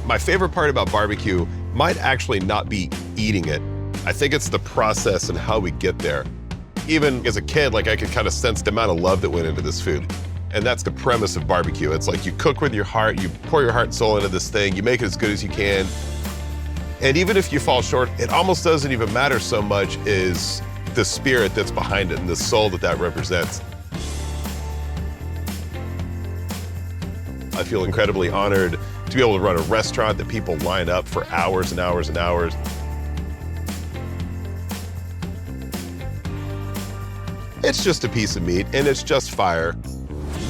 My favorite part about barbecue might actually not be eating it. I think it's the process and how we get there. Even as a kid, like, I could kind of sense the amount of love that went into this food. And that's the premise of barbecue. It's like you cook with your heart, you pour your heart and soul into this thing, you make it as good as you can. And even if you fall short, it almost doesn't even matter so much as the spirit that's behind it and the soul that that represents. I feel incredibly honored to be able to run a restaurant that people line up for hours and hours and hours. It's just a piece of meat and it's just fire.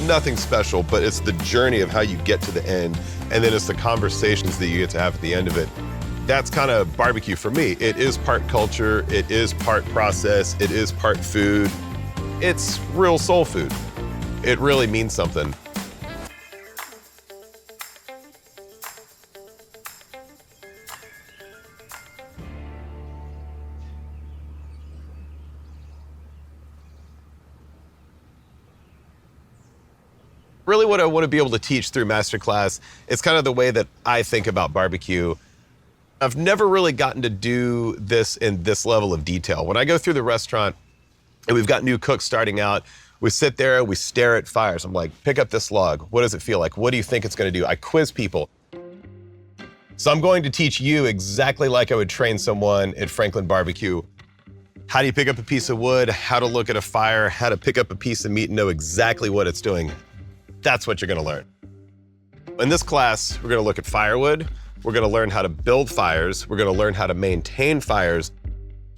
Nothing special, but it's the journey of how you get to the end, and then it's the conversations that you get to have at the end of it. That's kind of barbecue for me. It is part culture, it is part process, it is part food. It's real soul food. It really means something. Really what I want to be able to teach through MasterClass is kind of the way that I think about barbecue. I've never really gotten to do this in this level of detail. When I go through the restaurant and we've got new cooks starting out, we sit there, we stare at fires. I'm like, pick up this log. What does it feel like? What do you think it's going to do? I quiz people. So I'm going to teach you exactly like I would train someone at Franklin Barbecue. How do you pick up a piece of wood? How to look at a fire? How to pick up a piece of meat and know exactly what it's doing? That's what you're gonna learn. In this class, we're gonna look at firewood. We're gonna learn how to build fires. We're gonna learn how to maintain fires.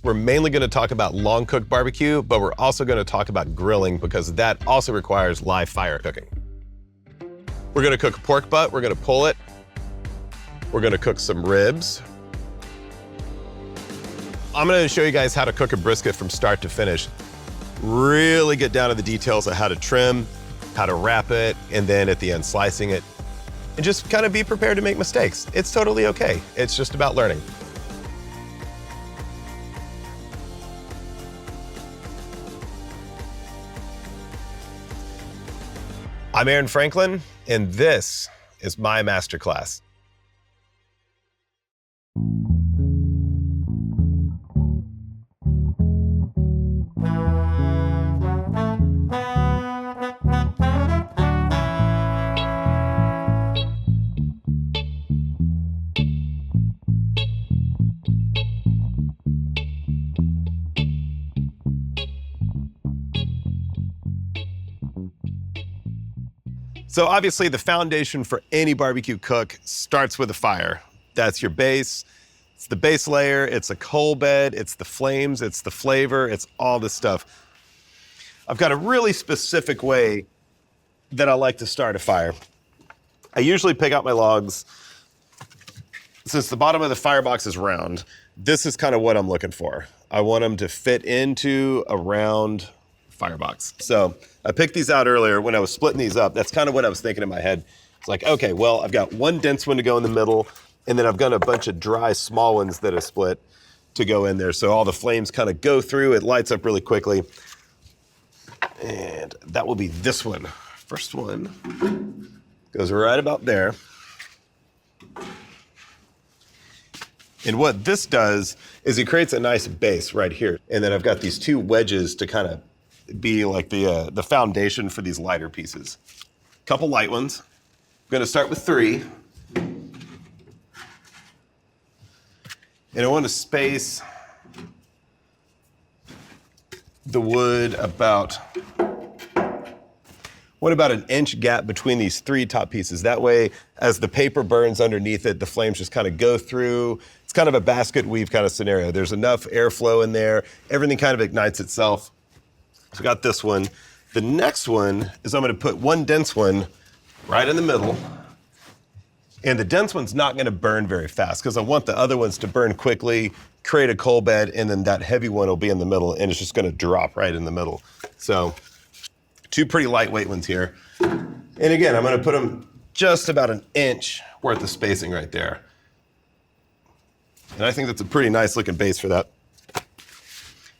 We're mainly gonna talk about long cooked barbecue, but we're also gonna talk about grilling because that also requires live fire cooking. We're gonna cook a pork butt. We're gonna pull it. We're gonna cook some ribs. I'm gonna show you guys how to cook a brisket from start to finish. Really get down to the details of how to trim, how to wrap it, and then at the end slicing it. And just kind of be prepared to make mistakes. It's totally okay. It's just about learning. I'm Aaron Franklin, and this is my MasterClass. So obviously the foundation for any barbecue cook starts with a fire. That's your base. It's the base layer, it's a coal bed, it's the flames, it's the flavor, it's all this stuff. I've got a really specific way that I like to start a fire. I usually pick out my logs. Since the bottom of the firebox is round, this is kind of what I'm looking for. I want them to fit into a round firebox. So I picked these out earlier when I was splitting these up. That's kind of what I was thinking in my head. It's like, okay, well, I've got one dense one to go in the middle, and then I've got a bunch of dry small ones that are split to go in there. So all the flames kind of go through, it lights up really quickly. And that will be this one. First one goes right about there. And what this does is it creates a nice base right here. And then I've got these two wedges to kind of be like the foundation for these lighter pieces. Couple light ones. I'm gonna start with 3. And I want to space the wood about an inch gap between these 3 top pieces. That way, as the paper burns underneath it, the flames just kind of go through. It's kind of a basket weave kind of scenario. There's enough airflow in there. Everything kind of ignites itself. So I got this one. The next one is I'm gonna put one dense one right in the middle. And the dense one's not gonna burn very fast because I want the other ones to burn quickly, create a coal bed, and then that heavy one will be in the middle and it's just gonna drop right in the middle. So 2 pretty lightweight ones here. And again, I'm gonna put them just about an inch worth of spacing right there. And I think that's a pretty nice looking base for that.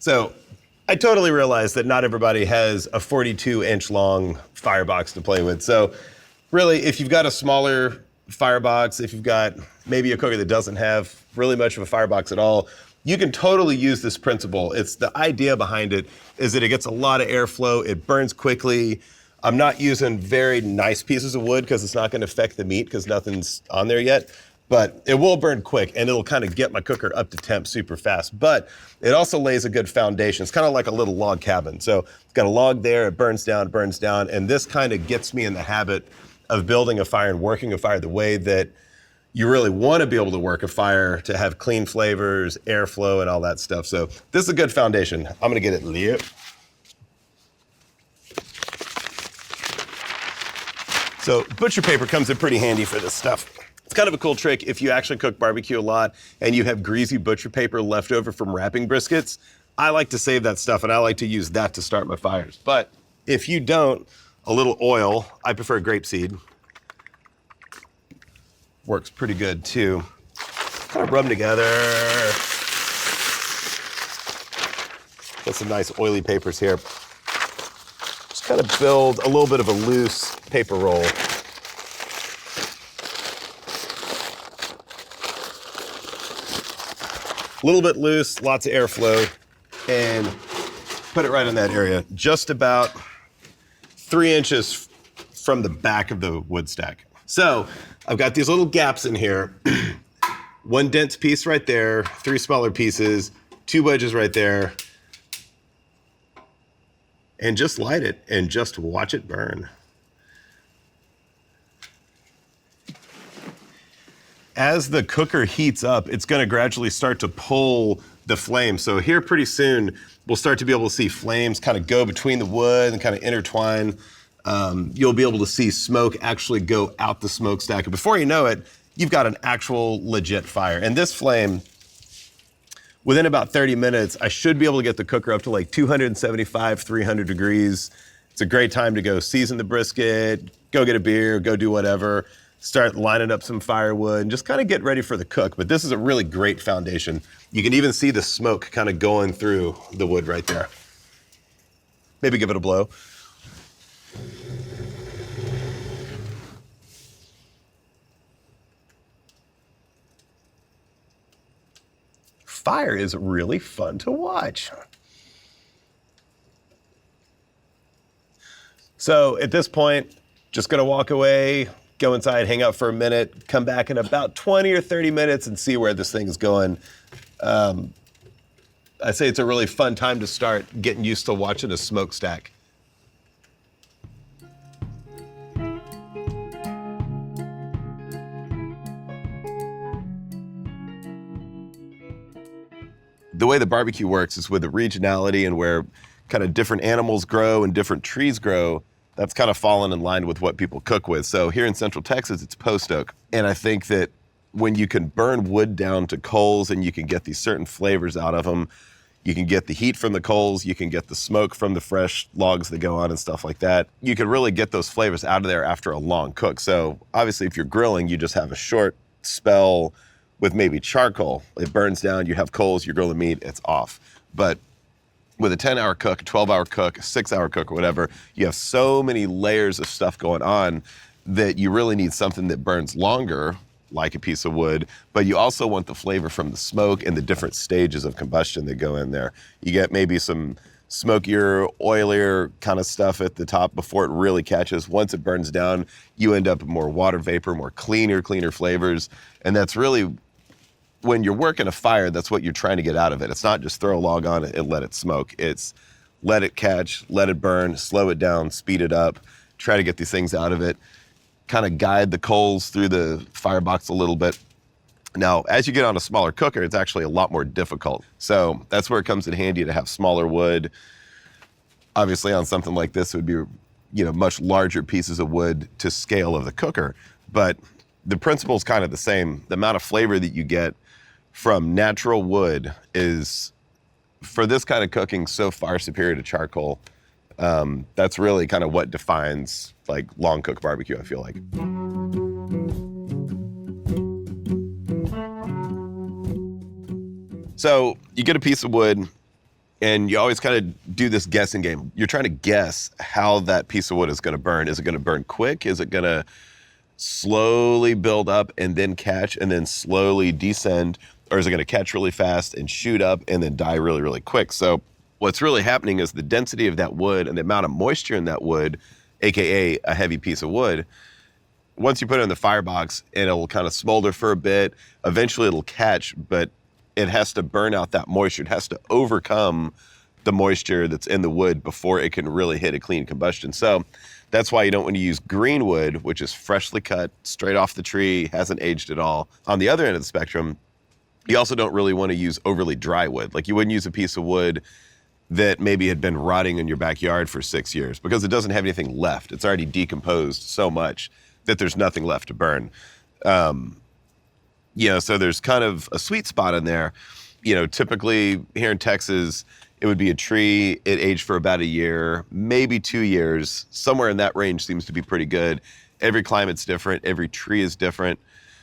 So I totally realize that not everybody has a 42-inch long firebox to play with. So really, if you've got a smaller firebox, if you've got maybe a cooker that doesn't have really much of a firebox at all, you can totally use this principle. It's the idea behind it is that it gets a lot of airflow, it burns quickly. I'm not using very nice pieces of wood because it's not going to affect the meat because nothing's on there yet, but it will burn quick and it'll kind of get my cooker up to temp super fast. But it also lays a good foundation. It's kind of like a little log cabin. So it's got a log there, it burns down, and this kind of gets me in the habit of building a fire and working a fire the way that you really want to be able to work a fire to have clean flavors, airflow, and all that stuff. So this is a good foundation. I'm going to get it lit. So butcher paper comes in pretty handy for this stuff. It's kind of a cool trick if you actually cook barbecue a lot and you have greasy butcher paper left over from wrapping briskets. I like to save that stuff and I like to use that to start my fires. But if you don't, a little oil, I prefer grapeseed, works pretty good too. Kind of rub them together. Got some nice oily papers here. Just kind of build a little bit of a loose paper roll. A little bit loose, lots of airflow, and put it right in that area. Just about 3 inches from the back of the wood stack. So I've got these little gaps in here. One dense piece right there, 3 smaller pieces, 2 wedges right there. And just light it and just watch it burn. As the cooker heats up, it's gonna gradually start to pull the flame. So here pretty soon, we'll start to be able to see flames kind of go between the wood and kind of intertwine. You'll be able to see smoke actually go out the smokestack. And before you know it, you've got an actual legit fire. And this flame, within about 30 minutes, I should be able to get the cooker up to like 275, 300 degrees. It's a great time to go season the brisket, go get a beer, go do whatever, start lining up some firewood, and just kind of get ready for the cook. But this is a really great foundation. You can even see the smoke kind of going through the wood right there. Maybe give it a blow. Fire is really fun to watch. So at this point, just gonna walk away, go inside, hang out for a minute, come back in about 20 or 30 minutes and see where this thing is going. I say it's a really fun time to start getting used to watching a smokestack. The way the barbecue works is with the regionality and where kind of different animals grow and different trees grow. That's kind of fallen in line with what people cook with. So here in Central Texas, it's post oak. And I think that when you can burn wood down to coals and you can get these certain flavors out of them, you can get the heat from the coals, you can get the smoke from the fresh logs that go on and stuff like that. You can really get those flavors out of there after a long cook. So obviously if you're grilling, you just have a short spell with maybe charcoal. It burns down, you have coals, you're grilling meat, it's off. But with a 10-hour cook, a 12-hour cook, a 6-hour cook or whatever, you have so many layers of stuff going on that you really need something that burns longer, like a piece of wood, but you also want the flavor from the smoke and the different stages of combustion that go in there. You get maybe some smokier, oilier kind of stuff at the top before it really catches. Once it burns down, you end up with more water vapor, more cleaner flavors. And that's really, when you're working a fire, that's what you're trying to get out of it. It's not just throw a log on it and let it smoke. It's let it catch, let it burn, slow it down, speed it up, try to get these things out of it, kind of guide the coals through the firebox a little bit. Now, as you get on a smaller cooker, it's actually a lot more difficult. So that's where it comes in handy to have smaller wood. Obviously on something like this, it would be, much larger pieces of wood to scale of the cooker. But the principle is kind of the same. The amount of flavor that you get from natural wood is, for this kind of cooking, so far superior to charcoal. That's really kind of what defines like long cook barbecue, I feel like. So you get a piece of wood and you always kind of do this guessing game. You're trying to guess how that piece of wood is going to burn. Is it going to burn quick? Is it going to slowly build up and then catch and then slowly descend? Or is it going to catch really fast and shoot up and then die really, really quick? So what's really happening is the density of that wood and the amount of moisture in that wood, AKA a heavy piece of wood, once you put it in the firebox, it'll kind of smolder for a bit. Eventually it'll catch, but it has to burn out that moisture. It has to overcome the moisture that's in the wood before it can really hit a clean combustion. So that's why you don't want to use green wood, which is freshly cut, straight off the tree, hasn't aged at all. On the other end of the spectrum, you also don't really want to use overly dry wood. Like you wouldn't use a piece of wood that maybe had been rotting in your backyard for 6 years because it doesn't have anything left. It's already decomposed so much that there's nothing left to burn. So there's kind of a sweet spot in there. Typically here in Texas, it would be a tree. It aged for about a year, maybe 2 years. Somewhere in that range seems to be pretty good. Every climate's different. Every tree is different.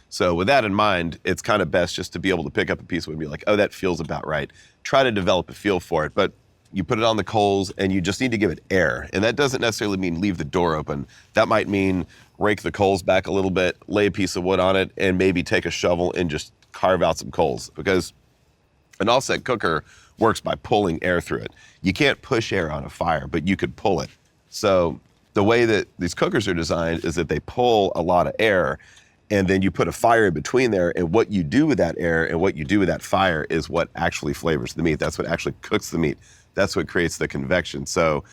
So with that in mind, it's kind of best just to be able to pick up a piece of wood and be like, oh, that feels about right. Try to develop a feel for it. But you put it on the coals and you just need to give it air. And that doesn't necessarily mean leave the door open. That might mean rake the coals back a little bit, lay a piece of wood on it, and maybe take a shovel and just carve out some coals. Because an offset cooker works by pulling air through it. You can't push air on a fire, but you could pull it. So the way that these cookers are designed is that they pull a lot of air, and then you put a fire in between there, and what you do with that air and what you do with that fire is what actually flavors the meat. That's what actually cooks the meat. That's what creates the convection. So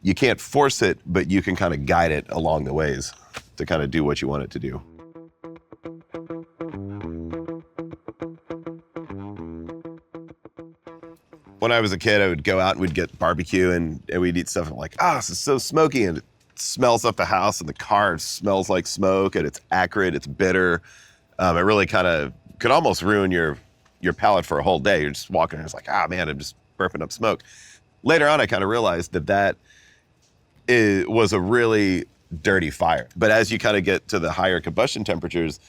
you can't force it, but you can kind of guide it along the ways to kind of do what you want it to do. When I was a kid, I would go out and we'd get barbecue and we'd eat stuff and I'm like, this is so smoky, and it smells up the house and the car smells like smoke and it's acrid, it's bitter. It really kind of could almost ruin your palate for a whole day. You're just walking and it's like, man, I'm just burping up smoke. Later on, I kind of realized that was a really dirty fire. But as you kind of get to the higher combustion temperatures,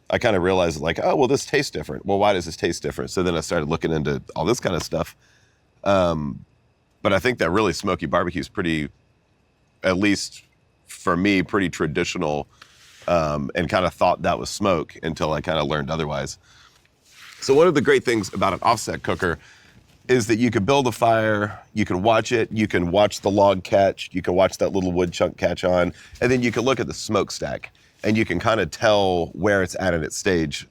I kind of realized like, this tastes different. Well, why does this taste different? So then I started looking into all this kind of stuff. But I think that really smoky barbecue is pretty, at least for me, pretty traditional, and kind of thought that was smoke until I kind of learned otherwise. So one of the great things about an offset cooker is that you can build a fire, you can watch it, you can watch the log catch, you can watch that little wood chunk catch on, and then you can look at the smokestack and you can kind of tell where it's at in its stage.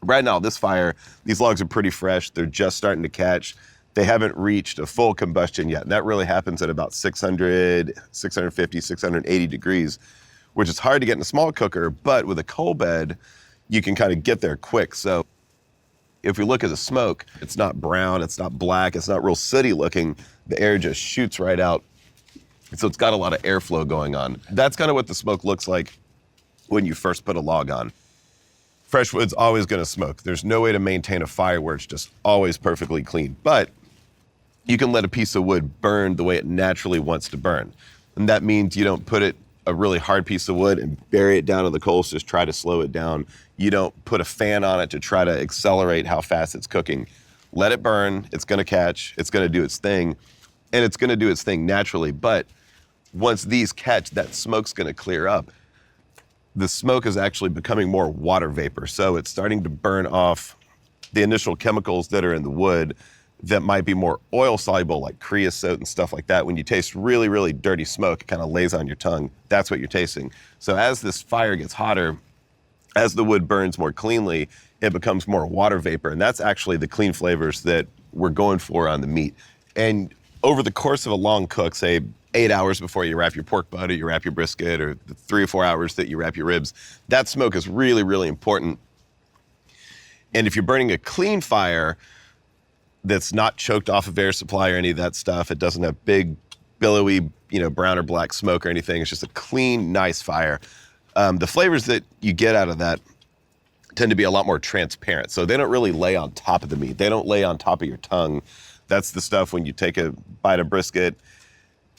Right now, this fire, these logs are pretty fresh. They're just starting to catch. They haven't reached a full combustion yet. And that really happens at about 600, 650, 680 degrees, which is hard to get in a small cooker, but with a coal bed, you can kind of get there quick. So if we look at the smoke, it's not brown, it's not black, it's not real sooty looking. The air just shoots right out. So it's got a lot of airflow going on. That's kind of what the smoke looks like when you first put a log on. Fresh wood's always gonna smoke. There's no way to maintain a fire where it's just always perfectly clean. But you can let a piece of wood burn the way it naturally wants to burn. And that means you don't put a really hard piece of wood and bury it down in the coals, just try to slow it down. You don't put a fan on it to try to accelerate how fast it's cooking. Let it burn, it's gonna catch, it's gonna do its thing, and it's gonna do its thing naturally. But once these catch, that smoke's gonna clear up. The smoke is actually becoming more water vapor. So it's starting to burn off the initial chemicals that are in the wood that might be more oil soluble, like creosote and stuff like that. When you taste really, really dirty smoke, it kind of lays on your tongue. That's what you're tasting. So as this fire gets hotter, as the wood burns more cleanly, it becomes more water vapor. And that's actually the clean flavors that we're going for on the meat. And over the course of a long cook, say 8 hours before you wrap your pork butt or you wrap your brisket, or the 3 or 4 hours that you wrap your ribs, that smoke is really, really important. And if you're burning a clean fire that's not choked off of air supply or any of that stuff, it doesn't have big, billowy, brown or black smoke or anything, it's just a clean, nice fire. The flavors that you get out of that tend to be a lot more transparent. So they don't really lay on top of the meat. They don't lay on top of your tongue. That's the stuff when you take a bite of brisket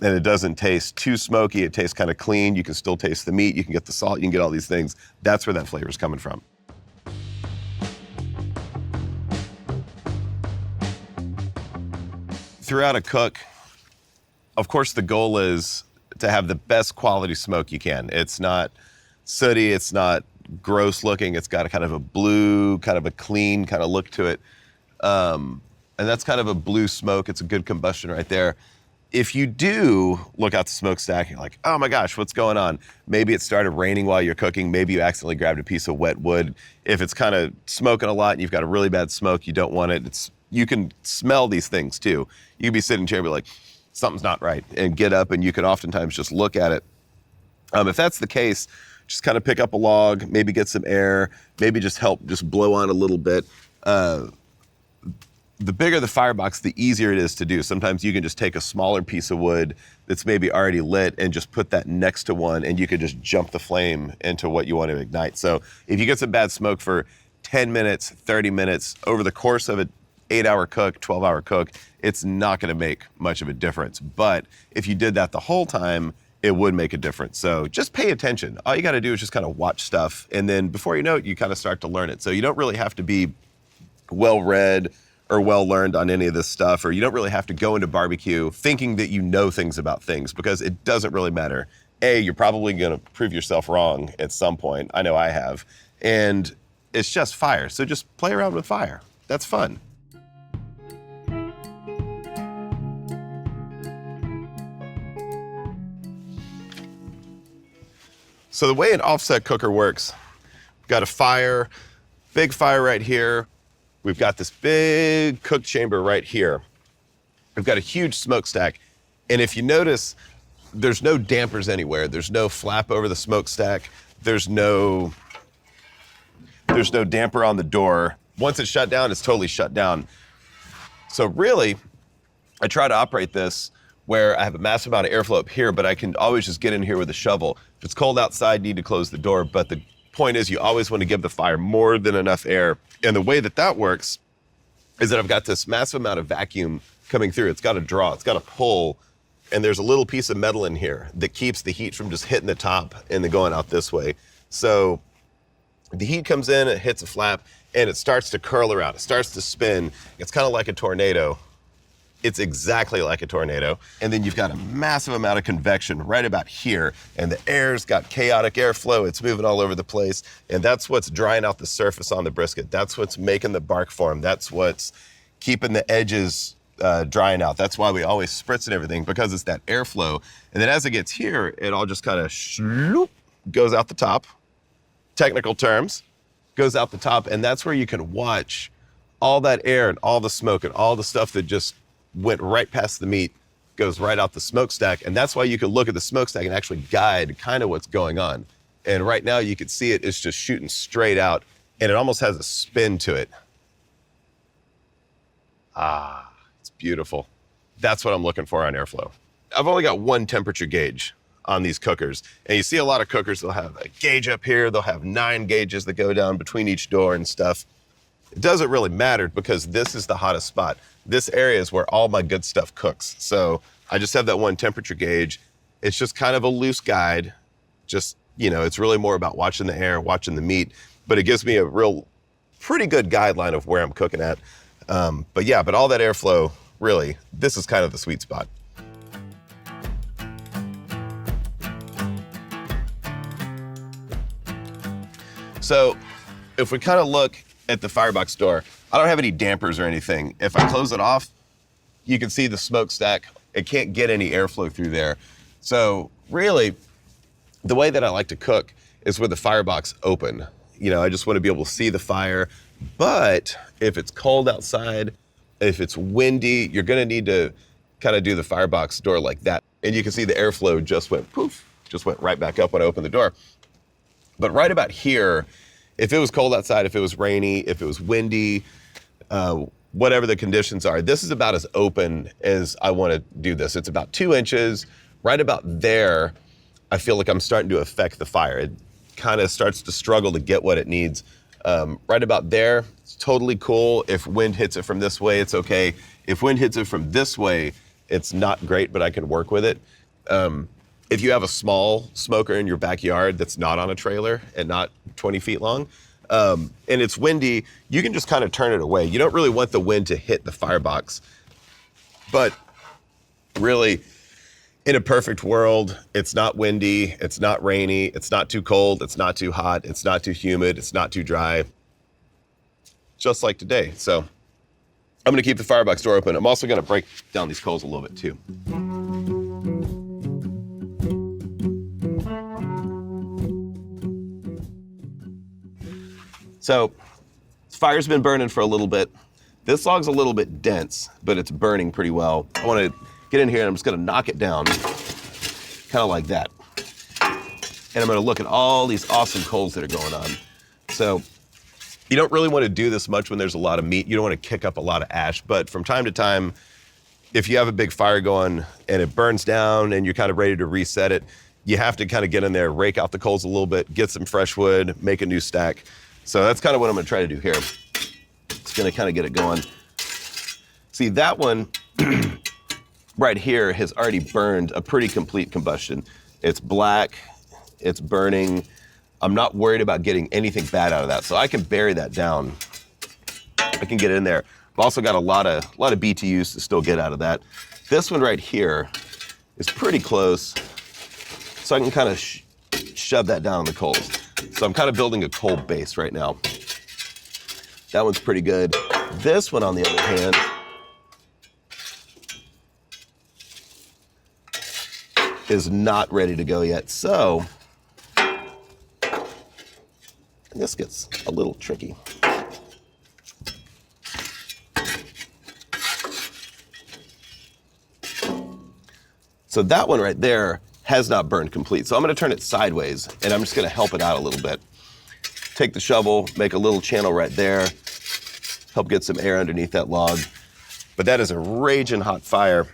and it doesn't taste too smoky, it tastes kind of clean. You can still taste the meat, you can get the salt, you can get all these things. That's where that flavor is coming from. Throughout a cook, of course, the goal is to have the best quality smoke you can. It's not sooty, it's not gross looking. It's got a kind of a blue, kind of a clean kind of look to it. And that's kind of a blue smoke. It's a good combustion right there. If you do look out the smokestack, you're like, oh my gosh, what's going on? Maybe it started raining while you're cooking. Maybe you accidentally grabbed a piece of wet wood. If it's kind of smoking a lot and you've got a really bad smoke, you don't want it. You can smell these things too. You can be sitting in a chair and be like, something's not right, and get up, and you can oftentimes just look at it. If that's the case, just kind of pick up a log, maybe get some air, maybe just blow on a little bit. The bigger the firebox, the easier it is to do. Sometimes you can just take a smaller piece of wood that's maybe already lit and just put that next to one, and you can just jump the flame into what you want to ignite. So if you get some bad smoke for 10 minutes, 30 minutes, over the course of an 8-hour cook, 12-hour cook, it's not gonna make much of a difference. But if you did that the whole time, it would make a difference. So just pay attention. All you gotta do is just kind of watch stuff, and then before you know it, you kind of start to learn it. So you don't really have to be well-read or well-learned on any of this stuff, or you don't really have to go into barbecue thinking that you know things about things, because it doesn't really matter. You're probably gonna prove yourself wrong at some point. I know I have. And it's just fire. So just play around with fire. That's fun. So the way an offset cooker works, we've got a fire, big fire right here. We've got this big cook chamber right here. We've got a huge smokestack. And if you notice, there's no dampers anywhere. There's no flap over the smokestack. There's no damper on the door. Once it's shut down, it's totally shut down. So really, I try to operate this where I have a massive amount of airflow up here, but I can always just get in here with a shovel. If it's cold outside, you need to close the door, but the point is you always want to give the fire more than enough air. And the way that works is that I've got this massive amount of vacuum coming through. It's got to draw, it's got to pull, and there's a little piece of metal in here that keeps the heat from just hitting the top and then going out this way. So the heat comes in, it hits a flap, and it starts to curl around. It starts to spin. It's kind of like a tornado. It's exactly like a tornado. And then you've got a massive amount of convection right about here, and the air's got chaotic airflow. It's moving all over the place, and that's what's drying out the surface on the brisket. That's what's making the bark form. That's what's keeping the edges drying out. That's why we always spritz and everything, because it's that airflow. And then as it gets here, it all just kind of goes out the top. Technical terms, goes out the top, and that's where you can watch all that air and all the smoke and all the stuff that just went right past the meat goes right out the smokestack. And that's why you can look at the smokestack and actually guide kind of what's going on. And right now you can see it's just shooting straight out, and it almost has a spin to it. It's beautiful. That's what I'm looking for on airflow. I've only got one temperature gauge on these cookers. And you see a lot of cookers, they'll have a gauge up here, they'll have 9 gauges that go down between each door and stuff. It doesn't really matter, because this is the hottest spot. This area is where all my good stuff cooks. So I just have that one temperature gauge. It's just kind of a loose guide. Just, it's really more about watching the air, watching the meat, but it gives me a pretty good guideline of where I'm cooking at. But all that airflow, really, this is kind of the sweet spot. So if we kind of look at the firebox door, I don't have any dampers or anything. If I close it off, you can see the smokestack. It can't get any airflow through there. So really, the way that I like to cook is with the firebox open. I just want to be able to see the fire. But if it's cold outside, if it's windy, you're gonna need to kind of do the firebox door like that. And you can see the airflow just went poof, just went right back up when I opened the door. But right about here, if it was cold outside, if it was rainy, if it was windy, whatever the conditions are, this is about as open as I want to do this. It's about 2 inches. Right about there, I feel like I'm starting to affect the fire. It kind of starts to struggle to get what it needs. Right about there, it's totally cool. If wind hits it from this way, it's okay. If wind hits it from this way, it's not great, but I can work with it. If you have a small smoker in your backyard that's not on a trailer and not 20 feet long, and it's windy, you can just kind of turn it away. You don't really want the wind to hit the firebox. But really, In a perfect world, it's not windy, it's not rainy, it's not too cold, it's not too hot, it's not too humid, it's not too dry, just like today. So I'm gonna keep the firebox door open. I'm also gonna break down these coals a little bit too. So fire's been burning for a little bit. This log's a little bit dense, but it's burning pretty well. I wanna get in here and I'm just gonna knock it down, kind of like that. And I'm gonna look at all these awesome coals that are going on. So you don't really wanna do this much when there's a lot of meat. You don't wanna kick up a lot of ash, but from time to time, if you have a big fire going and it burns down and you're kind of ready to reset it, you have to kind of get in there, rake out the coals a little bit, get some fresh wood, make a new stack. So that's kind of what I'm gonna try to do here. It's gonna kind of get it going. See, that one right here has already burned a pretty complete combustion. It's black, it's burning. I'm not worried about getting anything bad out of that, so I can bury that down. I can get in there. I've also got a lot of BTUs to still get out of that. This one right here is pretty close, so I can kind of shove that down on the coals. So I'm kind of building a coal base right now. That one's pretty good. This one, on the other hand, is not ready to go yet. So this gets a little tricky. So that one right there has not burned complete. So I'm gonna turn it sideways and I'm just gonna help it out a little bit. Take the shovel, make a little channel right there, help get some air underneath that log. But that is a raging hot fire.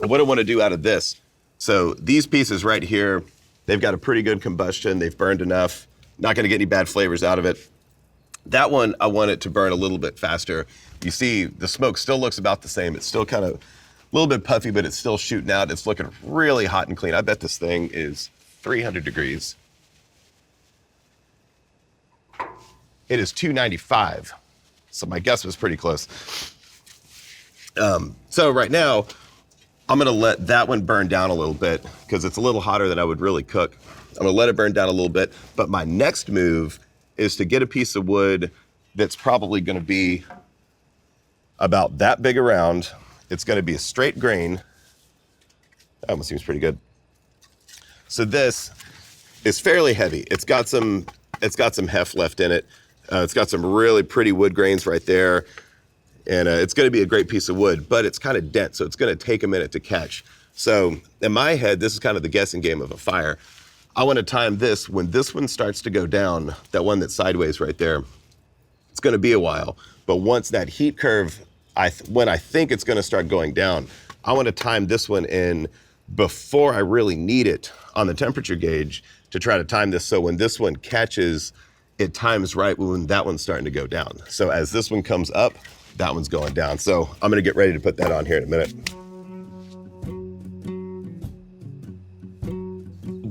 And what I wanna do out of this, so these pieces right here, they've got a pretty good combustion, they've burned enough, not gonna get any bad flavors out of it. That one, I want it to burn a little bit faster. You see, the smoke still looks about the same. It's still kind of a little bit puffy, but it's still shooting out. It's looking really hot and clean. I bet this thing is 300 degrees. It is 295, so my guess was pretty close. So right now, I'm gonna let that one burn down a little bit because it's a little hotter than I would really cook. I'm gonna let it burn down a little bit, but my next move is to get a piece of wood that's probably gonna be about that big around. It's gonna be a straight grain. That almost seems pretty good. So this is fairly heavy. It's got some heft left in it. It's got some really pretty wood grains right there. And it's gonna be a great piece of wood, but it's kind of dense, so it's gonna take a minute to catch. So in my head, this is kind of the guessing game of a fire. I wanna time this, when this one starts to go down, that one that's sideways right there, it's gonna be a while. But once that heat curve, when I think it's gonna start going down, I wanna time this one in before I really need it on the temperature gauge to try to time this so when this one catches, it times right when that one's starting to go down. So as this one comes up, that one's going down. So I'm gonna get ready to put that on here in a minute.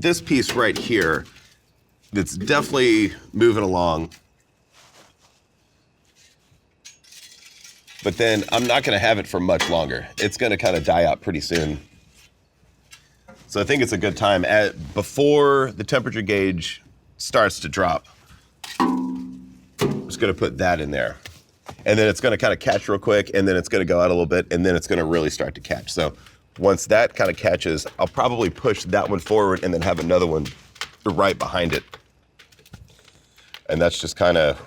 This piece right here, that's definitely moving along. But then I'm not gonna have it for much longer. It's gonna kind of die out pretty soon. So I think it's a good time, before the temperature gauge starts to drop, I'm just gonna put that in there. And then it's gonna kind of catch real quick, and then it's gonna go out a little bit, and then it's gonna really start to catch. So once that kind of catches, I'll probably push that one forward and then have another one right behind it. And that's just kind of,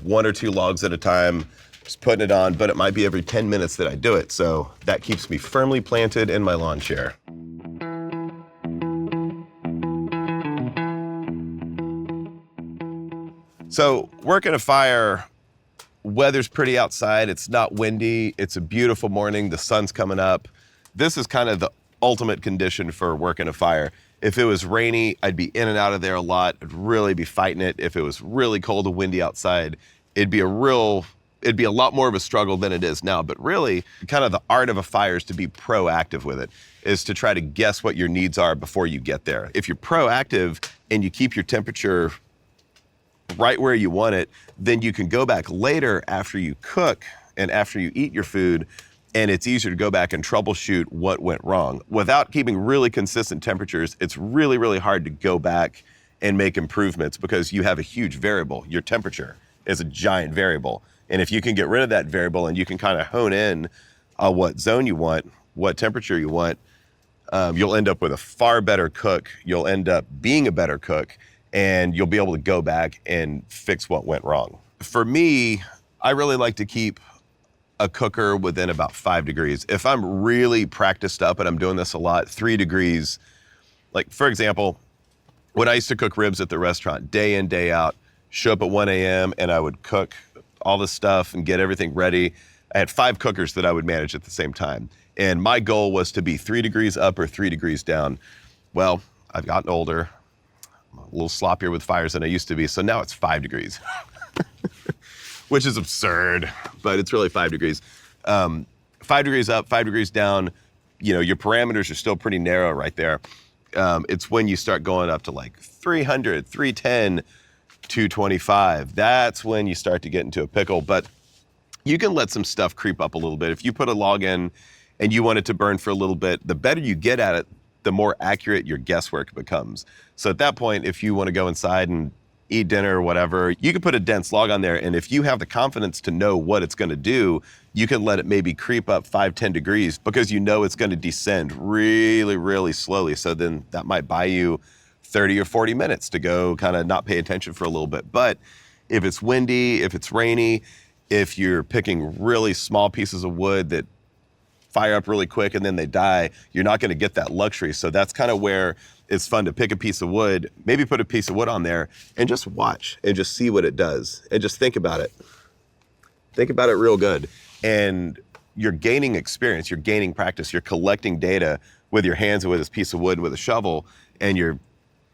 1 or 2 logs at a time, just putting it on, but it might be every 10 minutes that I do it. So that keeps me firmly planted in my lawn chair. So working a fire, weather's pretty outside. It's not windy. It's a beautiful morning. The sun's coming up. This is kind of the ultimate condition for working a fire. If it was rainy, I'd be in and out of there a lot. I'd really be fighting it. If it was really cold and windy outside, it'd be a lot more of a struggle than it is now. But really, kind of the art of a fire is to be proactive with it, is to try to guess what your needs are before you get there. If you're proactive and you keep your temperature right where you want it, then you can go back later after you cook and after you eat your food and it's easier to go back and troubleshoot what went wrong. Without keeping really consistent temperatures, it's really, really hard to go back and make improvements because you have a huge variable. Your temperature is a giant variable. And if you can get rid of that variable and you can kind of hone in on what zone you want, what temperature you want, you'll end up with a far better cook. You'll end up being a better cook, and you'll be able to go back and fix what went wrong. For me, I really like to keep a cooker within about 5 degrees. If I'm really practiced up and I'm doing this a lot, 3 degrees, like for example, when I used to cook ribs at the restaurant, day in, day out, show up at 1 a.m. and I would cook all this stuff and get everything ready. I had 5 cookers that I would manage at the same time. And my goal was to be 3 degrees up or 3 degrees down. Well, I've gotten older. I'm a little sloppier with fires than I used to be. So now it's 5 degrees, which is absurd, but it's really 5 degrees. 5 degrees up, 5 degrees down. You know, your parameters are still pretty narrow right there. It's when you start going up to like 300, 310, 225. That's when you start to get into a pickle. But you can let some stuff creep up a little bit. If you put a log in and you want it to burn for a little bit, the better you get at it, the more accurate your guesswork becomes. So at that point, if you want to go inside and eat dinner or whatever, you can put a dense log on there. And if you have the confidence to know what it's going to do, you can let it maybe creep up 5, 10 degrees because you know it's going to descend really, really slowly. So then that might buy you 30 or 40 minutes to go kind of not pay attention for a little bit. But if it's windy, if it's rainy, if you're picking really small pieces of wood that fire up really quick and then they die, you're not going to get that luxury. So that's kind of where it's fun to pick a piece of wood, maybe put a piece of wood on there and just watch and just see what it does and just think about it. Think about it real good. And you're gaining experience, you're gaining practice, you're collecting data with your hands and with this piece of wood and with a shovel, and you're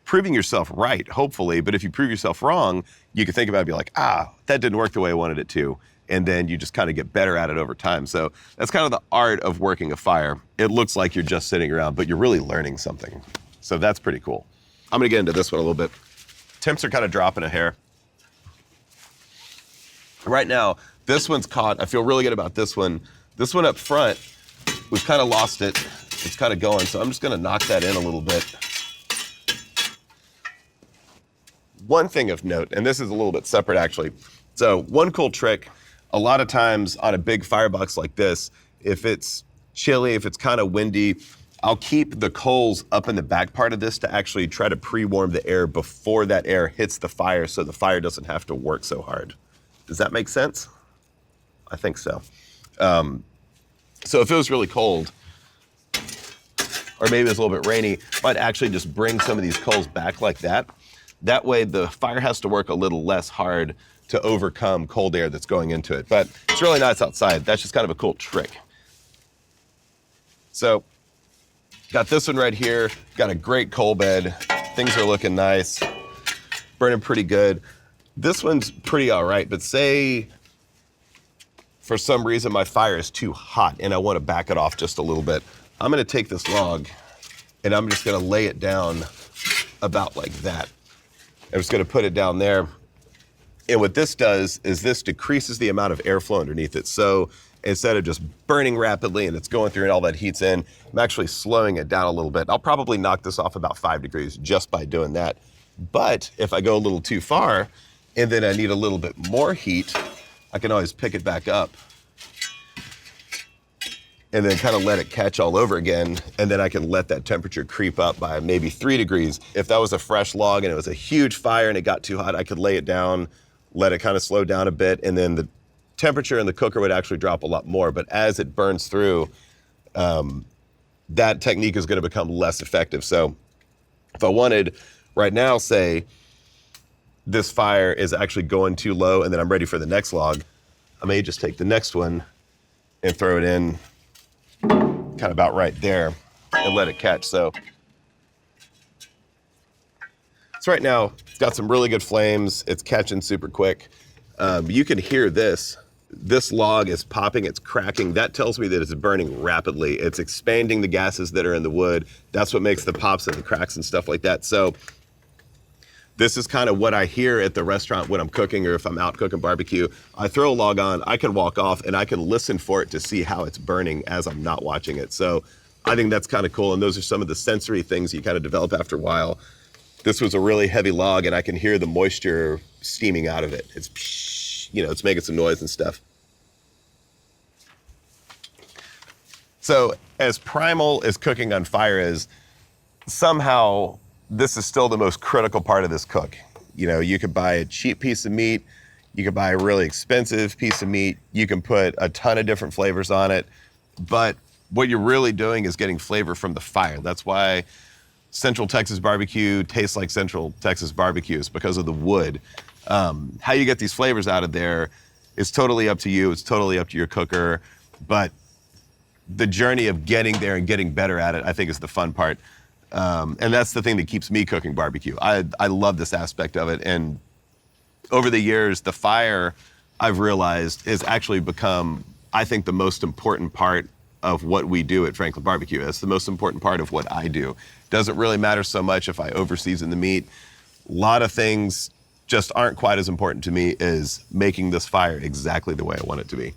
proving yourself right, hopefully. But if you prove yourself wrong, you can think about it and be like, that didn't work the way I wanted it to. And then you just kind of get better at it over time. So that's kind of the art of working a fire. It looks like you're just sitting around, but you're really learning something. So that's pretty cool. I'm gonna get into this one a little bit. Temps are kind of dropping a hair. Right now, this one's caught. I feel really good about this one. This one up front, we've kind of lost it. It's kind of going, so I'm just gonna knock that in a little bit. One thing of note, and this is a little bit separate actually. So one cool trick, a lot of times on a big firebox like this, if it's chilly, if it's kind of windy, I'll keep the coals up in the back part of this to actually try to pre-warm the air before that air hits the fire so the fire doesn't have to work so hard. Does that make sense? I think so. So if it was really cold, or maybe it was a little bit rainy, I might actually just bring some of these coals back like that. That way the fire has to work a little less hard to overcome cold air that's going into it. But it's really nice outside. That's just kind of a cool trick. So got this one right here, got a great coal bed. Things are looking nice, burning pretty good. This one's pretty all right, but say for some reason my fire is too hot and I want to back it off just a little bit. I'm gonna take this log and I'm just gonna lay it down about like that. I'm just gonna put it down there. And what this does is this decreases the amount of airflow underneath it. So instead of just burning rapidly and it's going through and all that heat's in, I'm actually slowing it down a little bit. I'll probably knock this off about 5 degrees just by doing that. But if I go a little too far and then I need a little bit more heat, I can always pick it back up and then kind of let it catch all over again. And then I can let that temperature creep up by maybe 3 degrees. If that was a fresh log and it was a huge fire and it got too hot, I could lay it down, let it kind of slow down a bit, and then the temperature in the cooker would actually drop a lot more. But as it burns through, that technique is going to become less effective. So if I wanted right now, say this fire is actually going too low and then I'm ready for the next log, I may just take the next one and throw it in kind of about right there and let it catch. So right now, it's got some really good flames. It's catching super quick. You can hear this. This log is popping, it's cracking. That tells me that it's burning rapidly. It's expanding the gases that are in the wood. That's what makes the pops and the cracks and stuff like that. So This is kind of what I hear at the restaurant when I'm cooking or if I'm out cooking barbecue. I throw a log on, I can walk off, and I can listen for it to see how it's burning as I'm not watching it. So I think that's kind of cool, and those are some of the sensory things you kind of develop after a while. This was a really heavy log, and I can hear the moisture steaming out of it. It's, you know, it's making some noise and stuff. So as primal as cooking on fire is, somehow this is still the most critical part of this cook. You know, you could buy a cheap piece of meat, you could buy a really expensive piece of meat, you can put a ton of different flavors on it, but what you're really doing is getting flavor from the fire. That's why Central Texas barbecue tastes like Central Texas barbecue, is because of the wood. How you get these flavors out of there is totally up to you, it's totally up to your cooker, but the journey of getting there and getting better at it, I think, is the fun part. And that's the thing that keeps me cooking barbecue. I love this aspect of it. And over the years, the fire, I've realized, has actually become, I think, the most important part of what we do at Franklin Barbecue. It's the most important part of what I do. Doesn't really matter so much if I over-season the meat. A lot of things just aren't quite as important to me as making this fire exactly the way I want it to be.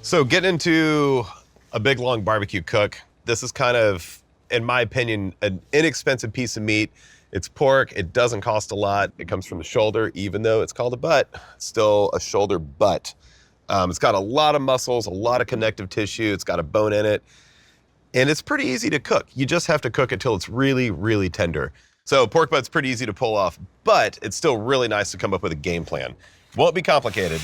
So getting into a big, long barbecue cook, this is kind of, in my opinion, an inexpensive piece of meat. It's pork, it doesn't cost a lot. It comes from the shoulder, even though it's called a butt, it's still a shoulder butt. It's got a lot of muscles, a lot of connective tissue, it's got a bone in it, and it's pretty easy to cook. You just have to cook it till it's really, really tender. So pork butt's pretty easy to pull off, but it's still really nice to come up with a game plan. Won't be complicated.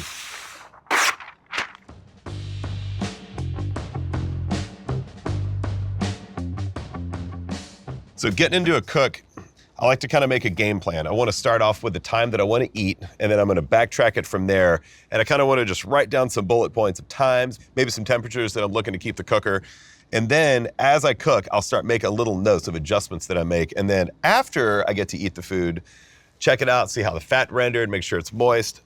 So getting into a cook, I like to kind of make a game plan. I want to start off with the time that I want to eat, and then I'm going to backtrack it from there. And I kind of want to just write down some bullet points of times, maybe some temperatures that I'm looking to keep the cooker. And then as I cook, I'll start making little notes of adjustments that I make. And then after I get to eat the food, check it out, see how the fat rendered, make sure it's moist,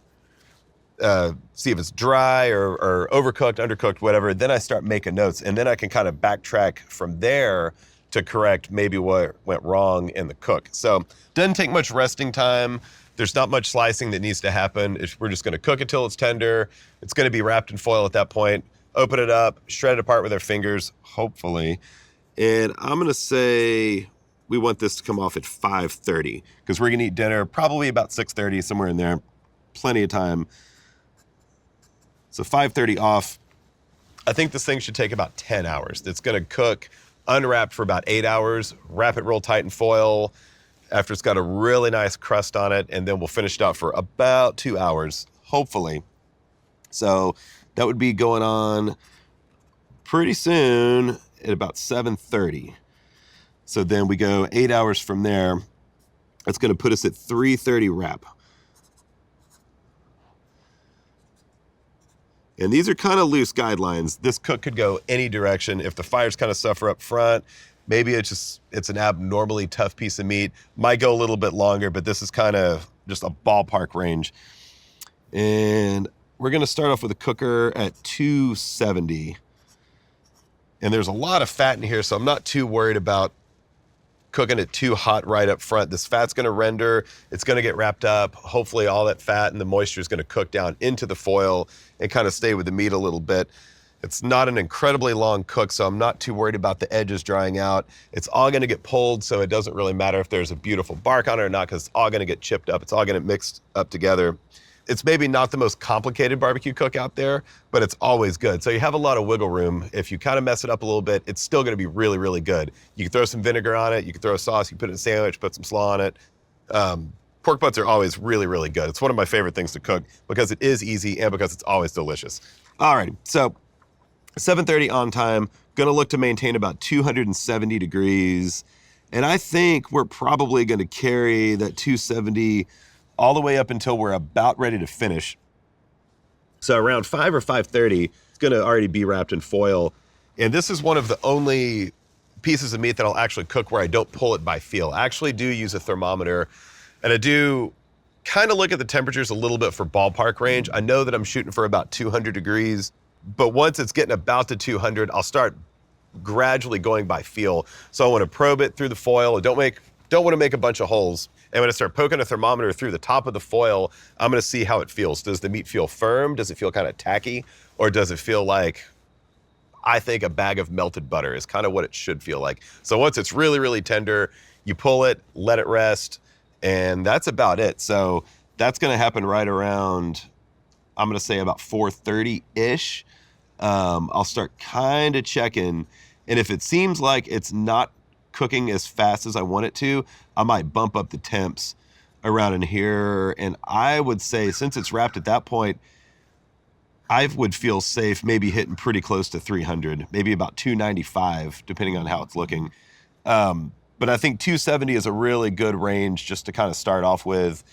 see if it's dry or overcooked, undercooked, whatever. Then I start making notes, and then I can kind of backtrack from there to correct maybe what went wrong in the cook. So doesn't take much resting time. There's not much slicing that needs to happen. We're just gonna cook it till it's tender. It's gonna be wrapped in foil at that point. Open it up, shred it apart with our fingers, hopefully. And I'm gonna say we want this to come off at 5:30 because we're gonna eat dinner probably about 6:30, somewhere in there. Plenty of time. So 5:30 off. I think this thing should take about 10 hours. It's gonna cook unwrapped for about 8 hours, wrap it real tight in foil after it's got a really nice crust on it, and then we'll finish it out for about 2 hours, hopefully. So that would be going on pretty soon at about 7:30. So then we go 8 hours from there. That's gonna put us at 3:30 wrap. And these are kind of loose guidelines. This cook could go any direction. If the fires kind of suffer up front, maybe it's an abnormally tough piece of meat. Might go a little bit longer, but this is kind of just a ballpark range. And we're gonna start off with a cooker at 270. And there's a lot of fat in here, so I'm not too worried about cooking it too hot right up front. This fat's gonna render, it's gonna get wrapped up. Hopefully all that fat and the moisture is gonna cook down into the foil and kind of stay with the meat a little bit. It's not an incredibly long cook, so I'm not too worried about the edges drying out. It's all gonna get pulled, so it doesn't really matter if there's a beautiful bark on it or not, because it's all gonna get chipped up. It's all gonna mix up together. It's maybe not the most complicated barbecue cook out there, but it's always good. So you have a lot of wiggle room. If you kind of mess it up a little bit, it's still gonna be really, really good. You can throw some vinegar on it, you can throw a sauce, you can put it in a sandwich, put some slaw on it. Pork butts are always really, really good. It's one of my favorite things to cook because it is easy and because it's always delicious. All right, so 7:30 on time, gonna look to maintain about 270 degrees. And I think we're probably going to carry that 270 all the way up until we're about ready to finish. So around 5 or 5:30, it's going to already be wrapped in foil. And this is one of the only pieces of meat that I'll actually cook where I don't pull it by feel. I actually do use a thermometer, and I do kind of look at the temperatures a little bit for ballpark range. I know that I'm shooting for about 200 degrees, but once it's getting about to 200, I'll start gradually going by feel. So I want to probe it through the foil. I don't want to make a bunch of holes. And when I start poking a thermometer through the top of the foil, I'm going to see how it feels. Does the meat feel firm? Does it feel kind of tacky? Or does it feel like, I think, a bag of melted butter is kind of what it should feel like. So once it's really, really tender, you pull it, let it rest, and that's about it. So that's going to happen right around, I'm going to say about 4:30-ish. I'll start kind of checking, and if it seems like it's not cooking as fast as I want it to, I might bump up the temps around in here. And I would say, since it's wrapped at that point, I would feel safe maybe hitting pretty close to 300, maybe about 295, depending on how it's looking. But I think 270 is a really good range just to kind of start off with.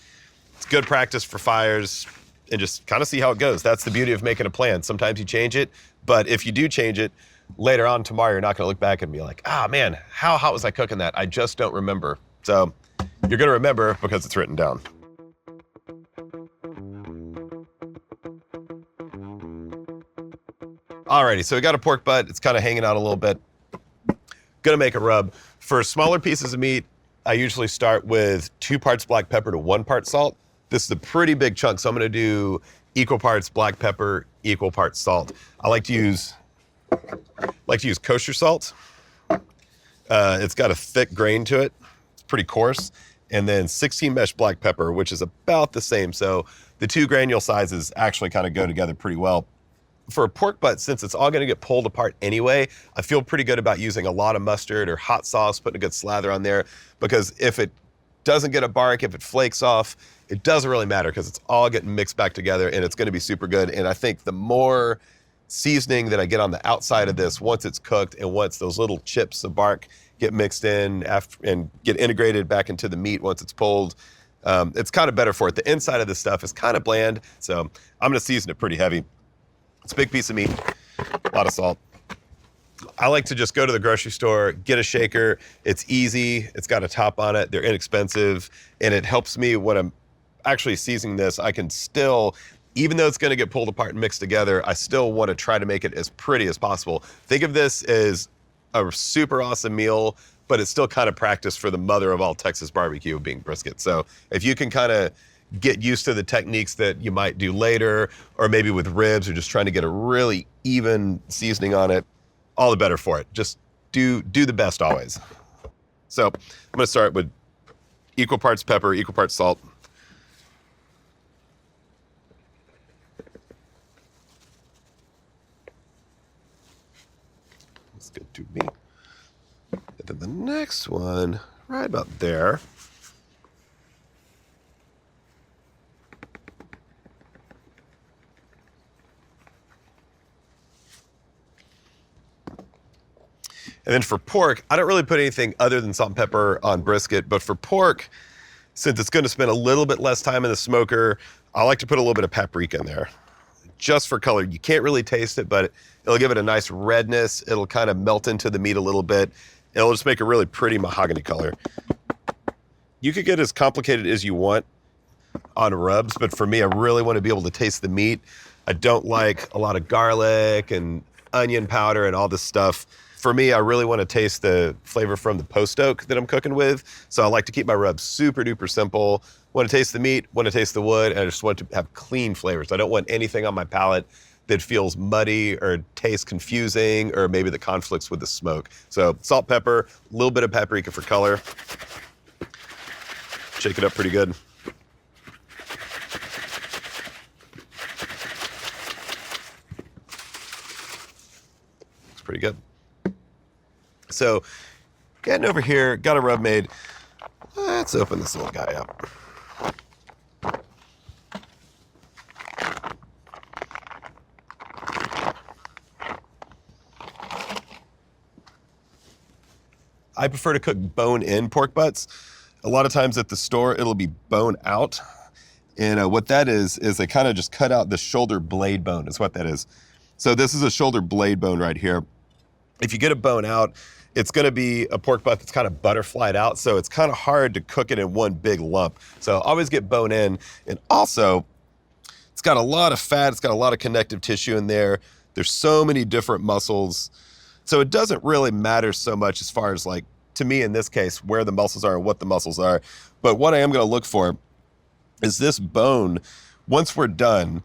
It's good practice for fires and just kind of see how it goes. That's the beauty of making a plan. Sometimes you change it, but if you do change it, later on tomorrow, you're not going to look back and be like, ah, man, how hot was I cooking that? I just don't remember. So you're going to remember because it's written down. Alrighty, so we got a pork butt. It's kind of hanging out a little bit. Gonna make a rub. For smaller pieces of meat, I usually start with 2 parts black pepper to 1 part salt. This is a pretty big chunk, so I'm gonna do equal parts black pepper, equal parts salt. I like to use kosher salt. It's got a thick grain to it. It's pretty coarse. And then 16 mesh black pepper, which is about the same. So the 2 granule sizes actually kind of go together pretty well. For a pork butt, since it's all going to get pulled apart anyway, I feel pretty good about using a lot of mustard or hot sauce, putting a good slather on there, because if it doesn't get a bark, if it flakes off, it doesn't really matter because it's all getting mixed back together and it's going to be super good. And I think the more seasoning that I get on the outside of this, once it's cooked and once those little chips of bark get mixed in and get integrated back into the meat once it's pulled, it's kind of better for it. The inside of this stuff is kind of bland, so I'm going to season it pretty heavy. It's a big piece of meat, a lot of salt. I like to just go to the grocery store, get a shaker. It's easy, it's got a top on it, they're inexpensive, and it helps me when I'm actually seasoning this. I can still, even though it's gonna get pulled apart and mixed together, I still wanna try to make it as pretty as possible. Think of this as a super awesome meal, but it's still kind of practice for the mother of all Texas barbecue, being brisket. So if you can kind of get used to the techniques that you might do later, or maybe with ribs, or just trying to get a really even seasoning on it, all the better for it. Just do the best always. So I'm gonna start with equal parts pepper, equal parts salt. Let's get to meat. And then the next one, right about there. And then for pork, I don't really put anything other than salt and pepper on brisket, but for pork, since it's gonna spend a little bit less time in the smoker, I like to put a little bit of paprika in there, just for color. You can't really taste it, but it'll give it a nice redness. It'll kind of melt into the meat a little bit. It'll just make a really pretty mahogany color. You could get as complicated as you want on rubs, but for me, I really want to be able to taste the meat. I don't like a lot of garlic and onion powder and all this stuff. For me, I really want to taste the flavor from the post oak that I'm cooking with. So I like to keep my rubs super duper simple. Want to taste the meat, want to taste the wood, and I just want to have clean flavors. I don't want anything on my palate that feels muddy or tastes confusing, or maybe that conflicts with the smoke. So salt, pepper, a little bit of paprika for color. Shake it up pretty good. Looks pretty good. So getting over here, got a rub made. Let's open this little guy up. I prefer to cook bone-in pork butts. A lot of times at the store, it'll be bone out. And what that is they kind of just cut out the shoulder blade bone is what that is. So this is a shoulder blade bone right here. If you get a bone out, it's gonna be a pork butt that's kind of butterflied out, so it's kind of hard to cook it in one big lump. So always get bone in. And also, it's got a lot of fat, it's got a lot of connective tissue in there. There's so many different muscles. So it doesn't really matter so much as far as, like, to me in this case, where the muscles are and what the muscles are. But what I am gonna look for is this bone. Once we're done,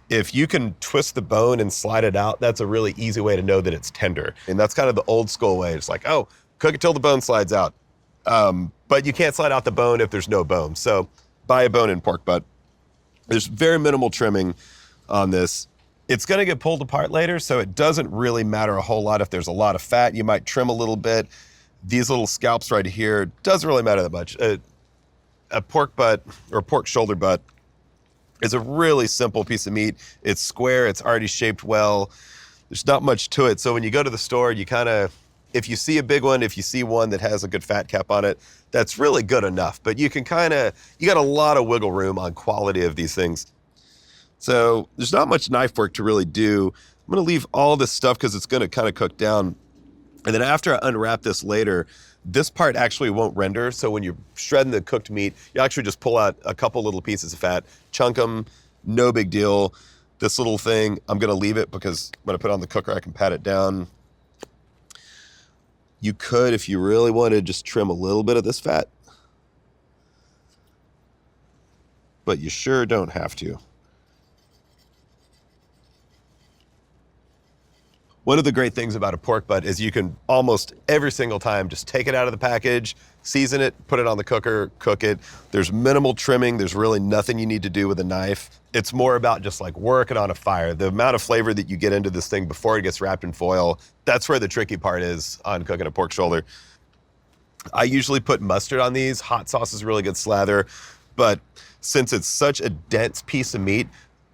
if you can twist the bone and slide it out, that's a really easy way to know that it's tender. And that's kind of the old school way. It's like, oh, cook it till the bone slides out. But you can't slide out the bone if there's no bone. So buy a bone-in pork butt. There's very minimal trimming on this. It's gonna get pulled apart later, so it doesn't really matter a whole lot if there's a lot of fat. You might trim a little bit. These little scalps right here, doesn't really matter that much. A pork butt or pork shoulder butt is a really simple piece of meat. It's square, it's already shaped well. There's not much to it. So when you go to the store, you kind of, if you see a big one, if you see one that has a good fat cap on it, that's really good enough. But you can you got a lot of wiggle room on quality of these things. So there's not much knife work to really do. I'm gonna leave all this stuff because it's gonna kind of cook down. And then after I unwrap this later, this part actually won't render. So when you're shredding the cooked meat, you actually just pull out a couple little pieces of fat, chunk them, no big deal. This little thing, I'm gonna leave it because when I put it on the cooker, I can pat it down. You could, if you really wanted, just trim a little bit of this fat, but you sure don't have to. One of the great things about a pork butt is you can almost every single time just take it out of the package, season it, put it on the cooker, cook it. There's minimal trimming. There's really nothing you need to do with a knife. It's more about just like working on a fire. The amount of flavor that you get into this thing before it gets wrapped in foil, that's where the tricky part is on cooking a pork shoulder. I usually put mustard on these. Hot sauce is a really good slather, but since it's such a dense piece of meat,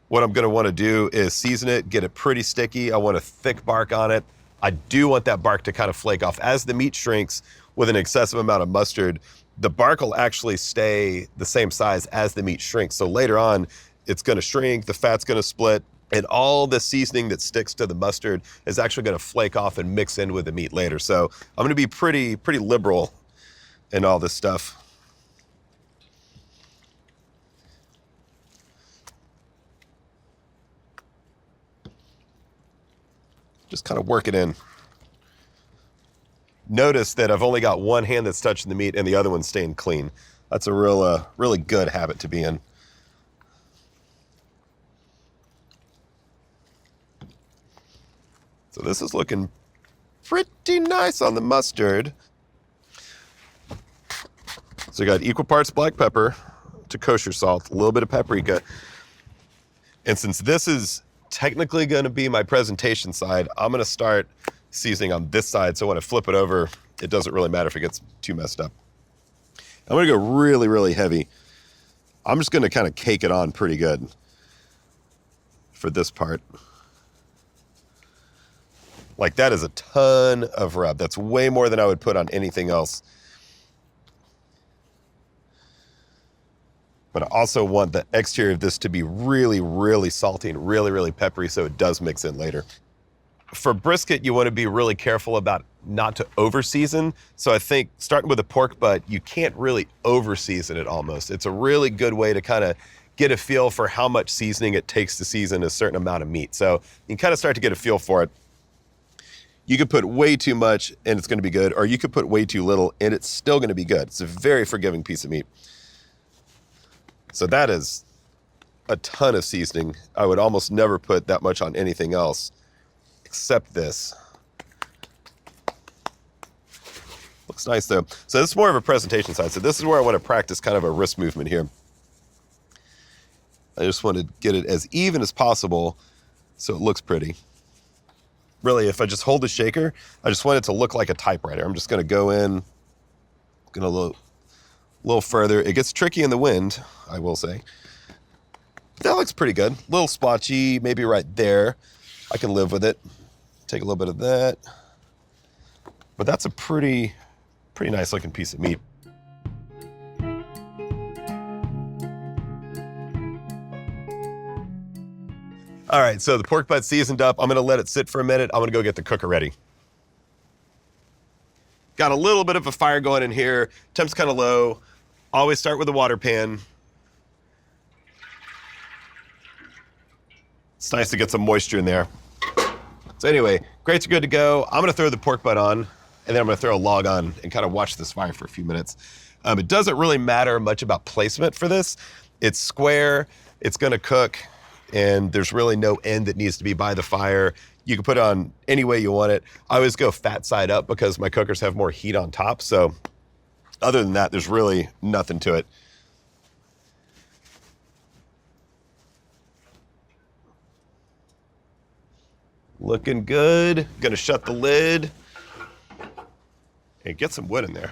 what I'm gonna wanna do is season it, get it pretty sticky. I want a thick bark on it. I do want that bark to kind of flake off. As the meat shrinks with an excessive amount of mustard, the bark will actually stay the same size as the meat shrinks. So later on, it's gonna shrink, the fat's gonna split, and all the seasoning that sticks to the mustard is actually gonna flake off and mix in with the meat later. So I'm gonna be pretty liberal in all this stuff. Just kind of work it in. Notice that I've only got one hand that's touching the meat and the other one's staying clean. That's a really good habit to be in. So this is looking pretty nice on the mustard. So you got equal parts black pepper to kosher salt, a little bit of paprika. And since this is technically going to be my presentation side, I'm going to start seasoning on this side, so when I flip it over, it doesn't really matter if it gets too messed up. I'm going to go really heavy. I'm just going to kind of cake it on pretty good for this part. Like, that is a ton of rub. That's way more than I would put on anything else. But I also want the exterior of this to be really salty and really peppery, so it does mix in later. For brisket, you want to be really careful about not to over-season. So I think starting with a pork butt, you can't really over-season it almost. It's a really good way to kind of get a feel for how much seasoning it takes to season a certain amount of meat. So you can kind of start to get a feel for it. You could put way too much and it's going to be good, or you could put way too little and it's still going to be good. It's a very forgiving piece of meat. So that is a ton of seasoning. I would almost never put that much on anything else except this. Looks nice though. So this is more of a presentation side. So this is where I want to practice kind of a wrist movement here. I just want to get it as even as possible so it looks pretty. Really, if I just hold the shaker, I just want it to look like a typewriter. I'm just going to go in, going to look a little further. It gets tricky in the wind, I will say. That looks pretty good. A little splotchy, maybe right there. I can live with it. Take a little bit of that. But that's a pretty Pretty nice looking piece of meat. All right, so the pork butt seasoned up. I'm gonna let it sit for a minute. I'm gonna go get the cooker ready. Got a little bit of a fire going in here. Temp's kind of low. Always start with a water pan. It's nice to get some moisture in there. So anyway, grates are good to go. I'm gonna throw the pork butt on, and then I'm gonna throw a log on and kind of watch this fire for a few minutes. It doesn't really matter much about placement for this. It's square, it's gonna cook, and there's really no end that needs to be by the fire. You can put it on any way you want it. I always go fat side up because my cookers have more heat on top. So other than that, there's really nothing to it. Looking good. Gonna shut the lid and get some wood in there.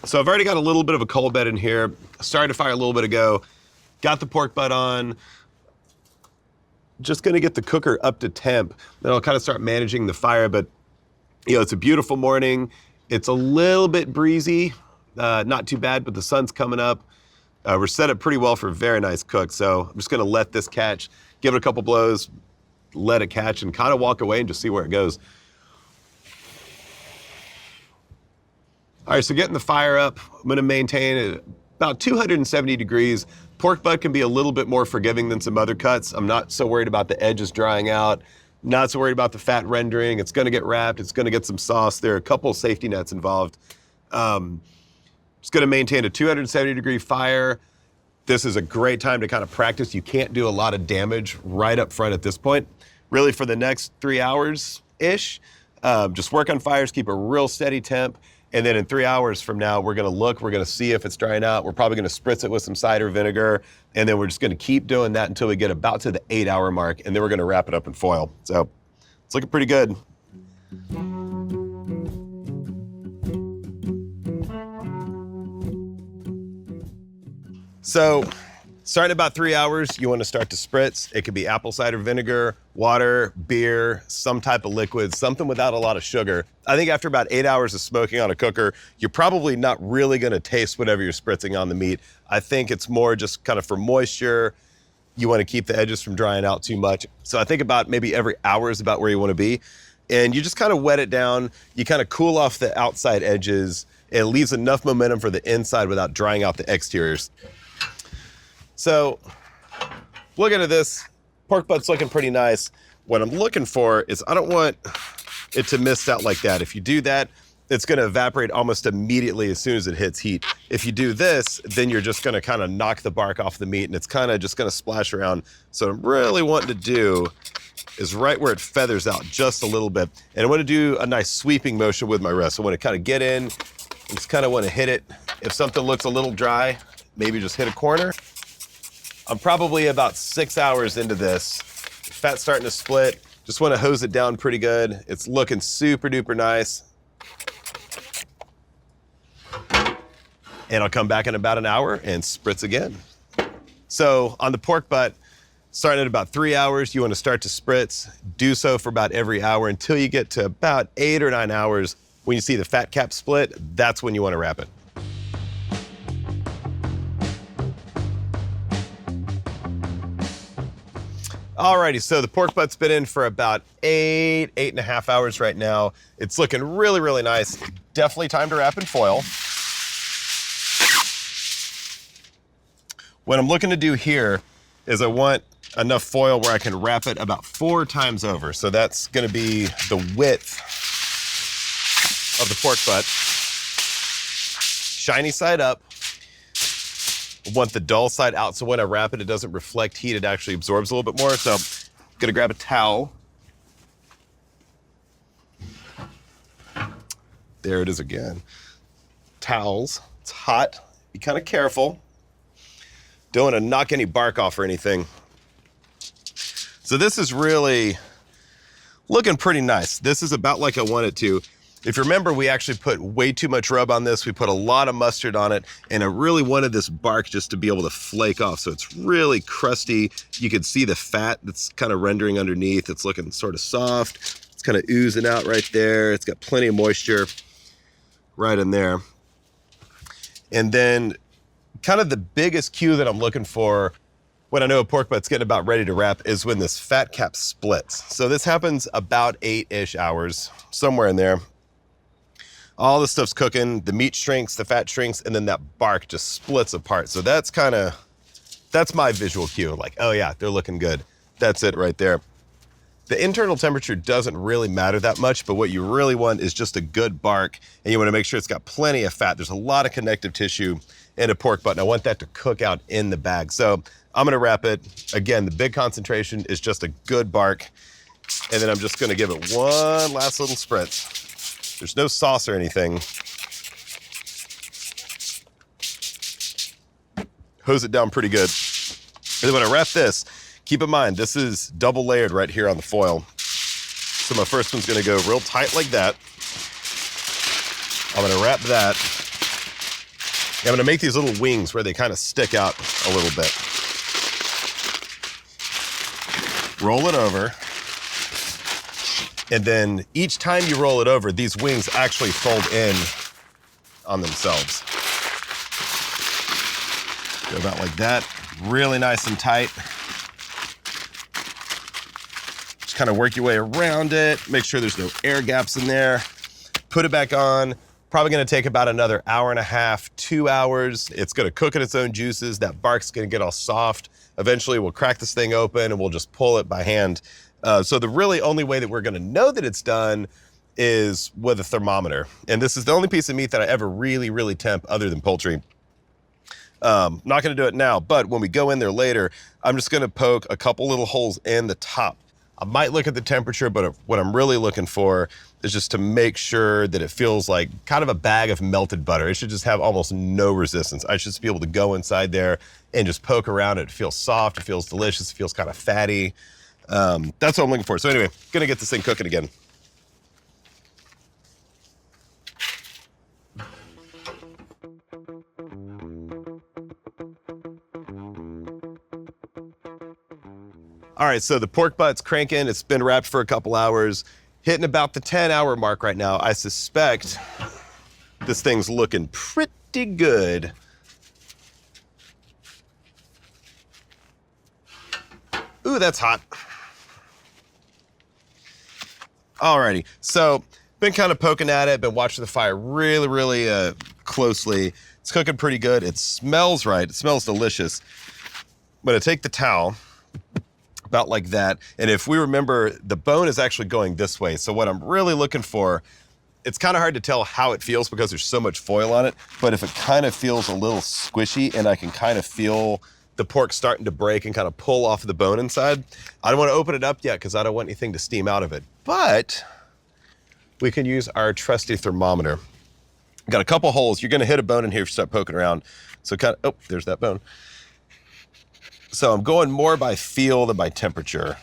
So I've already got a little bit of a coal bed in here. Started to fire a little bit ago. Got the pork butt on. Just gonna get the cooker up to temp. Then I'll kind of start managing the fire, but you know, it's a beautiful morning. It's a little bit breezy, not too bad, but the sun's coming up. We're set up pretty well for a very nice cook. So I'm just gonna let this catch, give it a couple blows, let it catch, and kind of walk away and just see where it goes. All right, so getting the fire up, I'm gonna maintain it about 270 degrees. Pork butt can be a little bit more forgiving than some other cuts. I'm not so worried about the edges drying out, not so worried about the fat rendering. It's gonna get wrapped, it's gonna get some sauce. There are a couple safety nets involved. Just gonna maintain a 270 degree fire. This is a great time to kind of practice. You can't do a lot of damage right up front at this point. Really for the next 3 hours-ish, just work on fires, keep a real steady temp. And then in 3 hours from now, we're gonna see if it's drying out. We're probably gonna spritz it with some cider vinegar. And then we're just gonna keep doing that until we get about to the 8-hour mark. And then we're gonna wrap it up in foil. So it's looking pretty good. So starting about 3 hours, you wanna start to spritz. It could be apple cider vinegar, water, beer, some type of liquid, something without a lot of sugar. I think after about 8 hours of smoking on a cooker, you're probably not really gonna taste whatever you're spritzing on the meat. I think it's more just kind of for moisture. You wanna keep the edges from drying out too much. So I think about maybe every hour is about where you wanna be. And you just kind of wet it down. You kind of cool off the outside edges. It leaves enough momentum for the inside without drying out the exteriors. So, looking at this, pork butt's looking pretty nice. What I'm looking for is I don't want it to mist out like that. If you do that, it's gonna evaporate almost immediately as soon as it hits heat. If you do this, then you're just gonna kind of knock the bark off the meat and it's kind of just gonna splash around. So what I'm really wanting to do is right where it feathers out just a little bit. And I wanna do a nice sweeping motion with my wrist. I wanna kind of get in, just kind of wanna hit it. If something looks a little dry, maybe just hit a corner. I'm probably about 6 hours into this. Fat's starting to split. Just want to hose it down pretty good. It's looking super duper nice. And I'll come back in about an hour and spritz again. So on the pork butt, starting at about 3 hours, you want to start to spritz. Do so for about every hour until you get to about 8 or 9 hours. When you see the fat cap split, that's when you want to wrap it. Alrighty, so the pork butt's been in for about 8.5 hours right now. It's looking really, really nice. Definitely time to wrap in foil. What I'm looking to do here is I want enough foil where I can wrap it about 4 times over. So that's gonna be the width of the pork butt. Shiny side up. I want the dull side out, so when I wrap it, it doesn't reflect heat, it actually absorbs a little bit more. So I'm gonna grab a towel. There it is again. Towels, it's hot, be kind of careful. Don't wanna knock any bark off or anything. So this is really looking pretty nice. This is about like I want it to. If you remember, we actually put way too much rub on this. We put a lot of mustard on it, and I really wanted this bark just to be able to flake off. So it's really crusty. You can see the fat that's kind of rendering underneath. It's looking sort of soft. It's kind of oozing out right there. It's got plenty of moisture right in there. And then kind of the biggest cue that I'm looking for when I know a pork butt's getting about ready to wrap is when this fat cap splits. So this happens about 8-ish hours, somewhere in there. All the stuff's cooking, the meat shrinks, the fat shrinks, and then that bark just splits apart. So that's my visual cue. Like, oh yeah, they're looking good. That's it right there. The internal temperature doesn't really matter that much, but what you really want is just a good bark, and you want to make sure it's got plenty of fat. There's a lot of connective tissue in a pork butt, and I want that to cook out in the bag. So I'm gonna wrap it. Again, the big concentration is just a good bark, and then I'm just gonna give it one last little spritz. There's no sauce or anything. Hose it down pretty good. And then when I wrap this, keep in mind, this is double layered right here on the foil. So my first one's gonna go real tight like that. I'm gonna wrap that. I'm gonna make these little wings where they kind of stick out a little bit. Roll it over. And then each time you roll it over, these wings actually fold in on themselves. Go about like that, really nice and tight. Just kind of work your way around it, make sure there's no air gaps in there. Put it back on. Probably gonna take about another hour and a half, 2 hours. It's gonna cook in its own juices. That bark's gonna get all soft. Eventually we'll crack this thing open and we'll just pull it by hand. So the really only way that we're gonna know that it's done is with a thermometer. And this is the only piece of meat that I ever really temp other than poultry. Not gonna do it now, but when we go in there later, I'm just gonna poke a couple little holes in the top. I might look at the temperature, but what I'm really looking for is just to make sure that it feels like kind of a bag of melted butter. It should just have almost no resistance. I should just be able to go inside there and just poke around it. It feels soft, it feels delicious, it feels kind of fatty. That's what I'm looking for. So anyway, gonna get this thing cooking again. All right, so the pork butt's cranking. It's been wrapped for a couple hours, hitting about the 10-hour mark right now. I suspect this thing's looking pretty good. Ooh, that's hot. Alrighty, so been kind of poking at it, been watching the fire really closely. It's cooking pretty good. It smells right. It smells delicious. I'm gonna take the towel, about like that. And if we remember, the bone is actually going this way. So what I'm really looking for, it's kind of hard to tell how it feels because there's so much foil on it, but if it kind of feels a little squishy and I can kind of feel the pork starting to break and kind of pull off the bone inside, I don't want to open it up yet because I don't want anything to steam out of it. But we can use our trusty thermometer. Got a couple holes. You're going to hit a bone in here if you start poking around. So kind of, oh, there's that bone. So I'm going more by feel than by temperature.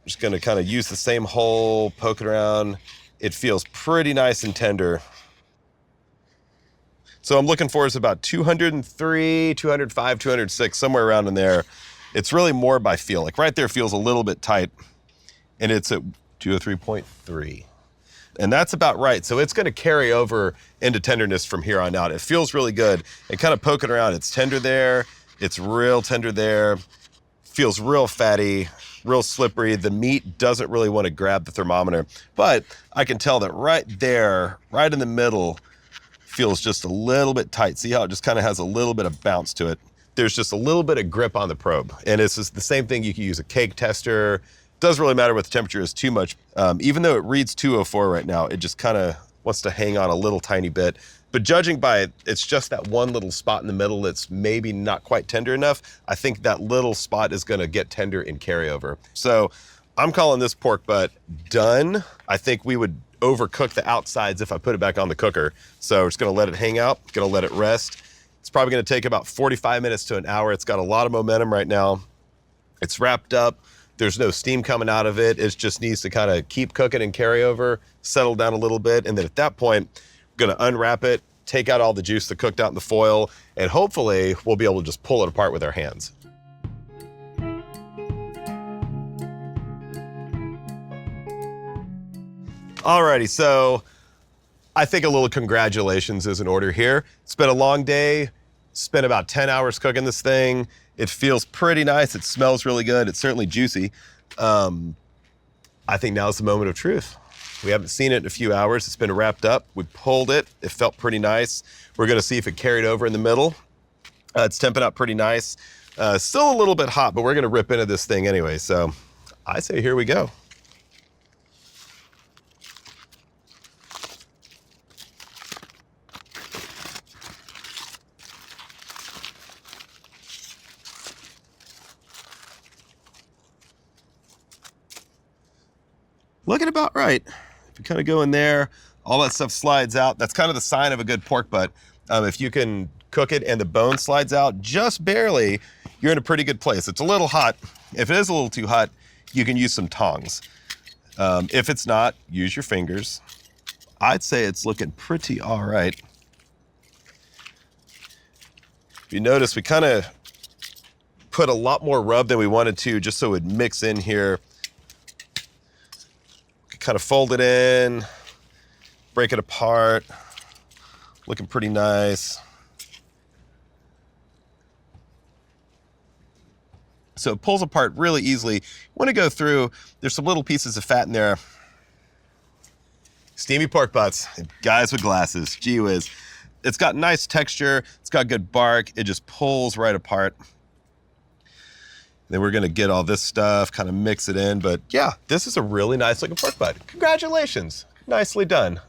Just gonna kind of use the same hole, poke it around. It feels pretty nice and tender. So I'm looking for is about 203, 205, 206, somewhere around in there. It's really more by feel. Like right there feels a little bit tight, and it's at 203.3. And that's about right. So it's gonna carry over into tenderness from here on out. It feels really good. And kind of poking around, it's tender there. It's real tender there, feels real fatty, real slippery. The meat doesn't really want to grab the thermometer, but I can tell that right there, right in the middle, feels just a little bit tight. See how it just kind of has a little bit of bounce to it? There's just a little bit of grip on the probe. And it's just the same thing. You can use a cake tester. Doesn't really matter what the temperature is too much. Even though it reads 204 right now, it just kind of wants to hang on a little tiny bit. But judging by it, it's just that one little spot in the middle that's maybe not quite tender enough. I think that little spot is gonna get tender in carryover. So I'm calling this pork butt done. I think we would overcook the outsides if I put it back on the cooker. So we're just gonna let it hang out, gonna let it rest. It's probably gonna take about 45 minutes to an hour. It's got a lot of momentum right now. It's wrapped up. There's no steam coming out of it. It just needs to kind of keep cooking and carry over, settle down a little bit. And then at that point, I'm gonna unwrap it, take out all the juice that cooked out in the foil, and hopefully we'll be able to just pull it apart with our hands. Alrighty, so I think a little congratulations is in order here. It's been a long day, spent about 10 hours cooking this thing. It feels pretty nice, it smells really good, it's certainly juicy. I think now's the moment of truth. We haven't seen it in a few hours, it's been wrapped up, we pulled it, it felt pretty nice. We're gonna see if it carried over in the middle. It's temping out pretty nice. Still a little bit hot, but we're gonna rip into this thing anyway, so I say here we go. Looking about right. If you kind of go in there, all that stuff slides out. That's kind of the sign of a good pork butt. If you can cook it and the bone slides out just barely, you're in a pretty good place. It's a little hot. If it is a little too hot, you can use some tongs. If it's not, use your fingers. I'd say it's looking pretty all right. If you notice, we kind of put a lot more rub than we wanted to just so it would mix in here. Kind of fold it in, break it apart, looking pretty nice. So it pulls apart really easily. You want to go through, there's some little pieces of fat in there. Steamy pork butts, guys with glasses, gee whiz. It's got nice texture, it's got good bark, it just pulls right apart. Then we're gonna get all this stuff, kind of mix it in, but yeah, this is a really nice looking pork butt. Congratulations, nicely done.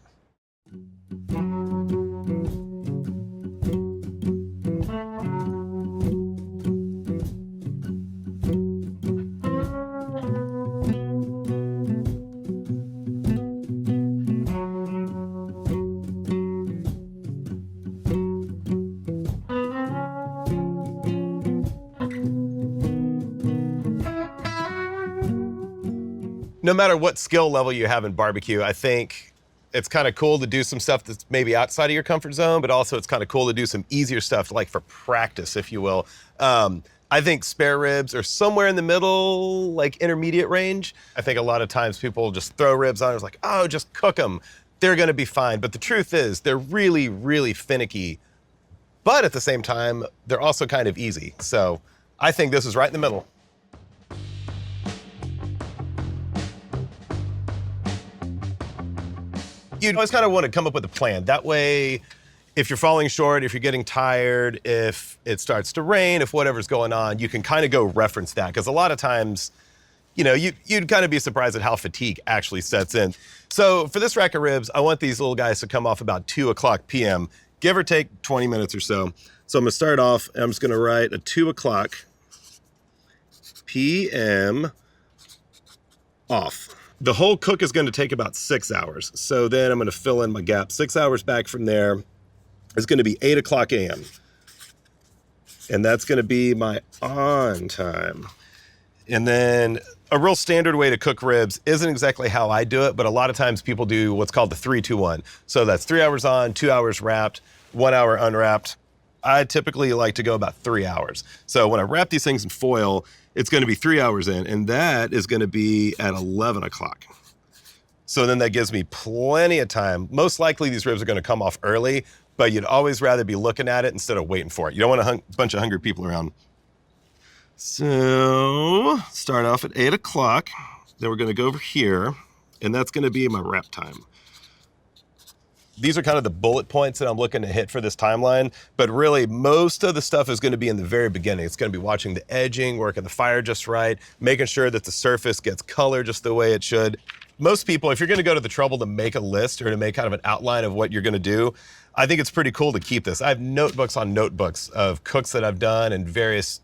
No matter what skill level you have in barbecue, I think it's kind of cool to do some stuff that's maybe outside of your comfort zone, but also it's kind of cool to do some easier stuff, like for practice, if you will. I think spare ribs are somewhere in the middle, like intermediate range. I think a lot of times people just throw ribs on, it's like, oh, just cook them. They're gonna be fine. But the truth is, they're really, really finicky. But at the same time, they're also kind of easy. So I think this is right in the middle. You always kind of want to come up with a plan. That way, if you're falling short, if you're getting tired, if it starts to rain, if whatever's going on, you can kind of go reference that. Because a lot of times, you know, you'd kind of be surprised at how fatigue actually sets in. So for this rack of ribs, I want these little guys to come off about 2:00 p.m., give or take 20 minutes or so. So I'm gonna start off, and I'm just gonna write a 2:00 p.m. off. The whole cook is gonna take about 6 hours. So then I'm gonna fill in my gap. 6 hours back from there is gonna be 8:00 a.m. And that's gonna be my on time. And then a real standard way to cook ribs isn't exactly how I do it, but a lot of times people do what's called the 3-2-1. So that's 3 hours on, 2 hours wrapped, 1 hour unwrapped. I typically like to go about 3 hours. So when I wrap these things in foil, it's gonna be 3 hours in, and that is gonna be at 11 o'clock. So then that gives me plenty of time. Most likely these ribs are gonna come off early, but you'd always rather be looking at it instead of waiting for it. You don't want a bunch of hungry people around. So start off at 8 o'clock. Then we're gonna go over here, and that's gonna be my wrap time. These are kind of the bullet points that I'm looking to hit for this timeline, but really most of the stuff is gonna be in the very beginning. It's gonna be watching the edging, working the fire just right, making sure that the surface gets color just the way it should. Most people, if you're gonna go to the trouble to make a list or to make kind of an outline of what you're gonna do, I think it's pretty cool to keep this. I have notebooks on notebooks of cooks that I've done in various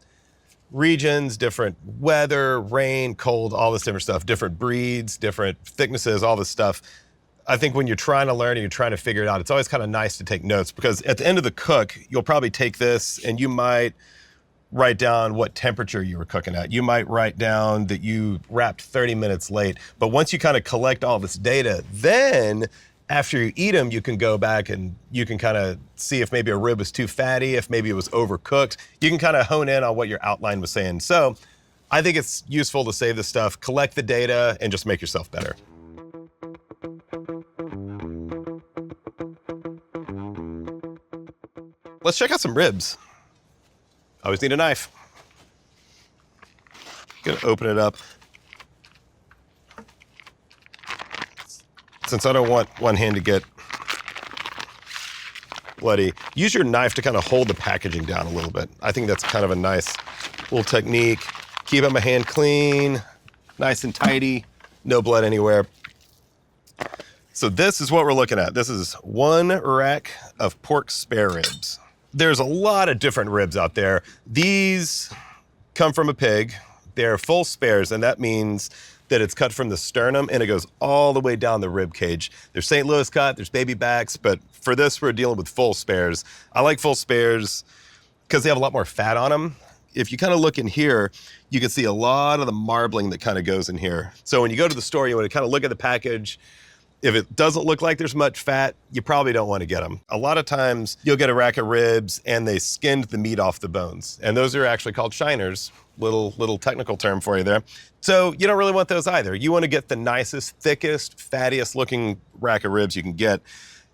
regions, different weather, rain, cold, all this different stuff, different breeds, different thicknesses, all this stuff. I think when you're trying to learn and you're trying to figure it out, it's always kind of nice to take notes, because at the end of the cook, you'll probably take this and you might write down what temperature you were cooking at. You might write down that you wrapped 30 minutes late. But once you kind of collect all this data, then after you eat them, you can go back and you can kind of see if maybe a rib was too fatty, if maybe it was overcooked. You can kind of hone in on what your outline was saying. So I think it's useful to save this stuff, collect the data, and just make yourself better. Let's check out some ribs. Always need a knife. Gonna open it up. Since I don't want one hand to get bloody, use your knife to kind of hold the packaging down a little bit. I think that's kind of a nice little technique. Keeping my hand clean, nice and tidy, no blood anywhere. So this is what we're looking at. This is one rack of pork spare ribs. There's a lot of different ribs out there. These come from a pig. They're full spares, and that means that it's cut from the sternum and it goes all the way down the rib cage. There's St. Louis cut, there's baby backs, but for this, we're dealing with full spares. I like full spares because they have a lot more fat on them. If you kind of look in here, you can see a lot of the marbling that kind of goes in here. So when you go to the store, you want to kind of look at the package. If it doesn't look like there's much fat, you probably don't want to get them. A lot of times you'll get a rack of ribs and they skinned the meat off the bones. And those are actually called shiners. Little technical term for you there. So you don't really want those either. You want to get the nicest, thickest, fattiest looking rack of ribs you can get.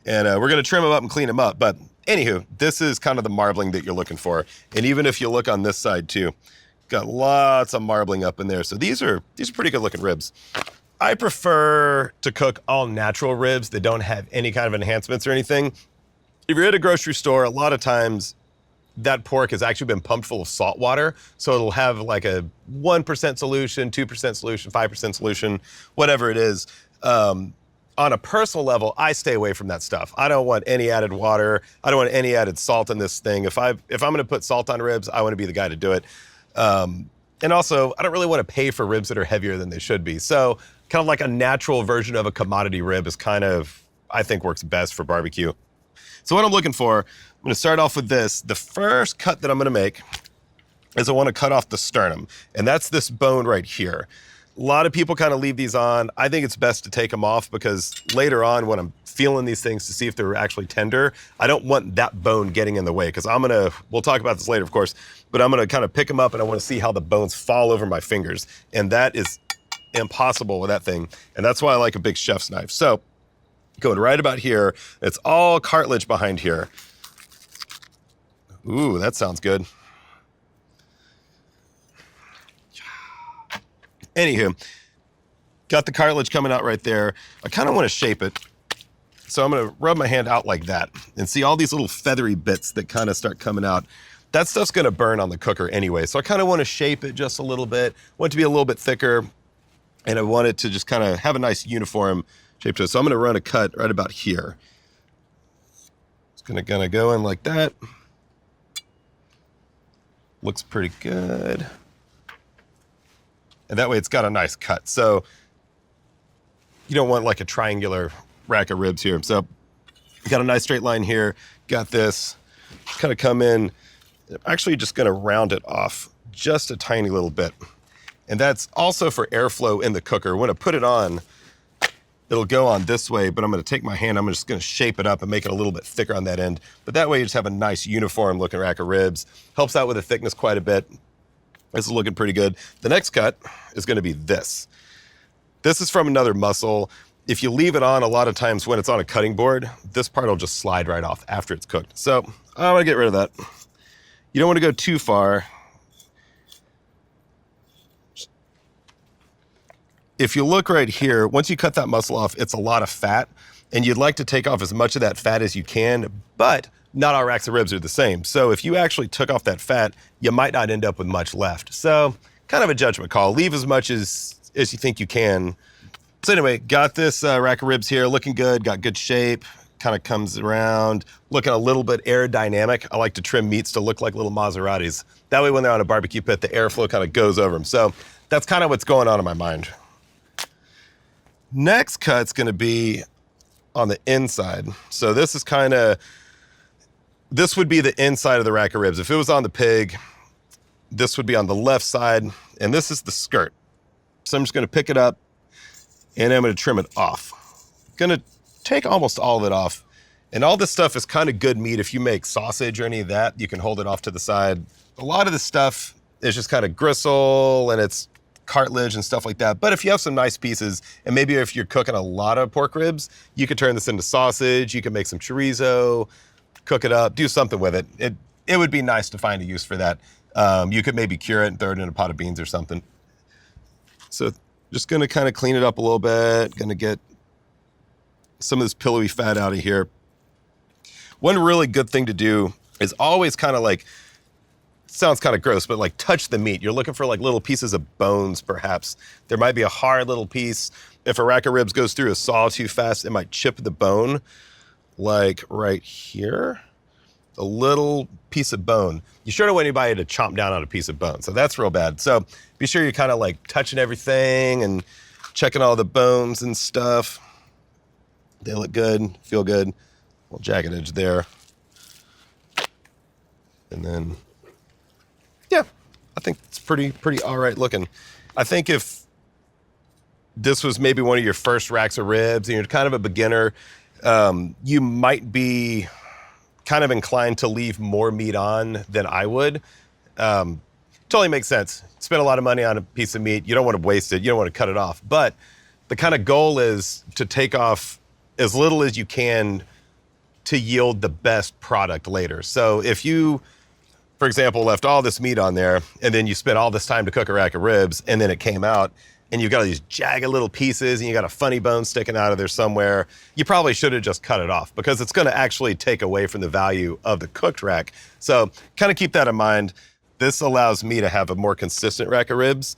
And we're going to trim them up and clean them up. But anywho, this is kind of the marbling that you're looking for. And even if you look on this side too, got lots of marbling up in there. So these are pretty good looking ribs. I prefer to cook all natural ribs that don't have any kind of enhancements or anything. If you're at a grocery store, a lot of times that pork has actually been pumped full of salt water. So it'll have like a 1% solution, 2% solution, 5% solution, whatever it is. On a personal level, I stay away from that stuff. I don't want any added water. I don't want any added salt in this thing. If I'm gonna put salt on ribs, I wanna be the guy to do it. And also, I don't really wanna pay for ribs that are heavier than they should be. So kind of like a natural version of a commodity rib is kind of, I think, works best for barbecue. So what I'm looking for, I'm gonna start off with this. The first cut that I'm gonna make is I wanna cut off the sternum, and that's this bone right here. A lot of people kind of leave these on. I think it's best to take them off because later on when I'm feeling these things to see if they're actually tender, I don't want that bone getting in the way because we'll talk about this later, of course, but I'm gonna kind of pick them up and I wanna see how the bones fall over my fingers. And that is impossible with that thing. And that's why I like a big chef's knife. So going right about here, it's all cartilage behind here. Ooh, that sounds good. Anywho, got the cartilage coming out right there. I kind of want to shape it. So I'm going to rub my hand out like that and see all these little feathery bits that kind of start coming out. That stuff's going to burn on the cooker anyway. So I kind of want to shape it just a little bit. Want it to be a little bit thicker. And I want it to just kind of have a nice uniform shape to it. So I'm going to run a cut right about here. It's going to go in like that. Looks pretty good. And that way it's got a nice cut. So you don't want like a triangular rack of ribs here. So got a nice straight line here. Got this, kind of come in. I'm actually just gonna round it off just a tiny little bit. And that's also for airflow in the cooker. When I put it on, it'll go on this way, but I'm gonna take my hand, I'm just gonna shape it up and make it a little bit thicker on that end. But that way you just have a nice uniform looking rack of ribs. Helps out with the thickness quite a bit. This is looking pretty good. The next cut is gonna be this. This is from another muscle. If you leave it on, a lot of times when it's on a cutting board, this part will just slide right off after it's cooked. So I wanna get rid of that. You don't wanna go too far. If you look right here, once you cut that muscle off, it's a lot of fat, and you'd like to take off as much of that fat as you can, but not all racks of ribs are the same. So if you actually took off that fat, you might not end up with much left. So kind of a judgment call. Leave as much as you think you can. So anyway, got this rack of ribs here, looking good, got good shape, kind of comes around, looking a little bit aerodynamic. I like to trim meats to look like little Maseratis. That way when they're on a barbecue pit, the airflow kind of goes over them. So that's kind of what's going on in my mind. Next cut's gonna be on the inside. So this would be the inside of the rack of ribs. If it was on the pig, This would be on the left side, and this is the skirt. So I'm just gonna pick it up and I'm gonna trim it off. Gonna take almost all of it off. And all this stuff is kind of good meat. If you make sausage or any of that, you can hold it off to the side. A lot of this stuff is just kind of gristle and it's cartilage and stuff like that. But if you have some nice pieces, and maybe if you're cooking a lot of pork ribs, you could turn this into sausage. You can make some chorizo, cook it up, do something with it. It would be nice to find a use for that. You could maybe cure it and throw it in a pot of beans or something. So just gonna kind of clean it up a little bit. Gonna get some of this pillowy fat out of here. One really good thing to do is always kind of like, sounds kind of gross, but like touch the meat. You're looking for like little pieces of bones, perhaps. There might be a hard little piece. If a rack of ribs goes through a saw too fast, it might chip the bone, like right here. A little piece of bone. You sure don't want anybody to chomp down on a piece of bone, so that's real bad. So be sure you're kind of like touching everything and checking all the bones and stuff. They look good, feel good. A little jagged edge there. And then, yeah, I think it's pretty all right looking. I think if this was maybe one of your first racks of ribs and you're kind of a beginner, you might be kind of inclined to leave more meat on than I would. Totally makes sense. Spend a lot of money on a piece of meat. You don't want to waste it. You don't want to cut it off. But the kind of goal is to take off as little as you can to yield the best product later. So if you, for example, left all this meat on there and then you spent all this time to cook a rack of ribs and then it came out and you've got all these jagged little pieces and you got a funny bone sticking out of there somewhere, you probably should have just cut it off because it's gonna actually take away from the value of the cooked rack. So kind of keep that in mind. This allows me to have a more consistent rack of ribs.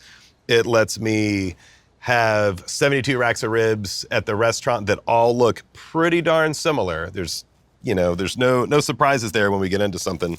It lets me have 72 racks of ribs at the restaurant that all look pretty darn similar. There's no surprises there when we get into something.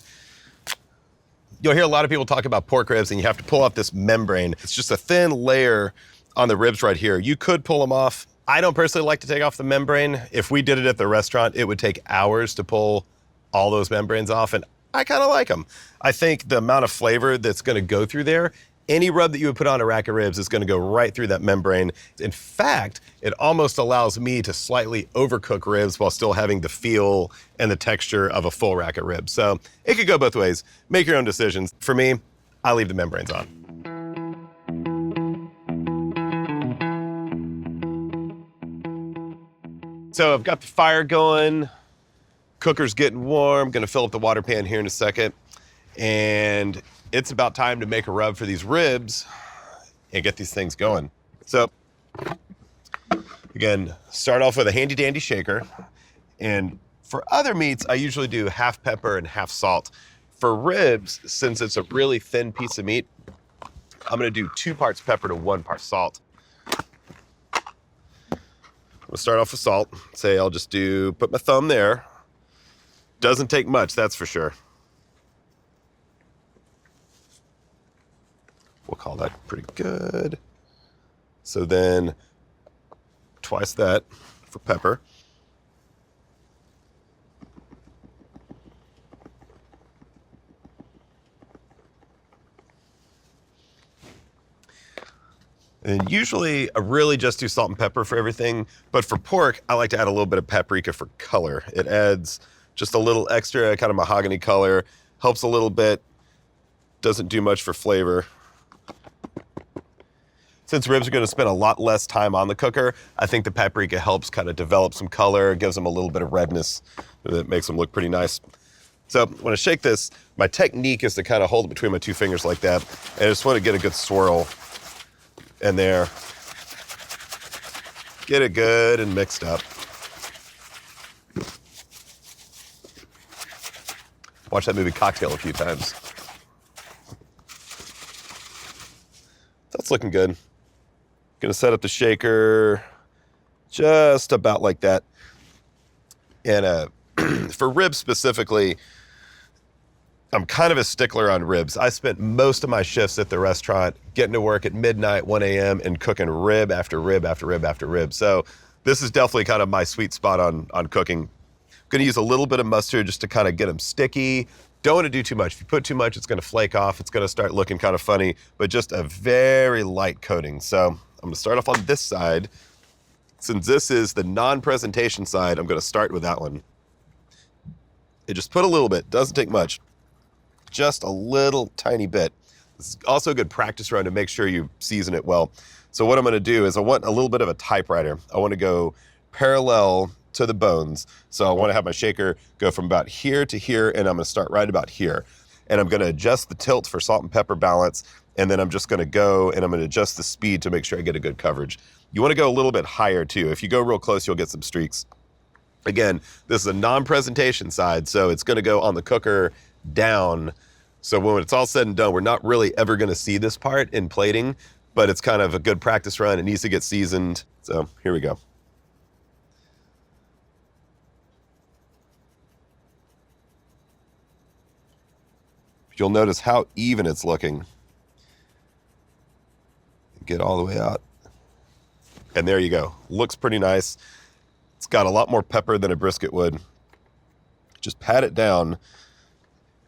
You'll hear a lot of people talk about pork ribs and you have to pull off this membrane. It's just a thin layer on the ribs right here. You could pull them off. I don't personally like to take off the membrane. If we did it at the restaurant, it would take hours to pull all those membranes off, and I kind of like them. I think the amount of flavor that's gonna go through there, any rub that you would put on a rack of ribs is gonna go right through that membrane. In fact, it almost allows me to slightly overcook ribs while still having the feel and the texture of a full rack of ribs. So it could go both ways. Make your own decisions. For me, I leave the membranes on. So I've got the fire going, cooker's getting warm, gonna fill up the water pan here in a second, and it's about time to make a rub for these ribs and get these things going. So again, start off with a handy dandy shaker. And for other meats, I usually do half pepper and half salt. For ribs, since it's a really thin piece of meat, I'm gonna do 2 parts pepper to 1 part salt. We'll start off with salt. Say I'll just put my thumb there. Doesn't take much, that's for sure. We'll call that pretty good. So then twice that for pepper. And usually I really just do salt and pepper for everything, but for pork, I like to add a little bit of paprika for color. It adds just a little extra kind of mahogany color, helps a little bit, doesn't do much for flavor. Since ribs are gonna spend a lot less time on the cooker, I think the paprika helps kind of develop some color, gives them a little bit of redness that makes them look pretty nice. So when I shake this, my technique is to kind of hold it between my 2 fingers like that, and I just want to get a good swirl in there. Get it good and mixed up. Watch that movie Cocktail a few times. That's looking good. Gonna set up the shaker just about like that. And for ribs specifically, I'm kind of a stickler on ribs. I spent most of my shifts at the restaurant getting to work at midnight, 1 a.m. and cooking rib after rib after rib after rib. So this is definitely kind of my sweet spot on cooking. I'm gonna use a little bit of mustard just to kind of get them sticky, Don't want to do too much. If you put too much, it's going to flake off. It's going to start looking kind of funny, but just a very light coating. So I'm going to start off on this side. Since this is the non-presentation side, I'm going to start with that one. It just put a little bit, doesn't take much. Just a little tiny bit. This is also a good practice run to make sure you season it well. So what I'm going to do is I want a little bit of a typewriter. I want to go parallel to the bones. So I want to have my shaker go from about here to here, and I'm going to start right about here. And I'm going to adjust the tilt for salt and pepper balance, and then I'm just going to go and I'm going to adjust the speed to make sure I get a good coverage. You want to go a little bit higher too. If you go real close, you'll get some streaks. Again, this is a non-presentation side, so it's going to go on the cooker down. So when it's all said and done, we're not really ever going to see this part in plating, but it's kind of a good practice run. It needs to get seasoned. So here we go. You'll notice how even it's looking. Get all the way out. And there you go. Looks pretty nice. It's got a lot more pepper than a brisket would. Just pat it down,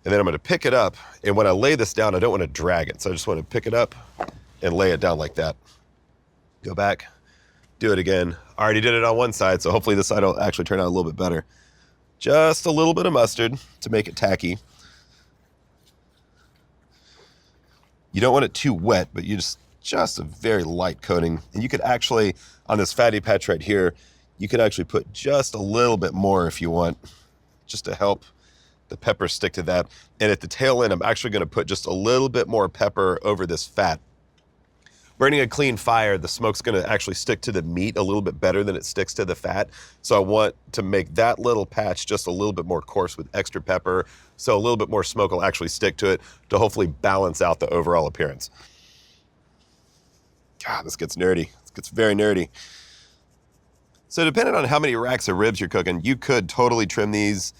and then I'm going to pick it up. And when I lay this down, I don't want to drag it. So I just want to pick it up and lay it down like that. Go back, do it again. I already did it on one side, so hopefully this side will actually turn out a little bit better. Just a little bit of mustard to make it tacky. You don't want it too wet, but you just a very light coating. And you could actually, on this fatty patch right here, you could actually put just a little bit more if you want, just to help the pepper stick to that. And at the tail end, I'm actually going to put just a little bit more pepper over this fat. Burning a clean fire, the smoke's going to actually stick to the meat a little bit better than it sticks to the fat. So I want to make that little patch just a little bit more coarse with extra pepper, so a little bit more smoke will actually stick to it to hopefully balance out the overall appearance. God, this gets nerdy. This gets very nerdy. So depending on how many racks of ribs you're cooking, you could totally trim these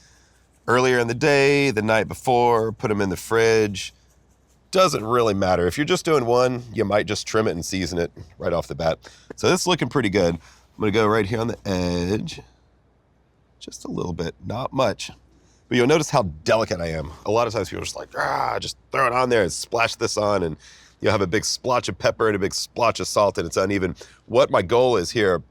earlier in the day, the night before, put them in the fridge. Doesn't really matter. If you're just doing one, you might just trim it and season it right off the bat. So this is looking pretty good. I'm going to go right here on the edge. Just a little bit, not much. But you'll notice how delicate I am. A lot of times people are just like, just throw it on there and splash this on, and you'll have a big splotch of pepper and a big splotch of salt, and it's uneven. What my goal is here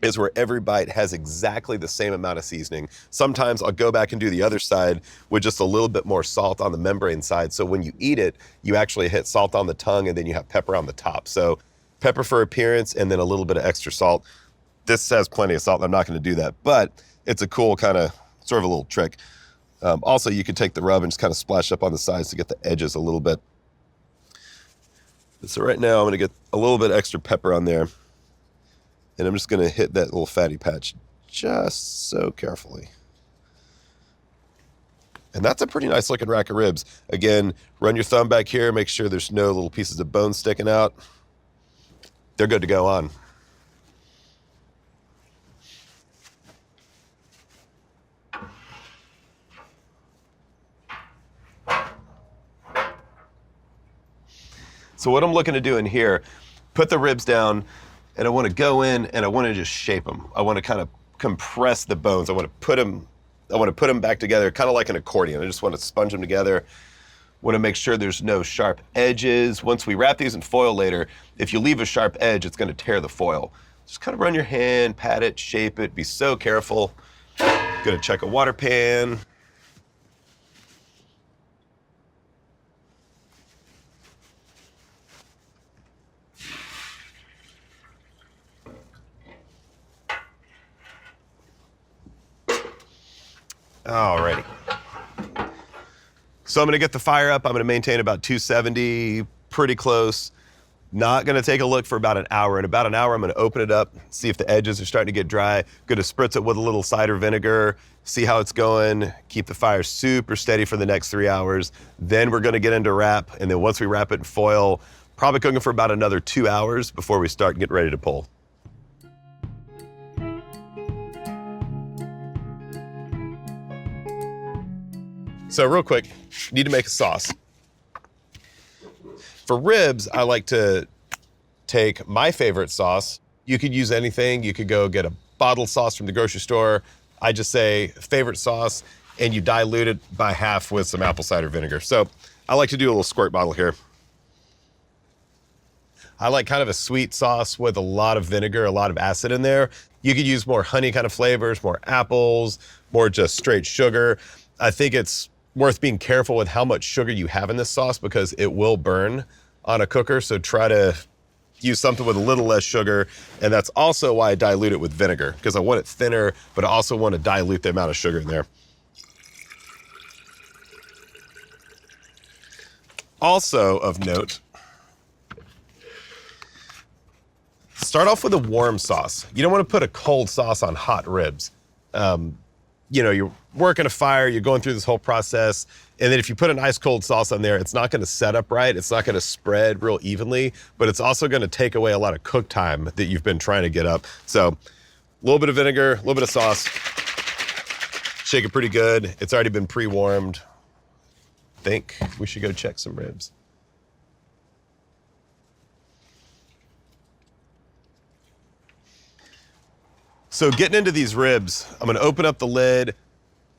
is where every bite has exactly the same amount of seasoning. Sometimes I'll go back and do the other side with just a little bit more salt on the membrane side. So when you eat it, you actually hit salt on the tongue and then you have pepper on the top. So pepper for appearance and then a little bit of extra salt. This has plenty of salt. I'm not going to do that, but it's a cool kind of sort of a little trick. Also, you could take the rub and just kind of splash up on the sides to get the edges a little bit. So right now I'm going to get a little bit extra pepper on there. And I'm just going to hit that little fatty patch just so carefully. And that's a pretty nice looking rack of ribs. Again, run your thumb back here, make sure there's no little pieces of bone sticking out. They're good to go on. So what I'm looking to do in here, put the ribs down, and I want to go in and I want to just shape them. I want to kind of compress the bones. I want to put them back together, kind of like an accordion. I just want to sponge them together. Want to make sure there's no sharp edges. Once we wrap these in foil later, if you leave a sharp edge, it's going to tear the foil. Just kind of run your hand, pat it, shape it, be so careful. Going to check a water pan. Alrighty. So I'm gonna get the fire up. I'm gonna maintain about 270, pretty close. Not gonna take a look for about an hour. In about an hour, I'm gonna open it up, see if the edges are starting to get dry. Gonna spritz it with a little cider vinegar, see how it's going. Keep the fire super steady for the next 3 hours. Then we're gonna get into wrap, and then once we wrap it in foil, probably cooking for about another 2 hours before we start getting ready to pull. So real quick, need to make a sauce. For ribs, I like to take my favorite sauce. You could use anything. You could go get a bottled sauce from the grocery store. I just say favorite sauce. and you dilute it by half with some apple cider vinegar. So I like to do a little squirt bottle here. I like kind of a sweet sauce with a lot of vinegar, a lot of acid in there. You could use more honey kind of flavors, more apples, more just straight sugar. I think it's worth being careful with how much sugar you have in this sauce because it will burn on a cooker. So try to use something with a little less sugar. And that's also why I dilute it with vinegar, because I want it thinner, but I also want to dilute the amount of sugar in there. Also of note, start off with a warm sauce. You don't want to put a cold sauce on hot ribs. You know, you're working a fire, you're going through this whole process, and then if you put an ice cold sauce on there, it's not going to set up right. It's not going to spread real evenly, but it's also going to take away a lot of cook time that you've been trying to get up. So a little bit of vinegar, a little bit of sauce, shake it pretty good. It's already been pre-warmed. I think we should go check some ribs. So getting into these ribs, I'm gonna open up the lid,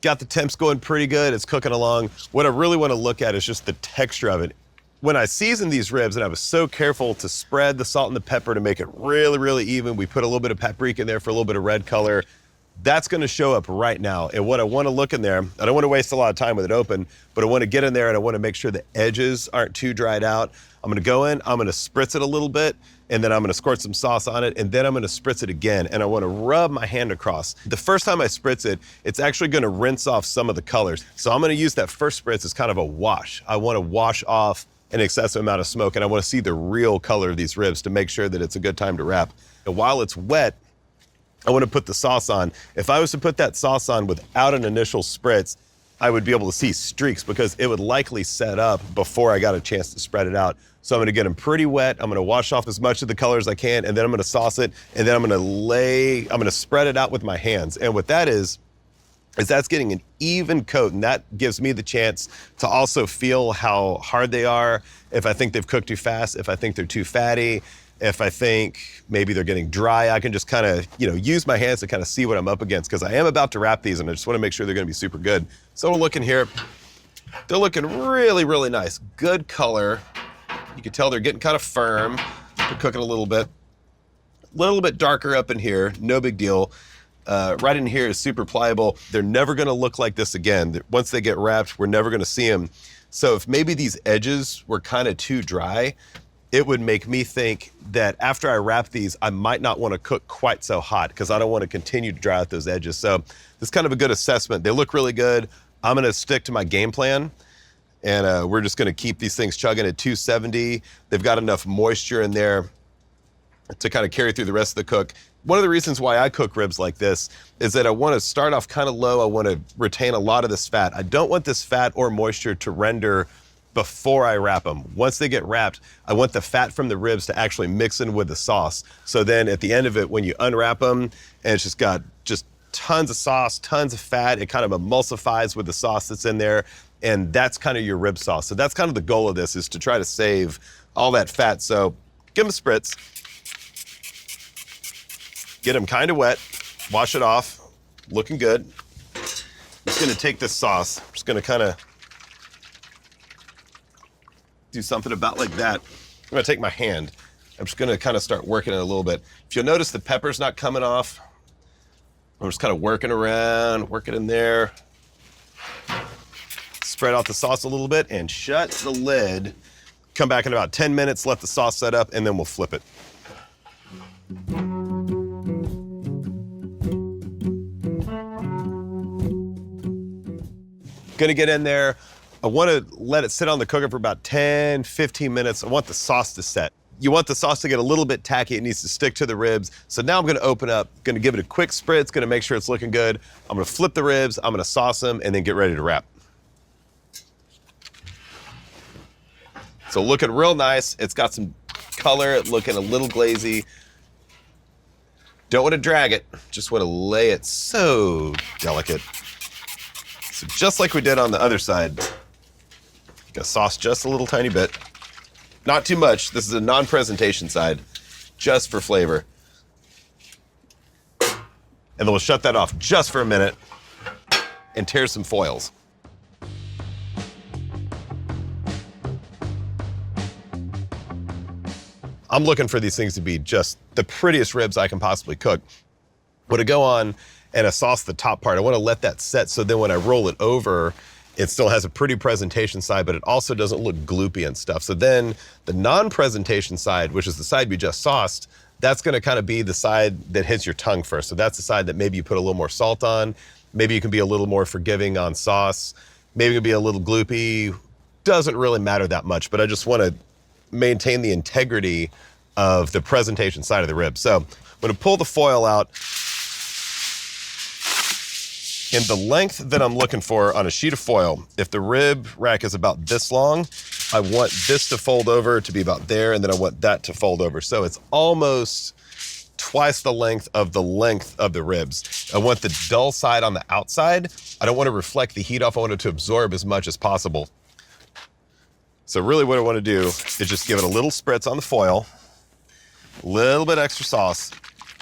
got the temps going pretty good, it's cooking along. What I really wanna look at is just the texture of it. When I seasoned these ribs, and I was so careful to spread the salt and the pepper to make it really, really even, we put a little bit of paprika in there for a little bit of red color. That's gonna show up right now. And what I wanna look in there, I don't wanna waste a lot of time with it open, but I wanna get in there and I wanna make sure the edges aren't too dried out. I'm gonna go in, I'm gonna spritz it a little bit, and then I'm gonna squirt some sauce on it, and then I'm gonna spritz it again, and I wanna rub my hand across. The first time I spritz it, it's actually gonna rinse off some of the colors. So I'm gonna use that first spritz as kind of a wash. I wanna wash off an excessive amount of smoke, and I wanna see the real color of these ribs to make sure that it's a good time to wrap. And while it's wet, I wanna put the sauce on. If I was to put that sauce on without an initial spritz, I would be able to see streaks because it would likely set up before I got a chance to spread it out. So I'm gonna get them pretty wet. I'm gonna wash off as much of the color as I can, and then I'm gonna sauce it, and then I'm gonna spread it out with my hands. And what that is that's getting an even coat, and that gives me the chance to also feel how hard they are, if I think they've cooked too fast, if I think they're too fatty, if I think maybe they're getting dry. I can just kind of, use my hands to kind of see what I'm up against, because I am about to wrap these and I just want to make sure they're going to be super good. So we're looking here. They're looking really, really nice. Good color. You can tell they're getting kind of firm. They're cooking a little bit darker up in here. No big deal. Right in here is super pliable. They're never going to look like this again. Once they get wrapped, we're never going to see them. So if maybe these edges were kind of too dry, it would make me think that after I wrap these, I might not want to cook quite so hot because I don't want to continue to dry out those edges. So this is kind of a good assessment. They look really good. I'm going to stick to my game plan, and we're just going to keep these things chugging at 270. They've got enough moisture in there to kind of carry through the rest of the cook. One of the reasons why I cook ribs like this is that I want to start off kind of low. I want to retain a lot of this fat. I don't want this fat or moisture to render before I wrap them. Once they get wrapped, I want the fat from the ribs to actually mix in with the sauce. So then at the end of it, when you unwrap them, and it's just got tons of sauce, tons of fat, it kind of emulsifies with the sauce that's in there, and that's kind of your rib sauce. So that's kind of the goal of this, is to try to save all that fat. So give them a spritz. Get them kind of wet, wash it off, looking good. I'm just gonna take this sauce, I'm just gonna kind of do something about like that. I'm gonna take my hand, I'm just gonna kind of start working it a little bit. If you'll notice the pepper's not coming off, I'm just kind of working around, working in there. Spread out the sauce a little bit and shut the lid. Come back in about 10 minutes, let the sauce set up, and then we'll flip it. Gonna get in there. I wanna let it sit on the cooker for about 10, 15 minutes. I want the sauce to set. You want the sauce to get a little bit tacky. It needs to stick to the ribs. So now I'm gonna open up, gonna give it a quick spritz, gonna make sure it's looking good. I'm gonna flip the ribs, I'm gonna sauce them, and then get ready to wrap. So looking real nice. It's got some color, looking a little glazy. Don't wanna drag it, just wanna lay it so delicate. So just like we did on the other side, gonna sauce just a little tiny bit. Not too much. This is a non-presentation side, just for flavor. And then we'll shut that off just for a minute. and tear some foils. I'm looking for these things to be just the prettiest ribs I can possibly cook. When I go on and I sauce the top part, I want to let that set so then when I roll it over, it still has a pretty presentation side, but it also doesn't look gloopy and stuff. So then the non-presentation side, which is the side we just sauced, that's going to kind of be the side that hits your tongue first. So that's the side that maybe you put a little more salt on. Maybe you can be a little more forgiving on sauce. Maybe it can be a little gloopy. Doesn't really matter that much, but I just want to maintain the integrity of the presentation side of the rib. So I'm going to pull the foil out. In the length that I'm looking for on a sheet of foil, if the rib rack is about this long, I want this to fold over to be about there, and then I want that to fold over. So it's almost twice the length of the ribs. I want the dull side on the outside. I don't want to reflect the heat off. I want it to absorb as much as possible. So really what I want to do is just give it a little spritz on the foil, a little bit extra sauce,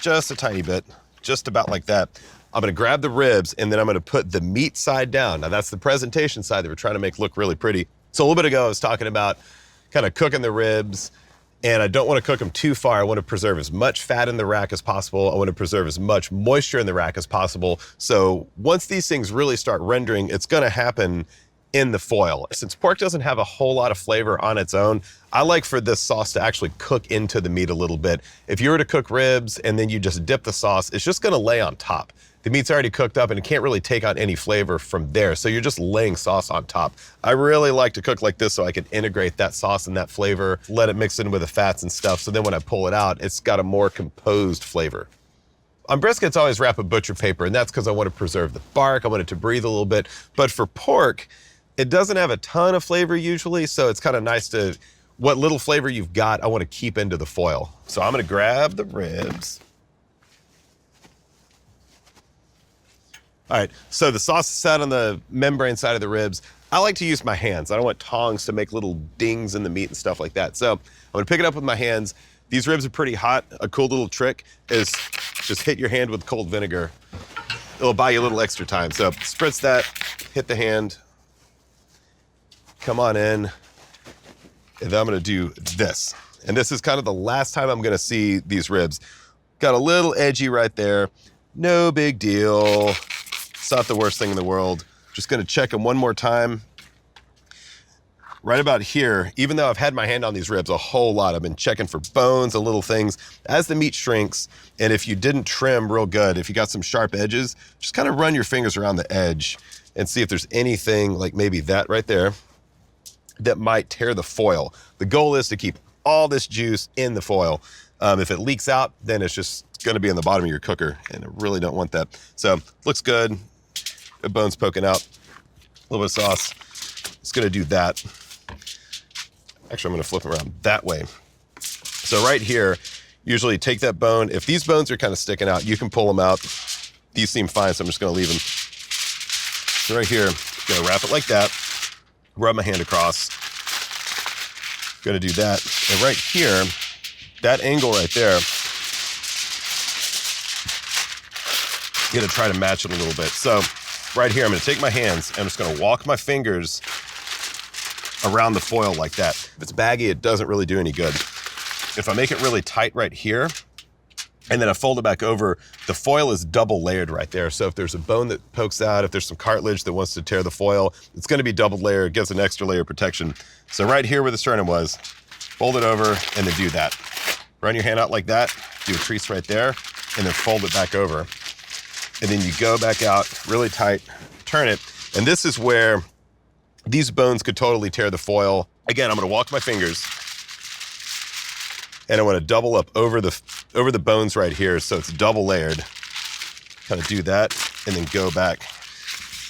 just a tiny bit, just about like that. I'm going to grab the ribs and then I'm going to put the meat side down. Now that's the presentation side that we're trying to make look really pretty. So a little bit ago I was talking about kind of cooking the ribs, and I don't want to cook them too far. I want to preserve as much fat in the rack as possible. I want to preserve as much moisture in the rack as possible. So once these things really start rendering, it's going to happen in the foil. Since pork doesn't have a whole lot of flavor on its own, I like for this sauce to actually cook into the meat a little bit. If you were to cook ribs and then you just dip the sauce, it's just going to lay on top. The meat's already cooked up and it can't really take on any flavor from there. So you're just laying sauce on top. I really like to cook like this so I can integrate that sauce and that flavor, let it mix in with the fats and stuff. So then when I pull it out, it's got a more composed flavor. On briskets, I always wrap a butcher paper, and that's because I want to preserve the bark. I want it to breathe a little bit. But for pork, it doesn't have a ton of flavor usually. So it's kind of nice to, what little flavor you've got, I want to keep into the foil. So I'm going to grab the ribs. All right, so the sauce is set on the membrane side of the ribs. I like to use my hands. I don't want tongs to make little dings in the meat and stuff like that. So I'm gonna pick it up with my hands. These ribs are pretty hot. A cool little trick is just hit your hand with cold vinegar. It'll buy you a little extra time. So spritz that, hit the hand, come on in, and then I'm gonna do this. And this is kind of the last time I'm gonna see these ribs. Got a little edgy right there. No big deal. It's not the worst thing in the world. Just gonna check them one more time. Right about here, even though I've had my hand on these ribs a whole lot, I've been checking for bones and little things. As the meat shrinks, and if you didn't trim real good, if you got some sharp edges, just kind of run your fingers around the edge and see if there's anything like maybe that right there that might tear the foil. The goal is to keep all this juice in the foil. If it leaks out, then it's just gonna be in the bottom of your cooker, and I really don't want that. So, looks good. The bone's poking out. A little bit of sauce. It's gonna do that. Actually, I'm gonna flip them around that way. So right here, usually take that bone. If these bones are kind of sticking out, you can pull them out. These seem fine, so I'm just gonna leave them. So right here, gonna wrap it like that. Rub my hand across. Gonna do that. And right here, that angle right there, gonna try to match it a little bit. So right here, I'm gonna take my hands and I'm just gonna walk my fingers around the foil like that. If it's baggy, it doesn't really do any good. If I make it really tight right here, and then I fold it back over, the foil is double layered right there. So if there's a bone that pokes out, if there's some cartilage that wants to tear the foil, it's gonna be double layered, it gives an extra layer of protection. So right here where the sternum was, fold it over and then do that. Run your hand out like that, do a crease right there, and then fold it back over. And then you go back out really tight, turn it. And this is where these bones could totally tear the foil. Again, I'm gonna walk my fingers and I wanna double up over the bones right here so it's double layered. Kind of do that and then go back.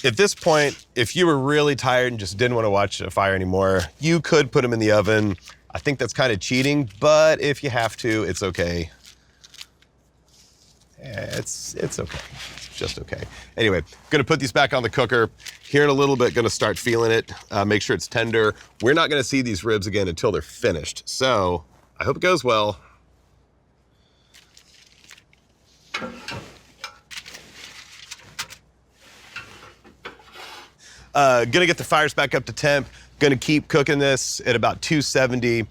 At this point, if you were really tired and just didn't wanna watch a fire anymore, you could put them in the oven. I think that's kind of cheating, but if you have to, it's okay. It's okay. It's just okay. Anyway, gonna put these back on the cooker. Here in a little bit, gonna start feeling it. Make sure it's tender. We're not gonna see these ribs again until they're finished. So I hope it goes well. Gonna get the fires back up to temp. Gonna keep cooking this at about 270.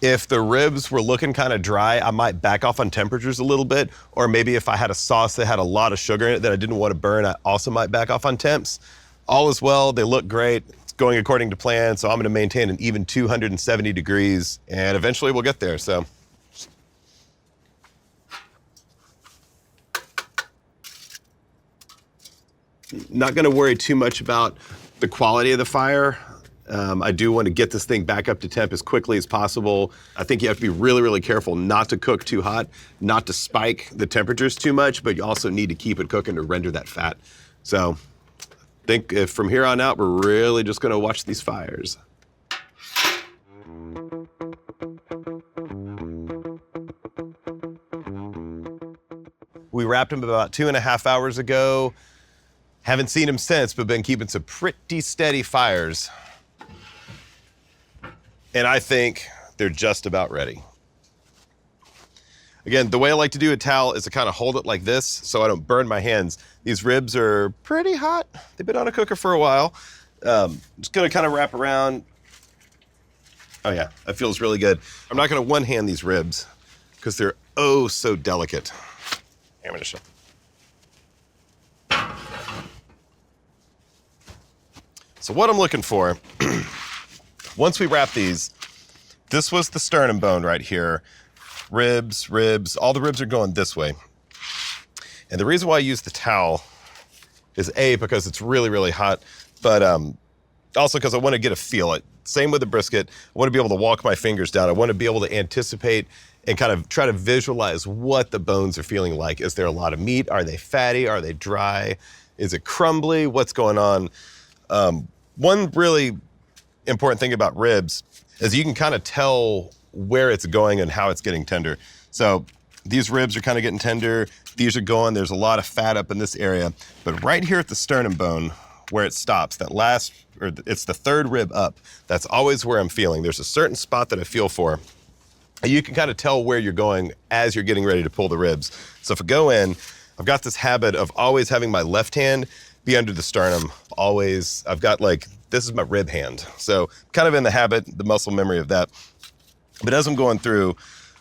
If the ribs were looking kind of dry, I might back off on temperatures a little bit, or maybe if I had a sauce that had a lot of sugar in it that I didn't want to burn, I also might back off on temps. All is well, they look great. It's going according to plan, so I'm gonna maintain an even 270 degrees, and eventually we'll get there, so. Not gonna worry too much about the quality of the fire. I do want to get this thing back up to temp as quickly as possible. I think you have to be really, really careful not to cook too hot, not to spike the temperatures too much, but you also need to keep it cooking to render that fat. So I think if from here on out, we're really just gonna watch these fires. We wrapped them about 2.5 hours ago. Haven't seen them since, but been keeping some pretty steady fires. And I think they're just about ready. Again, the way I like to do a towel is to kind of hold it like this so I don't burn my hands. These ribs are pretty hot. They've been on a cooker for a while. Just gonna kind of wrap around. Oh yeah, that feels really good. I'm not gonna one hand these ribs because they're oh so delicate. Here, I'm gonna show. So what I'm looking for, once we wrap these, this was the sternum bone right here. Ribs, all the ribs are going this way. And the reason why I use the towel is A, because it's really, really hot, but also because I want to get a feel. Same with the brisket. I want to be able to walk my fingers down. I want to be able to anticipate and kind of try to visualize what the bones are feeling like. Is there a lot of meat? Are they fatty? Are they dry? Is it crumbly? What's going on? One really important thing about ribs is you can kind of tell where it's going and how it's getting tender. So these ribs are kind of getting tender. These are going, there's a lot of fat up in this area. But right here at the sternum bone, where it stops, it's the third rib up, that's always where I'm feeling. There's a certain spot that I feel for. And you can kind of tell where you're going as you're getting ready to pull the ribs. So if I go in, I've got this habit of always having my left hand be under the sternum. Always, I've got this is my rib hand. So kind of in the habit, the muscle memory of that. But as I'm going through,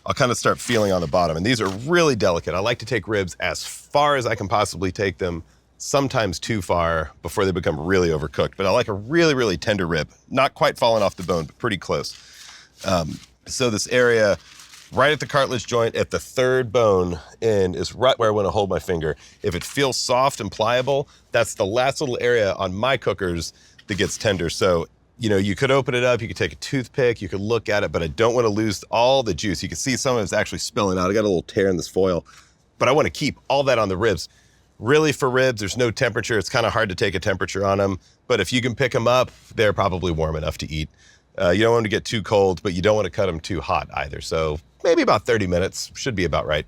I'll kind of start feeling on the bottom. And these are really delicate. I like to take ribs as far as I can possibly take them, sometimes too far before they become really overcooked. But I like a really, really tender rib. Not quite falling off the bone, but pretty close. So this area right at the cartilage joint at the third bone in is right where I want to hold my finger. If it feels soft and pliable, that's the last little area on my cookers that gets tender. So, you could open it up, you could take a toothpick, you could look at it, but I don't want to lose all the juice. You can see some of it's actually spilling out. I got a little tear in this foil, but I want to keep all that on the ribs. Really, for ribs, there's no temperature. It's kind of hard to take a temperature on them, but if you can pick them up, they're probably warm enough to eat. You don't want them to get too cold, but you don't want to cut them too hot either. So maybe about 30 minutes should be about right.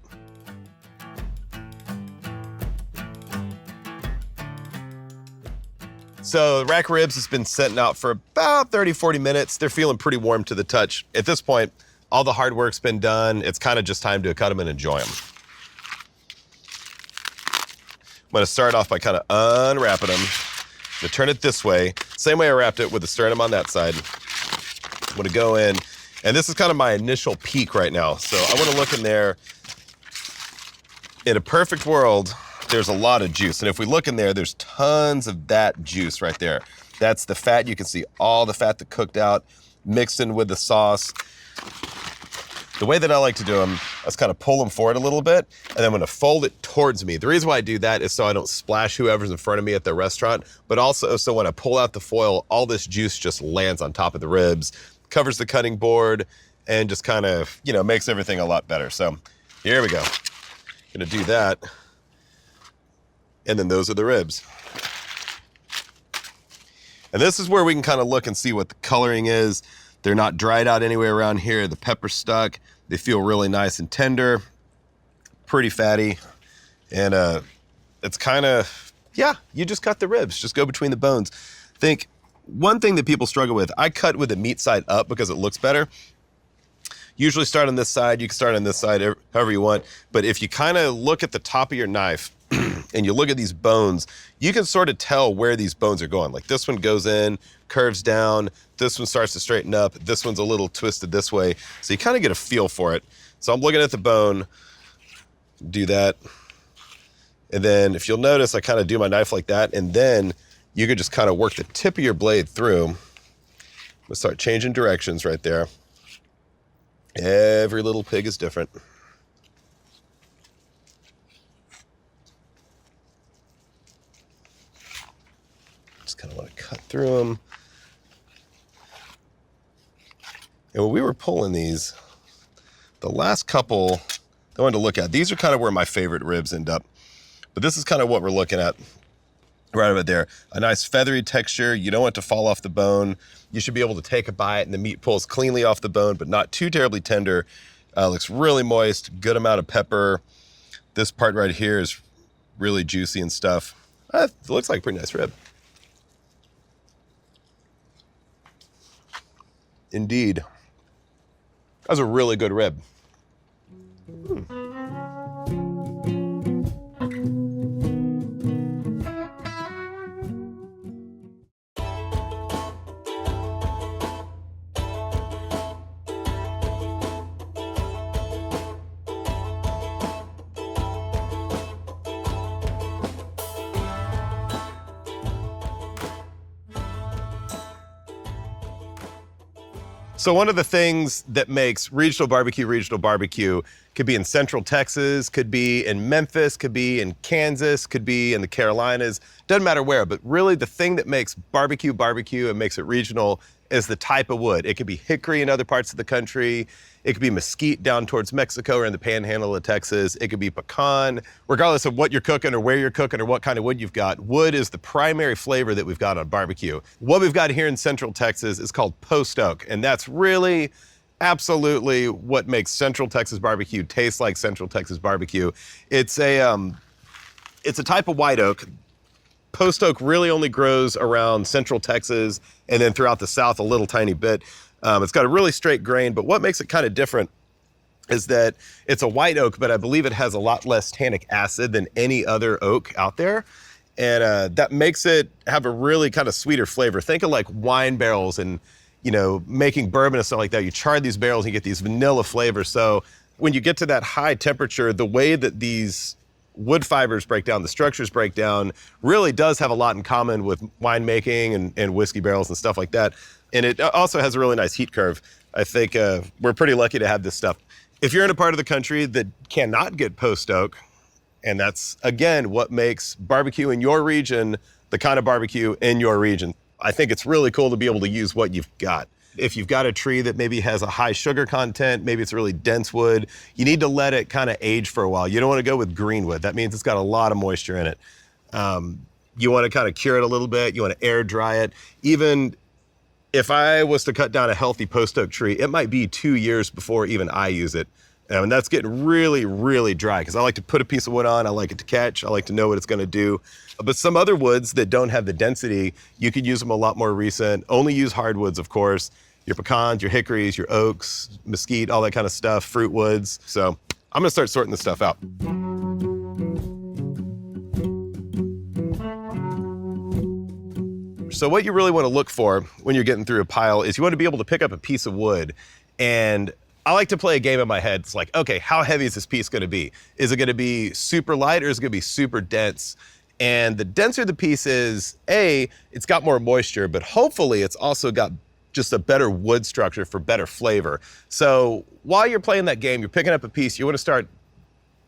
So the rack ribs has been sitting out for about 30, 40 minutes. They're feeling pretty warm to the touch. At this point, all the hard work's been done. It's kind of just time to cut them and enjoy them. I'm gonna start off by kind of unwrapping them. I'm gonna turn it this way, same way I wrapped it with the sternum on that side. I'm gonna go in, and this is kind of my initial peek right now. So I wanna look in there. In a perfect world, there's a lot of juice. And if we look in there, there's tons of that juice right there. That's the fat. You can see all the fat that cooked out, mixed in with the sauce. The way that I like to do them, I just kind of pull them forward a little bit, and then I'm gonna fold it towards me. The reason why I do that is so I don't splash whoever's in front of me at the restaurant, but also so when I pull out the foil, all this juice just lands on top of the ribs, covers the cutting board, and just kind of, makes everything a lot better. So here we go. Gonna do that. And then those are the ribs. And this is where we can kind of look and see what the coloring is. They're not dried out anywhere around here. The pepper's stuck. They feel really nice and tender, pretty fatty. And it's kind of, you just cut the ribs, just go between the bones. I think one thing that people struggle with, I cut with the meat side up because it looks better. Usually start on this side, you can start on this side, however you want. But if you kind of look at the top of your knife, and you look at these bones, you can sort of tell where these bones are going. Like this one goes in, curves down, this one starts to straighten up, this one's a little twisted this way. So you kind of get a feel for it. So I'm looking at the bone, do that. And then if you'll notice, I kind of do my knife like that, and then you could just kind of work the tip of your blade through. We'll start changing directions right there. Every little pig is different. Just kind of want to cut through them. And when we were pulling these, the last couple that I wanted to look at, these are kind of where my favorite ribs end up. But this is kind of what we're looking at right over there. A nice feathery texture. You don't want it to fall off the bone. You should be able to take a bite and the meat pulls cleanly off the bone, but not too terribly tender. Looks really moist, good amount of pepper. This part right here is really juicy and stuff. It looks like a pretty nice rib. Indeed. That was a really good rib. So one of the things that makes regional barbecue could be in Central Texas, could be in Memphis, could be in Kansas, could be in the Carolinas, doesn't matter where, but really the thing that makes barbecue and makes it regional is the type of wood. It could be hickory in other parts of the country. It could be mesquite down towards Mexico or in the panhandle of Texas. It could be pecan. Regardless of what you're cooking or where you're cooking or what kind of wood you've got, wood is the primary flavor that we've got on barbecue. What we've got here in Central Texas is called post oak, and that's really absolutely what makes Central Texas barbecue taste like Central Texas barbecue. It's a type of white oak. Post oak really only grows around Central Texas and then throughout the South a little tiny bit. It's got a really straight grain, but what makes it kind of different is that it's a white oak, but I believe it has a lot less tannic acid than any other oak out there. And that makes it have a really kind of sweeter flavor. Think of like wine barrels and, you know, making bourbon and stuff like that. You char these barrels and you get these vanilla flavors. So when you get to that high temperature, the way that these wood fibers break down, the structures break down, really does have a lot in common with winemaking and whiskey barrels and stuff like that. And it also has a really nice heat curve. I think we're pretty lucky to have this stuff. If you're in a part of the country that cannot get post oak, and that's, again, what makes barbecue in your region the kind of barbecue in your region, I think it's really cool to be able to use what you've got. If you've got a tree that maybe has a high sugar content, maybe it's really dense wood, you need to let it kind of age for a while. You don't want to go with green wood. That means it's got a lot of moisture in it. You want to kind of cure it a little bit. You want to air dry it. Even if I was to cut down a healthy post oak tree, it might be 2 years before even I use it. And that's getting really, really dry because I like to put a piece of wood on. I like it to catch. I like to know what it's going to do. But some other woods that don't have the density, you could use them a lot more recent. Only use hardwoods, of course. Your pecans, your hickories, your oaks, mesquite, all that kind of stuff, fruit woods. So I'm gonna start sorting this stuff out. So what you really wanna look for when you're getting through a pile is you wanna be able to pick up a piece of wood. And I like to play a game in my head. It's like, okay, how heavy is this piece gonna be? Is it gonna be super light or is it gonna be super dense? And the denser the piece is, it's got more moisture, but hopefully it's also got just a better wood structure for better flavor. So while you're playing that game, you're picking up a piece, you want to start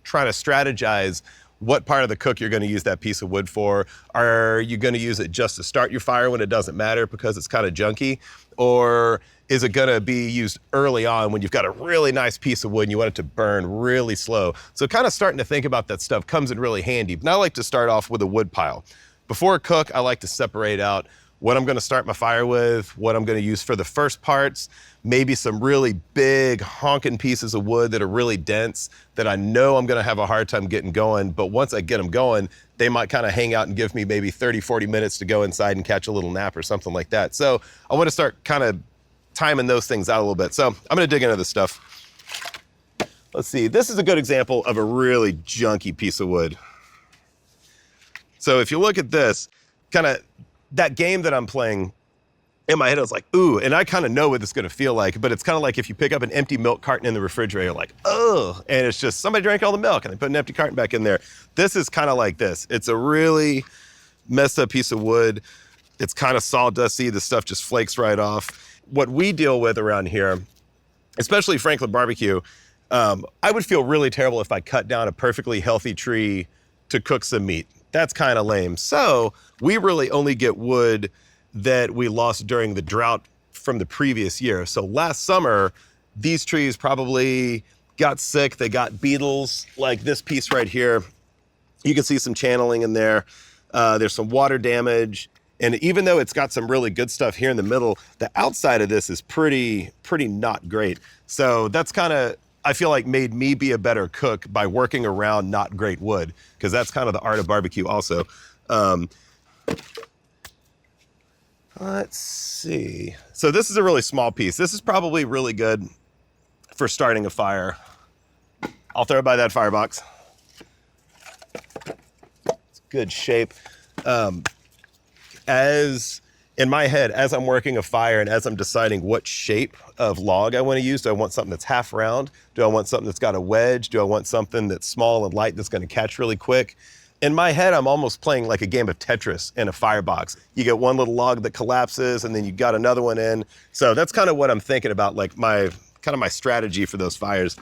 trying to strategize what part of the cook you're going to use that piece of wood for. Are you going to use it just to start your fire when it doesn't matter because it's kind of junky? Or is it going to be used early on when you've got a really nice piece of wood and you want it to burn really slow? So kind of starting to think about that stuff comes in really handy. But I like to start off with a wood pile. Before a cook, I like to separate out what I'm gonna start my fire with, what I'm gonna use for the first parts, maybe some really big honking pieces of wood that are really dense that I know I'm gonna have a hard time getting going, but once I get them going, they might kind of hang out and give me maybe 30, 40 minutes to go inside and catch a little nap or something like that. So I wanna start kind of timing those things out a little bit. So I'm gonna dig into this stuff. Let's see, this is a good example of a really junky piece of wood. So if you look at this, kind of that game that I'm playing, in my head, I was like, ooh, and I kind of know what it's going to feel like, but it's kind of like if you pick up an empty milk carton in the refrigerator, like, oh, and it's just somebody drank all the milk and they put an empty carton back in there. This is kind of like this. It's a really messed up piece of wood. It's kind of sawdusty. The stuff just flakes right off. What we deal with around here, especially Franklin barbecue, I would feel really terrible if I cut down a perfectly healthy tree to cook some meat. That's kind of lame. So we really only get wood that we lost during the drought from the previous year. So last summer, these trees probably got sick. They got beetles, like this piece right here. You can see some channeling in there. There's some water damage. And even though it's got some really good stuff here in the middle, the outside of this is pretty not great. So that's kind of, I feel like, made me be a better cook by working around not great wood, because that's kind of the art of barbecue also. Let's see. So this is a really small piece. This is probably really good for starting a fire. I'll throw it by that firebox. It's good shape. As in my head, as I'm working a fire and as I'm deciding what shape of log I want to use, do I want something that's half round? Do I want something that's got a wedge? Do I want something that's small and light that's going to catch really quick? In my head, I'm almost playing like a game of Tetris in a firebox. You get one little log that collapses and then you got another one in. So that's kind of what I'm thinking about, like my strategy for those fires.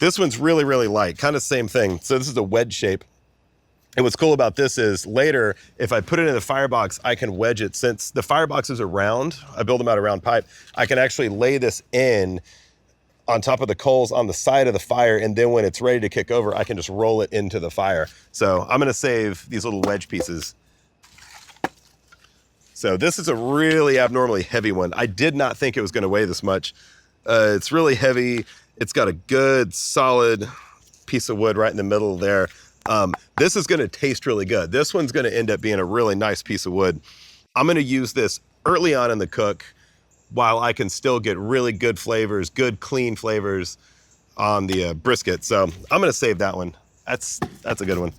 This one's really light, kind of same thing. So this is a wedge shape. And what's cool about this is later, if I put it in the firebox, I can wedge it. Since the fireboxes are round, I build them out of round pipe, I can actually lay this in on top of the coals on the side of the fire, and then when it's ready to kick over, I can just roll it into the fire. So I'm gonna save these little wedge pieces. So this is a really abnormally heavy one. I did not think it was gonna weigh this much. It's really heavy. It's got a good solid piece of wood right in the middle there. This is gonna taste really good. This one's gonna end up being a really nice piece of wood. I'm gonna use this early on in the cook while I can still get really good flavors, good clean flavors on the brisket. So I'm gonna save that one. That's a good one.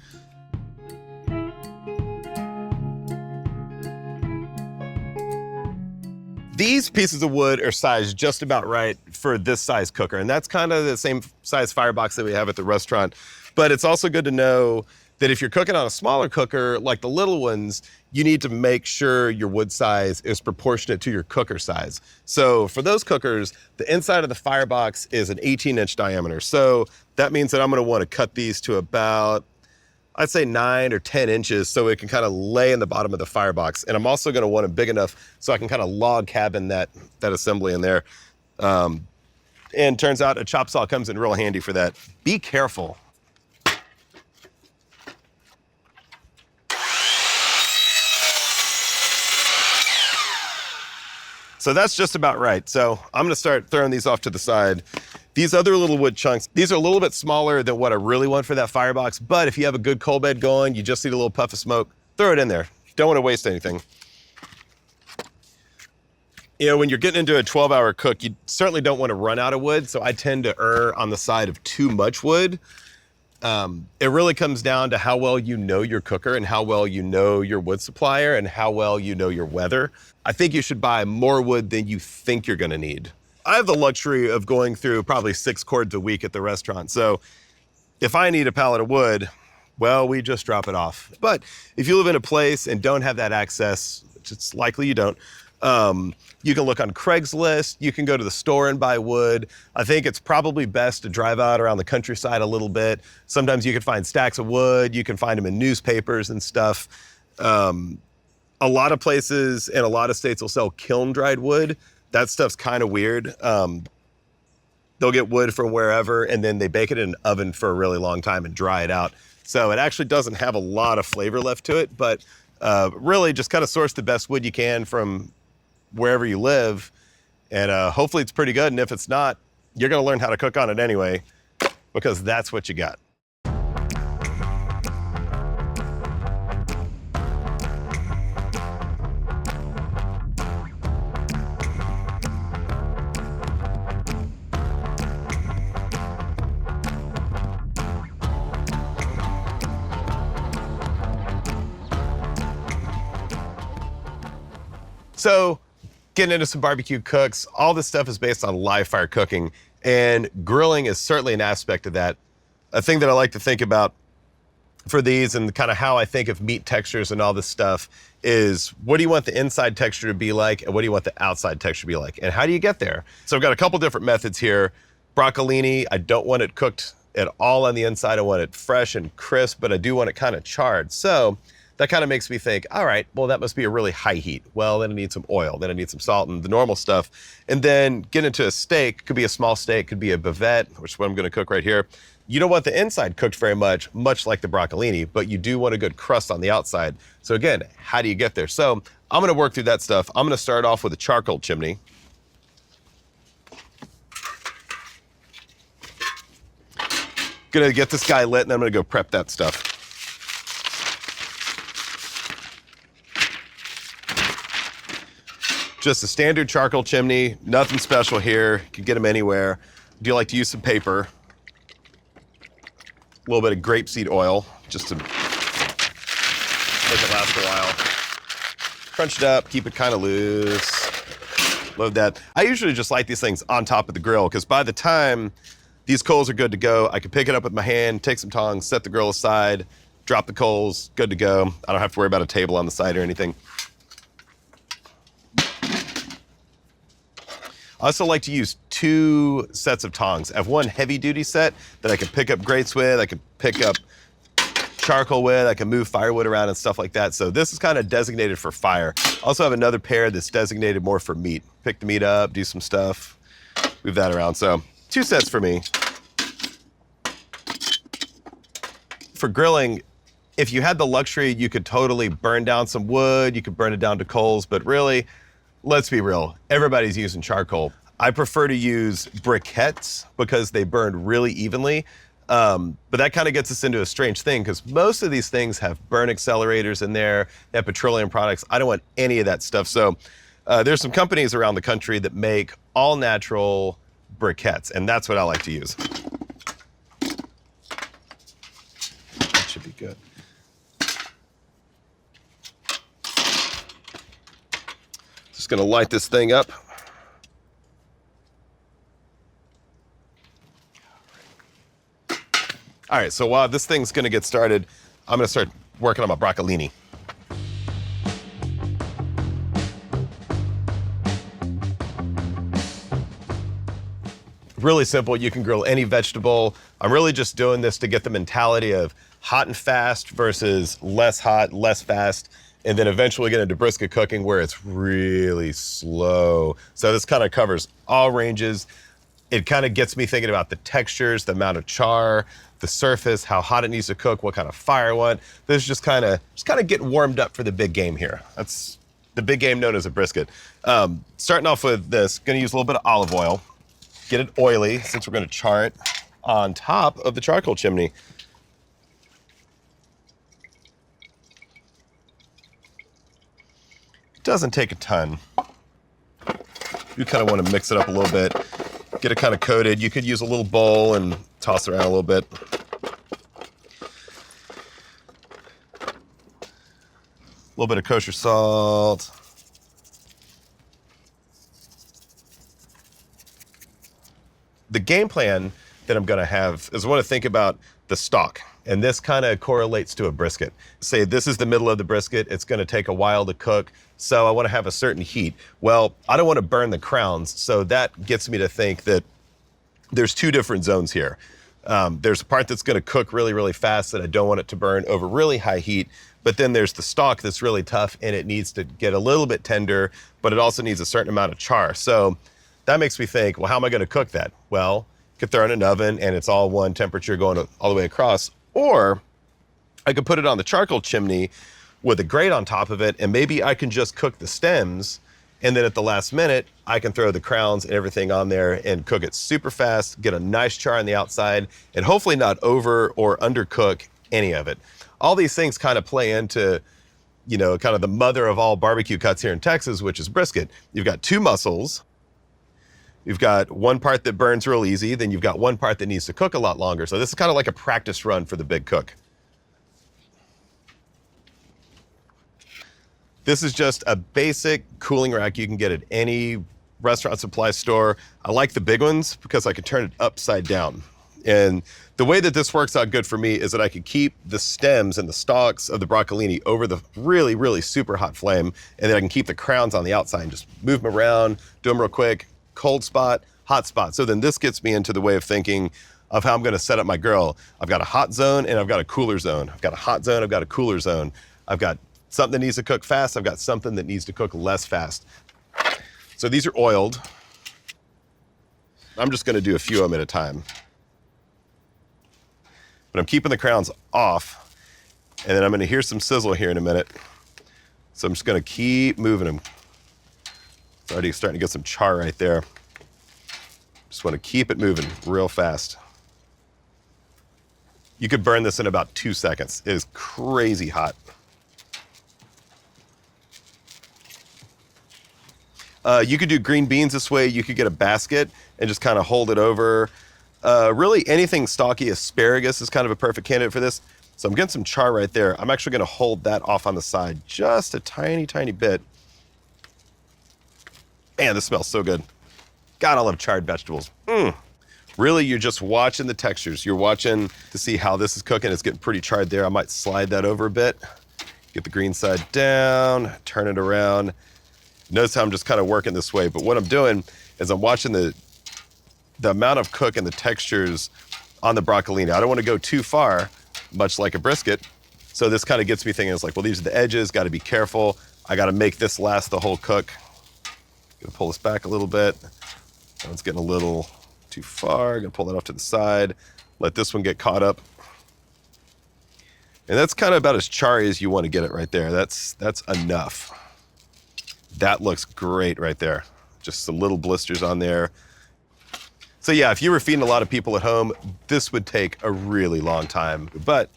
These pieces of wood are sized just about right for this size cooker, and that's kind of the same size firebox that we have at the restaurant. But it's also good to know that if you're cooking on a smaller cooker, like the little ones, you need to make sure your wood size is proportionate to your cooker size. So for those cookers, the inside of the firebox is an 18-inch diameter. So that means that I'm gonna wanna cut these to about, I'd say 9 or 10 inches so it can kind of lay in the bottom of the firebox. And I'm also gonna want it big enough so I can kind of log cabin that assembly in there. And turns out a chop saw comes in real handy for that. Be careful. So that's just about right. So I'm gonna start throwing these off to the side. These other little wood chunks, these are a little bit smaller than what I really want for that firebox, but if you have a good coal bed going, you just need a little puff of smoke, throw it in there. Don't wanna waste anything. You know, when you're getting into a 12-hour cook, you certainly don't wanna run out of wood, so I tend to err on the side of too much wood. It really comes down to how well you know your cooker and how well you know your wood supplier and how well you know your weather. I think you should buy more wood than you think you're gonna need. I have the luxury of going through probably 6 cords a week at the restaurant. So if I need a pallet of wood, well, we just drop it off. But if you live in a place and don't have that access, which it's likely you don't, you can look on Craigslist, you can go to the store and buy wood. I think it's probably best to drive out around the countryside a little bit. Sometimes you can find stacks of wood, you can find them in newspapers and stuff. A lot of places in a lot of states will sell kiln-dried wood. That stuff's kind of weird. They'll get wood from wherever and then they bake it in an oven for a really long time and dry it out. So it actually doesn't have a lot of flavor left to it, but really just kind of source the best wood you can from wherever you live, and hopefully it's pretty good. And if it's not, you're gonna learn how to cook on it anyway, because that's what you got. So getting into some barbecue cooks, all this stuff is based on live fire cooking, and grilling is certainly an aspect of that. A thing that I like to think about for these and kind of how I think of meat textures and all this stuff is, what do you want the inside texture to be like and what do you want the outside texture to be like, and how do you get there? So I've got a couple different methods here. Broccolini, I don't want it cooked at all on the inside. I want it fresh and crisp, but I do want it kind of charred. So that kind of makes me think, all right, well, that must be a really high heat. Well, then I need some oil, then I need some salt and the normal stuff. And then get into a steak, could be a small steak, could be a bavette, which is what I'm gonna cook right here. You don't want the inside cooked very much like the broccolini, but you do want a good crust on the outside. So again, how do you get there? So I'm gonna work through that stuff. I'm gonna start off with a charcoal chimney. Gonna get this guy lit and I'm gonna go prep that stuff. Just a standard charcoal chimney, nothing special here. You can get them anywhere. Do you like to use some paper? A little bit of grapeseed oil, just to make it last a while. Crunch it up, keep it kind of loose. Load that. I usually just light these things on top of the grill, because by the time these coals are good to go, I can pick it up with my hand, take some tongs, set the grill aside, drop the coals, good to go. I don't have to worry about a table on the side or anything. I also like to use 2 sets of tongs. I have one heavy duty set that I can pick up grates with, I can pick up charcoal with, I can move firewood around and stuff like that. So this is kind of designated for fire. I also have another pair that's designated more for meat. Pick the meat up, do some stuff, move that around. So 2 sets for me. For grilling, if you had the luxury, you could totally burn down some wood, you could burn it down to coals, but really, let's be real, everybody's using charcoal. I prefer to use briquettes because they burn really evenly, but that kind of gets us into a strange thing because most of these things have burn accelerators in there, they have petroleum products. I don't want any of that stuff. So there's some companies around the country that make all natural briquettes, and that's what I like to use. That should be good. Just gonna light this thing up. All right, so while this thing's gonna get started, I'm gonna start working on my broccolini. Really simple, you can grill any vegetable. I'm really just doing this to get the mentality of hot and fast versus less hot, less fast. And then eventually get into brisket cooking where it's really slow. So this kind of covers all ranges. It kind of gets me thinking about the textures, the amount of char, the surface, how hot it needs to cook, what kind of fire I want. This is just kind of getting warmed up for the big game here. That's the big game known as a brisket. Starting off with this, gonna use a little bit of olive oil. Get it oily since we're gonna char it on top of the charcoal chimney. Doesn't take a ton. You kind of want to mix it up a little bit, get it kind of coated. You could use a little bowl and toss it around a little bit. A little bit of kosher salt. The game plan that I'm gonna have is I want to think about the stock. And this kind of correlates to a brisket. Say this is the middle of the brisket, it's gonna take a while to cook, so I wanna have a certain heat. Well, I don't wanna burn the crowns, so that gets me to think that there's 2 different zones here. There's a part that's gonna cook really, really fast that I don't want it to burn over really high heat, but then there's the stock that's really tough and it needs to get a little bit tender, but it also needs a certain amount of char. So that makes me think, well, how am I gonna cook that? Well, you could throw it in an oven and it's all one temperature going all the way across. Or I could put it on the charcoal chimney with a grate on top of it, and maybe I can just cook the stems, and then at the last minute, I can throw the crowns and everything on there and cook it super fast, get a nice char on the outside, and hopefully not over or undercook any of it. All these things kind of play into, you know, kind of the mother of all barbecue cuts here in Texas, which is brisket. You've got 2 muscles. You've got one part that burns real easy, then you've got one part that needs to cook a lot longer. So this is kind of like a practice run for the big cook. This is just a basic cooling rack you can get at any restaurant supply store. I like the big ones because I can turn it upside down. And the way that this works out good for me is that I can keep the stems and the stalks of the broccolini over the really, really super hot flame, and then I can keep the crowns on the outside and just move them around, do them real quick, cold spot, hot spot. So then this gets me into the way of thinking of how I'm gonna set up my grill. I've got a hot zone and I've got a cooler zone. I've got a hot zone, I've got a cooler zone. I've got something that needs to cook fast, I've got something that needs to cook less fast. So these are oiled. I'm just gonna do a few of them at a time. But I'm keeping the crowns off, and then I'm gonna hear some sizzle here in a minute. So I'm just gonna keep moving them. It's already starting to get some char right there. Just wanna keep it moving real fast. You could burn this in about 2 seconds. It is crazy hot. You could do green beans this way. You could get a basket and just kind of hold it over. Really anything stalky, asparagus is kind of a perfect candidate for this. So I'm getting some char right there. I'm actually gonna hold that off on the side just a tiny, tiny bit. Man, this smells so good. God, I love charred vegetables. Really, you're just watching the textures. You're watching to see how this is cooking. It's getting pretty charred there. I might slide that over a bit. Get the green side down, turn it around. Notice how I'm just kind of working this way, but what I'm doing is I'm watching the amount of cook and the textures on the broccolini. I don't want to go too far, much like a brisket. So this kind of gets me thinking, it's like, well, these are the edges, got to be careful. I got to make this last the whole cook. Gonna pull this back a little bit. That one's getting a little too far. Gonna pull that off to the side. Let this one get caught up. And that's kind of about as charry as you want to get it right there. That's enough. That looks great right there. Just some little blisters on there. So yeah, if you were feeding a lot of people at home, this would take a really long time. But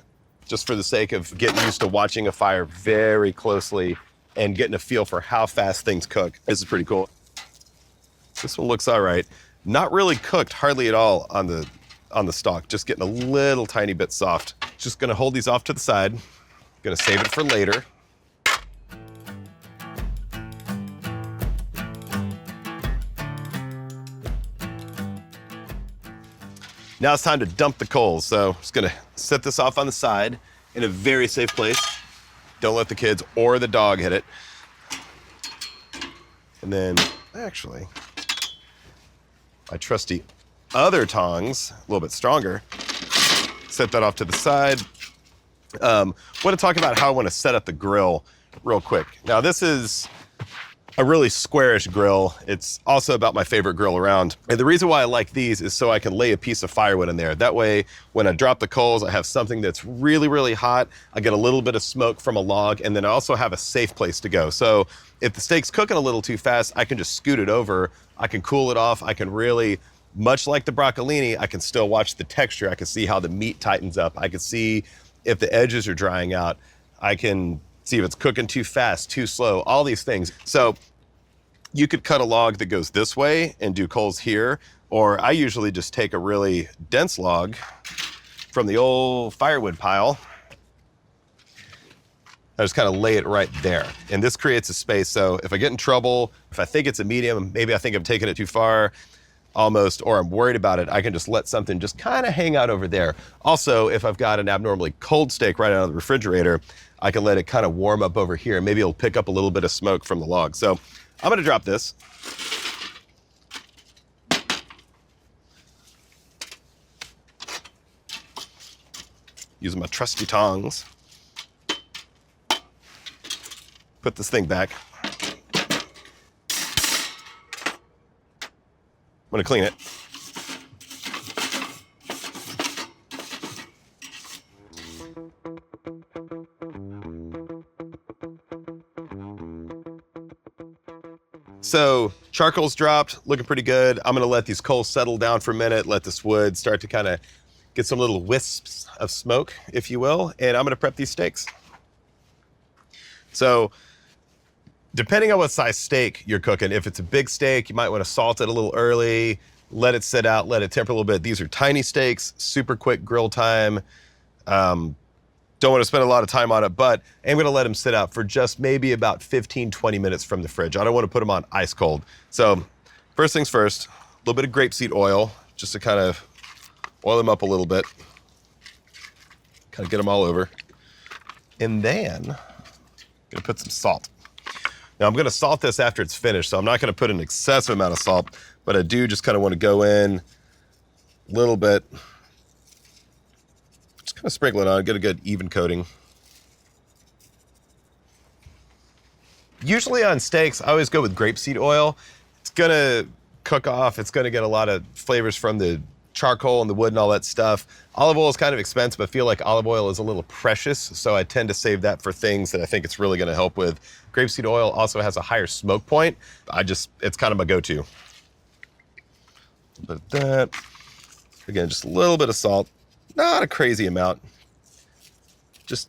just for the sake of getting used to watching a fire very closely and getting a feel for how fast things cook, this is pretty cool. This one looks all right. Not really cooked hardly at all on the stalk, just getting a little tiny bit soft. Just gonna hold these off to the side. Gonna save it for later. Now it's time to dump the coals. So I'm just gonna set this off on the side in a very safe place. Don't let the kids or the dog hit it. And then, actually, my trusty other tongs, a little bit stronger, set that off to the side. Want to talk about how I want to set up the grill real quick. Now this is a really squarish grill. It's also about my favorite grill around. And the reason why I like these is so I can lay a piece of firewood in there. That way, when I drop the coals, I have something that's really, really hot. I get a little bit of smoke from a log, and then I also have a safe place to go. So if the steak's cooking a little too fast, I can just scoot it over. I can cool it off. I can really, much like the broccolini, I can still watch the texture. I can see how the meat tightens up. I can see if the edges are drying out. I can see if it's cooking too fast, too slow, all these things. So you could cut a log that goes this way and do coals here, or I usually just take a really dense log from the old firewood pile. I just kind of lay it right there. And this creates a space, so if I get in trouble, if I think it's a medium, maybe I think I'm taking it too far, almost, or I'm worried about it, I can just let something just kind of hang out over there. Also, if I've got an abnormally cold steak right out of the refrigerator, I can let it kind of warm up over here. Maybe it'll pick up a little bit of smoke from the log. So I'm gonna drop this. Using my trusty tongs. Put this thing back. I'm gonna clean it. So charcoal's dropped, looking pretty good. I'm gonna let these coals settle down for a minute, let this wood start to kind of get some little wisps of smoke, if you will, and I'm gonna prep these steaks. So depending on what size steak you're cooking, if it's a big steak, you might wanna salt it a little early, let it sit out, let it temper a little bit. These are tiny steaks, super quick grill time. Don't want to spend a lot of time on it, but I'm gonna let them sit out for just maybe about 15, 20 minutes from the fridge. I don't want to put them on ice cold. So first things first, a little bit of grapeseed oil, just to kind of oil them up a little bit. Kind of get them all over. And then I'm gonna put some salt. Now I'm gonna salt this after it's finished, so I'm not gonna put an excessive amount of salt, but I do just kind of want to go in a little bit. Just kind of sprinkle it on, get a good even coating. Usually on steaks, I always go with grapeseed oil. It's gonna cook off, it's gonna get a lot of flavors from the charcoal and the wood and all that stuff. Olive oil is kind of expensive. I feel like olive oil is a little precious, so I tend to save that for things that I think it's really gonna help with. Grapeseed oil also has a higher smoke point. It's kind of my go-to. A bit of that. Again, just a little bit of salt. Not a crazy amount. Just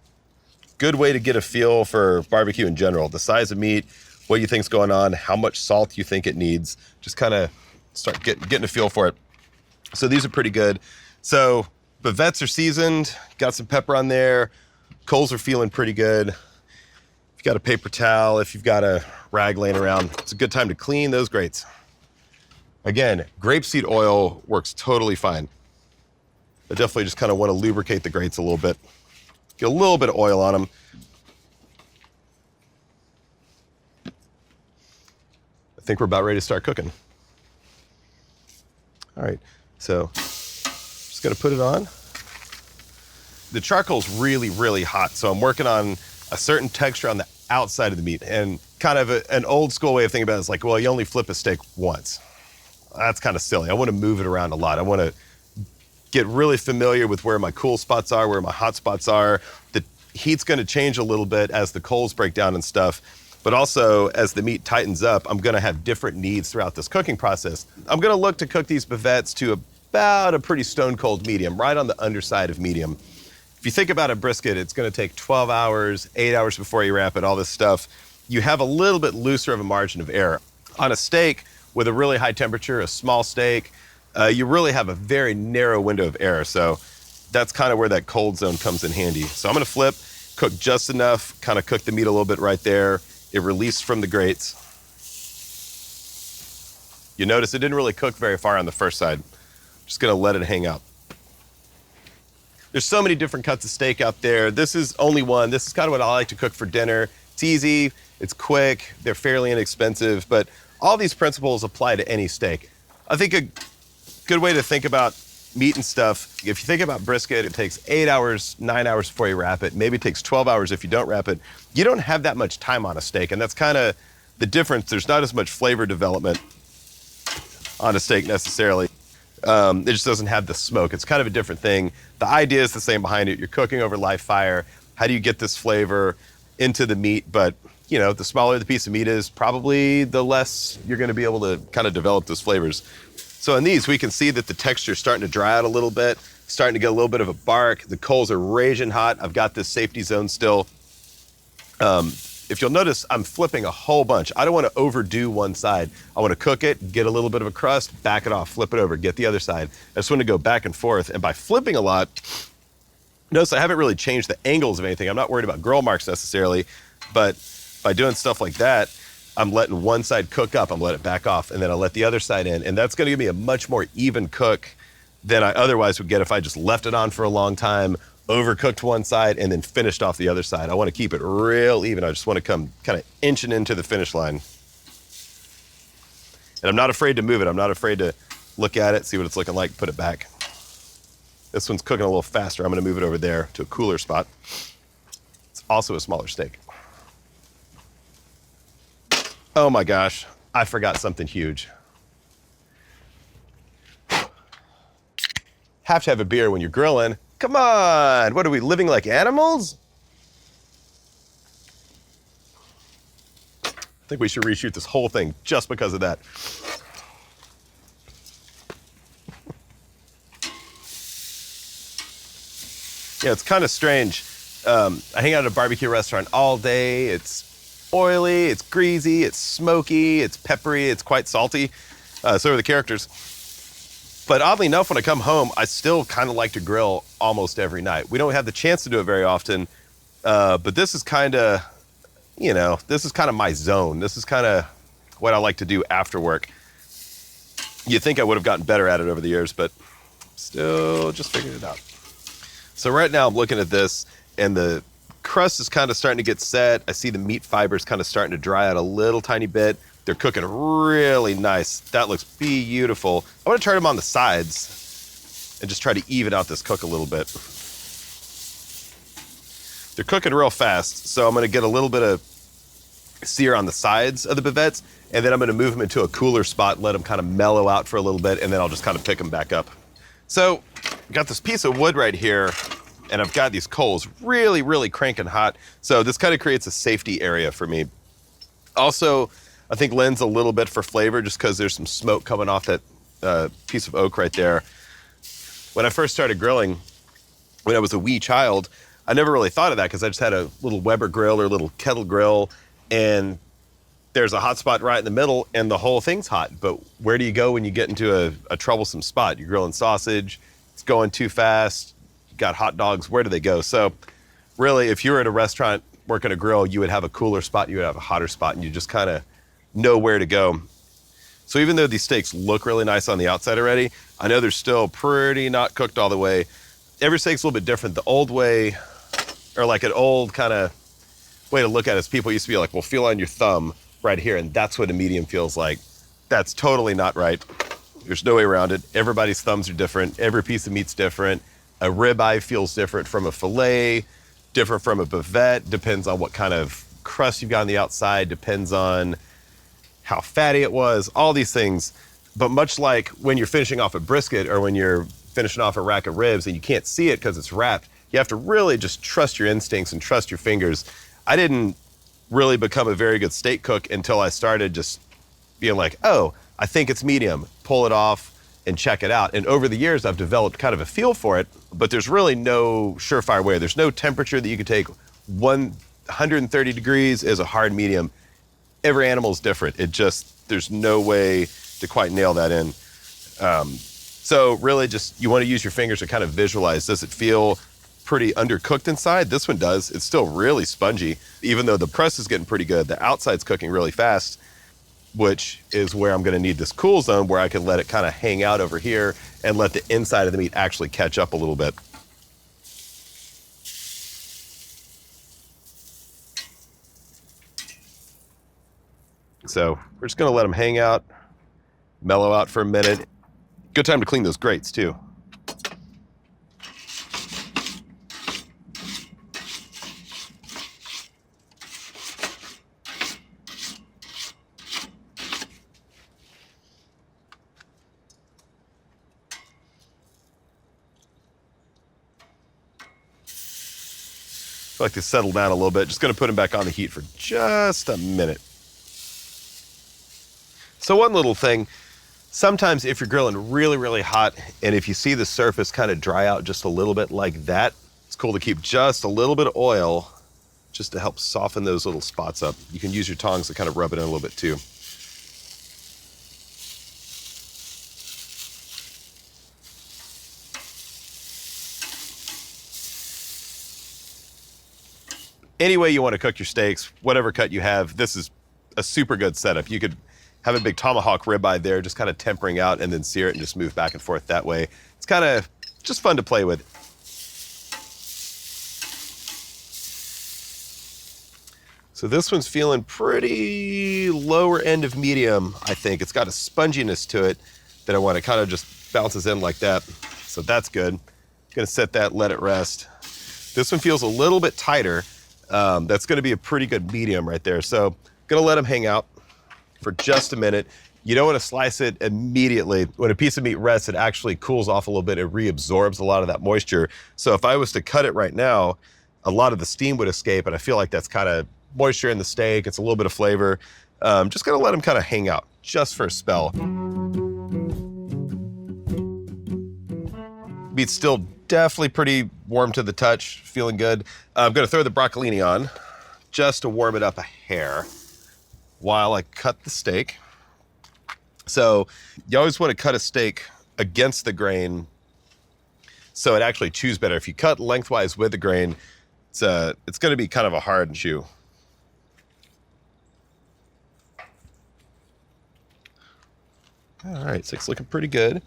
good way to get a feel for barbecue in general. The size of meat, what you think's going on, how much salt you think it needs. Just kind of start getting a feel for it. So these are pretty good. So bavettes are seasoned, got some pepper on there. Coals are feeling pretty good. If you've got a paper towel, if you've got a rag laying around, it's a good time to clean those grates. Again, grapeseed oil works totally fine. I definitely just kind of want to lubricate the grates a little bit. Get a little bit of oil on them. I think we're about ready to start cooking. All right, so just gonna put it on. The charcoal's really, really hot, so I'm working on a certain texture on the outside of the meat, and kind of an old school way of thinking about it is like, well, you only flip a steak once. That's kind of silly. I want to move it around a lot. I want to get really familiar with where my cool spots are, where my hot spots are. The heat's gonna change a little bit as the coals break down and stuff, but also as the meat tightens up, I'm gonna have different needs throughout this cooking process. I'm gonna look to cook these bavettes to about a pretty stone cold medium, right on the underside of medium. If you think about a brisket, it's gonna take 12 hours, 8 hours before you wrap it, all this stuff. You have a little bit looser of a margin of error. On a steak with a really high temperature, a small steak, you really have a very narrow window of error. So that's kind of where that cold zone comes in handy. So I'm gonna flip, cook just enough, kind of cook the meat a little bit right there. It released from the grates. You notice it didn't really cook very far on the first side. Just gonna let it hang out. There's so many different cuts of steak out there. This is only one. This is kind of what I like to cook for dinner. It's easy, it's quick, they're fairly inexpensive, but all these principles apply to any steak. I think a good way to think about meat and stuff, if you think about brisket, it takes 8 hours, 9 hours before you wrap it. Maybe it takes 12 hours if you don't wrap it. You don't have that much time on a steak, and that's kind of the difference. There's not as much flavor development on a steak necessarily. It just doesn't have the smoke. It's kind of a different thing. The idea is the same behind it. You're cooking over live fire. How do you get this flavor into the meat? But you know, the smaller the piece of meat is, probably the less you're gonna be able to kind of develop those flavors. So in these, we can see that the texture is starting to dry out a little bit, starting to get a little bit of a bark. The coals are raging hot. I've got this safety zone still. If you'll notice, I'm flipping a whole bunch. I don't want to overdo one side. I want to cook it, get a little bit of a crust, back it off, flip it over, get the other side. I just want to go back and forth. And by flipping a lot, notice I haven't really changed the angles of anything. I'm not worried about grill marks necessarily, but by doing stuff like that, I'm letting one side cook up, I'm letting it back off, and then I'll let the other side in. And that's gonna give me a much more even cook than I otherwise would get if I just left it on for a long time, overcooked one side, and then finished off the other side. I wanna keep it real even. I just wanna come kind of inching into the finish line. And I'm not afraid to move it. I'm not afraid to look at it, see what it's looking like, put it back. This one's cooking a little faster. I'm gonna move it over there to a cooler spot. It's also a smaller steak. Oh my gosh, I forgot something huge. Have to have a beer when you're grilling. Come on, what are we, living like animals? I think we should reshoot this whole thing just because of that. Yeah, it's kind of strange. I hang out at a barbecue restaurant all day. It's oily, it's greasy, it's smoky, it's peppery, it's quite salty. So are the characters. But oddly enough, when I come home, I still kind of like to grill almost every night. We don't have the chance to do it very often, but this is kind of, this is kind of my zone. This is kind of what I like to do after work. You'd think I would have gotten better at it over the years, but still just figuring it out. So right now I'm looking at this, and the crust is kind of starting to get set. I see the meat fibers kind of starting to dry out a little tiny bit. They're cooking really nice. That looks beautiful. I want to turn them on the sides and just try to even out this cook a little bit. They're cooking real fast, so I'm going to get a little bit of sear on the sides of the bivettes, and then I'm going to move them into a cooler spot, let them kind of mellow out for a little bit, and then I'll just kind of pick them back up. So I've got this piece of wood right here, and I've got these coals really, really cranking hot. So this kind of creates a safety area for me. Also, I think lends a little bit for flavor just because there's some smoke coming off that piece of oak right there. When I first started grilling, when I was a wee child, I never really thought of that because I just had a little Weber grill or a little kettle grill, and there's a hot spot right in the middle and the whole thing's hot. But where do you go when you get into a troublesome spot? You're grilling sausage, it's going too fast, you got hot dogs, where do they go? So really, if you were at a restaurant working a grill, you would have a cooler spot, you would have a hotter spot, and you just kind of know where to go. So even though these steaks look really nice on the outside already, I know they're still pretty not cooked all the way. Every steak's a little bit different. The old way, or like an old kind of way to look at it is people used to be like, well, feel on your thumb right here, and that's what a medium feels like. That's totally not right. There's no way around it. Everybody's thumbs are different. Every piece of meat's different. A ribeye feels different from a filet, different from a bavette, depends on what kind of crust you've got on the outside, depends on how fatty it was, all these things. But much like when you're finishing off a brisket or when you're finishing off a rack of ribs and you can't see it because it's wrapped, you have to really just trust your instincts and trust your fingers. I didn't really become a very good steak cook until I started just being like, oh, I think it's medium, pull it off and check it out. And over the years, I've developed kind of a feel for it, but there's really no surefire way. There's no temperature that you can take. 130 degrees is a hard medium. Every animal is different. There's no way to quite nail that in. So really just, you want to use your fingers to kind of visualize, does it feel pretty undercooked inside? This one does. It's still really spongy. Even though the crust is getting pretty good, the outside's cooking really fast, which is where I'm going to need this cool zone where I can let it kind of hang out over here and let the inside of the meat actually catch up a little bit. So we're just going to let them hang out, mellow out for a minute. Good time to clean those grates too. I like to settle down a little bit. Just going to put them back on the heat for just a minute. So one little thing, sometimes if you're grilling really, really hot and if you see the surface kind of dry out just a little bit like that, it's cool to keep just a little bit of oil just to help soften those little spots up. You can use your tongs to kind of rub it in a little bit too. Any way you want to cook your steaks, whatever cut you have, this is a super good setup. You could have a big tomahawk ribeye there, just kind of tempering out and then sear it and just move back and forth that way. It's kind of just fun to play with. So this one's feeling pretty lower end of medium, I think. It's got a sponginess to it that I want to kind of just bounces in like that. So that's good. Gonna set that, let it rest. This one feels a little bit tighter. That's gonna be a pretty good medium right there. So gonna let them hang out for just a minute. You don't want to slice it immediately. When a piece of meat rests, it actually cools off a little bit. It reabsorbs a lot of that moisture. So if I was to cut it right now, a lot of the steam would escape, and I feel like that's kind of moisture in the steak. It's a little bit of flavor. Just gonna let them kind of hang out just for a spell. Meat's still definitely pretty warm to the touch, feeling good. I'm gonna throw the broccolini on just to warm it up a hair while I cut the steak. So you always want to cut a steak against the grain, so it actually chews better. If you cut lengthwise with the grain, it's going to be kind of a hard chew. All right, steak's looking pretty good.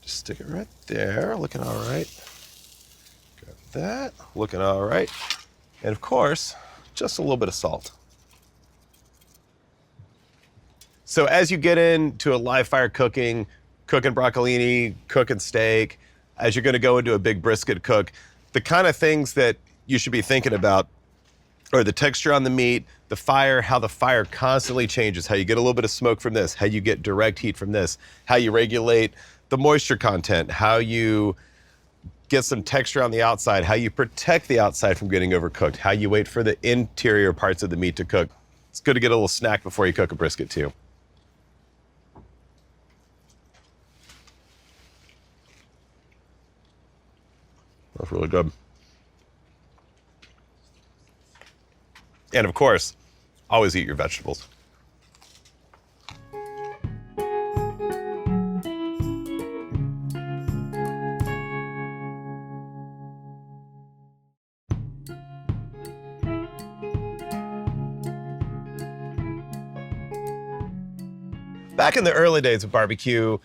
Just stick it right there, looking all right. Grab that, looking all right. And of course, just a little bit of salt. So as you get into a live fire cooking broccolini, cooking steak, as you're gonna go into a big brisket cook, the kind of things that you should be thinking about are the texture on the meat, the fire, how the fire constantly changes, how you get a little bit of smoke from this, how you get direct heat from this, how you regulate the moisture content, how you get some texture on the outside, how you protect the outside from getting overcooked, how you wait for the interior parts of the meat to cook. It's good to get a little snack before you cook a brisket too. That's really good. And of course, always eat your vegetables. Back in the early days of barbecue,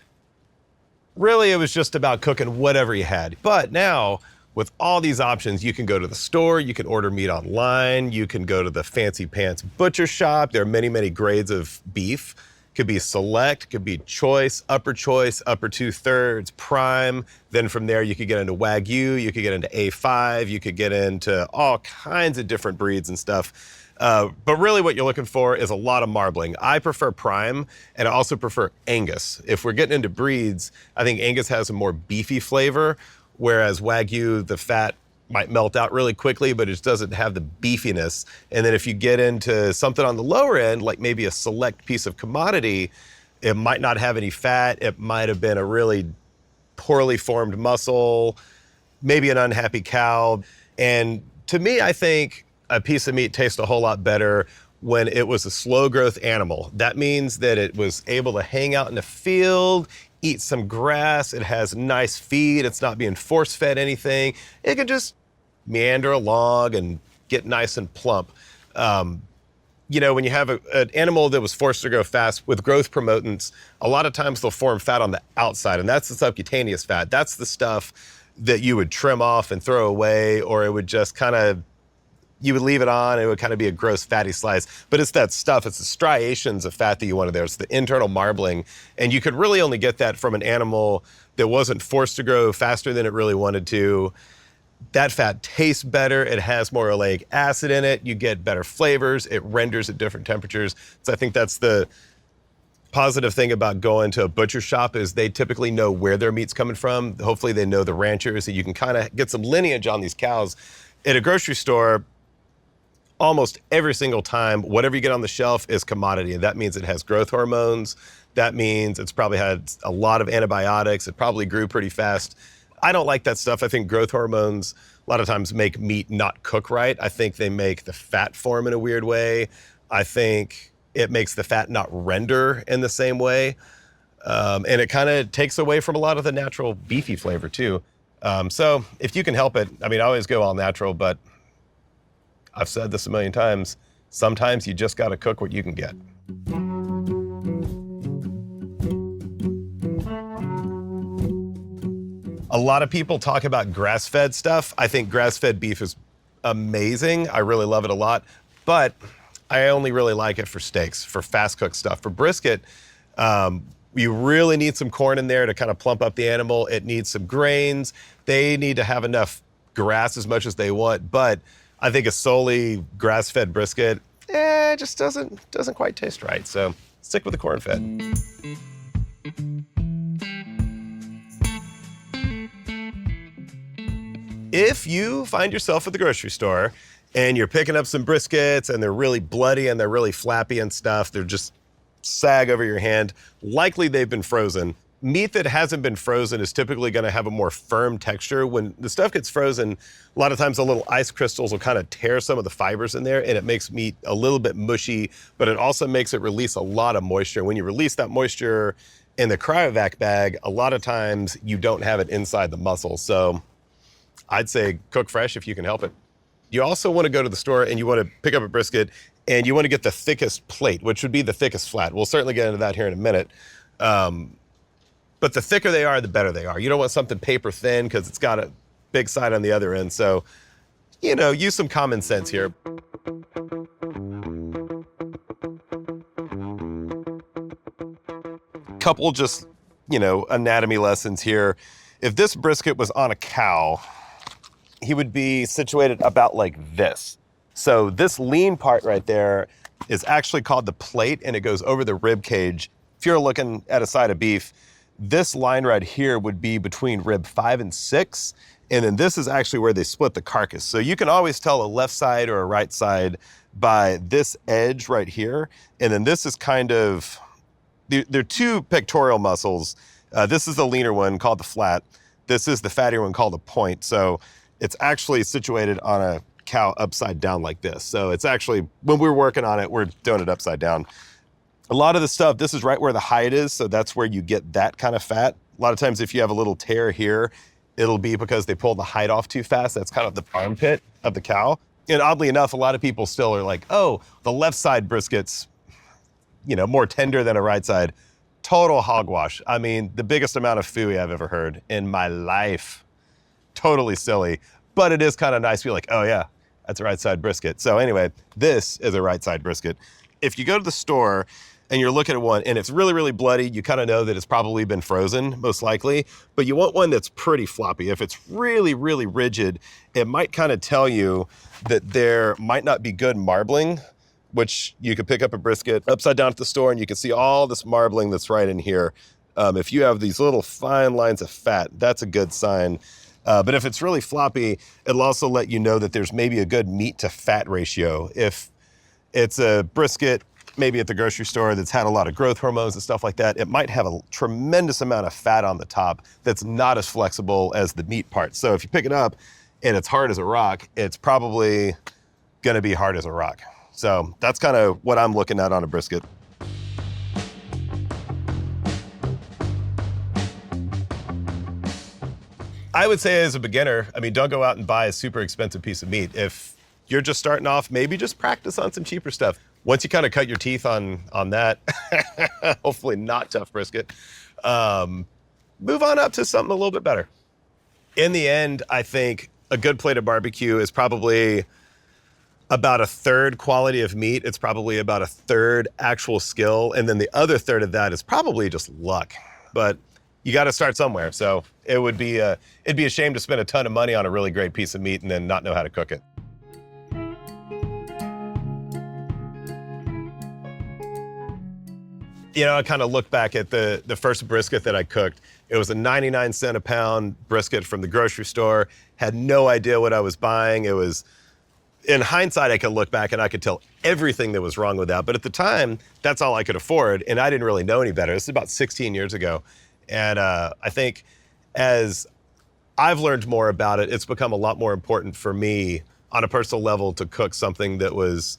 really it was just about cooking whatever you had. But now, with all these options, you can go to the store, you can order meat online, you can go to the fancy pants butcher shop. There are many, many grades of beef. Could be select, could be choice, upper 2/3, prime. Then from there, you could get into Wagyu, you could get into A5, you could get into all kinds of different breeds and stuff. But really what you're looking for is a lot of marbling. I prefer prime, and I also prefer Angus. If we're getting into breeds, I think Angus has a more beefy flavor, whereas Wagyu, the fat might melt out really quickly, but it just doesn't have the beefiness. And then if you get into something on the lower end, like maybe a select piece of commodity, it might not have any fat. It might have been a really poorly formed muscle, maybe an unhappy cow. And to me, I think a piece of meat tastes a whole lot better when it was a slow growth animal. That means that it was able to hang out in the field, eat some grass, it has nice feed, it's not being force fed anything. It can just meander along and get nice and plump. You know, when you have an animal that was forced to grow fast with growth promotants, a lot of times they'll form fat on the outside, and that's the subcutaneous fat. That's the stuff that you would trim off and throw away, or it would just kind of, you would leave it on, it would kind of be a gross fatty slice. But it's that stuff, it's the striations of fat that you wanted there. It's the internal marbling. And you could really only get that from an animal that wasn't forced to grow faster than it really wanted to. That fat tastes better, it has more oleic acid in it, you get better flavors, it renders at different temperatures. So I think that's the positive thing about going to a butcher shop is they typically know where their meat's coming from. Hopefully they know the ranchers, so you can kind of get some lineage on these cows. At a grocery store, almost every single time, whatever you get on the shelf is commodity. And that means it has growth hormones. That means it's probably had a lot of antibiotics. It probably grew pretty fast. I don't like that stuff. I think growth hormones a lot of times make meat not cook right. I think they make the fat form in a weird way. I think it makes the fat not render in the same way. And it kind of takes away from a lot of the natural beefy flavor too. So if you can help it, I mean, I always go all natural, but I've said this a million times, sometimes you just got to cook what you can get. A lot of people talk about grass-fed stuff. I think grass-fed beef is amazing. I really love it a lot, but I only really like it for steaks, for fast-cooked stuff. For brisket, you really need some corn in there to kind of plump up the animal. It needs some grains. They need to have enough grass as much as they want, but I think a solely grass-fed brisket, it just doesn't quite taste right. So stick with the corn-fed. If you find yourself at the grocery store and you're picking up some briskets and they're really bloody and they're really flappy and stuff, they're just sag over your hand, likely they've been frozen. Meat that hasn't been frozen is typically going to have a more firm texture. When the stuff gets frozen, a lot of times the little ice crystals will kind of tear some of the fibers in there, and it makes meat a little bit mushy, but it also makes it release a lot of moisture. When you release that moisture, In the cryovac bag, a lot of times you don't have it inside the muscle. So I'd say cook fresh if you can help it. You also want to go to the store and you want to pick up a brisket and you want to get the thickest plate, which would be the thickest flat. We'll certainly get into that here in a minute. But the thicker they are, the better they are. You don't want something paper thin because it's got a big side on the other end. So, use some common sense here. Couple just, anatomy lessons here. If this brisket was on a cow, he would be situated about like this. So this lean part right there is actually called the plate, and it goes over the rib cage. If you're looking at a side of beef, this line right here would be between rib 5 and 6, and then this is actually where they split the carcass. So you can always tell a left side or a right side by this edge right here, and then this is kind of, they're two pectoral muscles. This is the leaner one called the flat. This is the fattier one called the point. So it's actually situated on a cow upside down like this. So it's actually, when we're working on it, we're doing it upside down. A lot of the stuff, this is right where the hide is, so that's where you get that kind of fat. A lot of times if you have a little tear here, it'll be because they pulled the hide off too fast. That's kind of the armpit of the cow. And oddly enough, a lot of people still are like, oh, the left side brisket's, more tender than a right side. Total hogwash. I mean, the biggest amount of phooey I've ever heard in my life. Totally silly, but it is kind of nice to be like, oh yeah, that's a right side brisket. So anyway, this is a right side brisket. If you go to the store and you're looking at one and it's really, really bloody, you kind of know that it's probably been frozen, most likely, but you want one that's pretty floppy. If it's really, really rigid, it might kind of tell you that there might not be good marbling, which you could pick up a brisket upside down at the store and you can see all this marbling that's right in here. If you have these little fine lines of fat, that's a good sign. But if it's really floppy, it'll also let you know that there's maybe a good meat to fat ratio. If it's a brisket, maybe at the grocery store, that's had a lot of growth hormones and stuff like that, it might have a tremendous amount of fat on the top that's not as flexible as the meat part. So if you pick it up and it's hard as a rock, it's probably gonna be hard as a rock. So that's kind of what I'm looking at on a brisket. I would say as a beginner, don't go out and buy a super expensive piece of meat. If you're just starting off, maybe just practice on some cheaper stuff. Once you kind of cut your teeth on that, hopefully not tough brisket, move on up to something a little bit better. In the end, I think a good plate of barbecue is probably about a third quality of meat. It's probably about a third actual skill. And then the other third of that is probably just luck. But you got to start somewhere. So it'd be a shame to spend a ton of money on a really great piece of meat and then not know how to cook it. I kind of look back at the first brisket that I cooked. It was a 99-cent a pound brisket from the grocery store. Had no idea what I was buying. It was, in hindsight, I could look back and I could tell everything that was wrong with that. But at the time, that's all I could afford. And I didn't really know any better. This is about 16 years ago. And I think as I've learned more about it, it's become a lot more important for me on a personal level to cook something that was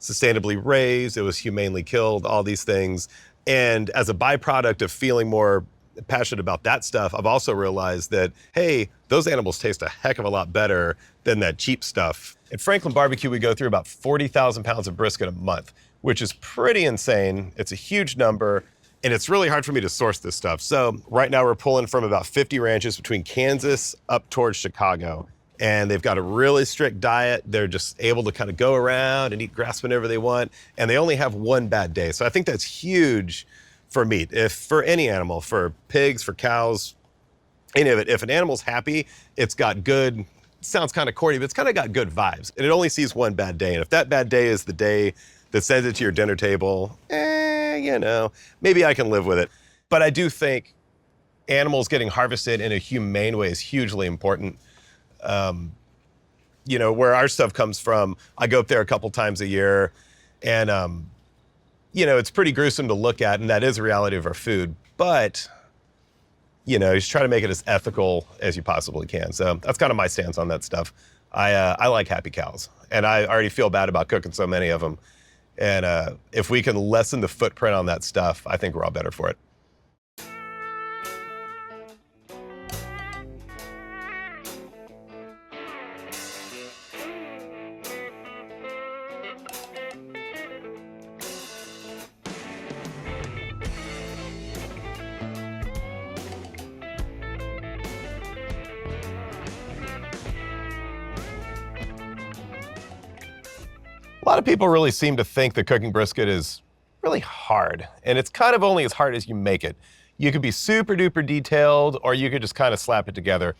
sustainably raised, it was humanely killed, all these things. And as a byproduct of feeling more passionate about that stuff, I've also realized that, hey, those animals taste a heck of a lot better than that cheap stuff. At Franklin Barbecue, we go through about 40,000 pounds of brisket a month, which is pretty insane. It's a huge number. And it's really hard for me to source this stuff. So right now we're pulling from about 50 ranches between Kansas up towards Chicago. And they've got a really strict diet. They're just able to kind of go around and eat grass whenever they want. And they only have one bad day. So I think that's huge for meat. If for any animal, for pigs, for cows, any of it, if an animal's happy, it's got good, sounds kind of corny, but it's kind of got good vibes. And it only sees one bad day. And if that bad day is the day that sends it to your dinner table, maybe I can live with it. But I do think animals getting harvested in a humane way is hugely important. Where our stuff comes from, I go up there a couple times a year and, it's pretty gruesome to look at, and that is a reality of our food. But, you just try to make it as ethical as you possibly can. So that's kind of my stance on that stuff. I like happy cows, and I already feel bad about cooking so many of them. And if we can lessen the footprint on that stuff, I think we're all better for it. A lot of people really seem to think that cooking brisket is really hard, and it's kind of only as hard as you make it. You could be super duper detailed, or you could just kind of slap it together.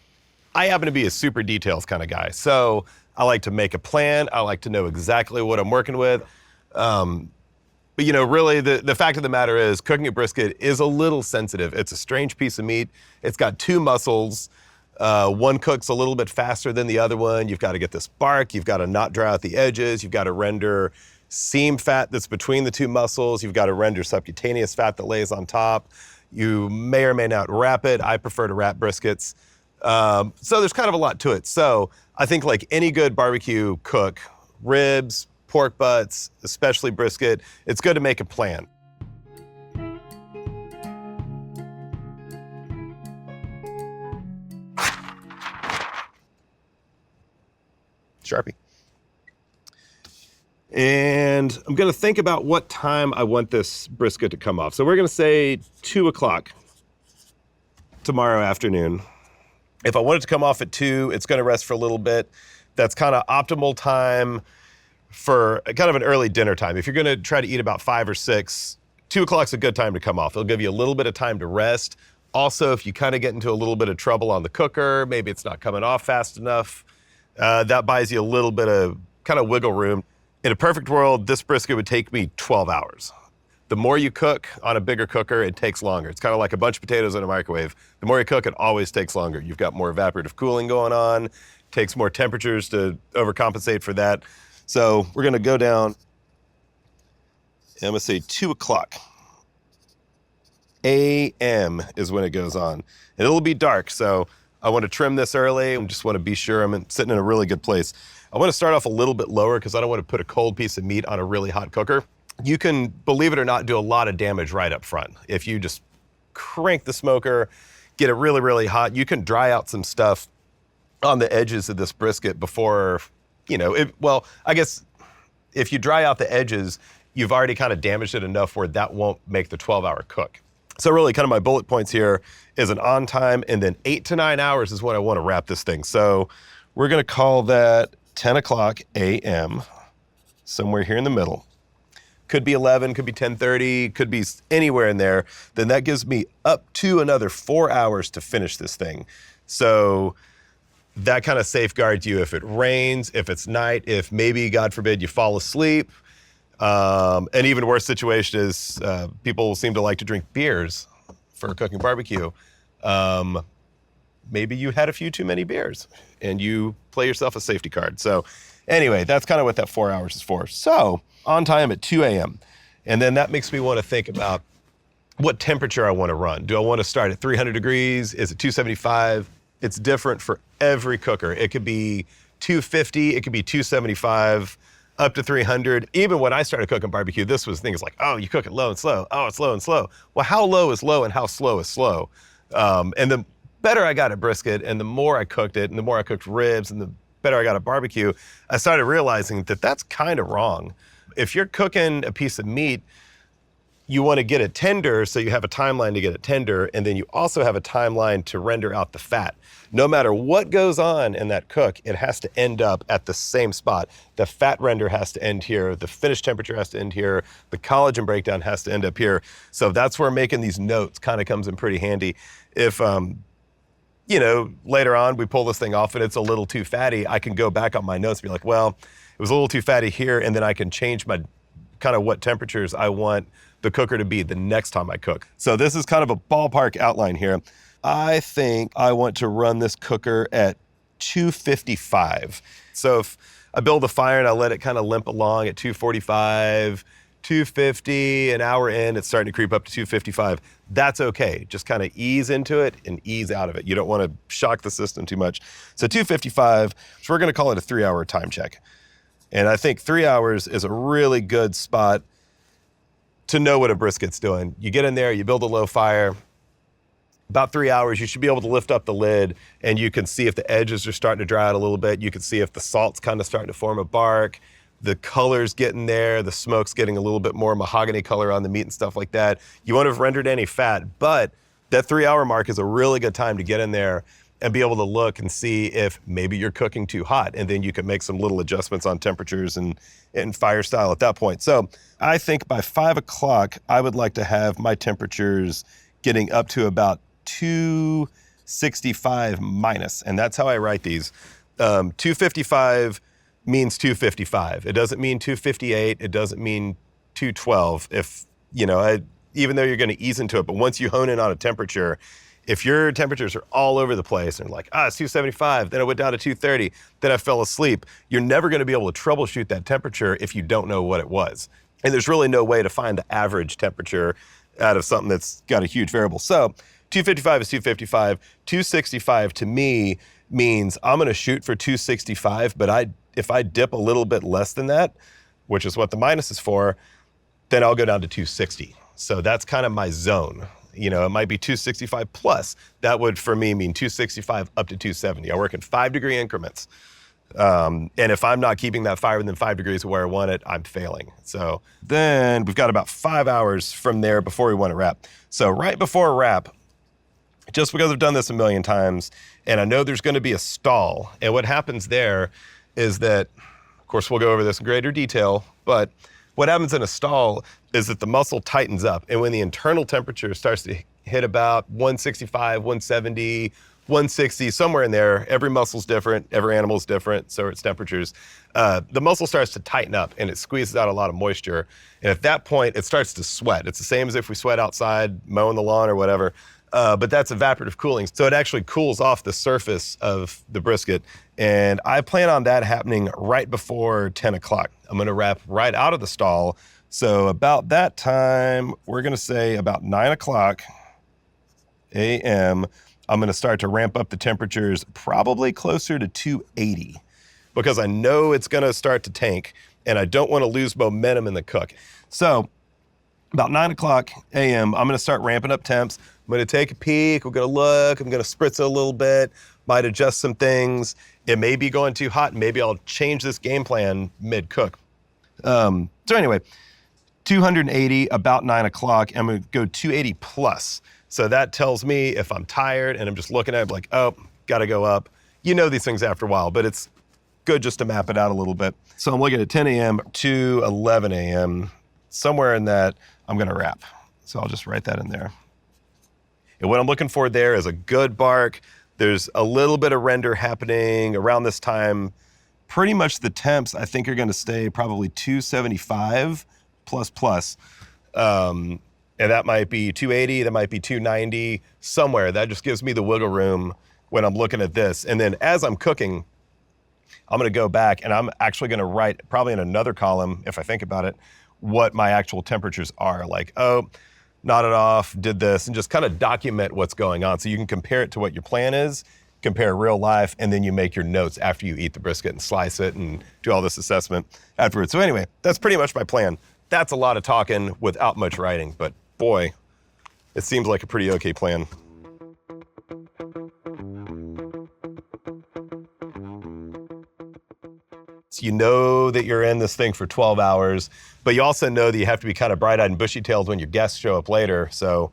I happen to be a super details kind of guy, so I like to make a plan. I like to know exactly what I'm working with. But really the fact of the matter is cooking a brisket is a little sensitive. It's a strange piece of meat. It's got two muscles. One cooks a little bit faster than the other one. You've got to get this bark. You've got to not dry out the edges. You've got to render seam fat that's between the two muscles. You've got to render subcutaneous fat that lays on top. You may or may not wrap it. I prefer to wrap briskets. So there's kind of a lot to it. So I think like any good barbecue cook, ribs, pork butts, especially brisket, it's good to make a plan. Sharpie. And I'm gonna think about what time I want this brisket to come off. So we're gonna say 2 o'clock tomorrow afternoon. If I want it to come off at 2, it's gonna rest for a little bit. That's kind of optimal time for kind of an early dinner time. If you're gonna try to eat about 5 or 6, 2 o'clock's a good time to come off. It'll give you a little bit of time to rest. Also, if you kind of get into a little bit of trouble on the cooker, maybe it's not coming off fast enough, that buys you a little bit of kind of wiggle room. In a perfect world, this brisket would take me 12 hours. The more you cook on a bigger cooker, it takes longer. It's kind of like a bunch of potatoes in a microwave. The more you cook, it always takes longer. You've got more evaporative cooling going on, takes more temperatures to overcompensate for that. So we're gonna go down, I'm gonna say 2 o'clock. a.m. is when it goes on. And it'll be dark, so I wanna trim this early. I just wanna be sure I'm sitting in a really good place. I wanna start off a little bit lower because I don't wanna put a cold piece of meat on a really hot cooker. You can, believe it or not, do a lot of damage right up front. If you just crank the smoker, get it really, really hot, you can dry out some stuff on the edges of this brisket before, I guess if you dry out the edges, you've already kind of damaged it enough where that won't make the 12-hour cook. So really kind of my bullet points here is an on time, and then 8 to 9 hours is when I want to wrap this thing. So we're gonna call that 10 o'clock a.m., somewhere here in the middle. Could be 11, could be 10:30, could be anywhere in there. Then that gives me up to another 4 hours to finish this thing. So that kind of safeguards you if it rains, if it's night, if maybe, God forbid, you fall asleep. An even worse situation is people seem to like to drink beers for cooking barbecue. Maybe you had a few too many beers and you play yourself a safety card. So anyway, that's kind of what that 4 hours is for. So on time at 2 a.m. And then that makes me want to think about what temperature I want to run. Do I want to start at 300 degrees? Is it 275? It's different for every cooker. It could be 250, it could be 275, up to 300. Even when I started cooking barbecue, this was things like, oh, you cook it low and slow. Oh, it's low and slow. Well, how low is low and how slow is slow? And the better I got at brisket and the more I cooked it and the more I cooked ribs and the better I got at barbecue, I started realizing that that's kind of wrong. If you're cooking a piece of meat, you want to get it tender, so you have a timeline to get it tender, and then you also have a timeline to render out the fat. No matter what goes on in that cook, it has to end up at the same spot. The fat render has to end here, the finish temperature has to end here, the collagen breakdown has to end up here. So that's where making these notes kind of comes in pretty handy. If, later on we pull this thing off and it's a little too fatty, I can go back on my notes and be like, well, it was a little too fatty here, and then I can change my kind of what temperatures I want the cooker to be the next time I cook. So this is kind of a ballpark outline here. I think I want to run this cooker at 255. So if I build a fire and I let it kind of limp along at 245, 250, an hour in, it's starting to creep up to 255. That's okay. Just kind of ease into it and ease out of it. You don't want to shock the system too much. So 255, so we're going to call it a 3-hour time check. And I think 3 hours is a really good spot to know what a brisket's doing. You get in there, you build a low fire. About 3 hours, you should be able to lift up the lid and you can see if the edges are starting to dry out a little bit. You can see if the salt's kind of starting to form a bark, the color's getting there, the smoke's getting a little bit more mahogany color on the meat and stuff like that. You won't have rendered any fat, but that 3 hour mark is a really good time to get in there and be able to look and see if maybe you're cooking too hot. And then you can make some little adjustments on temperatures and fire style at that point. So I think by 5 o'clock, I would like to have my temperatures getting up to about 265 minus. And that's how I write these. 255 means 255. It doesn't mean 258. It doesn't mean 212. If, even though you're going to ease into it, but once you hone in on a temperature, if your temperatures are all over the place and like, it's 275, then I went down to 230, then I fell asleep, you're never going to be able to troubleshoot that temperature if you don't know what it was. And there's really no way to find the average temperature out of something that's got a huge variable. So 255 is 255. 265 to me means I'm going to shoot for 265, but if I dip a little bit less than that, which is what the minus is for, then I'll go down to 260. So that's kind of my zone. It might be 265 plus. That would, for me, mean 265 up to 270. I work in 5-degree increments. And if I'm not keeping that fire within 5 degrees of where I want it, I'm failing. So then we've got about 5 hours from there before we want to wrap. So right before wrap, just because I've done this a million times, and I know there's going to be a stall. And what happens there is that, of course, we'll go over this in greater detail, but what happens in a stall is that the muscle tightens up. And when the internal temperature starts to hit about 165, 170, 160, somewhere in there, every muscle's different, every animal's different, so its temperatures, the muscle starts to tighten up and it squeezes out a lot of moisture. And at that point, it starts to sweat. It's the same as if we sweat outside, mowing the lawn or whatever. But that's evaporative cooling. So it actually cools off the surface of the brisket. And I plan on that happening right before 10 o'clock. I'm going to wrap right out of the stall. So about that time, we're going to say about 9 o'clock a.m., I'm going to start to ramp up the temperatures probably closer to 280 because I know it's going to start to tank and I don't want to lose momentum in the cook. So about 9 o'clock a.m., I'm going to start ramping up temps. I'm going to take a peek. We're going to look. I'm going to spritz it a little bit. Might adjust some things. It may be going too hot. Maybe I'll change this game plan mid-cook. So anyway, 280 about 9 o'clock. I'm going to go 280 plus. So that tells me if I'm tired and I'm just looking at it like, got to go up. You know these things after a while, but it's good just to map it out a little bit. So I'm looking at 10 a.m. to 11 a.m. Somewhere in that, I'm going to wrap. So I'll just write that in there. And what I'm looking for there is a good bark. There's a little bit of render happening around this time. Pretty much the temps, I think, are going to stay probably 275 plus. And that might be 280, that might be 290, somewhere. That just gives me the wiggle room when I'm looking at this. And then as I'm cooking, I'm going to go back and I'm actually going to write probably in another column, if I think about it, what my actual temperatures are. Like, nodded off, did this, and just kind of document what's going on. So you can compare it to what your plan is, compare real life, and then you make your notes after you eat the brisket and slice it and do all this assessment afterwards. So anyway, that's pretty much my plan. That's a lot of talking without much writing, but boy, it seems like a pretty okay plan. So you know that you're in this thing for 12 hours, but you also know that you have to be kind of bright-eyed and bushy-tailed when your guests show up later. So,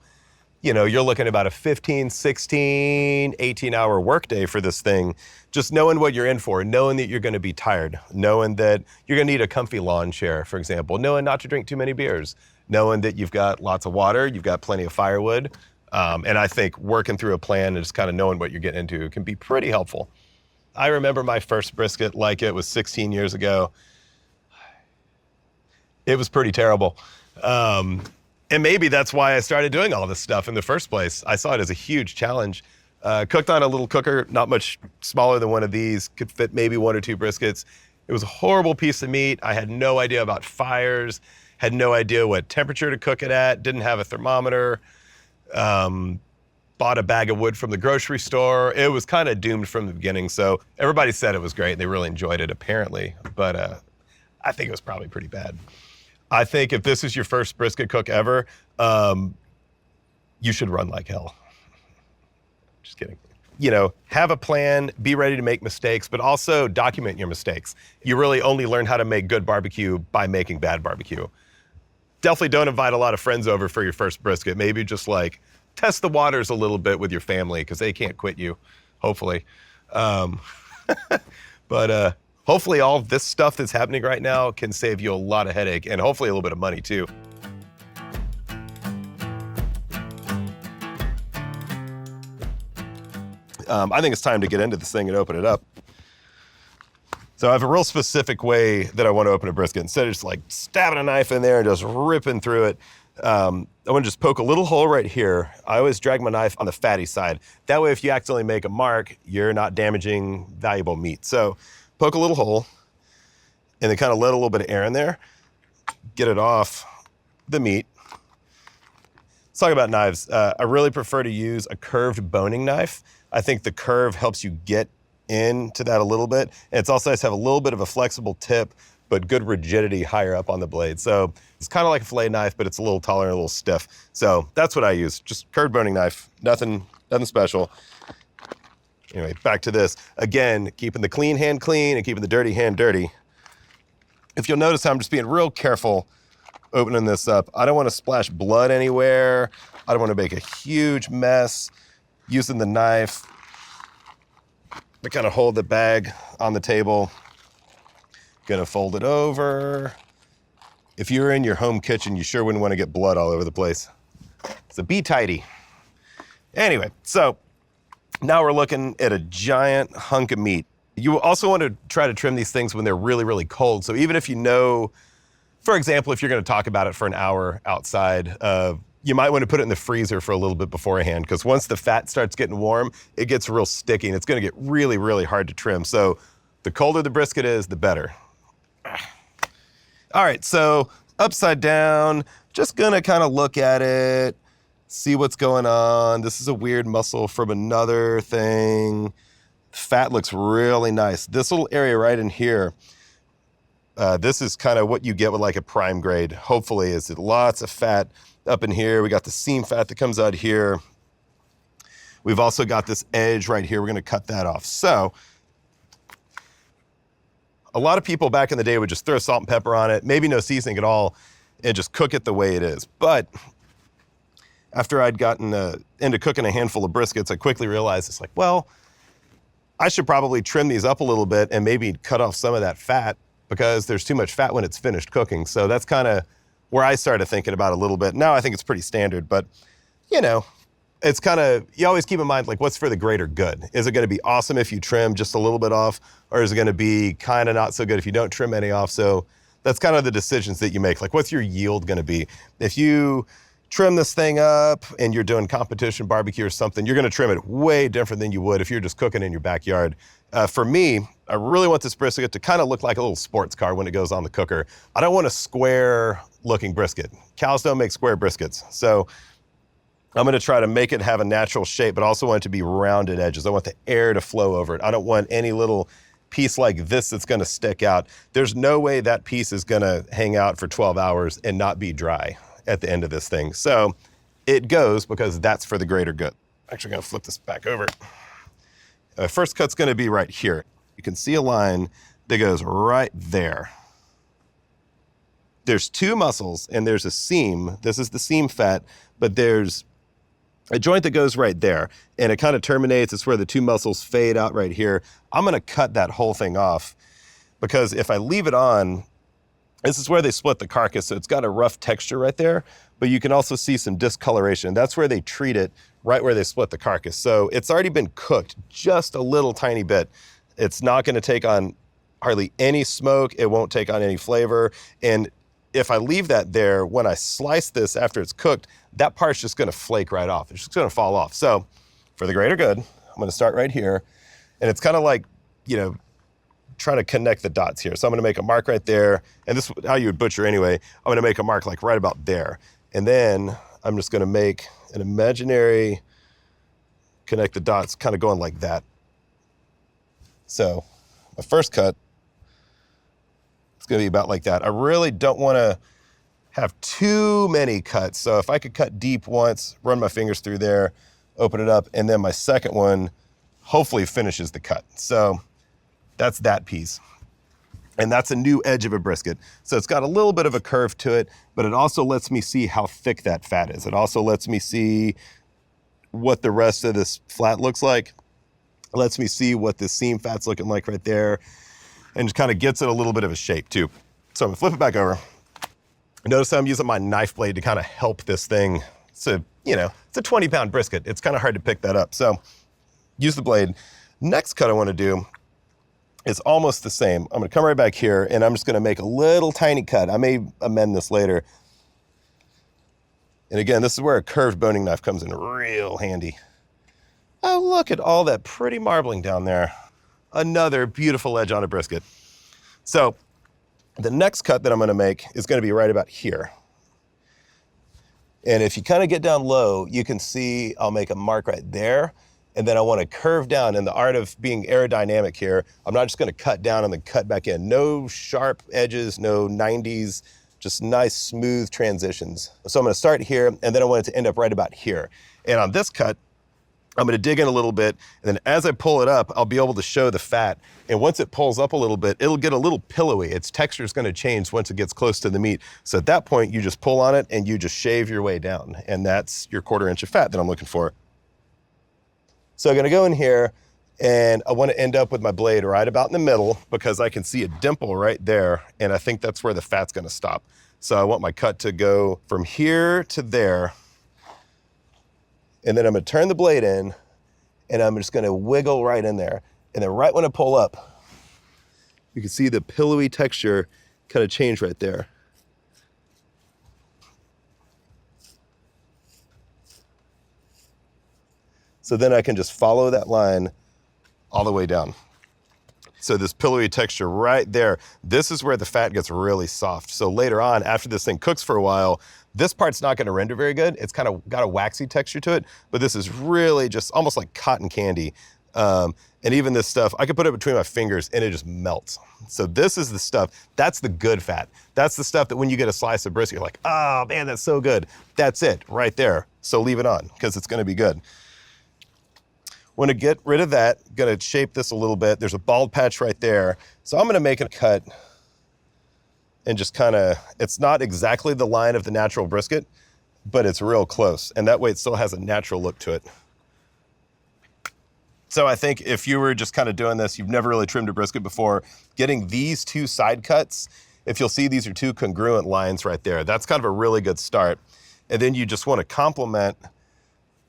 you're looking at about a 15, 16, 18-hour workday for this thing, just knowing what you're in for, knowing that you're going to be tired, knowing that you're going to need a comfy lawn chair, for example, knowing not to drink too many beers, knowing that you've got lots of water, you've got plenty of firewood. And I think working through a plan and just kind of knowing what you're getting into can be pretty helpful. I remember my first brisket like it was 16 years ago. It was pretty terrible. And maybe that's why I started doing all this stuff in the first place. I saw it as a huge challenge. Cooked on a little cooker, not much smaller than one of these, could fit maybe 1 or 2 briskets. It was a horrible piece of meat. I had no idea about fires, had no idea what temperature to cook it at, didn't have a thermometer. Bought a bag of wood from the grocery store. It was kind of doomed from the beginning. So everybody said it was great. They really enjoyed it, apparently. But I think it was probably pretty bad. I think if this is your first brisket cook ever, you should run like hell. Just kidding. Have a plan, be ready to make mistakes, but also document your mistakes. You really only learn how to make good barbecue by making bad barbecue. Definitely don't invite a lot of friends over for your first brisket. Maybe just test the waters a little bit with your family because they can't quit you. hopefully. Um, but hopefully all of this stuff that's happening right now can save you a lot of headache and hopefully a little bit of money too. I think it's time to get into this thing and open it up. So I have a real specific way that I want to open a brisket. Instead of just like stabbing a knife in there and just ripping through it, I want to just poke a little hole right here. I always drag my knife on the fatty side. That way, if you accidentally make a mark, you're not damaging valuable meat. So poke a little hole and then kind of let a little bit of air in there. Get it off the meat. Let's talk about knives. I really prefer to use a curved boning knife. I think the curve helps you get into that a little bit. And it's also nice to have a little bit of a flexible tip, but good rigidity higher up on the blade. So it's kind of like a fillet knife, but it's a little taller and a little stiff. So that's what I use, just curved boning knife, nothing special. Anyway, back to this. Again, keeping the clean hand clean and keeping the dirty hand dirty. If you'll notice, I'm just being real careful opening this up. I don't want to splash blood anywhere. I don't want to make a huge mess. Using the knife to kind of hold the bag on the table. Gonna fold it over. If you're in your home kitchen, you sure wouldn't want to get blood all over the place. So be tidy. Anyway, so now we're looking at a giant hunk of meat. You also want to try to trim these things when they're really, really cold. So even if you know, for example, if you're going to talk about it for an hour outside, you might want to put it in the freezer for a little bit beforehand, because once the fat starts getting warm, it gets real sticky and it's going to get really, really hard to trim. So the colder the brisket is, the better. All right, so upside down, just going to kind of look at it, see what's going on. This is a weird muscle from another thing. Fat looks really nice. This little area right in here, this is kind of what you get with like a prime grade, hopefully, is lots of fat up in here. We got the seam fat that comes out here. We've also got this edge right here. We're gonna cut that off. So a lot of people back in the day would just throw salt and pepper on it, maybe no seasoning at all, and just cook it the way it is. But after I'd gotten into cooking a handful of briskets, I quickly realized it's like, well, I should probably trim these up a little bit and maybe cut off some of that fat, because there's too much fat when it's finished cooking. So that's kind of where I started thinking about it a little bit. Now I think it's pretty standard, but you know, it's kind of, you always keep in mind, like, what's for the greater good? Is it going to be awesome if you trim just a little bit off, or is it going to be kind of not so good if you don't trim any off? So that's kind of the decisions that you make. Like, what's your yield going to be? If you trim this thing up and you're doing competition barbecue or something, you're going to trim it way different than you would if you're just cooking in your backyard. For me, I really want this brisket to kind of look like a little sports car when it goes on the cooker. I don't want a square looking brisket. Cows don't make square briskets. So I'm gonna try to make it have a natural shape, but also want it to be rounded edges. I want the air to flow over it. I don't want any little piece like this that's gonna stick out. There's no way that piece is gonna hang out for 12 hours and not be dry at the end of this thing. So it goes because that's for the greater good. Actually gonna flip this back over. First cut's gonna be right here. You can see a line that goes right there. There's two muscles and there's a seam. This is the seam fat, but there's a joint that goes right there and it kind of terminates. It's where the two muscles fade out right here. I'm gonna cut that whole thing off, because if I leave it on, this is where they split the carcass. So it's got a rough texture right there, but you can also see some discoloration. That's where they treat it, right where they split the carcass. So it's already been cooked just a little tiny bit. It's not gonna take on hardly any smoke. It won't take on any flavor. And if I leave that there, when I slice this after it's cooked, that part's just gonna flake right off. It's just gonna fall off. So for the greater good, I'm gonna start right here. And it's kind of like, you know, trying to connect the dots here. So I'm gonna make a mark right there. And this is how you would butcher anyway. I'm gonna make a mark like right about there. And then I'm just gonna make an imaginary, connect the dots kind of going like that. So my first cut, it's gonna be about like that. I really don't wanna have too many cuts. So if I could cut deep once, run my fingers through there, open it up, and then my second one hopefully finishes the cut. So that's that piece. And that's a new edge of a brisket. So it's got a little bit of a curve to it, but it also lets me see how thick that fat is. It also lets me see what the rest of this flat looks like. It lets me see what this seam fat's looking like right there, and just kind of gets it a little bit of a shape too. So I'm gonna flip it back over. Notice how I'm using my knife blade to kind of help this thing. So, you know, it's a 20-pound brisket. It's kind of hard to pick that up. So use the blade. Next cut I want to do is almost the same. I'm going to come right back here, and I'm just going to make a little tiny cut. I may amend this later. And again, this is where a curved boning knife comes in real handy. Oh, look at all that pretty marbling down there. Another beautiful edge on a brisket. So the next cut that I'm going to make is going to be right about here. And if you kind of get down low, you can see I'll make a mark right there. And then I want to curve down. In the art of being aerodynamic here, I'm not just going to cut down and then cut back in. No sharp edges, no 90s, just nice smooth transitions. So I'm going to start here, and then I want it to end up right about here. And on this cut, I'm gonna dig in a little bit, and then as I pull it up, I'll be able to show the fat. And once it pulls up a little bit, it'll get a little pillowy. Its texture is gonna change once it gets close to the meat. So at that point, you just pull on it and you just shave your way down. And that's your 1/4 inch of fat that I'm looking for. So I'm gonna go in here, and I wanna end up with my blade right about in the middle, because I can see a dimple right there, and I think that's where the fat's gonna stop. So I want my cut to go from here to there. And then I'm gonna turn the blade in, and I'm just gonna wiggle right in there. And then right when I pull up, you can see the pillowy texture kind of change right there. So then I can just follow that line all the way down. So this pillowy texture right there, this is where the fat gets really soft. So later on, after this thing cooks for a while, this part's not gonna render very good. It's kind of got a waxy texture to it, but this is really just almost like cotton candy. And even this stuff, I could put it between my fingers and it just melts. So this is the stuff, that's the good fat. That's the stuff that when you get a slice of brisket, you're like, oh man, that's so good. That's it right there. So leave it on, because it's gonna be good. Want to get rid of that, gonna shape this a little bit. There's a bald patch right there. So I'm gonna make a cut and just kind of, it's not exactly the line of the natural brisket, but it's real close. And that way it still has a natural look to it. So I think if you were just kind of doing this, you've never really trimmed a brisket before, getting these two side cuts, if you'll see, these are two congruent lines right there. That's kind of a really good start. And then you just want to complement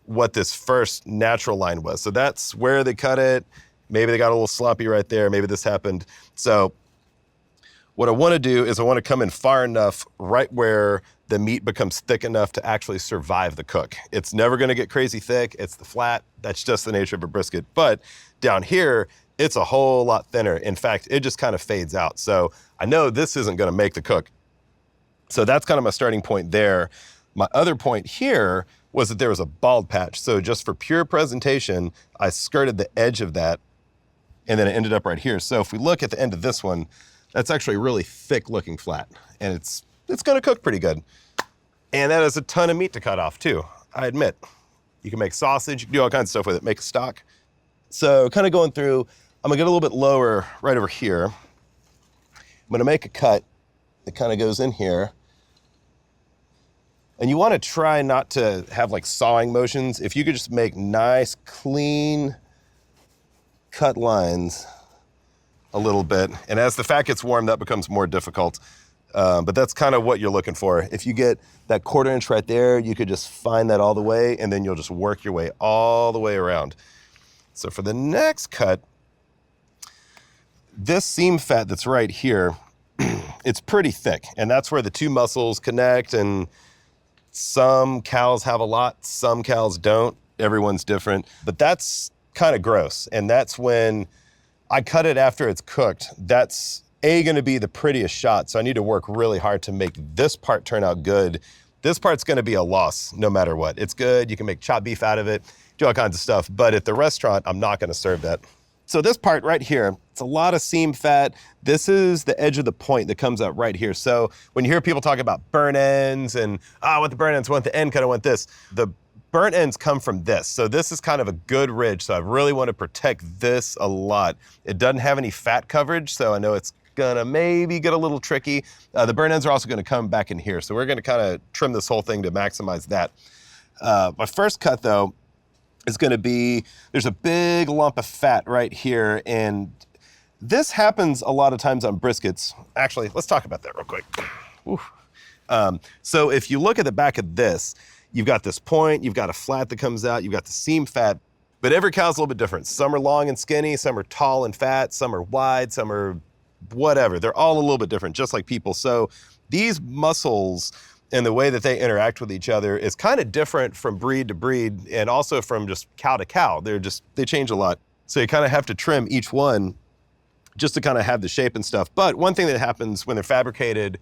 what this first natural line was. So that's where they cut it. Maybe they got a little sloppy right there. Maybe this happened. So what I want to do is I want to come in far enough right where the meat becomes thick enough to actually survive the cook. It's never going to get crazy thick. It's the flat. That's just the nature of a brisket. But down here, it's a whole lot thinner. In fact, it just kind of fades out. So I know this isn't going to make the cook. So that's kind of my starting point there. My other point here was that there was a bald patch. So just for pure presentation, I skirted the edge of that, and then it ended up right here. So if we look at the end of this one, that's actually a really thick looking flat, and it's gonna cook pretty good. And that is a ton of meat to cut off too, I admit. You can make sausage, you can do all kinds of stuff with it, make a stock. So kind of going through, I'm gonna get a little bit lower right over here. I'm gonna make a cut that kind of goes in here. And you want to try not to have like sawing motions. If you could just make nice, clean cut lines a little bit. And as the fat gets warm, that becomes more difficult. But that's kind of what you're looking for. If you get that 1/4 inch right there, you could just find that all the way, and then you'll just work your way all the way around. So for the next cut, this seam fat that's right here, it's pretty thick. And that's where the two muscles connect, and some cows have a lot, some cows don't. Everyone's different, but that's kind of gross. And that's when I cut it after it's cooked. That's gonna be the prettiest shot. So I need to work really hard to make this part turn out good. This part's gonna be a loss no matter what. It's good, you can make chopped beef out of it, do all kinds of stuff, but at the restaurant, I'm not gonna serve that. So this part right here, it's a lot of seam fat. This is the edge of the point that comes out right here. So when you hear people talk about burn ends and, I want the burn ends, I want the end cut, I want this. The burnt ends come from this. So this is kind of a good ridge. So I really want to protect this a lot. It doesn't have any fat coverage, so I know it's gonna maybe get a little tricky. The burn ends are also gonna come back in here. So we're gonna kind of trim this whole thing to maximize that. My first cut though, is going to be, there's a big lump of fat right here. And this happens a lot of times on briskets. Actually, let's talk about that real quick. So if you look at the back of this, you've got this point, you've got a flat that comes out, you've got the seam fat, but every cow's a little bit different. Some are long and skinny, some are tall and fat, some are wide, some are whatever. They're all a little bit different, just like people. So these muscles and the way that they interact with each other is kind of different from breed to breed and also from just cow to cow. They change a lot. So you kind of have to trim each one just to kind of have the shape and stuff. But one thing that happens when they're fabricated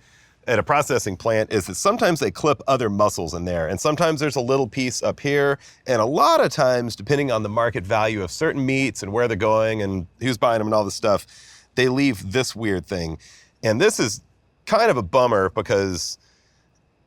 at a processing plant is that sometimes they clip other muscles in there. And sometimes there's a little piece up here. And a lot of times, depending on the market value of certain meats and where they're going and who's buying them and all this stuff, they leave this weird thing. And this is kind of a bummer because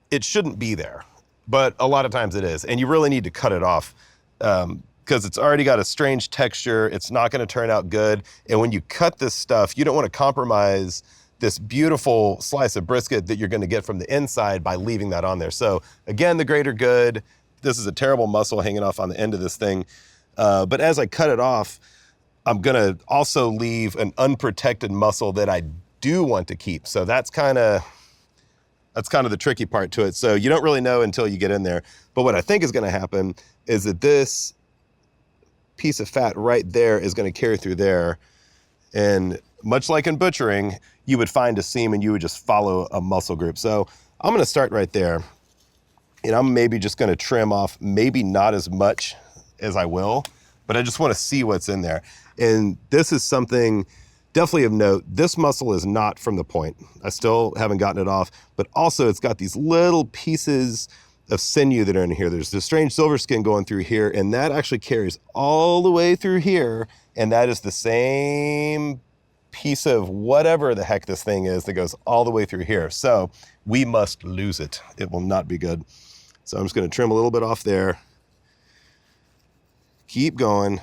it shouldn't be there. But a lot of times it is. And you really need to cut it off because it's already got a strange texture. It's not going to turn out good. And when you cut this stuff, you don't want to compromise this beautiful slice of brisket that you're going to get from the inside by leaving that on there. So again, the greater good. This is a terrible muscle hanging off on the end of this thing. But as I cut it off, I'm going to also leave an unprotected muscle that I do want to keep. So that's kind of the tricky part to it. So you don't really know until you get in there. But what I think is going to happen is that this piece of fat right there is going to carry through there. And much like in butchering, you would find a seam and you would just follow a muscle group. So I'm going to start right there. And I'm maybe just going to trim off, maybe not as much as I will, but I just want to see what's in there. And this is something definitely of note. This muscle is not from the point. I still haven't gotten it off, but also it's got these little pieces of sinew that are in here. There's this strange silver skin going through here, and that actually carries all the way through here. And that is the same piece of whatever the heck this thing is that goes all the way through here. So we must lose it. It will not be good. So I'm just going to trim a little bit off there. Keep going.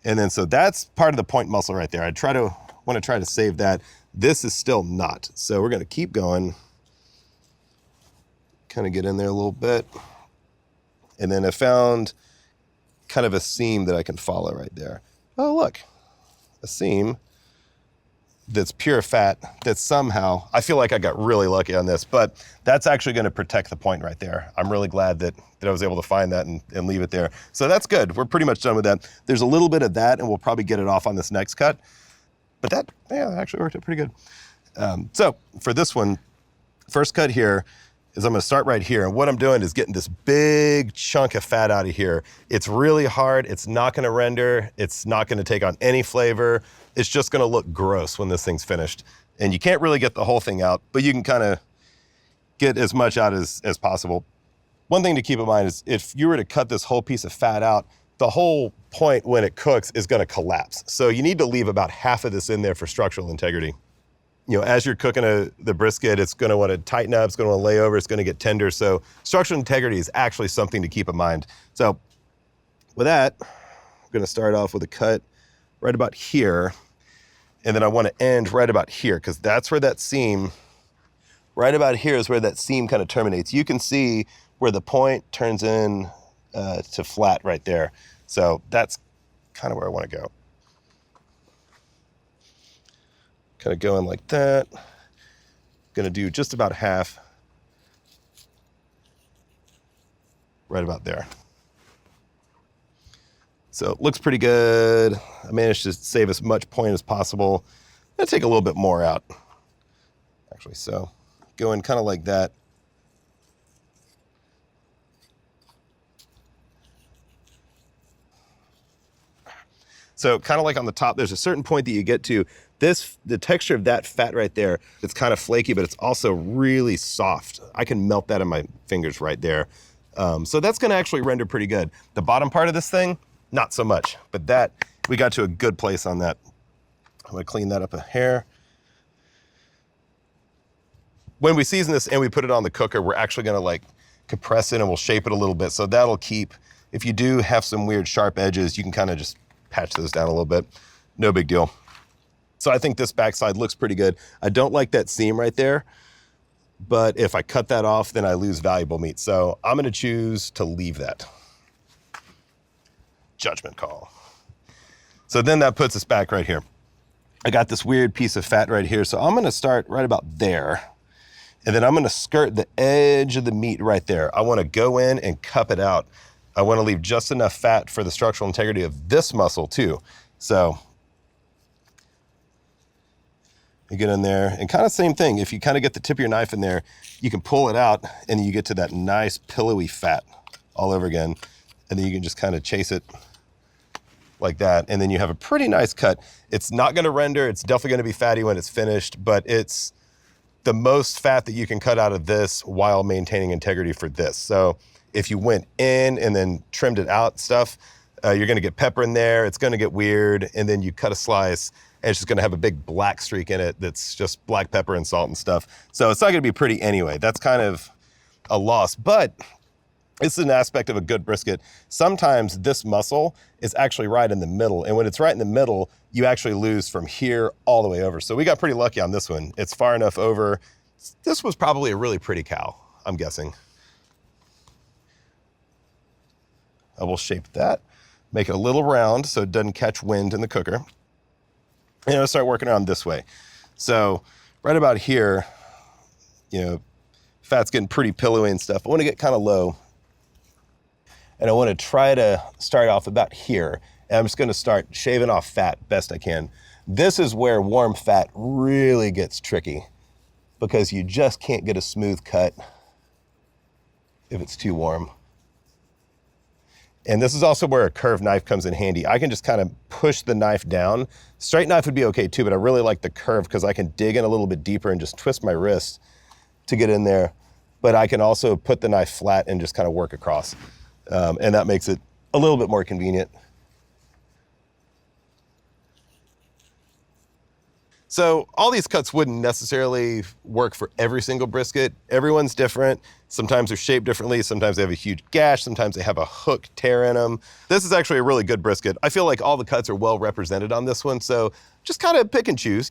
And then, so that's part of the point muscle right there. Want to try to save that. This is still not. So we're going to keep going. Kind of get in there a little bit. And then I found kind of a seam that I can follow right there. Oh, look, a seam that's pure fat that somehow, I feel like I got really lucky on this, but that's actually going to protect the point right there. I'm really glad that I was able to find that and leave it there. So that's good. We're pretty much done with that. There's a little bit of that and we'll probably get it off on this next cut, but that actually worked out pretty good. So for this one, first cut here is I'm going to start right here. And what I'm doing is getting this big chunk of fat out of here. It's really hard. It's not going to render. It's not going to take on any flavor. It's just going to look gross when this thing's finished. And you can't really get the whole thing out, but you can kind of get as much out as possible. One thing to keep in mind is if you were to cut this whole piece of fat out, the whole point when it cooks is going to collapse. So you need to leave about half of this in there for structural integrity. You know, as you're cooking the brisket, it's going to want to tighten up, it's going to want to lay over, it's going to get tender. So structural integrity is actually something to keep in mind. So with that, I'm going to start off with a cut right about here. And then I want to end right about here because that's where that seam, right about here is where that seam kind of terminates. You can see where the point turns in to flat right there. So that's kind of where I want to go. Kind of going like that. Gonna do just about half. Right about there. So it looks pretty good. I managed to save as much point as possible. I'm gonna take a little bit more out. Actually, so going kind of like that. So kind of like on the top, there's a certain point that you get to. The texture of that fat right there, it's kind of flaky, but it's also really soft. I can melt that in my fingers right there. So that's gonna actually render pretty good. The bottom part of this thing, not so much, but that, we got to a good place on that. I'm gonna clean that up a hair. When we season this and we put it on the cooker, we're actually gonna like compress it and we'll shape it a little bit. So that'll keep, if you do have some weird sharp edges, you can kind of just patch those down a little bit. No big deal. So I think this backside looks pretty good. I don't like that seam right there, but if I cut that off, then I lose valuable meat. So I'm gonna choose to leave that. judgment call. So then that puts us back right here. I got this weird piece of fat right here. So I'm gonna start right about there. And then I'm gonna skirt the edge of the meat right there. I wanna go in and cup it out. I wanna leave just enough fat for the structural integrity of this muscle too. So you get in there and kind of same thing. If you kind of get the tip of your knife in there, you can pull it out and you get to that nice pillowy fat all over again. And then you can just kind of chase it like that. And then you have a pretty nice cut. It's not gonna render. It's definitely gonna be fatty when it's finished, but it's the most fat that you can cut out of this while maintaining integrity for this. So if you went in and then trimmed it out stuff, you're gonna get pepper in there. It's gonna get weird. And then you cut a slice and it's just gonna have a big black streak in it that's just black pepper and salt and stuff. So it's not gonna be pretty anyway. That's kind of a loss, but it's an aspect of a good brisket. Sometimes this muscle is actually right in the middle. And when it's right in the middle, you actually lose from here all the way over. So we got pretty lucky on this one. It's far enough over. This was probably a really pretty cow, I'm guessing. I will shape that, make it a little round so it doesn't catch wind in the cooker. And I'll start working around this way. So right about here, you know, fat's getting pretty pillowy and stuff. I want to get kind of low. And I want to try to start off about here. And I'm just going to start shaving off fat best I can. This is where warm fat really gets tricky because you just can't get a smooth cut if it's too warm. And this is also where a curved knife comes in handy. I can just kind of push the knife down. Straight knife would be okay too, but I really like the curve because I can dig in a little bit deeper and just twist my wrist to get in there. But I can also put the knife flat and just kind of work across. And that makes it a little bit more convenient. So all these cuts wouldn't necessarily work for every single brisket. Everyone's different. Sometimes they're shaped differently. Sometimes they have a huge gash. Sometimes they have a hook tear in them. This is actually a really good brisket. I feel like all the cuts are well represented on this one. So just kind of pick and choose.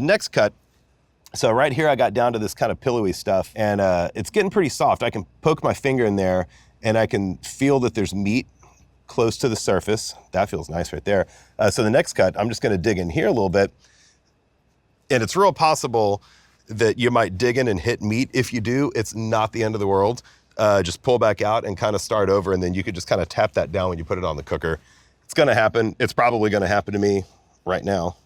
Next cut. So right here, I got down to this kind of pillowy stuff and it's getting pretty soft. I can poke my finger in there and I can feel that there's meat close to the surface. That feels nice right there. So the next cut, I'm just gonna dig in here a little bit. And it's real possible that you might dig in and hit meat. If you do, it's not the end of the world. Just pull back out and kind of start over, and then you could just kind of tap that down when you put it on the cooker. It's gonna happen. It's probably gonna happen to me right now.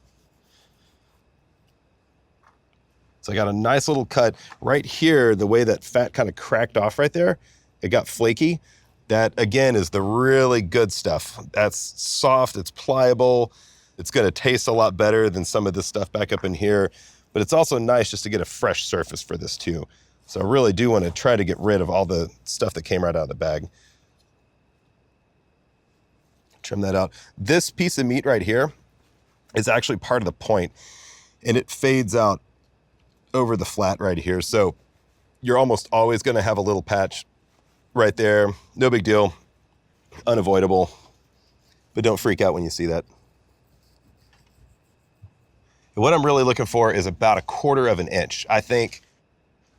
So I got a nice little cut right here, the way that fat kind of cracked off right there. It got flaky. That again is the really good stuff. That's soft, it's pliable. It's gonna taste a lot better than some of this stuff back up in here, but it's also nice just to get a fresh surface for this too. So I really do wanna try to get rid of all the stuff that came right out of the bag. Trim that out. This piece of meat right here is actually part of the point, and it fades out over the flat right here. So you're almost always gonna have a little patch right there. No big deal, unavoidable, but don't freak out when you see that. And what I'm really looking for is about 1/4 of an inch. I think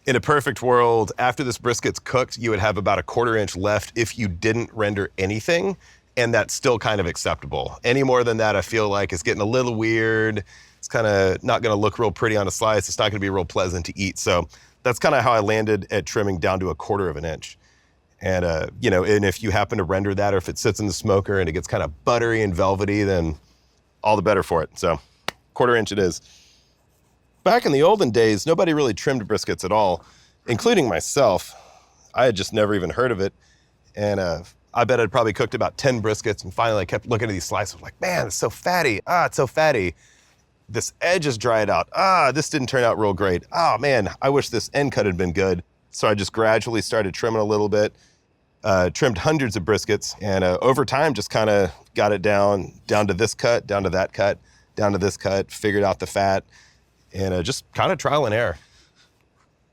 in a perfect world, after this brisket's cooked, you would have about 1/4 inch left if you didn't render anything, and that's still kind of acceptable. Any more than that, I feel like it's getting a little weird. It's kind of not gonna look real pretty on a slice. It's not gonna be real pleasant to eat. So that's kind of how I landed at trimming down to 1/4 of an inch. And you know, and if you happen to render that, or if it sits in the smoker and it gets kind of buttery and velvety, then all the better for it. So 1/4 inch it is. Back in the olden days, nobody really trimmed briskets at all, including myself. I had just never even heard of it. And I bet I'd probably cooked about 10 briskets, and finally I kept looking at these slices like, man, it's so fatty. It's so fatty. This edge is dried out. This didn't turn out real great. Oh man, I wish this end cut had been good. So I just gradually started trimming a little bit, trimmed hundreds of briskets, and over time just kind of got it down to this cut, down to that cut, down to this cut, figured out the fat, and just kind of trial and error.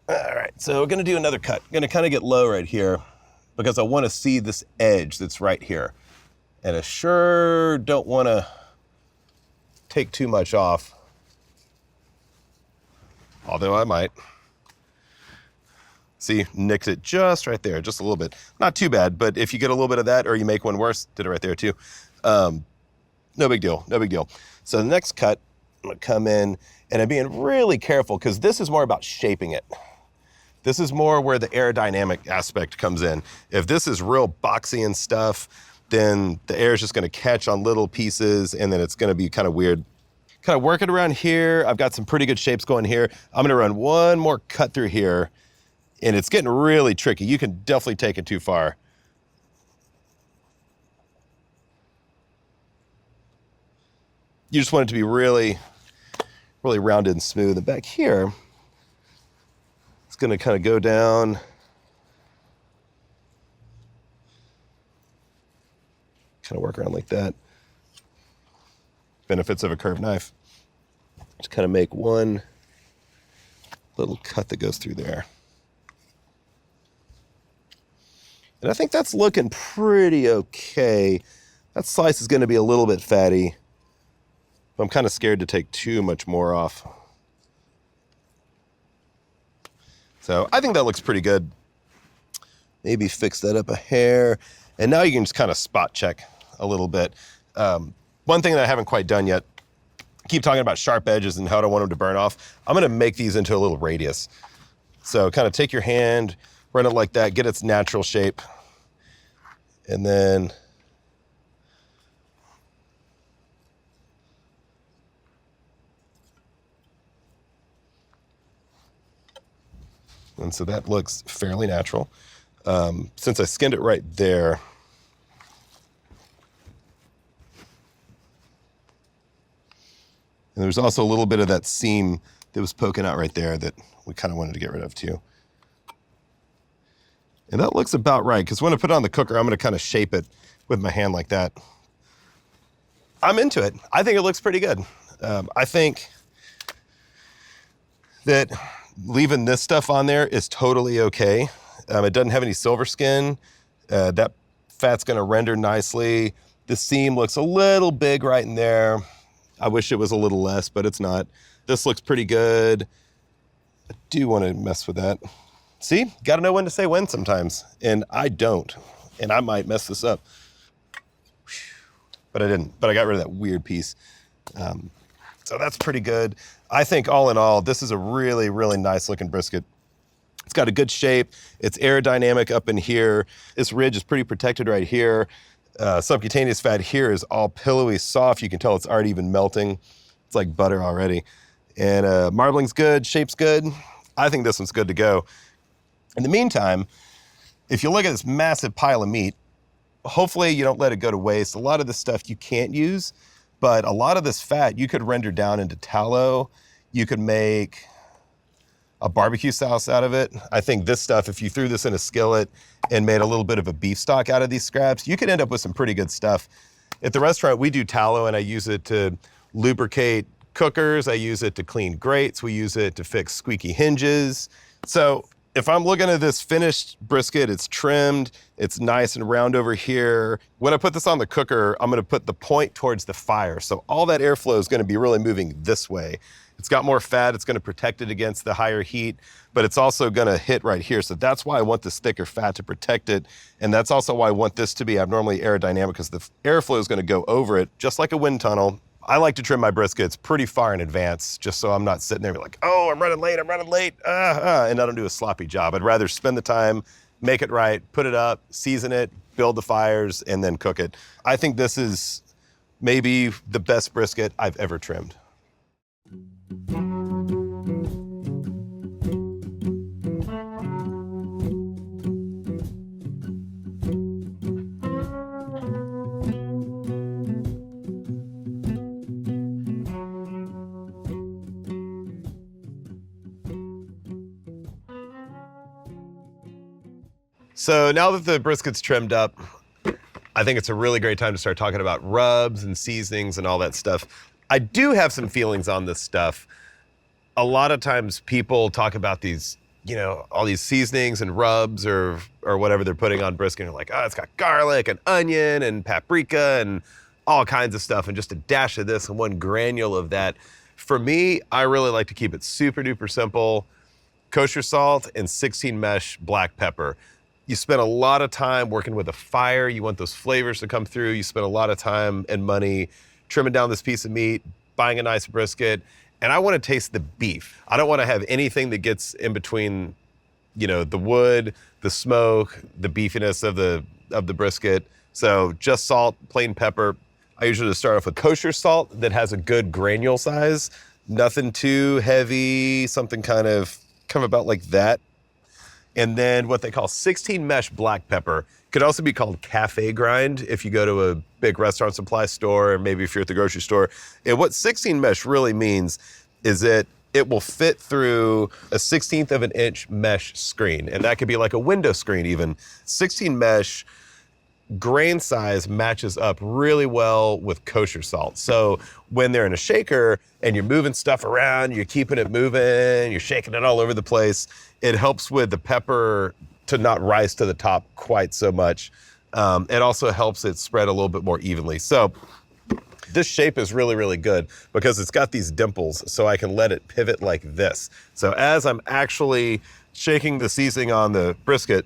All right, so we're gonna do another cut. I'm gonna kind of get low right here because I wanna see this edge that's right here. And I sure don't wanna take too much off, although I might. See, nicked it just right there, just a little bit. Not too bad, but if you get a little bit of that or you make one worse, did it right there too. No big deal, no big deal. So the next cut, I'm gonna come in and I'm being really careful because this is more about shaping it. This is more where the aerodynamic aspect comes in. If this is real boxy and stuff, then the air is just gonna catch on little pieces and then it's gonna be kind of weird. Kind of working around here. I've got some pretty good shapes going here. I'm gonna run one more cut through here and it's getting really tricky. You can definitely take it too far. You just want it to be really, really rounded and smooth. And back here, it's gonna kind of go down. Kind of work around like that. Benefits of a curved knife. Just kind of make one little cut that goes through there. And I think that's looking pretty okay. That slice is gonna be a little bit fatty. I'm kind of scared to take too much more off. So I think that looks pretty good. Maybe fix that up a hair. And now you can just kind of spot check a little bit. One thing that I haven't quite done yet, I keep talking about sharp edges and how I don't want them to burn off. I'm gonna make these into a little radius. So kind of take your hand, run it like that, get its natural shape. And then and so that looks fairly natural. Since I skinned it right there, and there's also a little bit of that seam that was poking out right there that we kind of wanted to get rid of too. And that looks about right, because when I put it on the cooker, I'm gonna kind of shape it with my hand like that. I'm into it. I think it looks pretty good. I think that leaving this stuff on there is totally okay. It doesn't have any silver skin. That fat's gonna render nicely. The seam looks a little big right in there. I wish it was a little less, but it's not. This looks pretty good. I do wanna mess with that. See, gotta know when to say when sometimes, and I don't, and I might mess this up. But I didn't, but I got rid of that weird piece. So that's pretty good. I think all in all, this is a really, really nice looking brisket. It's got a good shape. It's aerodynamic up in here. This ridge is pretty protected right here. Subcutaneous fat here is all pillowy, soft. You can tell it's already even melting. It's like butter already. And marbling's good, shape's good. I think this one's good to go. In the meantime, if you look at this massive pile of meat, hopefully you don't let it go to waste. A lot of this stuff you can't use, but a lot of this fat you could render down into tallow. You could make a barbecue sauce out of it. I think this stuff, if you threw this in a skillet and made a little bit of a beef stock out of these scraps, you could end up with some pretty good stuff. At the restaurant, we do tallow and I use it to lubricate cookers. I use it to clean grates. We use it to fix squeaky hinges. So if I'm looking at this finished brisket, it's trimmed, it's nice and round over here. When I put this on the cooker, I'm gonna put the point towards the fire. So all that airflow is gonna be really moving this way. It's got more fat, it's gonna protect it against the higher heat, but it's also gonna hit right here. So that's why I want this thicker fat to protect it. And that's also why I want this to be abnormally aerodynamic, because the airflow is gonna go over it, just like a wind tunnel. I like to trim my briskets pretty far in advance, just so I'm not sitting there like, oh, I'm running late, and I don't do a sloppy job. I'd rather spend the time, make it right, put it up, season it, build the fires, and then cook it. I think this is maybe the best brisket I've ever trimmed. So now that the brisket's trimmed up, I think it's a really great time to start talking about rubs and seasonings and all that stuff. I do have some feelings on this stuff. A lot of times people talk about these, you know, all these seasonings and rubs or whatever they're putting on brisket. And they're like, oh, it's got garlic and onion and paprika and all kinds of stuff and just a dash of this and one granule of that. For me, I really like to keep it super duper simple. kosher salt, and 16 mesh black pepper. You spend a lot of time working with a fire. You want those flavors to come through. You spend a lot of time and money trimming down this piece of meat, buying a nice brisket, and I want to taste the beef. I don't want to have anything that gets in between, you know, the wood, the smoke, the beefiness of the brisket. So just salt, plain pepper. I usually just start off with kosher salt that has a good granule size, nothing too heavy, something kind of about like that. And then what they call 16 mesh black pepper, could also be called cafe grind if you go to a big restaurant supply store, or maybe if you're at the grocery store. And what 16 mesh really means is that it will fit through a 1/16 of an inch mesh screen. And that could be like a window screen even. 16 mesh grain size matches up really well with kosher salt. So when they're in a shaker and you're moving stuff around, you're keeping it moving, you're shaking it all over the place, it helps with the pepper to not rise to the top quite so much. It also helps it spread a little bit more evenly. So this shape is really, really good because it's got these dimples, so I can let it pivot like this. So as I'm actually shaking the seasoning on the brisket,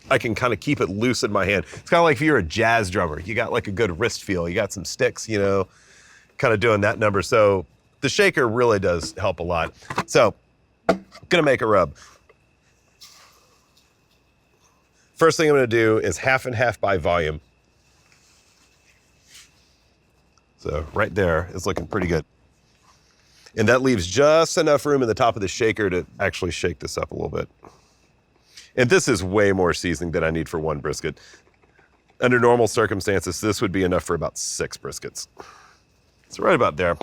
I can kind of keep it loose in my hand. It's kind of like if you're a jazz drummer, you got like a good wrist feel. You got some sticks, you know, kind of doing that number. So the shaker really does help a lot. So I'm gonna make a rub. First thing I'm gonna do is half and half by volume. So right there is looking pretty good. And that leaves just enough room in the top of the shaker to actually shake this up a little bit. And this is way more seasoning than I need for one brisket. Under normal circumstances, this would be enough for about 6 briskets. So right about there.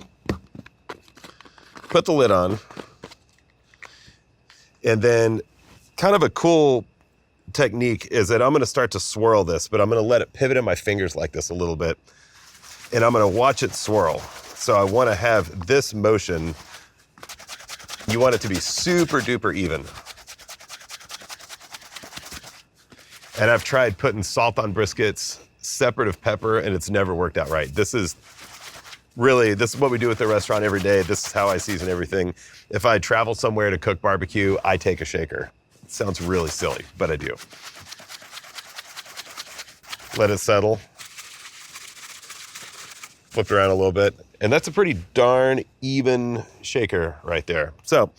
Put the lid on. And then kind of a cool technique is that I'm gonna start to swirl this, but I'm gonna let it pivot in my fingers like this a little bit. And I'm gonna watch it swirl. So I wanna have this motion, you want it to be super duper even. And I've tried putting salt on briskets separate of pepper, and it's never worked out right. This is what we do at the restaurant every day. This is how I season everything. If I travel somewhere to cook barbecue, I take a shaker. It sounds really silly, but I do. Let it settle. Flip it around a little bit. And that's a pretty darn even shaker right there. So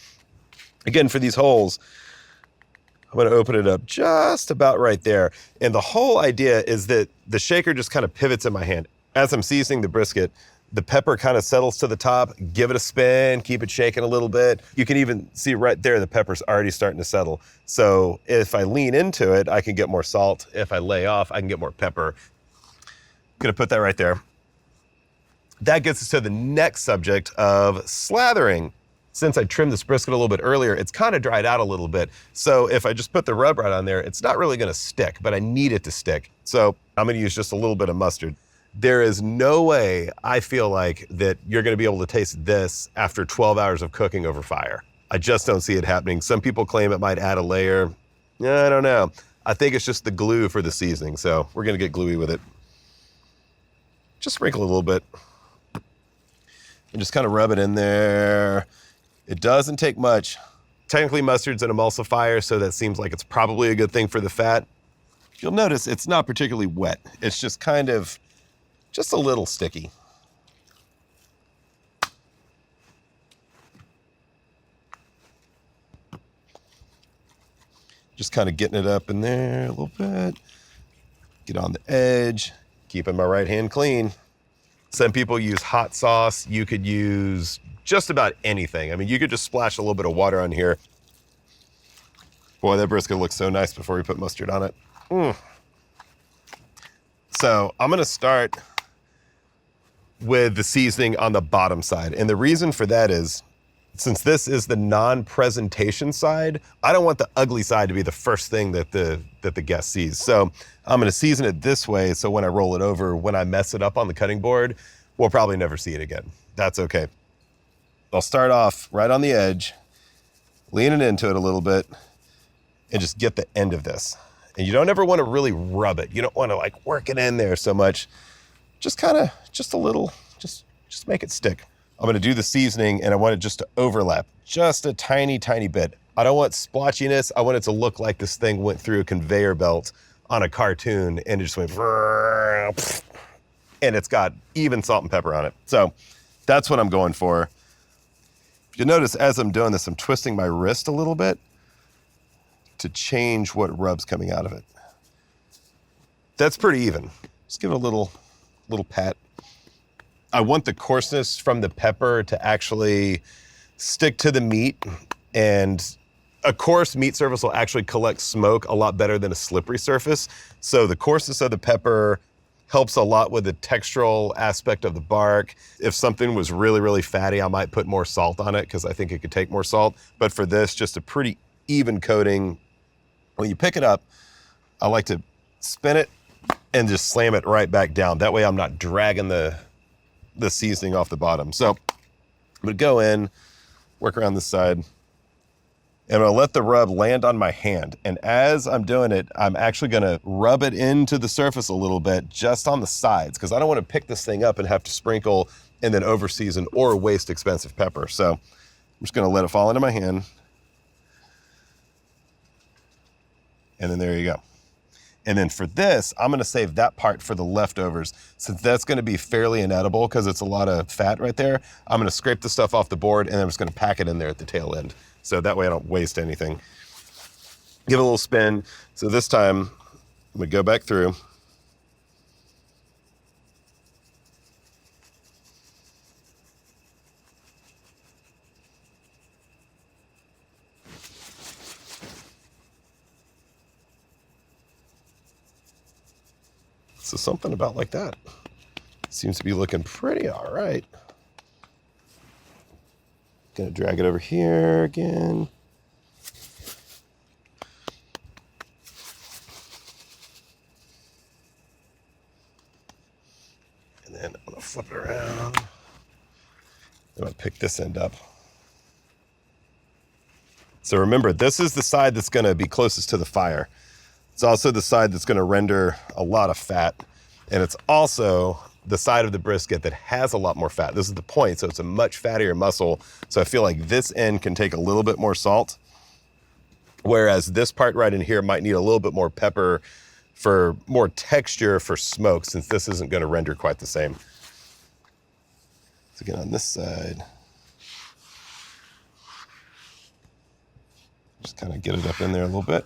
again, for these holes, I'm gonna open it up just about right there. And the whole idea is that the shaker just kind of pivots in my hand. As I'm seasoning the brisket, the pepper kind of settles to the top, give it a spin, keep it shaking a little bit. You can even see right there, the pepper's already starting to settle. So if I lean into it, I can get more salt. If I lay off, I can get more pepper. I'm gonna put that right there. That gets us to the next subject of slathering. Since I trimmed this brisket a little bit earlier, it's kind of dried out a little bit. So if I just put the rub right on there, it's not really gonna stick, but I need it to stick. So I'm gonna use just a little bit of mustard. There is no way I feel like that you're gonna be able to taste this after 12 hours of cooking over fire. I just don't see it happening. Some people claim it might add a layer. I don't know. I think it's just the glue for the seasoning, so we're gonna get gluey with it. Just sprinkle a little bit. And just kind of rub it in there. It doesn't take much. Technically, mustard's an emulsifier, so that seems like it's probably a good thing for the fat. You'll notice it's not particularly wet. It's just kind of, just a little sticky. Just kind of getting it up in there a little bit. Get on the edge, keeping my right hand clean. Some people use hot sauce. You could use just about anything. I mean, you could just splash a little bit of water on here. Boy, that brisket looks so nice before we put mustard on it. So I'm gonna start with the seasoning on the bottom side. And the reason for that is, since this is the non-presentation side, I don't want the ugly side to be the first thing that the guest sees. So I'm gonna season it this way, so when I roll it over, when I mess it up on the cutting board, we'll probably never see it again. That's okay. I'll start off right on the edge, leaning into it a little bit, and just get the end of this. And you don't ever wanna really rub it. You don't wanna like work it in there so much. Just kinda, just a little, just make it stick. I'm gonna do the seasoning and I want it just to overlap just a tiny, tiny bit. I don't want splotchiness. I want it to look like this thing went through a conveyor belt on a cartoon and it just went, and it's got even salt and pepper on it. So that's what I'm going for. You notice as I'm doing this, I'm twisting my wrist a little bit to change what rub's coming out of it. That's pretty even. Just give it a little pat. I want the coarseness from the pepper to actually stick to the meat, and a coarse meat surface will actually collect smoke a lot better than a slippery surface. So the coarseness of the pepper helps a lot with the textural aspect of the bark. If something was really, really fatty, I might put more salt on it because I think it could take more salt. But for this, just a pretty even coating. When you pick it up, I like to spin it and just slam it right back down. That way I'm not dragging the seasoning off the bottom. So I'm gonna go in, work around this side, and I'm gonna let the rub land on my hand. And as I'm doing it, I'm actually gonna rub it into the surface a little bit, just on the sides, because I don't wanna pick this thing up and have to sprinkle and then over season or waste expensive pepper. So I'm just gonna let it fall into my hand. And then there you go. And then for this, I'm gonna save that part for the leftovers. Since that's gonna be fairly inedible because it's a lot of fat right there, I'm gonna scrape the stuff off the board and I'm just gonna pack it in there at the tail end. So that way I don't waste anything. Give it a little spin. So this time, I'm gonna go back through. So something about like that. Seems to be looking pretty all right. Gonna drag it over here again. And then I'm gonna flip it around. I'm gonna pick this end up. So remember, this is the side that's gonna be closest to the fire. It's also the side that's gonna render a lot of fat. And it's also the side of the brisket that has a lot more fat. This is the point, so it's a much fattier muscle. So I feel like this end can take a little bit more salt, whereas this part right in here might need a little bit more pepper for more texture for smoke, since this isn't gonna render quite the same. So again, on this side, just kind of get it up in there a little bit.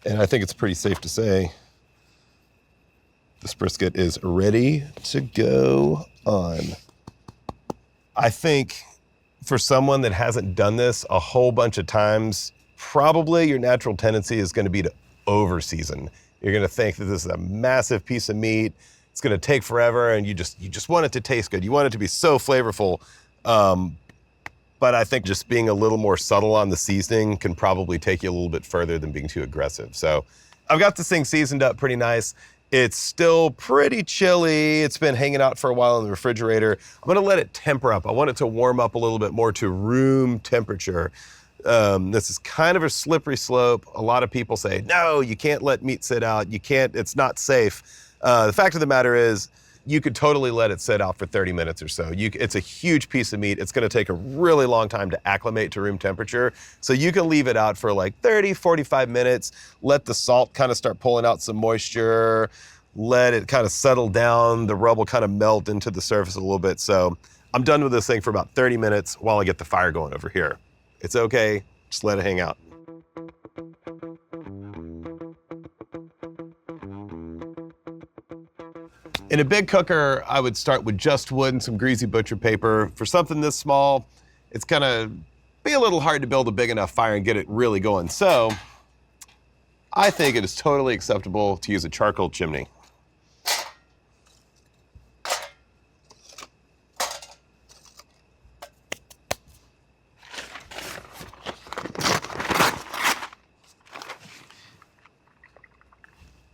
And I think it's pretty safe to say this brisket is ready to go on. I think for someone that hasn't done this a whole bunch of times, probably your natural tendency is gonna be to over-season. You're gonna think that this is a massive piece of meat, it's gonna take forever, and you just want it to taste good. You want it to be so flavorful. But I think just being a little more subtle on the seasoning can probably take you a little bit further than being too aggressive. So I've got this thing seasoned up pretty nice. It's still pretty chilly. It's been hanging out for a while in the refrigerator. I'm gonna let it temper up. I want it to warm up a little bit more to room temperature. This is kind of a slippery slope. A lot of people say, no, you can't let meat sit out. You can't, it's not safe. The fact of the matter is, you could totally let it sit out for 30 minutes or so. It's a huge piece of meat. It's gonna take a really long time to acclimate to room temperature. So you can leave it out for like 30, 45 minutes, let the salt kind of start pulling out some moisture, let it kind of settle down, the rub will kind of melt into the surface a little bit. So I'm done with this thing for about 30 minutes while I get the fire going over here. It's okay, just let it hang out. In a big cooker, I would start with just wood and some greasy butcher paper. For something this small, it's gonna be a little hard to build a big enough fire and get it really going. So I think it is totally acceptable to use a charcoal chimney.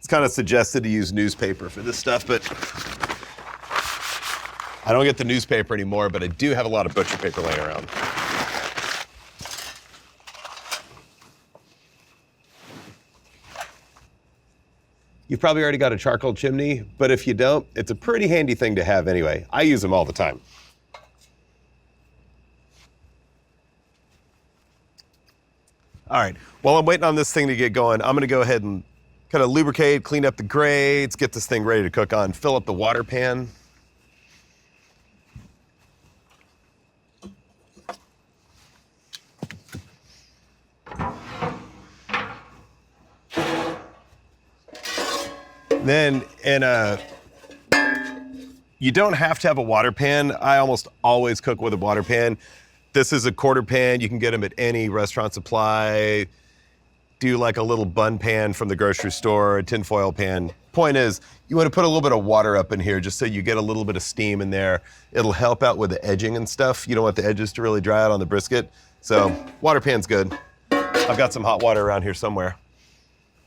Kind of suggested to use newspaper for this stuff, but I don't get the newspaper anymore, but I do have a lot of butcher paper laying around. You've probably already got a charcoal chimney, but if you don't, it's a pretty handy thing to have anyway. I use them all the time. All right, while I'm waiting on this thing to get going, I'm gonna go ahead and kind of lubricate, clean up the grates, get this thing ready to cook on, fill up the water pan. Then you don't have to have a water pan. I almost always cook with a water pan. This is a quarter pan. You can get them at any restaurant supply. Do like a little bun pan from the grocery store, a tinfoil pan. Point is, you want to put a little bit of water up in here just so you get a little bit of steam in there. It'll help out with the edging and stuff. You don't want the edges to really dry out on the brisket. So water pan's good. I've got some hot water around here somewhere.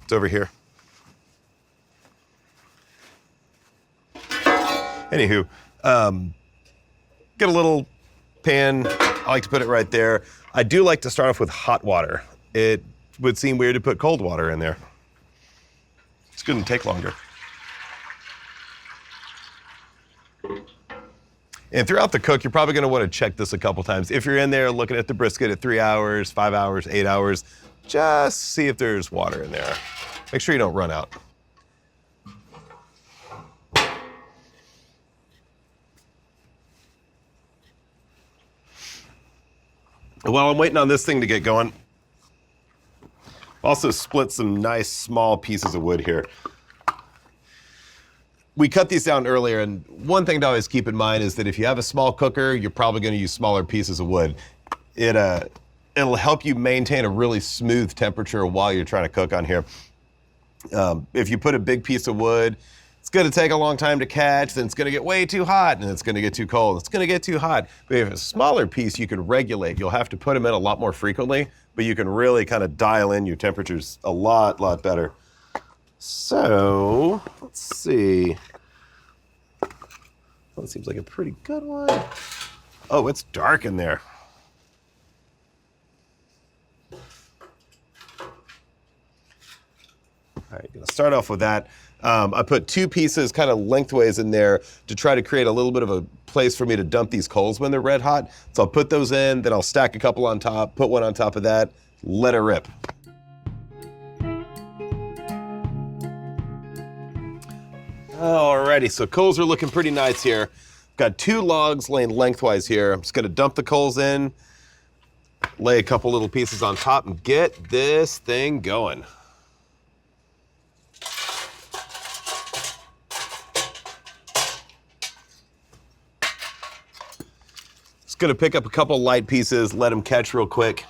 It's over here. Anywho, get a little pan. I like to put it right there. I do like to start off with hot water. It would seem weird to put cold water in there. It's going to take longer. And throughout the cook, you're probably going to want to check this a couple times. If you're in there looking at the brisket at 3 hours, 5 hours, 8 hours, just see if there's water in there. Make sure you don't run out. While I'm waiting on this thing to get going, also split some nice small pieces of wood here. We cut these down earlier, and one thing to always keep in mind is that if you have a small cooker, you're probably going to use smaller pieces of wood. It'll help you maintain a really smooth temperature while you're trying to cook on here. If you put a big piece of wood, it's going to take a long time to catch, then it's going to get way too hot, and it's going to get too cold. It's going to get too hot. But if it's a smaller piece, you can regulate. You'll have to put them in a lot more frequently, but you can really kind of dial in your temperatures a lot better. So, let's see. Well, it seems like a pretty good one. Oh, it's dark in there. All right, gonna start off with that. I put 2 pieces kind of lengthways in there to try to create a little bit of a place for me to dump these coals when they're red hot. So I'll put those in, then I'll stack a couple on top, put one on top of that, let it rip. Alrighty, so coals are looking pretty nice here. Got 2 logs laying lengthwise here. I'm just gonna dump the coals in, lay a couple little pieces on top, and get this thing going. Gonna pick up a couple light pieces, let them catch real quick.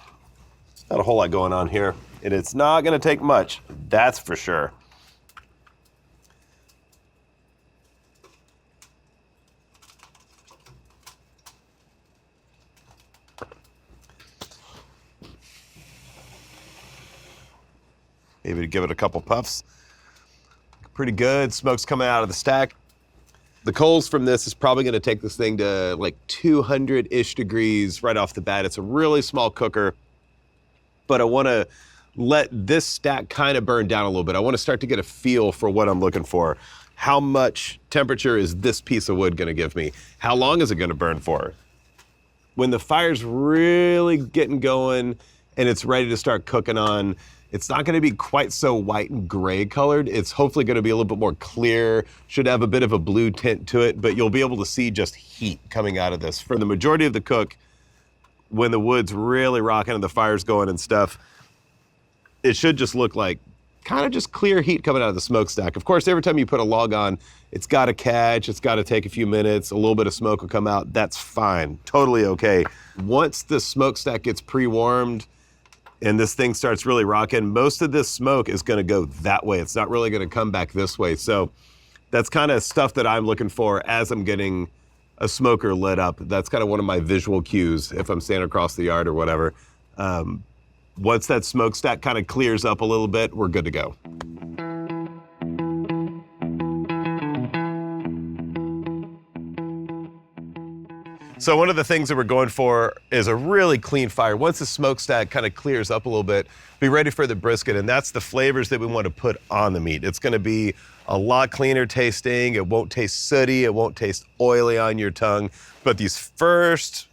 Not a whole lot going on here, and it's not gonna take much, that's for sure. Maybe give it a couple puffs. Pretty good, smoke's coming out of the stack. The coals from this is probably going to take this thing to like 200-ish degrees right off the bat. It's a really small cooker, but I want to let this stack kind of burn down a little bit. I want to start to get a feel for what I'm looking for. How much temperature is this piece of wood going to give me? How long is it going to burn for? When the fire's really getting going and it's ready to start cooking on, it's not going to be quite so white and gray colored. It's hopefully going to be a little bit more clear, should have a bit of a blue tint to it, but you'll be able to see just heat coming out of this. For the majority of the cook, when the wood's really rocking and the fire's going and stuff, it should just look like kind of just clear heat coming out of the smokestack. Of course, every time you put a log on, it's got to catch, it's got to take a few minutes, a little bit of smoke will come out. That's fine, totally okay. Once the smokestack gets pre-warmed, and this thing starts really rocking, most of this smoke is gonna go that way. It's not really gonna come back this way. So that's kind of stuff that I'm looking for as I'm getting a smoker lit up. That's kind of one of my visual cues if I'm standing across the yard or whatever. Once that smokestack kind of clears up a little bit, we're good to go. So one of the things that we're going for is a really clean fire. Once the smokestack kind of clears up a little bit, be ready for the brisket, and that's the flavors that we want to put on the meat. It's going to be a lot cleaner tasting. It won't taste sooty. It won't taste oily on your tongue. But these first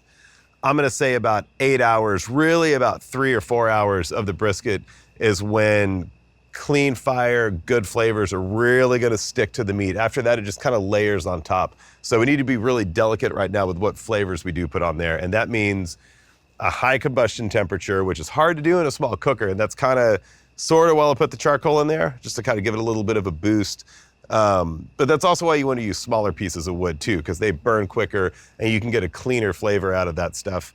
I'm gonna say about 8 hours, really about 3 or 4 hours of the brisket is when clean fire, good flavors are really gonna stick to the meat. After that, it just kind of layers on top. So we need to be really delicate right now with what flavors we do put on there. And that means a high combustion temperature, which is hard to do in a small cooker. And that's kind of sort of while I put the charcoal in there, just to kind of give it a little bit of a boost. But that's also why you want to use smaller pieces of wood too, because they burn quicker and you can get a cleaner flavor out of that stuff.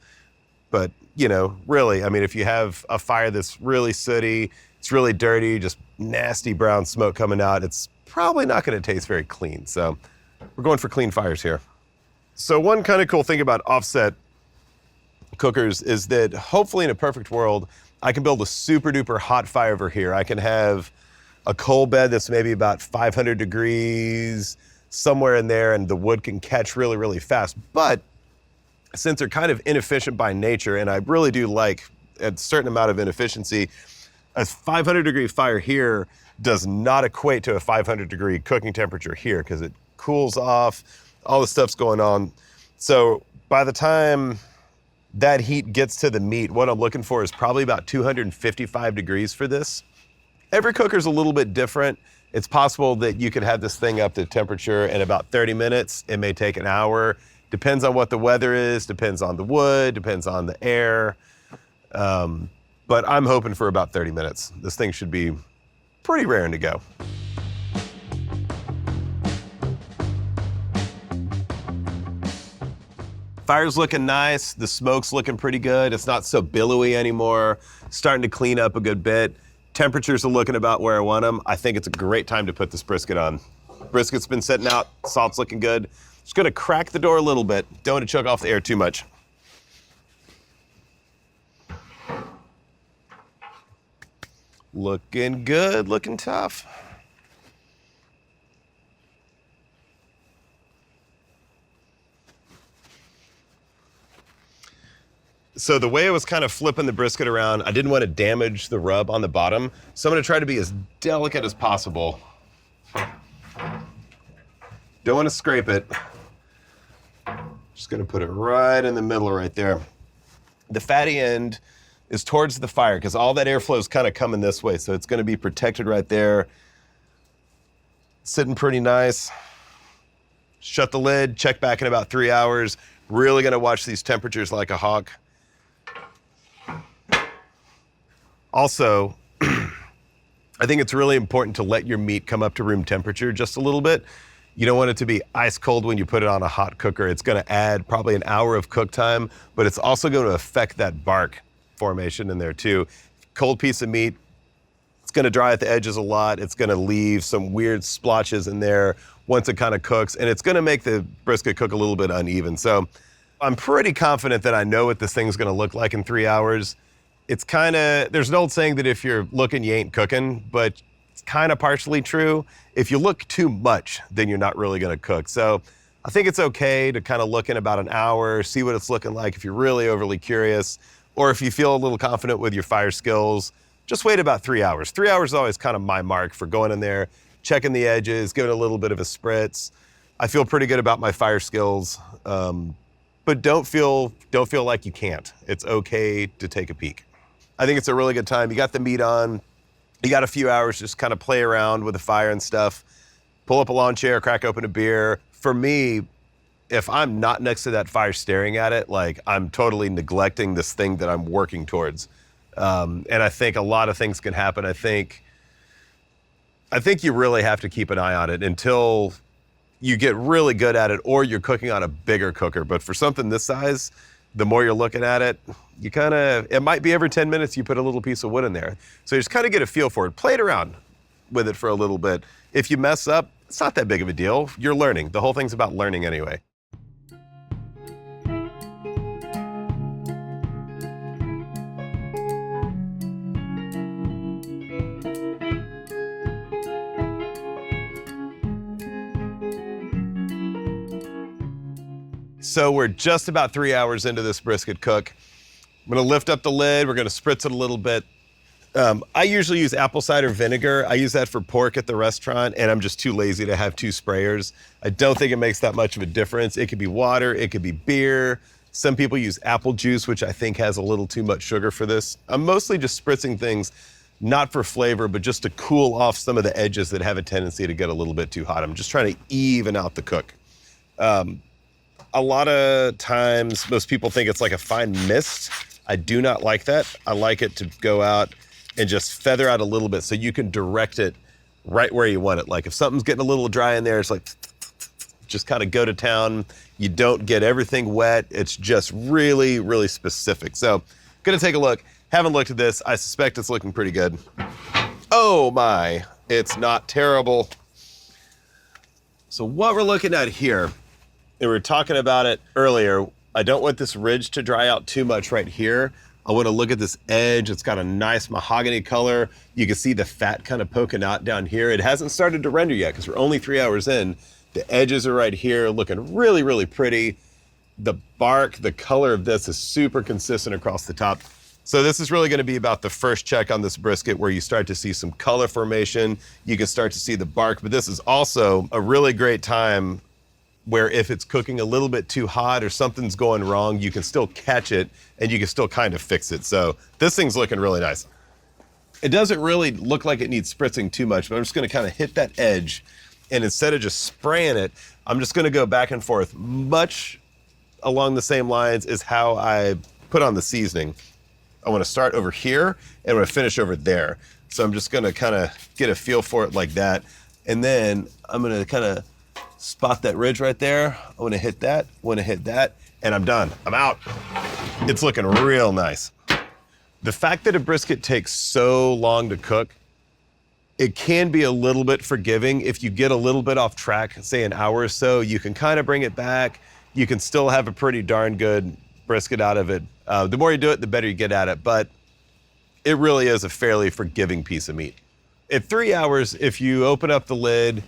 But, you know, really, I mean, if you have a fire that's really sooty, it's really dirty, just nasty brown smoke coming out, it's probably not going to taste very clean. So we're going for clean fires here. So one kind of cool thing about offset cookers is that hopefully in a perfect world, I can build a super duper hot fire over here. I can have a coal bed that's maybe about 500 degrees, somewhere in there, and the wood can catch really, really fast. But since they're kind of inefficient by nature, and I really do like a certain amount of inefficiency, a 500 degree fire here does not equate to a 500 degree cooking temperature here because it cools off, all the stuff's going on. So by the time that heat gets to the meat, what I'm looking for is probably about 255 degrees for this. Every cooker's a little bit different. It's possible that you could have this thing up to temperature in about 30 minutes. It may take an hour. Depends on what the weather is, depends on the wood, depends on the air. But I'm hoping for about 30 minutes. This thing should be pretty raring to go. Fire's looking nice. The smoke's looking pretty good. It's not so billowy anymore. Starting to clean up a good bit. Temperatures are looking about where I want them. I think it's a great time to put this brisket on. Brisket's been sitting out, salt's looking good. Just gonna crack the door a little bit. Don't want to choke off the air too much. Looking good, looking tough. So the way I was kind of flipping the brisket around, I didn't want to damage the rub on the bottom. So I'm gonna try to be as delicate as possible. Don't want to scrape it. Just gonna put it right in the middle right there. The fatty end is towards the fire because all that airflow is kind of coming this way. So it's gonna be protected right there. Sitting pretty nice. Shut the lid, check back in about 3 hours. Really gonna watch these temperatures like a hawk. Also, I think it's really important to let your meat come up to room temperature just a little bit. You don't want it to be ice cold when you put it on a hot cooker. It's gonna add probably an hour of cook time, but it's also gonna affect that bark formation in there too. Cold piece of meat, it's gonna dry at the edges a lot. It's gonna leave some weird splotches in there once it kind of cooks, and it's gonna make the brisket cook a little bit uneven. So I'm pretty confident that I know what this thing's gonna look like in 3 hours. It's kind of, there's an old saying that if you're looking, you ain't cooking, but it's kind of partially true. If you look too much, then you're not really gonna cook. So I think it's okay to kind of look in about an hour, see what it's looking like if you're really overly curious, or if you feel a little confident with your fire skills, just wait about 3 hours. 3 hours is always kind of my mark for going in there, checking the edges, giving it a little bit of a spritz. I feel pretty good about my fire skills, but don't feel like you can't. It's okay to take a peek. I think it's a really good time. You got the meat on, you got a few hours, just kind of play around with the fire and stuff. Pull up a lawn chair, crack open a beer. For me, if I'm not next to that fire staring at it, like I'm totally neglecting this thing that I'm working towards. And I think a lot of things can happen. I think you really have to keep an eye on it until you get really good at it or you're cooking on a bigger cooker. But for something this size, the more you're looking at it, it might be every 10 minutes you put a little piece of wood in there. So you just kind of get a feel for it. Play it around with it for a little bit. If you mess up, it's not that big of a deal. You're learning. The whole thing's about learning anyway. So we're just about 3 hours into this brisket cook. I'm gonna lift up the lid. We're gonna spritz it a little bit. I usually use apple cider vinegar. I use that for pork at the restaurant, and I'm just too lazy to have two sprayers. I don't think it makes that much of a difference. It could be water, it could be beer. Some people use apple juice, which I think has a little too much sugar for this. I'm mostly just spritzing things, not for flavor, but just to cool off some of the edges that have a tendency to get a little bit too hot. I'm just trying to even out the cook. A lot of times, most people think it's like a fine mist. I do not like that. I like it to go out and just feather out a little bit so you can direct it right where you want it. Like if something's getting a little dry in there, it's like, just kind of go to town. You don't get everything wet. It's just really, really specific. So gonna take a look. Haven't looked at this. I suspect it's looking pretty good. Oh my, it's not terrible. So what we're looking at here, and we were talking about it earlier, I don't want this ridge to dry out too much right here. I want to look at this edge. It's got a nice mahogany color. You can see the fat kind of poking out down here. It hasn't started to render yet because we're only 3 hours in. The edges are right here looking really, really pretty. The bark, the color of this is super consistent across the top. So this is really gonna be about the first check on this brisket where you start to see some color formation. You can start to see the bark, but this is also a really great time where if it's cooking a little bit too hot or something's going wrong, you can still catch it and you can still kind of fix it. So this thing's looking really nice. It doesn't really look like it needs spritzing too much, but I'm just gonna kind of hit that edge, and instead of just spraying it, I'm just gonna go back and forth, much along the same lines as how I put on the seasoning. I wanna start over here and I'm gonna finish over there. So I'm just gonna kind of get a feel for it like that. And then I'm gonna kind of spot that ridge right there. I wanna hit that, and I'm done, I'm out. It's looking real nice. The fact that a brisket takes so long to cook, it can be a little bit forgiving. If you get a little bit off track, say an hour or so, you can kind of bring it back. You can still have a pretty darn good brisket out of it. The more you do it, the better you get at it, but it really is a fairly forgiving piece of meat. At 3 hours, if you open up the lid,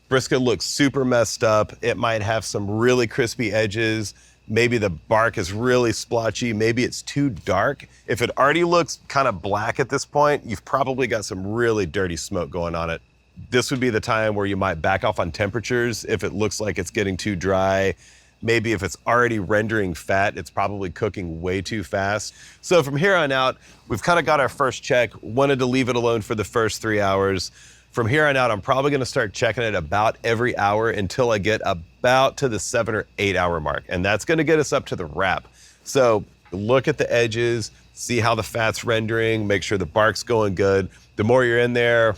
brisket looks super messed up. It might have some really crispy edges. Maybe the bark is really splotchy. Maybe it's too dark. If it already looks kind of black at this point, you've probably got some really dirty smoke going on it. This would be the time where you might back off on temperatures if it looks like it's getting too dry. Maybe if it's already rendering fat, it's probably cooking way too fast. So from here on out, we've kind of got our first check, wanted to leave it alone for the first 3 hours. From here on out, I'm probably gonna start checking it about every hour until I get about to the 7 or 8 hour mark. And that's gonna get us up to the wrap. So look at the edges, see how the fat's rendering, make sure the bark's going good. The more you're in there,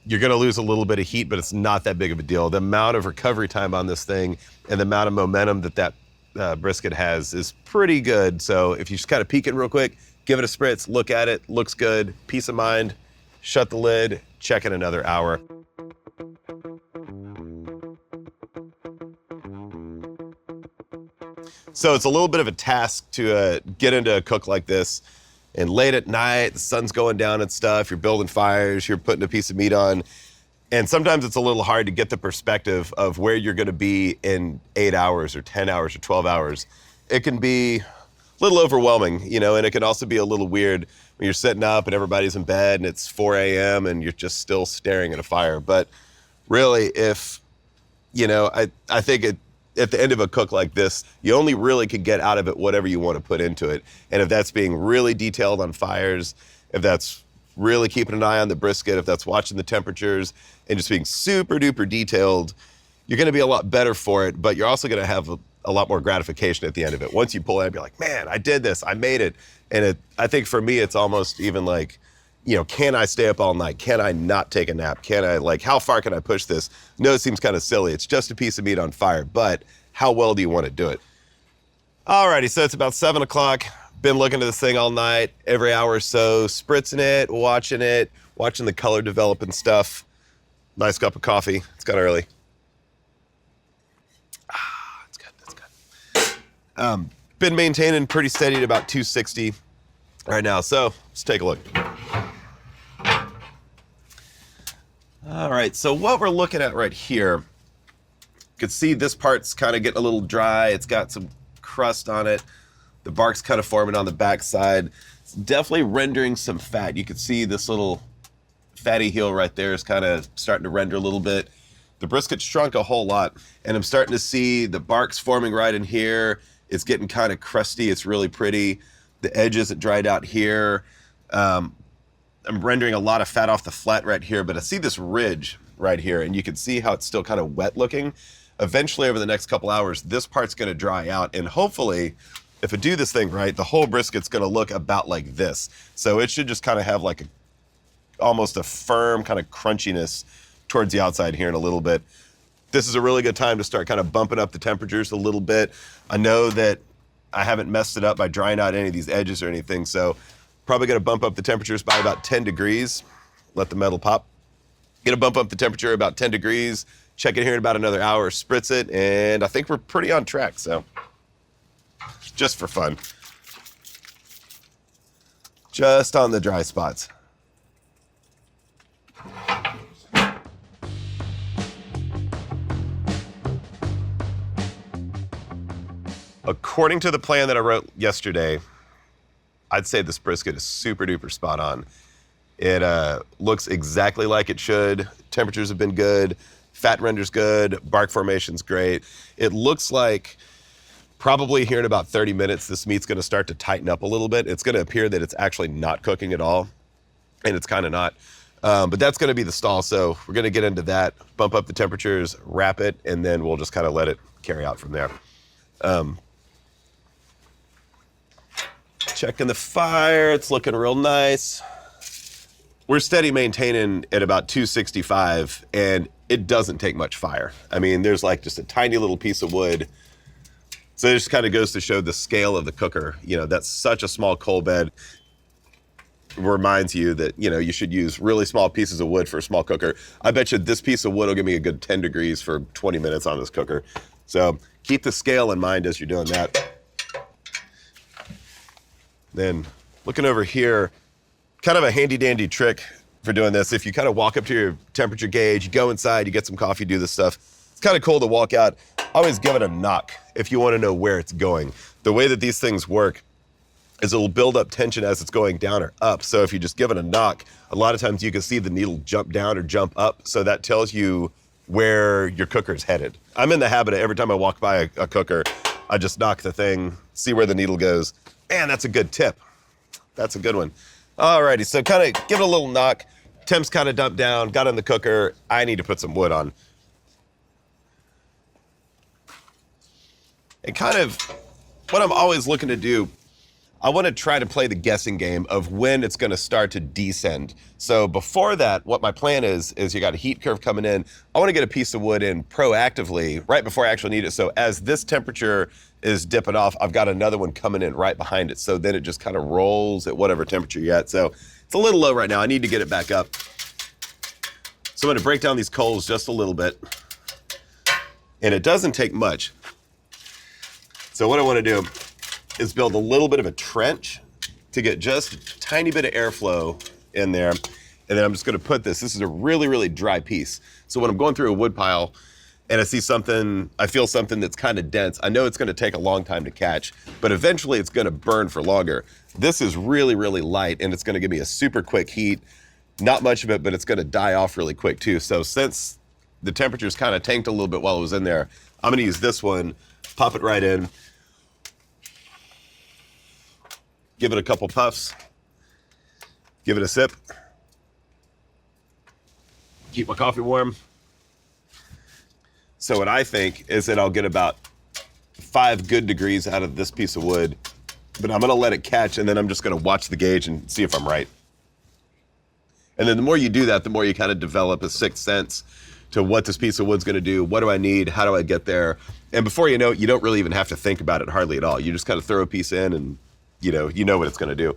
you're gonna lose a little bit of heat, but it's not that big of a deal. The amount of recovery time on this thing and the amount of momentum that brisket has is pretty good. So if you just kind of peek it real quick, give it a spritz, look at it, looks good, peace of mind, shut the lid, check in another hour. So it's a little bit of a task to get into a cook like this. And late at night, the sun's going down and stuff, you're building fires, you're putting a piece of meat on. And sometimes it's a little hard to get the perspective of where you're gonna be in 8 hours or 10 hours or 12 hours. It can be a little overwhelming, you know, and it can also be a little weird when you're sitting up and everybody's in bed and it's 4 a.m. and you're just still staring at a fire. But really, if, you know, I think at the end of a cook like this, you only really could get out of it whatever you want to put into it. And if that's being really detailed on fires, if that's really keeping an eye on the brisket, if that's watching the temperatures and just being super duper detailed, you're gonna be a lot better for it, but you're also gonna have a lot more gratification at the end of it. Once you pull it out, you're like, man, I did this, I made it. And I think for me, it's almost even like, you know, can I stay up all night? Can I not take a nap? Can I, like, how far can I push this? No, it seems kind of silly. It's just a piece of meat on fire, but how well do you want to do it? Alrighty, so it's about 7 o'clock. Been looking at this thing all night, every hour or so, spritzing it, watching the color develop and stuff. Nice cup of coffee. It's kind of early. It's good. Been maintaining pretty steady at about 260 right now, so let's take a look. All right, so what we're looking at right here, you can see this part's kind of getting a little dry. It's got some crust on it. The bark's kind of forming on the back side. It's definitely rendering some fat. You can see this little fatty heel right there is kind of starting to render a little bit. The brisket shrunk a whole lot, and I'm starting to see the bark's forming right in here. It's getting kind of crusty. It's really pretty. The edges, it dried out here. I'm rendering a lot of fat off the flat right here, but I see this ridge right here, and you can see how it's still kind of wet looking. Eventually, over the next couple hours, this part's gonna dry out, and hopefully, if I do this thing right, the whole brisket's gonna look about like this. So it should just kind of have like almost a firm kind of crunchiness towards the outside here in a little bit. This is a really good time to start kind of bumping up the temperatures a little bit. I know that I haven't messed it up by drying out any of these edges or anything, so probably gonna bump up the temperatures by about 10 degrees, let the metal pop. Gonna bump up the temperature about 10 degrees, check it here in about another hour, spritz it, and I think we're pretty on track, so just for fun. Just on the dry spots. According to the plan that I wrote yesterday, I'd say this brisket is super duper spot on. It looks exactly like it should. Temperatures have been good. Fat render's good. Bark formation's great. It looks like probably here in about 30 minutes, this meat's gonna start to tighten up a little bit. It's gonna appear that it's actually not cooking at all, and it's kind of not. But that's gonna be the stall, so we're gonna get into that, bump up the temperatures, wrap it, and then we'll just kind of let it carry out from there. Checking the fire, it's looking real nice. We're steady maintaining at about 265, and it doesn't take much fire. I mean, there's like just a tiny little piece of wood. So it just kind of goes to show the scale of the cooker. You know, that's such a small coal bed. It reminds you that, you know, you should use really small pieces of wood for a small cooker. I bet you this piece of wood will give me a good 10 degrees for 20 minutes on this cooker. So keep the scale in mind as you're doing that. Then looking over here, kind of a handy dandy trick for doing this. If you kind of walk up to your temperature gauge, you go inside, you get some coffee, do this stuff. It's kind of cool to walk out. Always give it a knock if you want to know where it's going. The way that these things work is it'll build up tension as it's going down or up. So if you just give it a knock, a lot of times you can see the needle jump down or jump up. So that tells you where your cooker's headed. I'm in the habit of every time I walk by a cooker, I just knock the thing, see where the needle goes. Man, that's a good tip. That's a good one. Alrighty, so kind of give it a little knock. Temps kind of dumped down, got in the cooker. I need to put some wood on. And kind of what I'm always looking to do, I want to try to play the guessing game of when it's going to start to descend. So before that, what my plan is you got a heat curve coming in. I want to get a piece of wood in proactively right before I actually need it. So as this temperature is dipping off, I've got another one coming in right behind it. So then it just kind of rolls at whatever temperature you're at. So it's a little low right now. I need to get it back up. So I'm going to break down these coals just a little bit. And it doesn't take much. So what I want to do is build a little bit of a trench to get just a tiny bit of airflow in there. And then I'm just going to put this is a really, really dry piece. So when I'm going through a wood pile and I see something, I feel something that's kind of dense, I know it's going to take a long time to catch, but eventually it's going to burn for longer. This is really, really light, and it's going to give me a super quick heat. Not much of it, but it's going to die off really quick too. So since the temperature's kind of tanked a little bit while it was in there, I'm going to use this one, pop it right in, give it a couple puffs, give it a sip, keep my coffee warm. So what I think is that I'll get about 5 good degrees out of this piece of wood, but I'm gonna let it catch, and then I'm just gonna watch the gauge and see if I'm right. And then the more you do that, the more you kind of develop a sixth sense to what this piece of wood's gonna do, what do I need, how do I get there? And before you know it, you don't really even have to think about it hardly at all. You just kind of throw a piece in and you know what it's gonna do.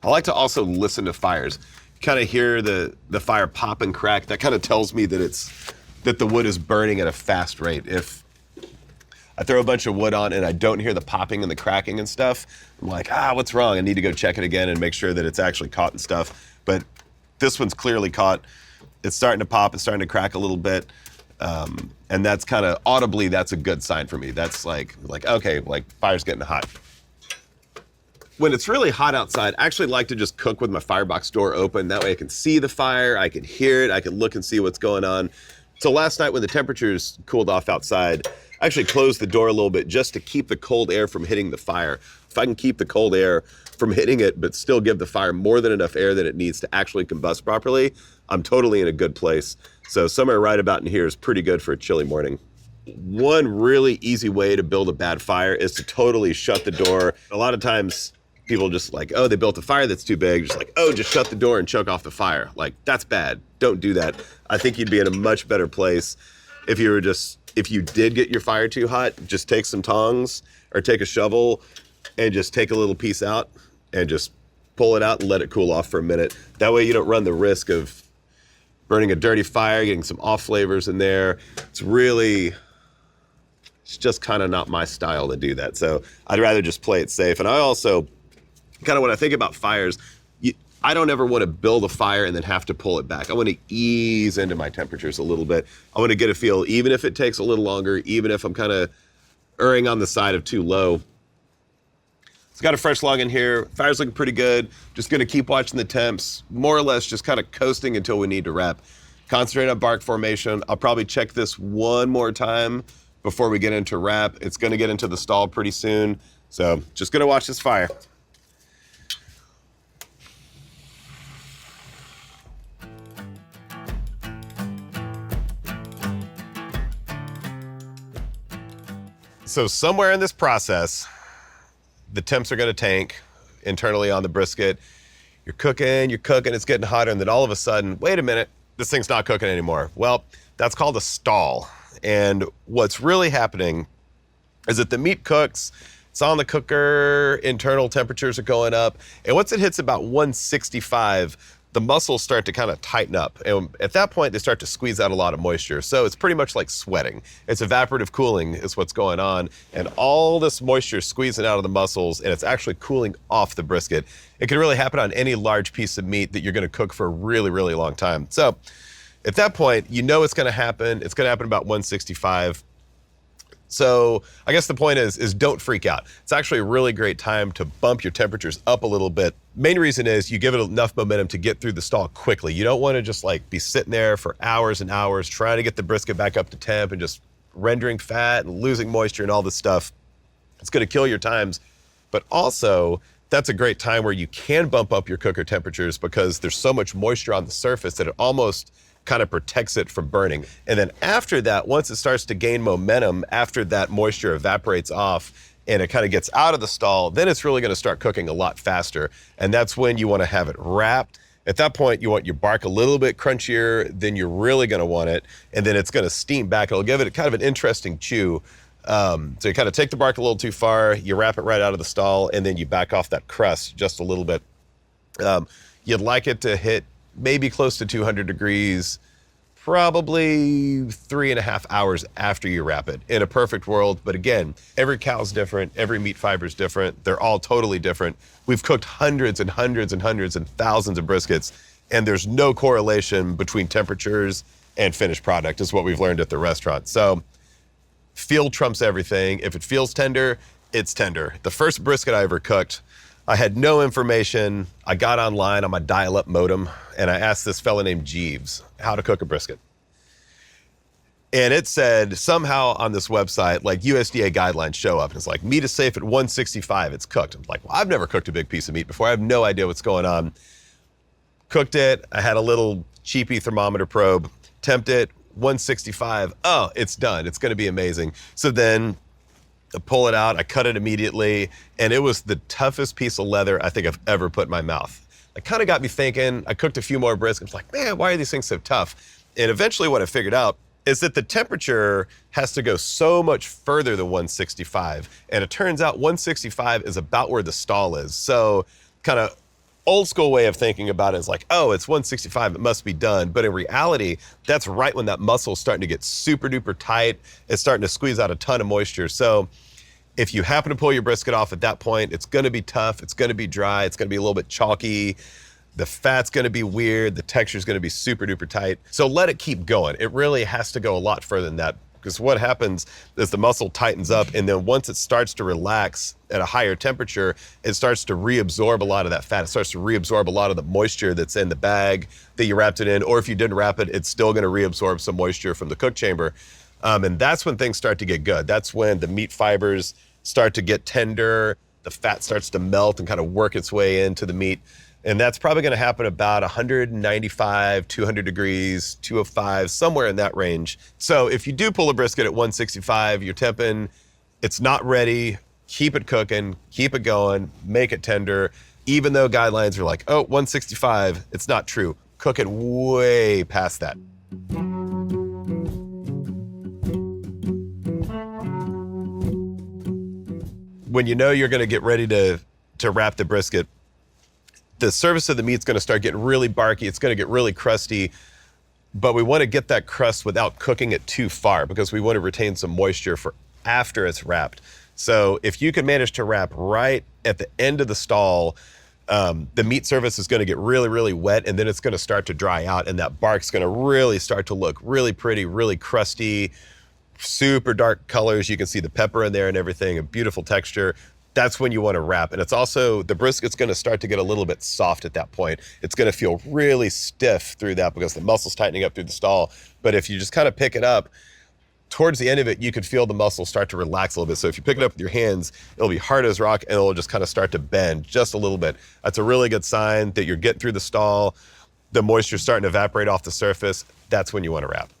I like to also listen to fires. Kind of hear the fire pop and crack. That kind of tells me that the wood is burning at a fast rate. If I throw a bunch of wood on and I don't hear the popping and the cracking and stuff, I'm like, what's wrong? I need to go check it again and make sure that it's actually caught and stuff. But this one's clearly caught. It's starting to pop, it's starting to crack a little bit. And that's kind of audibly, that's a good sign for me. That's like, okay, like fire's getting hot. when it's really hot outside, I actually like to just cook with my firebox door open. That way I can see the fire, I can hear it, I can look and see what's going on. So last night when the temperatures cooled off outside, I actually closed the door a little bit just to keep the cold air from hitting the fire. If I can keep the cold air from hitting it, but still give the fire more than enough air that it needs to actually combust properly, I'm totally in a good place. So somewhere right about in here is pretty good for a chilly morning. One really easy way to build a bad fire is to totally shut the door. A lot of times people just like, oh, they built a fire that's too big. Just like, oh, just shut the door and choke off the fire. Like, that's bad. Don't do that. I think you'd be in a much better place if you did get your fire too hot, just take some tongs or take a shovel and just take a little piece out and just pull it out and let it cool off for a minute. That way you don't run the risk of burning a dirty fire, getting some off flavors in there. It's just kind of not my style to do that. So I'd rather just play it safe. And I also, kind of when I think about fires, I don't ever want to build a fire and then have to pull it back. I want to ease into my temperatures a little bit. I want to get a feel, even if it takes a little longer, even if I'm kind of erring on the side of too low. It's got a fresh log in here. Fire's looking pretty good. Just going to keep watching the temps, more or less just kind of coasting until we need to wrap. Concentrate on bark formation. I'll probably check this one more time before we get into wrap. It's going to get into the stall pretty soon. So just going to watch this fire. So somewhere in this process, the temps are going to tank internally on the brisket. You're cooking, it's getting hotter, and then all of a sudden, wait a minute, this thing's not cooking anymore. Well, that's called a stall. And what's really happening is that the meat cooks, it's on the cooker, internal temperatures are going up, and once it hits about 165, the muscles start to kind of tighten up. And at that point, they start to squeeze out a lot of moisture. So it's pretty much like sweating. It's evaporative cooling is what's going on. And all this moisture is squeezing out of the muscles, and it's actually cooling off the brisket. It can really happen on any large piece of meat that you're gonna cook for a really, really long time. So at that point, you know it's gonna happen. It's gonna happen about 165. So I guess the point is don't freak out. It's actually a really great time to bump your temperatures up a little bit. Main reason is you give it enough momentum to get through the stall quickly. You don't want to just like be sitting there for hours and hours trying to get the brisket back up to temp and just rendering fat and losing moisture and all this stuff. It's going to kill your times. But also, that's a great time where you can bump up your cooker temperatures because there's so much moisture on the surface that it almost kind of protects it from burning. And then after that, once it starts to gain momentum, after that moisture evaporates off and it kind of gets out of the stall, then it's really gonna start cooking a lot faster. And that's when you wanna have it wrapped. At that point, you want your bark a little bit crunchier than you're really gonna want it. And then it's gonna steam back. It'll give it kind of an interesting chew. So you kind of take the bark a little too far, you wrap it right out of the stall, and then you back off that crust just a little bit. You'd like it to hit maybe close to 200 degrees, probably 3.5 hours after you wrap it in a perfect world. But again, every cow's different, every meat fiber is different. They're all totally different. We've cooked hundreds and hundreds and hundreds and thousands of briskets, and there's no correlation between temperatures and finished product is what we've learned at the restaurant. So feel trumps everything. If it feels tender, it's tender. The first brisket I ever cooked, I had no information. I got online on my dial-up modem and I asked this fella named Jeeves how to cook a brisket. And it said somehow on this website, like USDA guidelines show up and it's like, meat is safe at 165, it's cooked. I'm like, well, I've never cooked a big piece of meat before. I have no idea what's going on. Cooked it, I had a little cheapy thermometer probe, temped it, 165, oh, it's done, it's gonna be amazing. So then I pull it out, I cut it immediately, and it was the toughest piece of leather I think I've ever put in my mouth. It kind of got me thinking. I cooked a few more briskets. I was like, man, why are these things so tough? And eventually what I figured out is that the temperature has to go so much further than 165. And it turns out 165 is about where the stall is. So kind of old school way of thinking about it is like, oh, it's 165, it must be done. But in reality, that's right when that muscle is starting to get super duper tight. It's starting to squeeze out a ton of moisture. So if you happen to pull your brisket off at that point, it's gonna be tough, it's gonna be dry, it's gonna be a little bit chalky, the fat's gonna be weird, the texture's gonna be super duper tight. So let it keep going. It really has to go a lot further than that. Because what happens is the muscle tightens up, and then once it starts to relax at a higher temperature, it starts to reabsorb a lot of that fat. It starts to reabsorb a lot of the moisture that's in the bag that you wrapped it in, or if you didn't wrap it, it's still gonna reabsorb some moisture from the cook chamber. And that's when things start to get good. That's when the meat fibers start to get tender, the fat starts to melt and kind of work its way into the meat. And that's probably gonna happen about 195, 200 degrees, 205, somewhere in that range. So if you do pull a brisket at 165, you're temping, it's not ready, keep it cooking, keep it going, make it tender. Even though guidelines are like, oh, 165, it's not true. Cook it way past that. When you know you're gonna get ready to wrap the brisket, the surface of the meat's gonna start getting really barky, it's gonna get really crusty, but we wanna get that crust without cooking it too far because we wanna retain some moisture for after it's wrapped. So if you can manage to wrap right at the end of the stall, the meat surface is gonna get really, really wet, and then it's gonna start to dry out, and that bark's gonna really start to look really pretty, really crusty, super dark colors. You can see the pepper in there and everything, a beautiful texture. That's when you want to wrap. And it's also, the brisket's going to start to get a little bit soft at that point. It's going to feel really stiff through that because the muscle's tightening up through the stall. But if you just kind of pick it up, towards the end of it, you could feel the muscle start to relax a little bit. So if you pick it up with your hands, it'll be hard as rock and it'll just kind of start to bend just a little bit. That's a really good sign that you're getting through the stall. The moisture's starting to evaporate off the surface. That's when you want to wrap.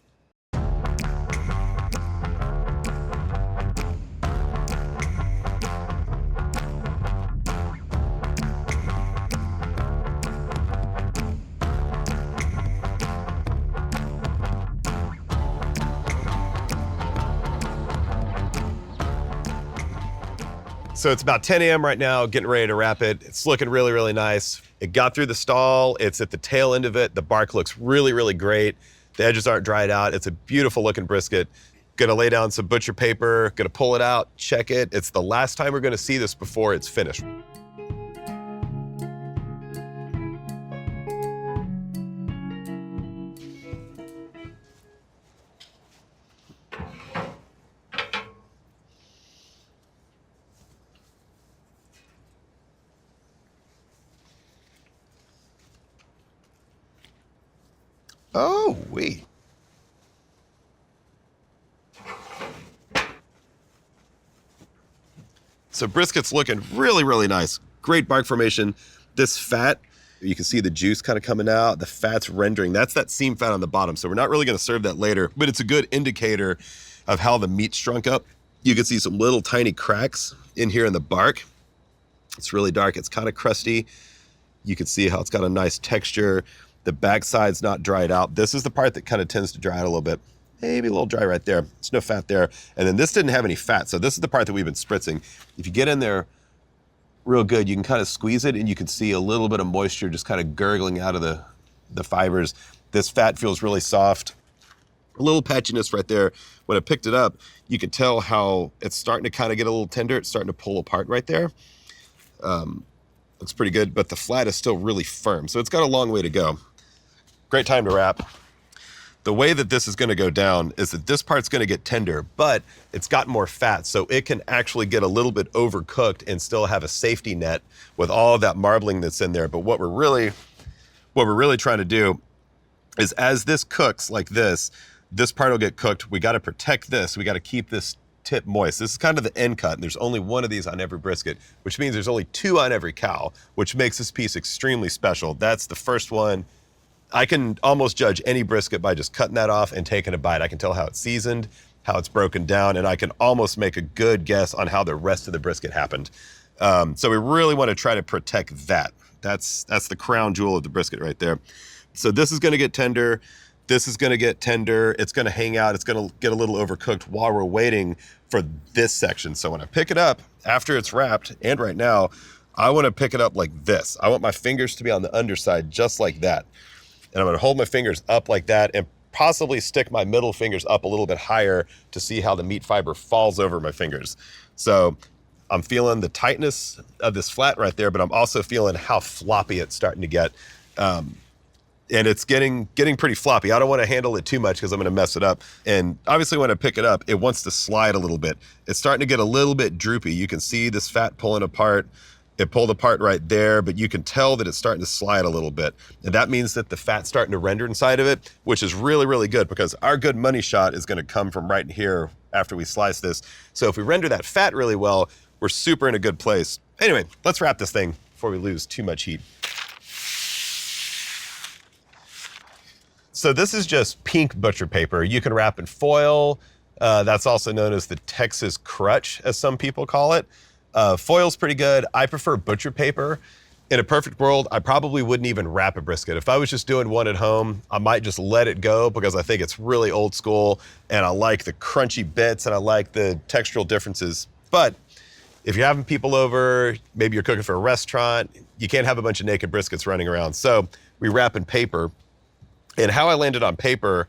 So it's about 10 a.m. right now, getting ready to wrap it. It's looking really, really nice. It got through the stall. It's at the tail end of it. The bark looks really, really great. The edges aren't dried out. It's a beautiful looking brisket. Gonna lay down some butcher paper, gonna pull it out, check it. It's the last time we're gonna see this before it's finished. Oh, wait. So brisket's looking really, really nice. Great bark formation. This fat, you can see the juice kind of coming out. The fat's rendering. That's that seam fat on the bottom. So we're not really going to serve that later, but it's a good indicator of how the meat shrunk up. You can see some little tiny cracks in here in the bark. It's really dark. It's kind of crusty. You can see how it's got a nice texture. The backside's not dried out. This is the part that kind of tends to dry out a little bit. Maybe a little dry right there. There's no fat there. And then this didn't have any fat. So this is the part that we've been spritzing. If you get in there real good, you can kind of squeeze it and you can see a little bit of moisture just kind of gurgling out of the fibers. This fat feels really soft. A little patchiness right there. When I picked it up, you could tell how it's starting to kind of get a little tender. It's starting to pull apart right there. Looks pretty good, but the flat is still really firm. So it's got a long way to go. Great time to wrap. The way that this is gonna go down is that this part's gonna get tender, but it's got more fat, so it can actually get a little bit overcooked and still have a safety net with all of that marbling that's in there. But what we're really trying to do is as this cooks like this part will get cooked. We gotta protect this. We gotta keep this tip moist. This is kind of the end cut, and there's only one of these on every brisket, which means there's only 2 on every cow, which makes this piece extremely special. That's the first one. I can almost judge any brisket by just cutting that off and taking a bite. I can tell how it's seasoned, how it's broken down, and I can almost make a good guess on how the rest of the brisket happened. So we really want to try to protect that. That's the crown jewel of the brisket right there. So this is going to get tender. This is going to get tender. It's going to hang out. It's going to get a little overcooked while we're waiting for this section. So when I pick it up after it's wrapped, and right now, I want to pick it up like this. I want my fingers to be on the underside just like that. And I'm gonna hold my fingers up like that and possibly stick my middle fingers up a little bit higher to see how the meat fiber falls over my fingers. So I'm feeling the tightness of this flat right there, but I'm also feeling how floppy it's starting to get. and it's getting pretty floppy. I don't want to handle it too much because I'm going to mess it up. And obviously when I pick it up, it wants to slide a little bit. It's starting to get a little bit droopy. You can see this fat pulling apart. It pulled apart right there, but you can tell that it's starting to slide a little bit. And that means that the fat's starting to render inside of it, which is really, really good because our good money shot is going to come from right here after we slice this. So if we render that fat really well, we're super in a good place. Anyway, let's wrap this thing before we lose too much heat. So this is just pink butcher paper. You can wrap in foil. That's also known as the Texas crutch, as some people call it. Foil's pretty good. I prefer butcher paper. In a perfect world, I probably wouldn't even wrap a brisket. If I was just doing one at home, I might just let it go because I think it's really old school and I like the crunchy bits and I like the textural differences. But if you're having people over, maybe you're cooking for a restaurant, you can't have a bunch of naked briskets running around. So we wrap in paper. And how I landed on paper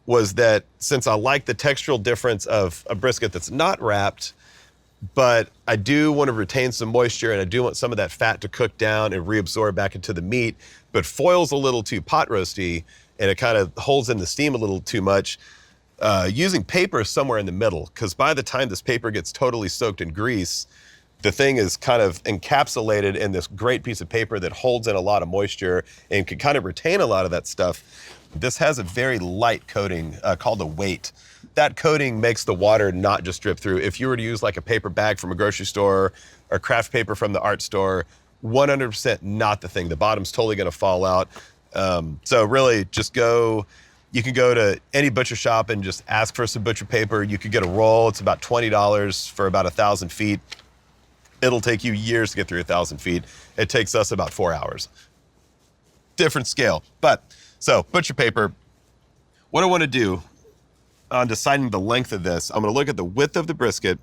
was that since I like the textural difference of a brisket that's not wrapped, but I do want to retain some moisture and I do want some of that fat to cook down and reabsorb back into the meat, but foil's a little too pot roasty and it kind of holds in the steam a little too much. Using paper is somewhere in the middle because by the time this paper gets totally soaked in grease, the thing is kind of encapsulated in this great piece of paper that holds in a lot of moisture and can kind of retain a lot of that stuff. This has a very light coating called a weight. That coating makes the water not just drip through. If you were to use like a paper bag from a grocery store or craft paper from the art store, 100% not the thing. The bottom's totally gonna fall out. So really just you can go to any butcher shop and just ask for some butcher paper. You could get a roll. It's about $20 for about 1,000 feet. It'll take you years to get through 1,000 feet. It takes us about 4 hours. Different scale. But, so butcher paper, what I wanna do on deciding the length of this, I'm gonna look at the width of the brisket,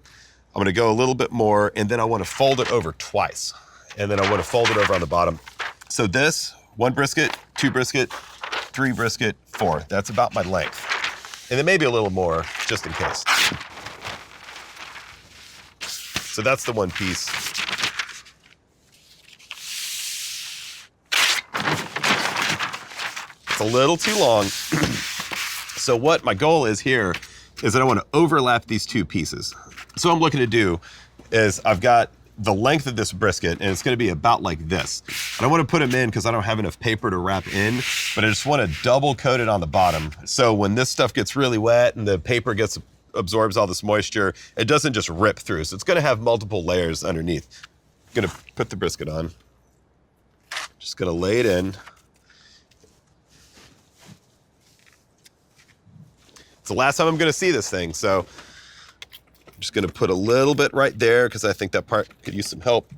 I'm gonna go a little bit more, and then I wanna fold it over twice. And then I wanna fold it over on the bottom. So this, 1 brisket, 2 brisket, 3 brisket, 4. That's about my length. And then maybe a little more, just in case. So that's the 1 piece. It's a little too long. So what my goal is here is that I want to overlap these 2 pieces. So what I'm looking to do is I've got the length of this brisket and it's going to be about like this. And I want to put them in because I don't have enough paper to wrap in, but I just want to double coat it on the bottom. So when this stuff gets really wet and the paper absorbs all this moisture, it doesn't just rip through. So it's gonna have multiple layers underneath. I'm gonna put the brisket on. Just gonna lay it in. It's the last time I'm gonna see this thing, so I'm just gonna put a little bit right there because I think that part could use some help.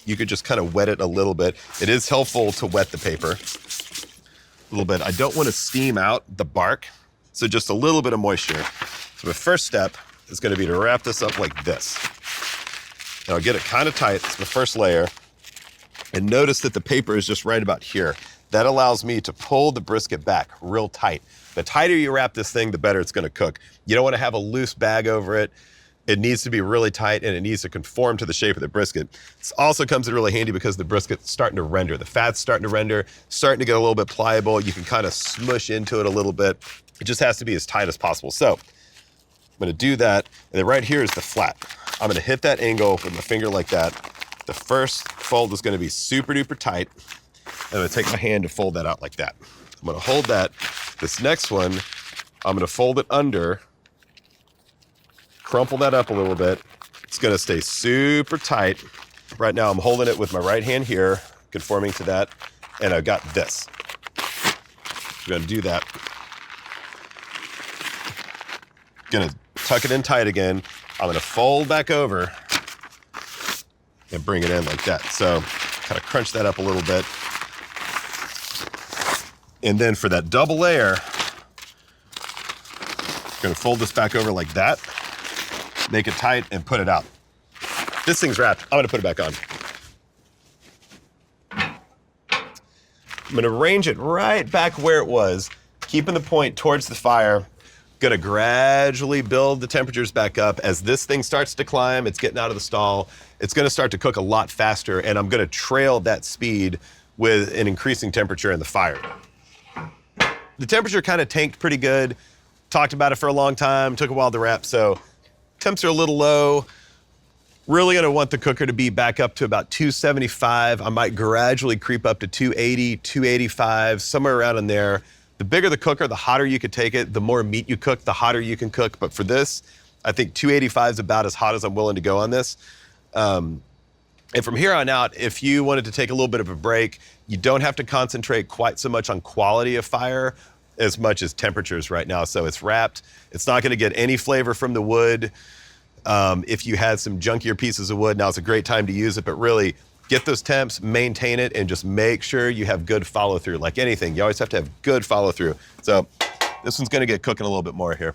You could just kind of wet it a little bit. It is helpful to wet the paper a little bit. I don't want to steam out the bark, so just a little bit of moisture. So the first step is going to be to wrap this up like this. Now I'll get it kind of tight. It's the first layer. And notice that the paper is just right about here. That allows me to pull the brisket back real tight. The tighter you wrap this thing, the better it's going to cook. You don't want to have a loose bag over it. It needs to be really tight and it needs to conform to the shape of the brisket. This also comes in really handy because the brisket's starting to render. The fat's starting to render, starting to get a little bit pliable. You can kind of smush into it a little bit. It just has to be as tight as possible. So I'm gonna do that, and then right here is the flat. I'm gonna hit that angle with my finger like that. The first fold is gonna be super duper tight. I'm gonna take my hand to fold that out like that. I'm gonna hold that. This next one, I'm gonna fold it under, crumple that up a little bit. It's gonna stay super tight. Right now I'm holding it with my right hand here, conforming to that, and I've got this. I'm gonna do that. Gonna tuck it in tight again. I'm gonna fold back over and bring it in like that. So kind of crunch that up a little bit. And then for that double layer, I'm gonna fold this back over like that, make it tight and put it out. This thing's wrapped. I'm gonna put it back on. I'm gonna range it right back where it was, keeping the point towards the fire. Gonna gradually build the temperatures back up. As this thing starts to climb, it's getting out of the stall, it's gonna start to cook a lot faster, and I'm gonna trail that speed with an increasing temperature in the fire. The temperature kind of tanked pretty good. Talked about it for a long time, took a while to wrap, so temps are a little low. Really gonna want the cooker to be back up to about 275. I might gradually creep up to 280, 285, somewhere around in there. The bigger the cooker, the hotter you could take it. The more meat you cook, the hotter you can cook. But for this, I think 285 is about as hot as I'm willing to go on this. And from here on out, if you wanted to take a little bit of a break, you don't have to concentrate quite so much on quality of fire as much as temperatures right now. So it's wrapped. It's not gonna get any flavor from the wood. If you had some junkier pieces of wood, now's a great time to use it, but really get those temps, maintain it, and just make sure you have good follow through. Like anything, you always have to have good follow through. So this one's gonna get cooking a little bit more here.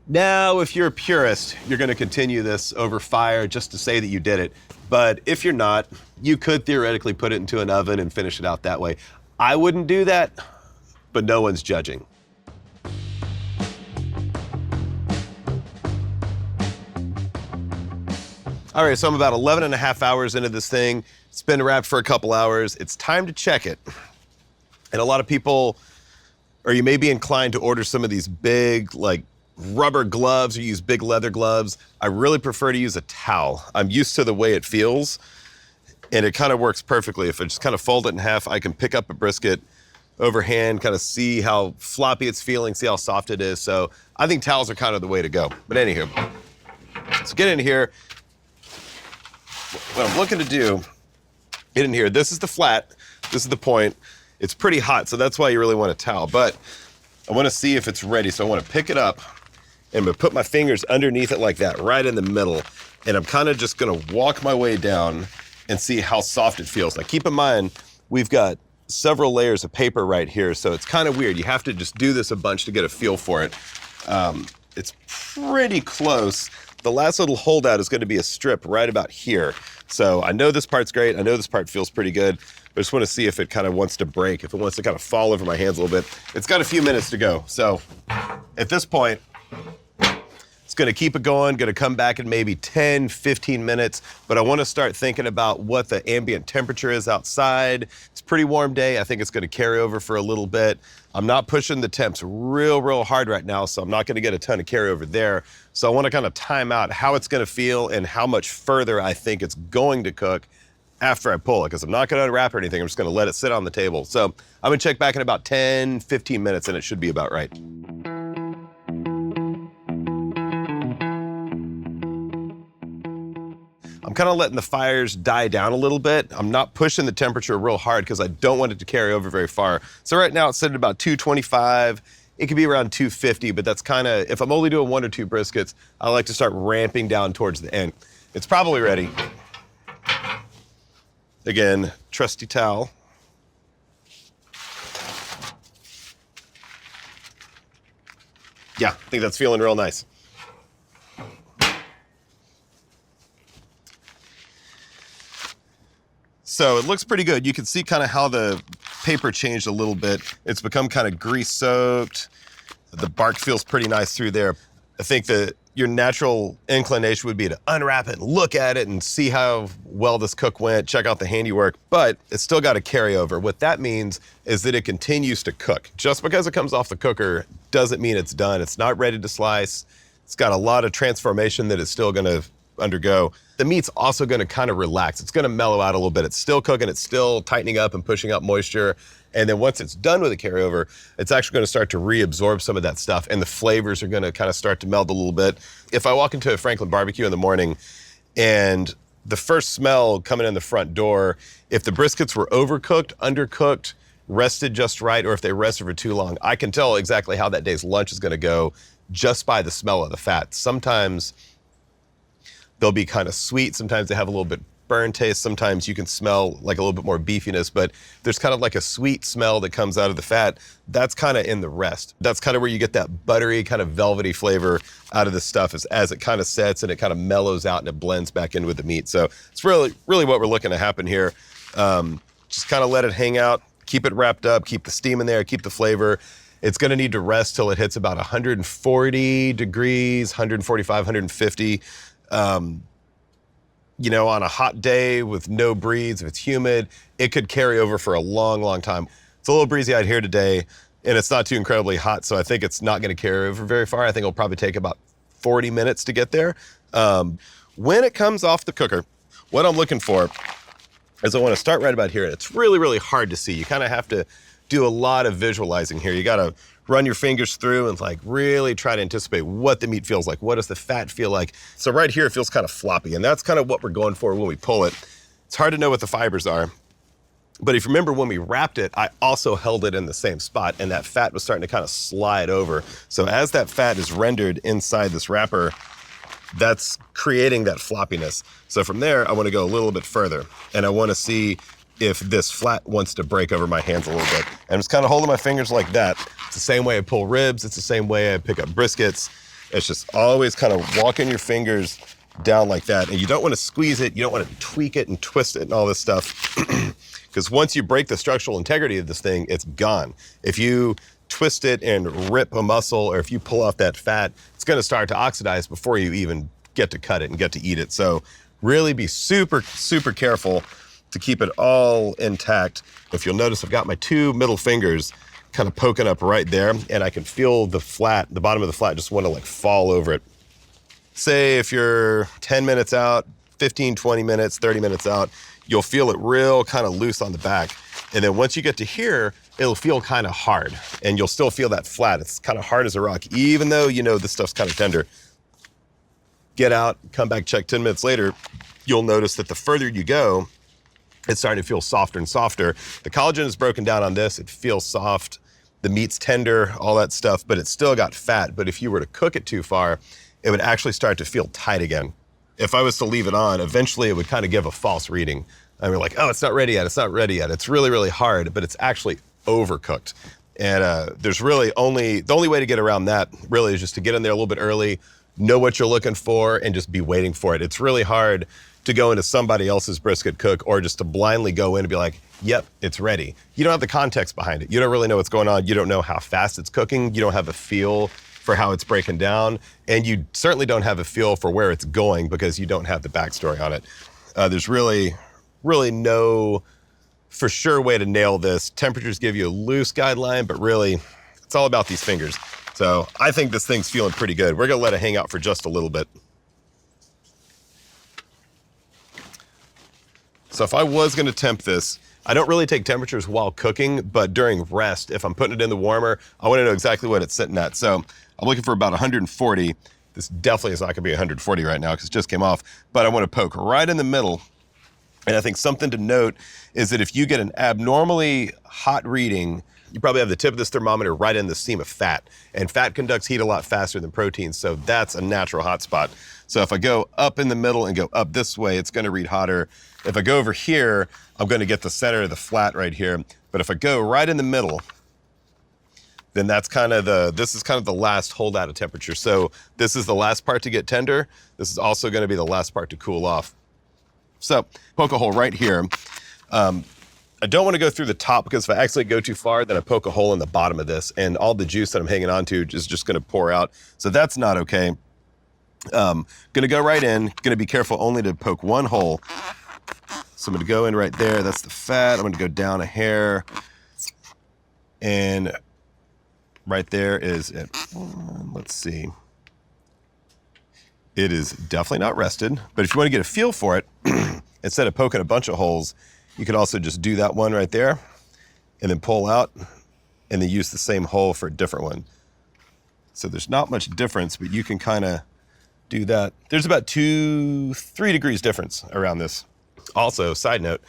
Now, if you're a purist, you're gonna continue this over fire just to say that you did it. But if you're not, you could theoretically put it into an oven and finish it out that way. I wouldn't do that, but no one's judging. All right, so I'm about 11 and a half hours into this thing. It's been wrapped for a couple hours. It's time to check it. And a lot of people, or you may be inclined to order some of these big, like, rubber gloves or use big leather gloves. I really prefer to use a towel. I'm used to the way it feels, and it kind of works perfectly. If I just kind of fold it in half, I can pick up a brisket overhand, kind of see how floppy it's feeling, see how soft it is. So I think towels are kind of the way to go. But anywho, so get in here. What I'm looking to do, get in here. This is the flat, this is the point. It's pretty hot, so that's why you really want a towel. But I want to see if it's ready, so I want to pick it up. And I'm gonna put my fingers underneath it like that, right in the middle. And I'm kind of just gonna walk my way down and see how soft it feels. Now keep in mind, we've got several layers of paper right here, so it's kind of weird. You have to just do this a bunch to get a feel for it. It's pretty close. The last little holdout is gonna be a strip right about here. So I know this part's great. I know this part feels pretty good. I just want to see if it kind of wants to break, if it wants to kind of fall over my hands a little bit. It's got a few minutes to go. So at this point, it's gonna keep it going, gonna come back in maybe 10, 15 minutes, but I wanna start thinking about what the ambient temperature is outside. It's a pretty warm day. I think it's gonna carry over for a little bit. I'm not pushing the temps real hard right now, so I'm not gonna get a ton of carryover there. So I wanna kind of time out how it's gonna feel and how much further I think it's going to cook after I pull it, because I'm not gonna unwrap or anything. I'm just gonna let it sit on the table. So I'm gonna check back in about 10, 15 minutes and it should be about right. I'm kind of letting the fires die down a little bit. I'm not pushing the temperature real hard because I don't want it to carry over very far. So right now it's set at about 225. It could be around 250, but that's kind of, if I'm only doing 1 or 2 briskets, I like to start ramping down towards the end. It's probably ready. Again, trusty towel. Yeah, I think that's feeling real nice. So it looks pretty good. You can see kind of how the paper changed a little bit. It's become kind of grease soaked. The bark feels pretty nice through there. I think that your natural inclination would be to unwrap it and look at it and see how well this cook went, check out the handiwork, but it's still got a carryover. What that means is that it continues to cook. Just because it comes off the cooker doesn't mean it's done. It's not ready to slice. It's got a lot of transformation that it's still gonna undergo. The meat's also gonna kind of relax. It's gonna mellow out a little bit. It's still cooking, it's still tightening up and pushing out moisture. And then once it's done with the carryover, it's actually gonna start to reabsorb some of that stuff and the flavors are gonna kind of start to meld a little bit. If I walk into a Franklin barbecue in the morning and the first smell coming in the front door, if the briskets were overcooked, undercooked, rested just right, or if they rested for too long, I can tell exactly how that day's lunch is gonna go just by the smell of the fat. Sometimes they'll be kind of sweet. Sometimes they have a little bit burn taste. Sometimes you can smell like a little bit more beefiness, but there's kind of like a sweet smell that comes out of the fat. That's kind of in the rest. That's kind of where you get that buttery, kind of velvety flavor out of this stuff as it kind of sets and it kind of mellows out and it blends back in with the meat. So it's really what we're looking to happen here. Just kind of let it hang out, keep it wrapped up, keep the steam in there, keep the flavor. It's going to need to rest till it hits about 140 degrees, 145, 150. You know, on a hot day with no breeze, if it's humid, it could carry over for a long time. It's a little breezy out here today, and it's not too incredibly hot, so I think it's not going to carry over very far. I think it'll probably take about 40 minutes to get there. When it comes off the cooker, what I'm looking for is I want to start right about here, and it's really hard to see. You kind of have to do a lot of visualizing here. You got to run your fingers through and like really try to anticipate what the meat feels like. What does the fat feel like? So right here, it feels kind of floppy, and that's kind of what we're going for when we pull it. It's hard to know what the fibers are, but if you remember when we wrapped it, I also held it in the same spot, and that fat was starting to kind of slide over. So as that fat is rendered inside this wrapper, that's creating that floppiness. So from there, I want to go a little bit further, and I want to see if this flat wants to break over my hands a little bit. And I'm just kind of holding my fingers like that. It's the same way I pull ribs. It's the same way I pick up briskets. It's just always kind of walking your fingers down like that. And you don't want to squeeze it. You don't want to tweak it and twist it and all this stuff. Because once you break the structural integrity of this thing, it's gone. If you twist it and rip a muscle, or if you pull off that fat, it's going to start to oxidize before you even get to cut it and get to eat it. So really be super careful to keep it all intact. If you'll notice, I've got my two middle fingers kind of poking up right there, and I can feel the bottom of the flat just want to like fall over it. Say if you're 10 minutes out, 15, 20 minutes, 30 minutes out, you'll feel it real kind of loose on the back. And then once you get to here, it'll feel kind of hard, and you'll still feel that flat. It's kind of hard as a rock, even though you know this stuff's kind of tender. Get out, come back, check 10 minutes later, you'll notice that the further you go, it's starting to feel softer and softer. The collagen is broken down on this. It feels soft. The meat's tender, all that stuff, but it's still got fat. But if you were to cook it too far, it would actually start to feel tight again. If I was to leave it on, eventually it would kind of give a false reading. And we're like, oh, it's not ready yet. It's not ready yet. It's really hard, but it's actually overcooked. And there's really the only way to get around that really is just to get in there a little bit early, know what you're looking for, and just be waiting for it. It's really hard to go into somebody else's brisket cook, or just to blindly go in and be like, yep, it's ready. You don't have the context behind it. You don't really know what's going on. You don't know how fast it's cooking. You don't have a feel for how it's breaking down. And you certainly don't have a feel for where it's going because you don't have the backstory on it. There's really no for sure way to nail this. Temperatures give you a loose guideline, but really it's all about these fingers. So I think this thing's feeling pretty good. We're gonna let it hang out for just a little bit. So if I was gonna temp this, I don't really take temperatures while cooking, but during rest, if I'm putting it in the warmer, I wanna know exactly what it's sitting at. So I'm looking for about 140. This definitely is not gonna be 140 right now because it just came off, but I wanna poke right in the middle. And I think something to note is that if you get an abnormally hot reading, you probably have the tip of this thermometer right in the seam of fat. And fat conducts heat a lot faster than protein, so that's a natural hot spot. So if I go up in the middle and go up this way, it's gonna read hotter. If I go over here, I'm gonna get the center of the flat right here. But if I go right in the middle, then this is kind of the last holdout of temperature. So this is the last part to get tender. This is also gonna be the last part to cool off. So poke a hole right here. I don't want to go through the top because if I actually go too far, then I poke a hole in the bottom of this and all the juice that I'm hanging on to is just going to pour out. So that's not okay. Going to go right in, going to be careful only to poke one hole. So I'm going to go in right there. That's the fat. I'm going to go down a hair. And right there is it. Let's see. It is definitely not rested, but if you want to get a feel for it, instead of poking a bunch of holes, you could also just do that one right there and then pull out and then use the same hole for a different one. So there's not much difference, but you can kind of do that. There's about 2-3 degrees difference around this. Also, side note,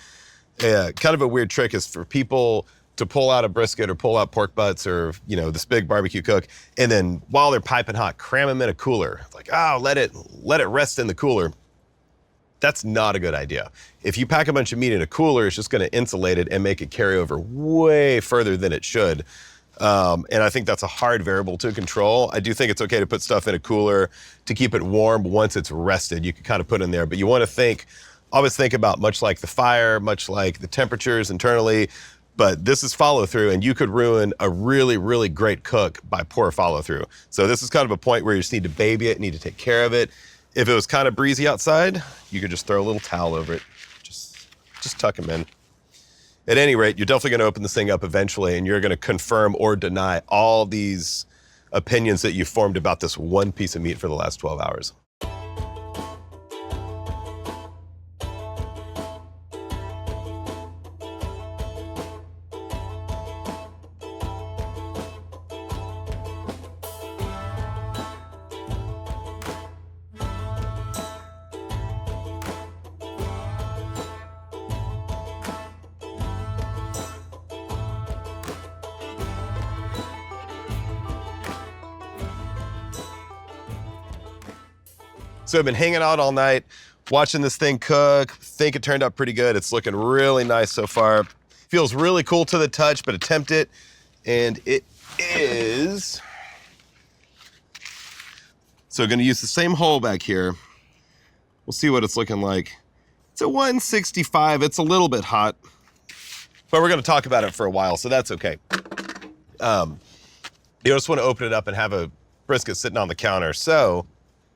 kind of a weird trick is for people to pull out a brisket or pull out pork butts or, this big barbecue cook, and then while they're piping hot, cram them in a cooler. It's like, oh, let it rest in the cooler. That's not a good idea. If you pack a bunch of meat in a cooler, it's just going to insulate it and make it carry over way further than it should. And I think that's a hard variable to control. I do think it's okay to put stuff in a cooler to keep it warm once it's rested. You can kind of put in there, but you want to always think about much like the fire, much like the temperatures internally, but this is follow through, and you could ruin a really, really great cook by poor follow through. So this is kind of a point where you just need to baby it, need to take care of it. If it was kind of breezy outside, you could just throw a little towel over it. Just tuck them in. At any rate, you're definitely going to open this thing up eventually, and you're going to confirm or deny all these opinions that you formed about this one piece of meat for the last 12 hours. So I've been hanging out all night, watching this thing cook. Think it turned out pretty good. It's looking really nice so far. Feels really cool to the touch, but attempt it. And it is. So I'm gonna use the same hole back here. We'll see what it's looking like. It's a 165, it's a little bit hot, but we're gonna talk about it for a while, so that's okay. You just wanna open it up and have a brisket sitting on the counter. So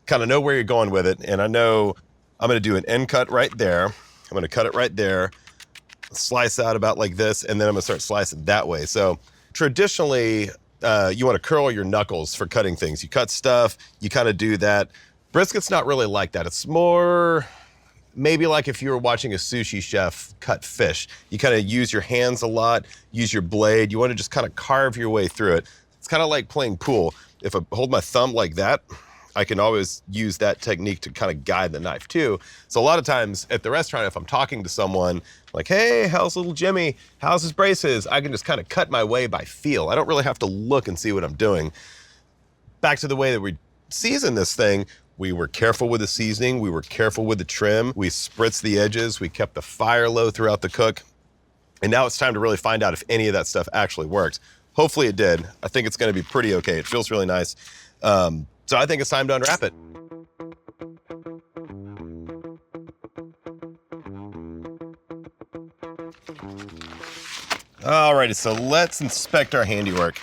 kind of know where you're going with it. And I know I'm going to do an end cut right there. I'm going to cut it right there, slice out about like this, and then I'm going to start slicing that way. So traditionally, you want to curl your knuckles for cutting things. You cut stuff, you kind of do that. Brisket's not really like that. It's more maybe like if you were watching a sushi chef cut fish. You kind of use your hands a lot, use your blade. You want to just kind of carve your way through it. It's kind of like playing pool. If I hold my thumb like that, I can always use that technique to kind of guide the knife too. So a lot of times at the restaurant, if I'm talking to someone like, hey, how's little Jimmy? How's his braces? I can just kind of cut my way by feel. I don't really have to look and see what I'm doing. Back to the way that we season this thing, we were careful with the seasoning. We were careful with the trim. We spritzed the edges. We kept the fire low throughout the cook. And now it's time to really find out if any of that stuff actually worked. Hopefully it did. I think it's going to be pretty okay. It feels really nice. So I think it's time to unwrap it. Alrighty, so let's inspect our handiwork.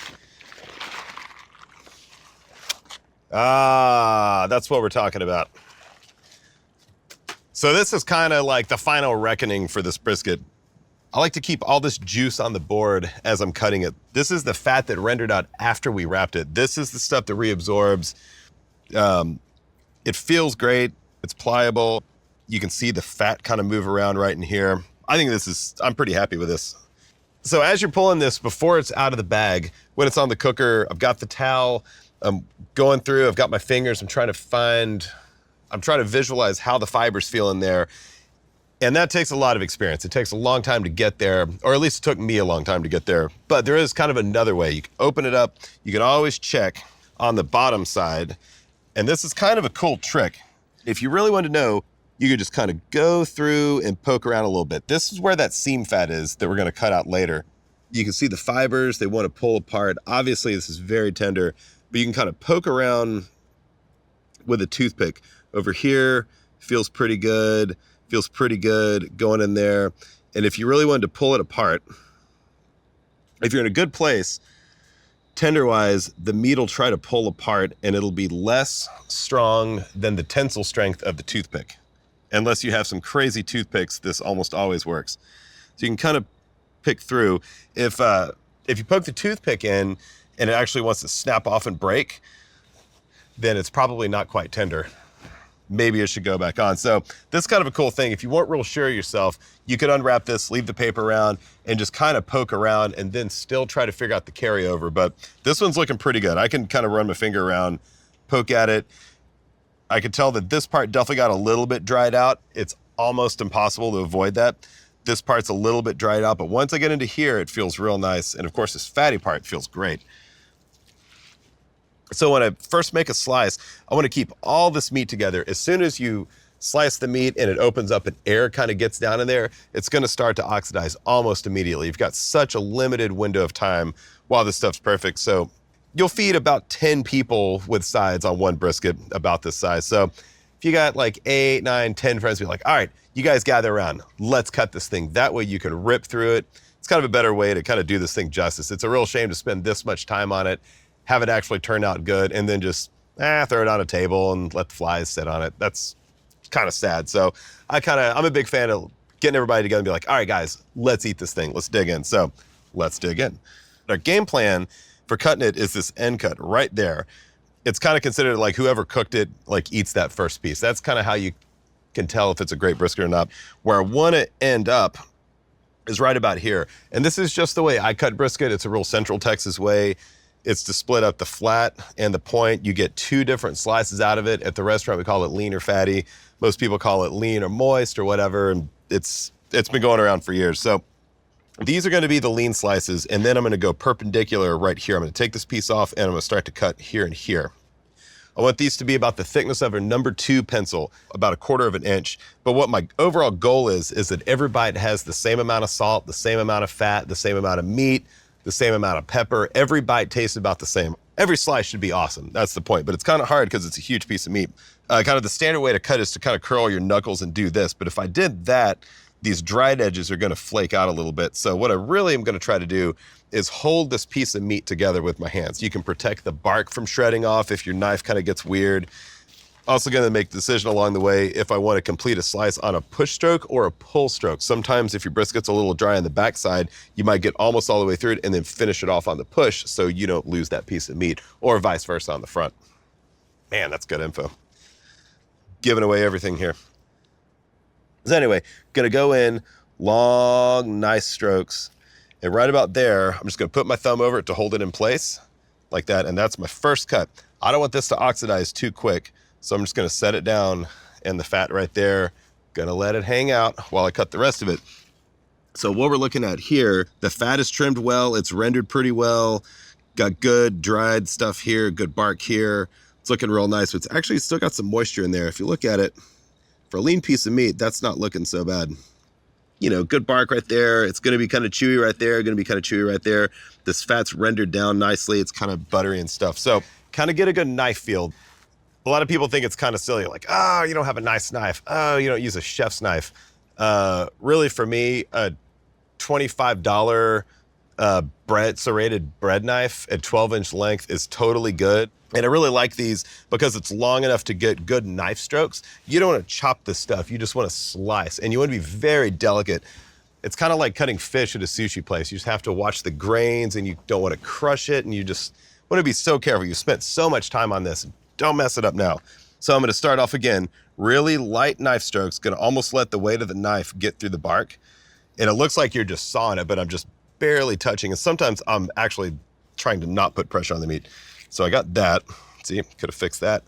That's what we're talking about. So this is kind of like the final reckoning for this brisket. I like to keep all this juice on the board as I'm cutting it. This is the fat that rendered out after we wrapped it. This is the stuff that reabsorbs. It feels great. It's pliable. You can see the fat kind of move around right in here. I think I'm pretty happy with this. So as you're pulling this, before it's out of the bag, when it's on the cooker, I've got the towel. I'm going through, I've got my fingers. I'm trying to visualize how the fibers feel in there. And that takes a lot of experience. It takes a long time to get there, or at least it took me a long time to get there. But there is kind of another way. You can open it up. You can always check on the bottom side. And this is kind of a cool trick. If you really want to know, you could just kind of go through and poke around a little bit. This is where that seam fat is that we're going to cut out later. You can see the fibers, they want to pull apart. Obviously, this is very tender, but you can kind of poke around with a toothpick. Over here, feels pretty good going in there. And if you really wanted to pull it apart, if you're in a good place, tender-wise, the meat will try to pull apart and it'll be less strong than the tensile strength of the toothpick. Unless you have some crazy toothpicks, this almost always works. So you can kind of pick through. If you poke the toothpick in and it actually wants to snap off and break, then it's probably not quite tender. Maybe it should go back on. So this is kind of a cool thing. If you weren't real sure of yourself, you could unwrap this, leave the paper around, and just kind of poke around and then still try to figure out the carryover. But this one's looking pretty good. I can kind of run my finger around, poke at it. I could tell that this part definitely got a little bit dried out. It's almost impossible to avoid that. This part's a little bit dried out, but once I get into here, it feels real nice. And of course, this fatty part feels great. So when I first make a slice, I want to keep all this meat together. As soon as you slice the meat and it opens up and air kind of gets down in there, it's gonna start to oxidize almost immediately. You've got such a limited window of time while this stuff's perfect. So you'll feed about 10 people with sides on one brisket about this size. So if you got like 8, 9, 10 friends, be like, all right, you guys gather around, let's cut this thing. That way you can rip through it. It's kind of a better way to kind of do this thing justice. It's a real shame to spend this much time on it, have it actually turn out good, and then just throw it on a table and let the flies sit on it. That's kind of sad. So I'm a big fan of getting everybody together and be like, all right, guys, let's eat this thing. Let's dig in. So let's dig in. Our game plan for cutting it is this end cut right there. It's kind of considered like whoever cooked it, like eats that first piece. That's kind of how you can tell if it's a great brisket or not. Where I want to end up is right about here. And this is just the way I cut brisket. It's a real Central Texas way. It's to split up the flat and the point. You get 2 different slices out of it. At the restaurant, we call it lean or fatty. Most people call it lean or moist or whatever. And it's been going around for years. So these are going to be the lean slices. And then I'm going to go perpendicular right here. I'm going to take this piece off and I'm going to start to cut here and here. I want these to be about the thickness of a number 2 pencil, about 1/4 of an inch. But what my overall goal is that every bite has the same amount of salt, the same amount of fat, the same amount of meat, the same amount of pepper. Every bite tastes about the same. Every slice should be awesome. That's the point. But it's kind of hard because it's a huge piece of meat. Kind of the standard way to cut is to kind of curl your knuckles and do this. But if I did that, these dried edges are going to flake out a little bit. So what I really am going to try to do is hold this piece of meat together with my hands. You can protect the bark from shredding off if your knife kind of gets weird. Also going to make the decision along the way if I want to complete a slice on a push stroke or a pull stroke. Sometimes if your brisket's a little dry on the backside, you might get almost all the way through it and then finish it off on the push so you don't lose that piece of meat, or vice versa on the front. Man, that's good info. Giving away everything here. So anyway, gonna go in long, nice strokes. And right about there, I'm just gonna put my thumb over it to hold it in place like that. And that's my first cut. I don't want this to oxidize too quick. So I'm just gonna set it down and the fat right there, gonna let it hang out while I cut the rest of it. So what we're looking at here, the fat is trimmed well, it's rendered pretty well, got good dried stuff here, good bark here. It's looking real nice, but it's actually still got some moisture in there. If you look at it, for a lean piece of meat, that's not looking so bad. You know, good bark right there. It's gonna be kind of chewy right there, gonna be kind of chewy right there. This fat's rendered down nicely. It's kind of buttery and stuff. So kind of get a good knife feel. A lot of people think it's kind of silly, like, oh, you don't have a nice knife. Oh, you don't use a chef's knife. Really for me, a $25 serrated bread knife at 12-inch length is totally good. And I really like these because it's long enough to get good knife strokes. You don't want to chop this stuff. You just want to slice, and you want to be very delicate. It's kind of like cutting fish at a sushi place. You just have to watch the grains, and you don't want to crush it, and you just want to be so careful. You spent so much time on this. Don't mess it up now. So I'm going to start off again, really light knife strokes, going to almost let the weight of the knife get through the bark. And it looks like you're just sawing it, but I'm just barely touching. And sometimes I'm actually trying to not put pressure on the meat. So I got that. See, could have fixed that.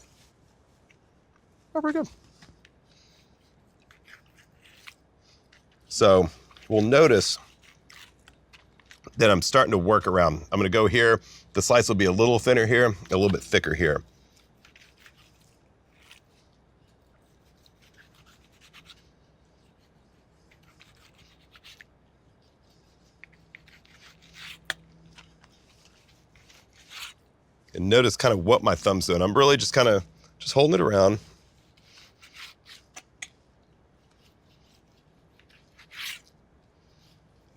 Oh, we're good. So we'll notice that I'm starting to work around. I'm gonna go here. The slice will be a little thinner here, a little bit thicker here. And notice kind of what my thumb's doing. I'm really just kind of just holding it around.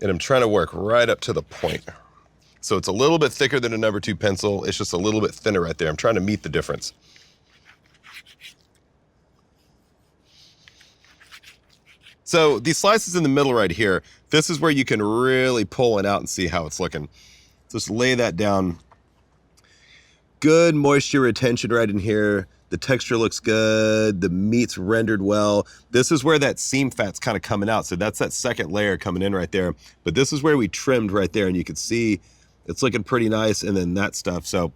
And I'm trying to work right up to the point. So it's a little bit thicker than a number 2 pencil. It's just a little bit thinner right there. I'm trying to meet the difference. So these slices in the middle right here, this is where you can really pull it out and see how it's looking. Just lay that down. Good moisture retention right in here. The texture looks good. The meat's rendered well. This is where that seam fat's kind of coming out. So that's that second layer coming in right there. But this is where we trimmed right there, and you can see it's looking pretty nice, and then that stuff. So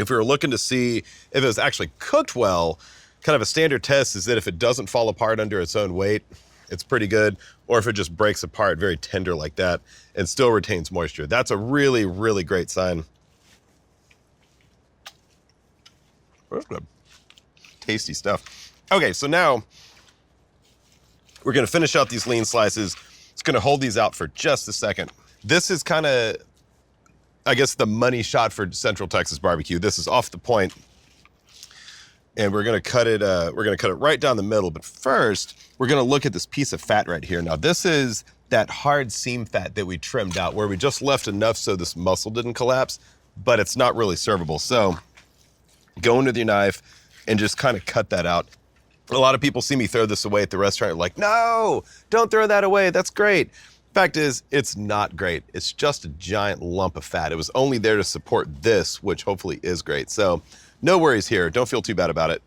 if we were looking to see if it was actually cooked well, kind of a standard test is that if it doesn't fall apart under its own weight, it's pretty good. Or if it just breaks apart very tender like that and still retains moisture. That's a really, really great sign. That's good. Tasty stuff. Okay, so now we're gonna finish out these lean slices. It's gonna hold these out for just a second. This is kind of, I guess, the money shot for Central Texas barbecue. This is off the point, and we're gonna cut it. We're gonna cut it right down the middle. But first, we're gonna look at this piece of fat right here. Now, this is that hard seam fat that we trimmed out, where we just left enough so this muscle didn't collapse, but it's not really servable. So, go in with your knife and just kind of cut that out. A lot of people see me throw this away at the restaurant, like, no, don't throw that away. That's great. Fact is, it's not great. It's just a giant lump of fat. It was only there to support this, which hopefully is great. So no worries here. Don't feel too bad about it.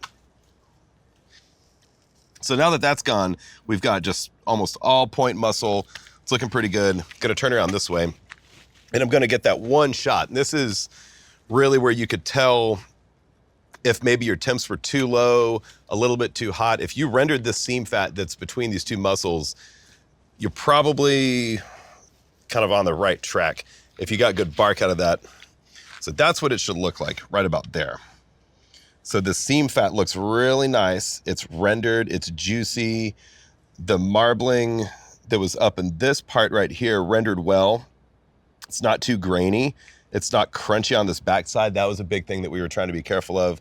So now that that's gone, we've got just almost all point muscle. It's looking pretty good. Gonna turn around this way, and I'm gonna get that one shot. And this is really where you could tell if maybe your temps were too low, a little bit too hot. If you rendered this seam fat that's between these two muscles, you're probably kind of on the right track if you got good bark out of that. So that's what it should look like, right about there. So the seam fat looks really nice. It's rendered, it's juicy. The marbling that was up in this part right here rendered well. It's not too grainy. It's not crunchy on this backside. That was a big thing that we were trying to be careful of.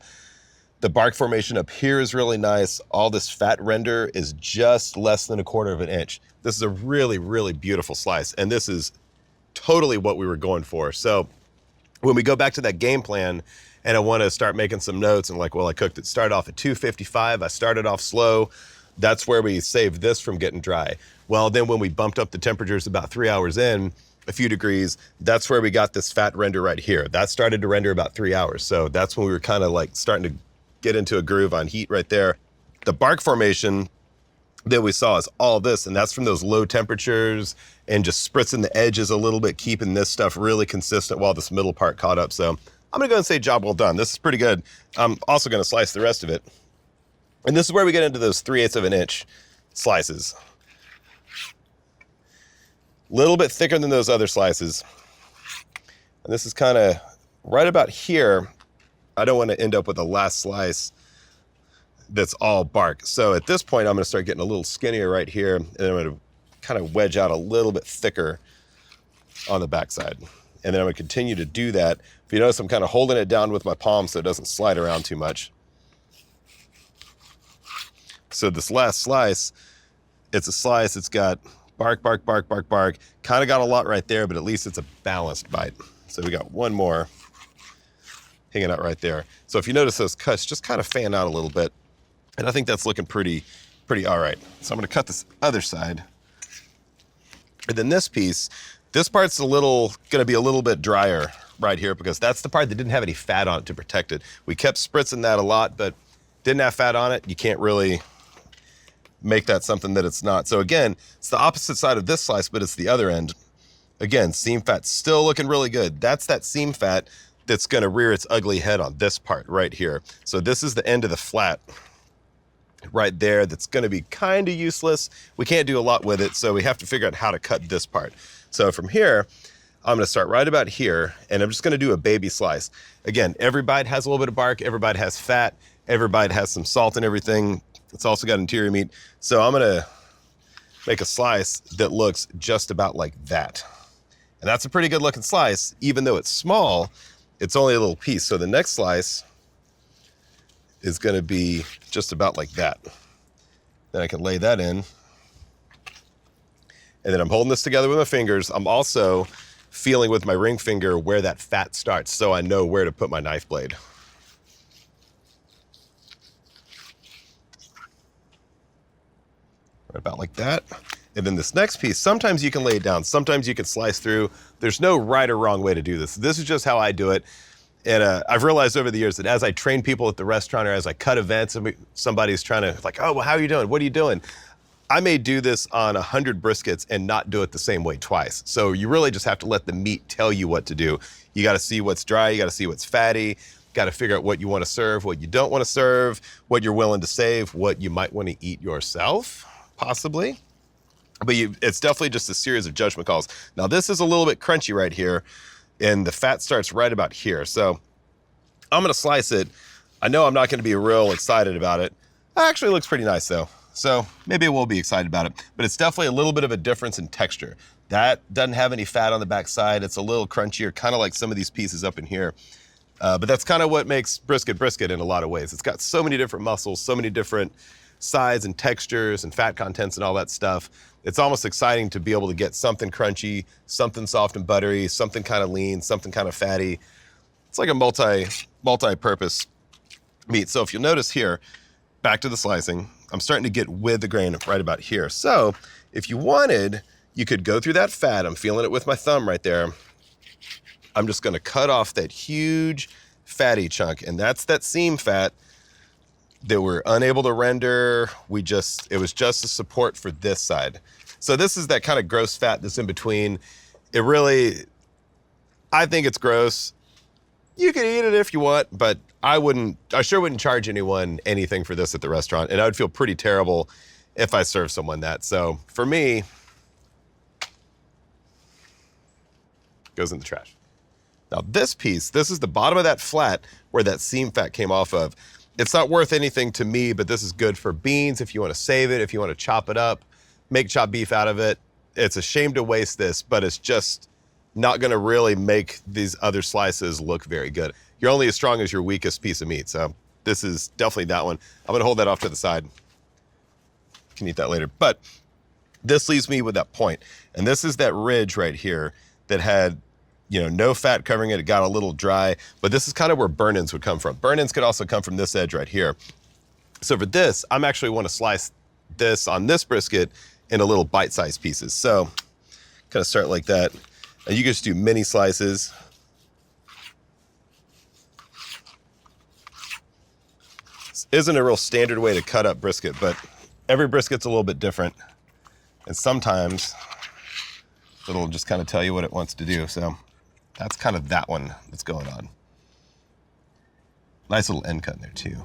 The bark formation up here is really nice. All this fat render is just less than 1/4 of an inch. This is a really, really beautiful slice. And this is totally what we were going for. So when we go back to that game plan and I want to start making some notes and like, well, I cooked it, started off at 255. I started off slow. That's where we saved this from getting dry. Well, then when we bumped up the temperatures about 3 hours in, a few degrees, that's where we got this fat render right here. That started to render about 3 hours. So that's when we were kind of like starting to get into a groove on heat right there. The bark formation that we saw is all this, and that's from those low temperatures and just spritzing the edges a little bit, keeping this stuff really consistent while this middle part caught up. So I'm gonna go and say job well done. This is pretty good. I'm also gonna slice the rest of it. And this is where we get into those 3/8 of an inch slices. Little bit thicker than those other slices. And this is kind of right about here. I don't want to end up with a last slice that's all bark. So at this point, I'm going to start getting a little skinnier right here, and I'm going to kind of wedge out a little bit thicker on the backside. And then I'm going to continue to do that. If you notice, I'm kind of holding it down with my palm so it doesn't slide around too much. So this last slice, it's a slice, it's got bark, bark, bark, bark, bark. Kind of got a lot right there, but at least it's a balanced bite. So we got one more hanging out right there. So if you notice those cuts just kind of fan out a little bit, and I think that's looking pretty all right. So I'm gonna cut this other side. And then this piece, this part's gonna be a little bit drier right here because that's the part that didn't have any fat on it to protect it. We kept spritzing that a lot, but didn't have fat on it. You can't really make that something that it's not. So again, it's the opposite side of this slice, but it's the other end. Again, seam fat still looking really good. That's that seam fat that's gonna rear its ugly head on this part right here. So this is the end of the flat right there that's gonna be kind of useless. We can't do a lot with it, so we have to figure out how to cut this part. So from here, I'm gonna start right about here, and I'm just gonna do a baby slice. Again, every bite has a little bit of bark, every bite has fat, every bite has some salt and everything. It's also got interior meat. So I'm gonna make a slice that looks just about like that. And that's a pretty good looking slice. Even though it's small, it's only a little piece. So the next slice is gonna be just about like that. Then I can lay that in. And then I'm holding this together with my fingers. I'm also feeling with my ring finger where that fat starts so I know where to put my knife blade. Right about like that. And then this next piece, sometimes you can lay it down, sometimes you can slice through. There's no right or wrong way to do this. This is just how I do it. And I've realized over the years that as I train people at the restaurant or as I cut events, and somebody's trying to like, oh, well, how are you doing? What are you doing? I may do this on 100 briskets and not do it the same way twice. So you really just have to let the meat tell you what to do. You got to see what's dry. You got to see what's fatty. Got to figure out what you want to serve, what you don't want to serve, what you're willing to save, what you might want to eat yourself, possibly. But it's definitely just a series of judgment calls. Now this is a little bit crunchy right here, and the fat starts right about here. So I'm gonna slice it. I know I'm not gonna be real excited about it, Actually looks pretty nice though. So maybe we'll be excited about it, but it's definitely a little bit of a difference in texture. That doesn't have any fat on the backside. It's a little crunchier, kind of like some of these pieces up in here. But that's kind of what makes brisket brisket in a lot of ways. It's got so many different muscles, so many different sides and textures and fat contents and all that stuff. It's almost exciting to be able to get something crunchy, something soft and buttery, something kind of lean, something kind of fatty. It's like a multi-purpose meat. So if you'll notice here, back to the slicing, I'm starting to get with the grain right about here. So if you wanted, you could go through that fat. I'm feeling it with my thumb right there. I'm just gonna cut off that huge fatty chunk, and that's that seam fat that we're unable to render. It was just a support for this side. So this is that kind of gross fat that's in between. I think it's gross. You can eat it if you want, but I sure wouldn't charge anyone anything for this at the restaurant, and I would feel pretty terrible if I served someone that. So for me, goes in the trash. Now this piece, this is the bottom of that flat where that seam fat came off of. It's not worth anything to me, but this is good for beans if you want to save it, if you want to chop it up, make chopped beef out of it. It's a shame to waste this, but it's just not gonna really make these other slices look very good. You're only as strong as your weakest piece of meat, so this is definitely that one. I'm gonna hold that off to the side. You can eat that later. But this leaves me with that point, and this is that ridge right here that had no fat covering it. It got a little dry, but this is kind of where burn-ins would come from. Burn-ins could also come from this edge right here. So for this, I'm actually want to slice this on this brisket into little bite-sized pieces. So kind of start like that. And you can just do mini slices. This isn't a real standard way to cut up brisket, but every brisket's a little bit different. And sometimes it'll just kind of tell you what it wants to do. So that's kind of that one that's going on. Nice little end cut in there too.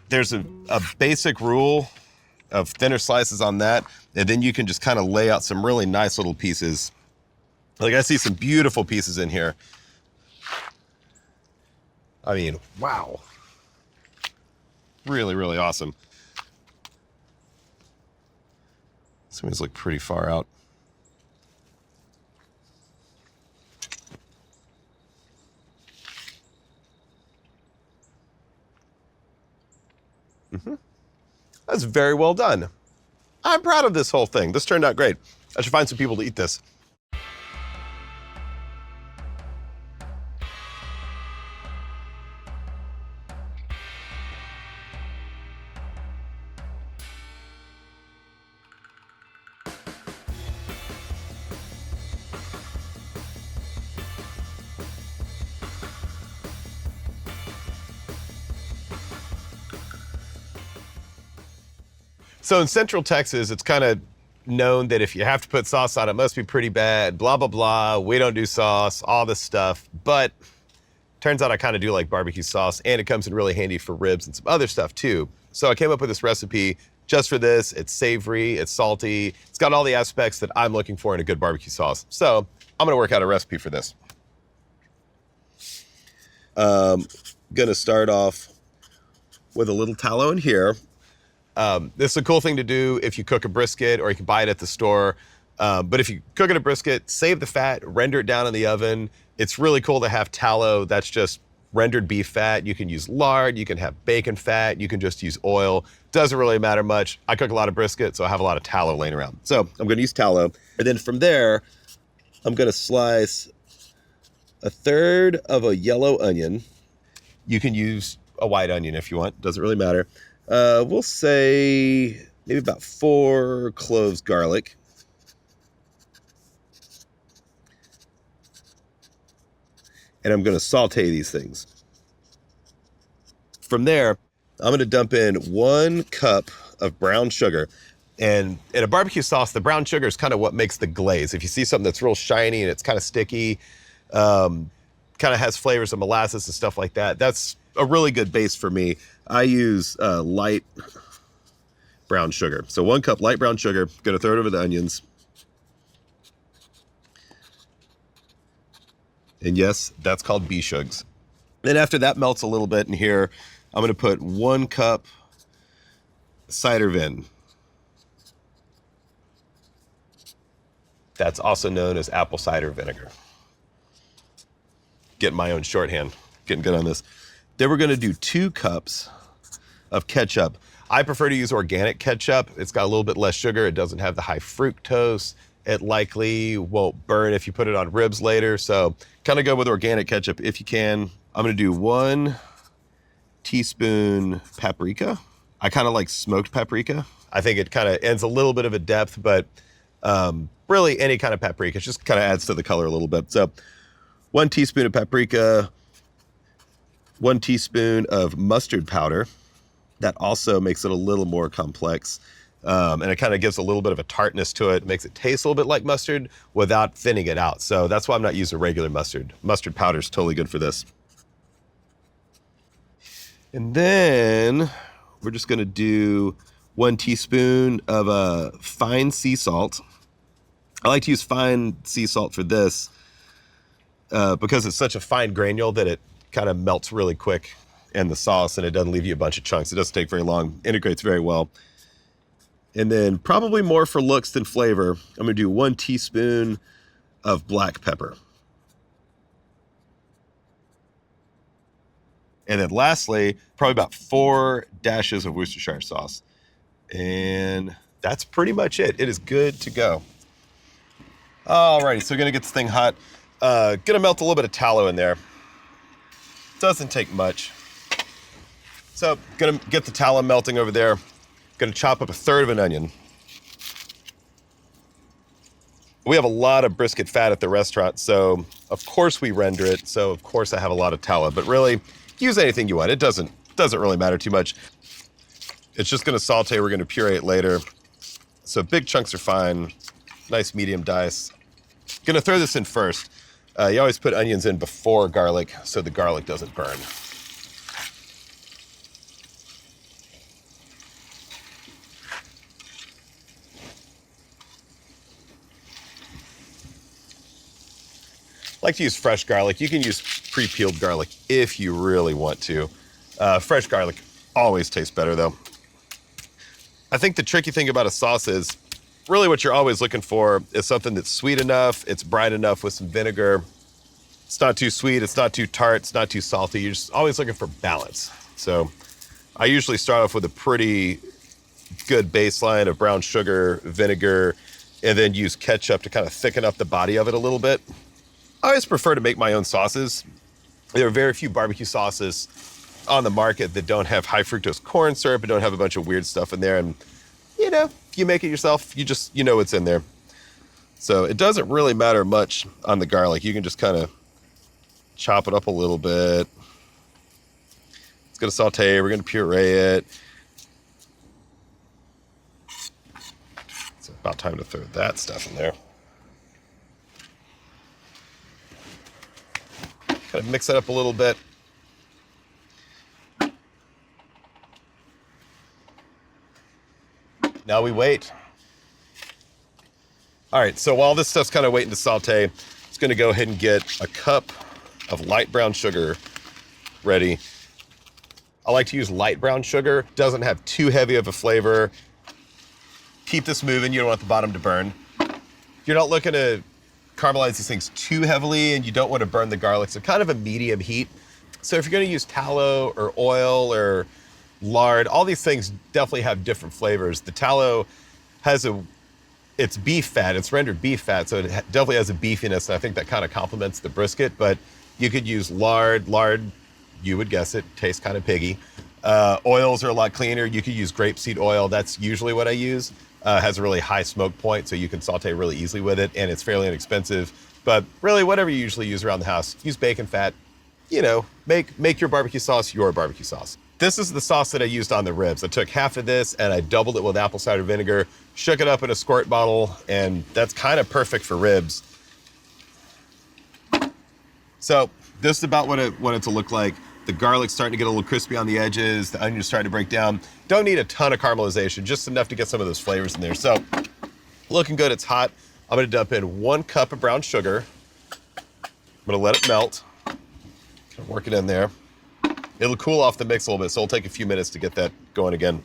There's a basic rule of thinner slices on that, and then you can just kind of lay out some really nice little pieces. Like I see some beautiful pieces in here. I mean, wow. Really, really awesome. Some of these look pretty far out. That's very well done. I'm proud of this whole thing. This turned out great. I should find some people to eat this. So in Central Texas, it's kind of known that if you have to put sauce on it, it must be pretty bad, blah, blah, blah. We don't do sauce, all this stuff. But turns out I kind of do like barbecue sauce, and it comes in really handy for ribs and some other stuff too. So I came up with this recipe just for this. It's savory, it's salty. It's got all the aspects that I'm looking for in a good barbecue sauce. So I'm gonna work out a recipe for this. Gonna start off with a little tallow in here. This is a cool thing to do if you cook a brisket, or you can buy it at the store. But if you cook it a brisket, save the fat, render it down in the oven. It's really cool to have tallow. That's just rendered beef fat. You can use lard, you can have bacon fat, you can just use oil. Doesn't really matter much. I cook a lot of brisket, so I have a lot of tallow laying around. So I'm gonna use tallow. And then from there, I'm gonna slice 1/3 of a yellow onion. You can use a white onion if you want, doesn't really matter. We'll say maybe about 4 cloves garlic. And I'm gonna saute these things. From there, I'm gonna dump in 1 cup of brown sugar. And in a barbecue sauce, the brown sugar is kind of what makes the glaze. If you see something that's real shiny and it's kind of sticky, kind of has flavors of molasses and stuff like that, that's a really good base for me. I use light brown sugar. So 1 cup light brown sugar, gonna throw it over the onions. And yes, that's called B-shugs. Then after that melts a little bit in here, I'm gonna put 1 cup cider vin. That's also known as apple cider vinegar. Getting my own shorthand, getting good on this. Then we're gonna do 2 cups of ketchup. I prefer to use organic ketchup. It's got a little bit less sugar. It doesn't have the high fructose. It likely won't burn if you put it on ribs later. So kind of go with organic ketchup if you can. I'm gonna do 1 teaspoon paprika. I kind of like smoked paprika. I think it kind of adds a little bit of a depth, but really any kind of paprika just kind of adds to the color a little bit. So 1 teaspoon of paprika, 1 teaspoon of mustard powder. That also makes it a little more complex. And it kind of gives a little bit of a tartness to it, makes it taste a little bit like mustard without thinning it out. So that's why I'm not using regular mustard. Mustard powder is totally good for this. And then we're just gonna do 1 teaspoon of fine sea salt. I like to use fine sea salt for this because it's such a fine granule that it kind of melts really quick in the sauce and it doesn't leave you a bunch of chunks. It doesn't take very long, integrates very well. And then probably more for looks than flavor, I'm gonna do 1 teaspoon of black pepper. And then lastly, probably about 4 dashes of Worcestershire sauce. And that's pretty much it. It is good to go. Alrighty, so we're gonna get this thing hot. Gonna melt a little bit of tallow in there. Doesn't take much. So gonna get the tallow melting over there. Gonna chop up 1/3 of an onion. We have a lot of brisket fat at the restaurant, so of course we render it. So of course I have a lot of tallow, but really use anything you want. It doesn't really matter too much. It's just gonna saute, we're gonna puree it later. So big chunks are fine. Nice medium dice. Gonna throw this in first. You always put onions in before garlic so the garlic doesn't burn. I like to use fresh garlic. You can use pre-peeled garlic if you really want to. Fresh garlic always tastes better though. I think the tricky thing about a sauce is really what you're always looking for is something that's sweet enough, it's bright enough with some vinegar. It's not too sweet, it's not too tart, it's not too salty. You're just always looking for balance. So I usually start off with a pretty good baseline of brown sugar, vinegar, and then use ketchup to kind of thicken up the body of it a little bit. I always prefer to make my own sauces. There are very few barbecue sauces on the market that don't have high fructose corn syrup and don't have a bunch of weird stuff in there. And you know, if you make it yourself, you know what's in there. So it doesn't really matter much on the garlic. You can just kind of chop it up a little bit. It's gonna saute, we're gonna puree it. It's about time to throw that stuff in there. Kind of mix it up a little bit. Now we wait. All right, so while this stuff's kind of waiting to saute, I'm just gonna go ahead and get a cup of light brown sugar ready. I like to use light brown sugar. Doesn't have too heavy of a flavor. Keep this moving, you don't want the bottom to burn. You're not looking to caramelize these things too heavily and you don't want to burn the garlic, so kind of a medium heat. So if you're gonna use tallow or oil or lard, all these things definitely have different flavors. The tallow has it's beef fat, it's rendered beef fat, so it definitely has a beefiness, and I think that kind of complements the brisket, but you could use lard. Lard, you would guess it, tastes kind of piggy. Oils are a lot cleaner. You could use grapeseed oil. That's usually what I use. Has a really high smoke point, so you can saute really easily with it, and it's fairly inexpensive. But really, whatever you usually use around the house, use bacon fat. You know, make your barbecue sauce your barbecue sauce. This is the sauce that I used on the ribs. I took half of this and I doubled it with apple cider vinegar, shook it up in a squirt bottle, and that's kind of perfect for ribs. So this is about what it to look like. The garlic's starting to get a little crispy on the edges. The onion's starting to break down. Don't need a ton of caramelization, just enough to get some of those flavors in there. So, looking good, it's hot. I'm gonna dump in 1 cup of brown sugar. I'm gonna let it melt. Kind of work it in there. It'll cool off the mix a little bit, so it'll take a few minutes to get that going again.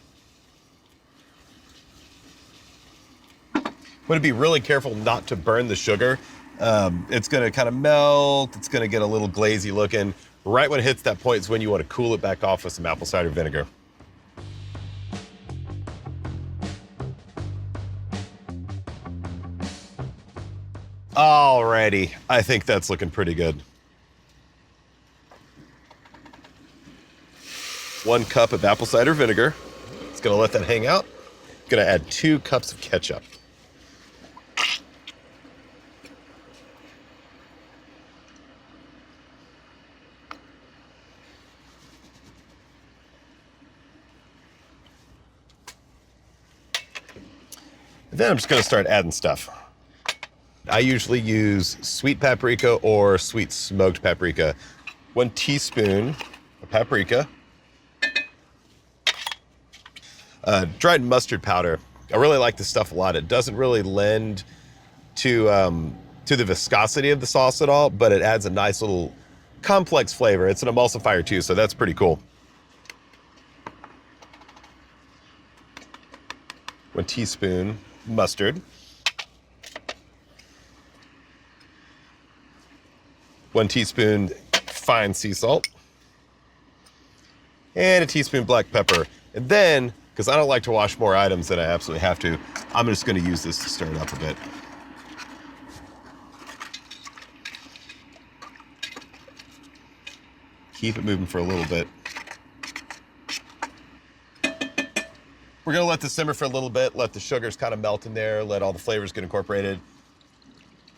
I'm gonna be really careful not to burn the sugar. It's gonna kind of melt. It's gonna get a little glazy looking. Right when it hits that point is when you want to cool it back off with some apple cider vinegar. Alrighty, I think that's looking pretty good. 1 cup of apple cider vinegar. It's gonna let that hang out. Gonna add 2 cups of ketchup. Then I'm just gonna start adding stuff. I usually use sweet paprika or sweet smoked paprika. 1 teaspoon of paprika. Dried mustard powder. I really like this stuff a lot. It doesn't really lend to the viscosity of the sauce at all, but it adds a nice little complex flavor. It's an emulsifier too, so that's pretty cool. 1 teaspoon mustard. 1 teaspoon fine sea salt. And a teaspoon black pepper. And then, because I don't like to wash more items than I absolutely have to, I'm just gonna use this to stir it up a bit. Keep it moving for a little bit. We're gonna let this simmer for a little bit, let the sugars kind of melt in there, let all the flavors get incorporated.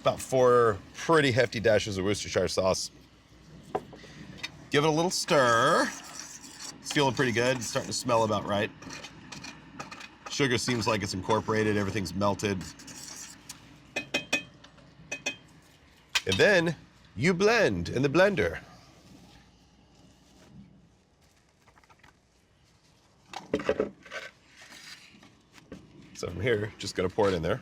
About 4 pretty hefty dashes of Worcestershire sauce. Give it a little stir. It's feeling pretty good. It's starting to smell about right. Sugar seems like it's incorporated. Everything's melted. And then you blend in the blender. So from here, just gonna pour it in there.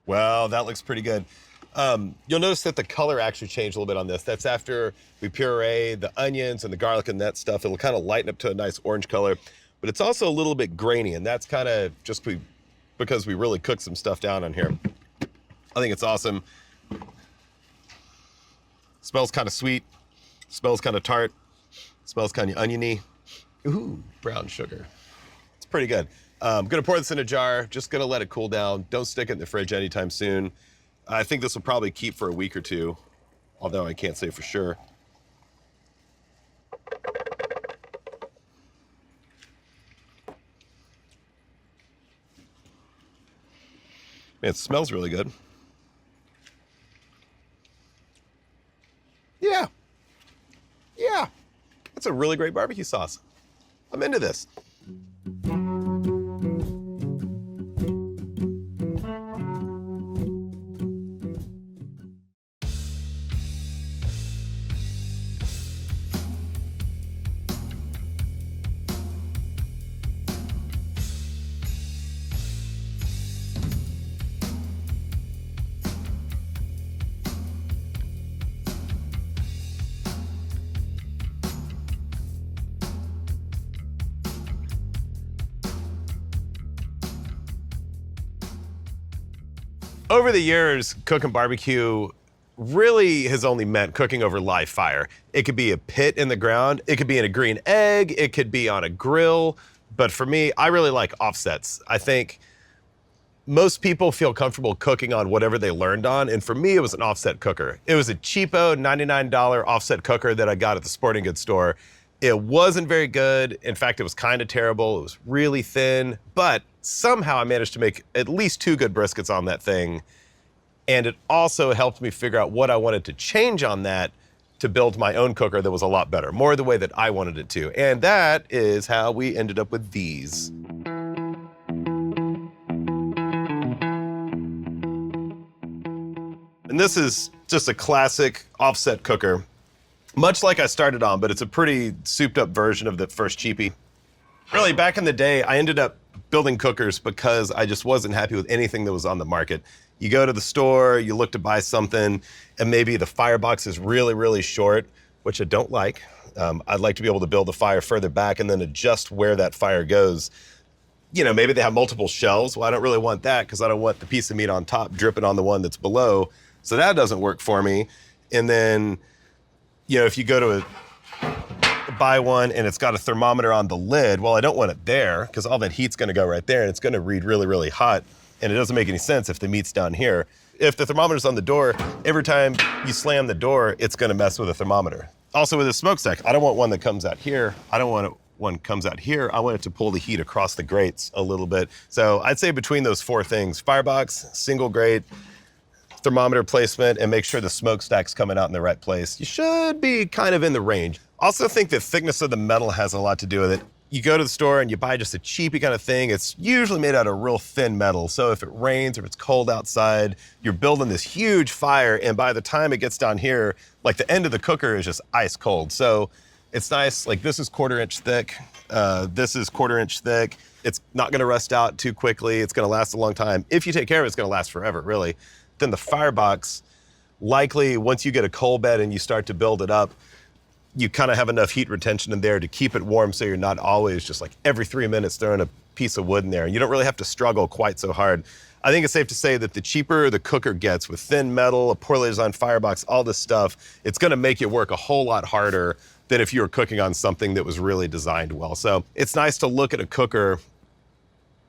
Well, that looks pretty good. You'll notice that the color actually changed a little bit on this. That's after we puree the onions and the garlic and that stuff. It'll kind of lighten up to a nice orange color, but it's also a little bit grainy, and that's kind of just because we really cooked some stuff down on here. I think it's awesome. Smells kind of sweet. Smells kind of tart. Smells kind of oniony. Ooh, brown sugar. It's pretty good. I'm gonna pour this in a jar, just gonna let it cool down. Don't stick it in the fridge anytime soon. I think this will probably keep for a week or two, although I can't say for sure. Man, it smells really good. Yeah. Yeah. That's a really great barbecue sauce. I'm into this. Over the years, cooking barbecue really has only meant cooking over live fire. It could be a pit in the ground, it could be in a green egg, it could be on a grill. But for me, I really like offsets. I think most people feel comfortable cooking on whatever they learned on, and for me, it was an offset cooker. It was a cheapo $99 offset cooker that I got at the sporting goods store, It wasn't very good. In fact, it was kind of terrible. It was really thin, but somehow I managed to make at least 2 good briskets on that thing. And it also helped me figure out what I wanted to change on that to build my own cooker that was a lot better, more the way that I wanted it to. And that is how we ended up with these. And this is just a classic offset cooker, much like I started on, but it's a pretty souped up version of the first cheapie. Really, back in the day, I ended up building cookers because I just wasn't happy with anything that was on the market. You go to the store, you look to buy something, and maybe the firebox is really, really short, which I don't like. I'd like to be able to build the fire further back and then adjust where that fire goes. You know, maybe they have multiple shelves. Well, I don't really want that because I don't want the piece of meat on top dripping on the one that's below. So that doesn't work for me. And then, you know, if you go to buy one and it's got a thermometer on the lid, well, I don't want it there because all that heat's gonna go right there and it's gonna read really, really hot. And it doesn't make any sense if the meat's down here. If the thermometer's on the door, every time you slam the door, it's gonna mess with the thermometer. Also with a smokestack, I don't want one that comes out here. I don't want one comes out here. I want it to pull the heat across the grates a little bit. So I'd say between those 4 things, firebox, single grate, thermometer placement, and make sure the smokestack's coming out in the right place, you should be kind of in the range. Also think the thickness of the metal has a lot to do with it. You go to the store and you buy just a cheapy kind of thing. It's usually made out of real thin metal. So if it rains or if it's cold outside, you're building this huge fire. And by the time it gets down here, like the end of the cooker is just ice cold. So it's nice, like this is 1/4 inch thick. This is 1/4 inch thick. It's not gonna rust out too quickly. It's gonna last a long time. If you take care of it, it's gonna last forever, really. Then the firebox, likely once you get a coal bed and you start to build it up, you kind of have enough heat retention in there to keep it warm so you're not always just like every 3 minutes throwing a piece of wood in there. And you don't really have to struggle quite so hard. I think it's safe to say that the cheaper the cooker gets with thin metal, a poorly designed firebox, all this stuff, it's gonna make it work a whole lot harder than if you were cooking on something that was really designed well. So it's nice to look at a cooker,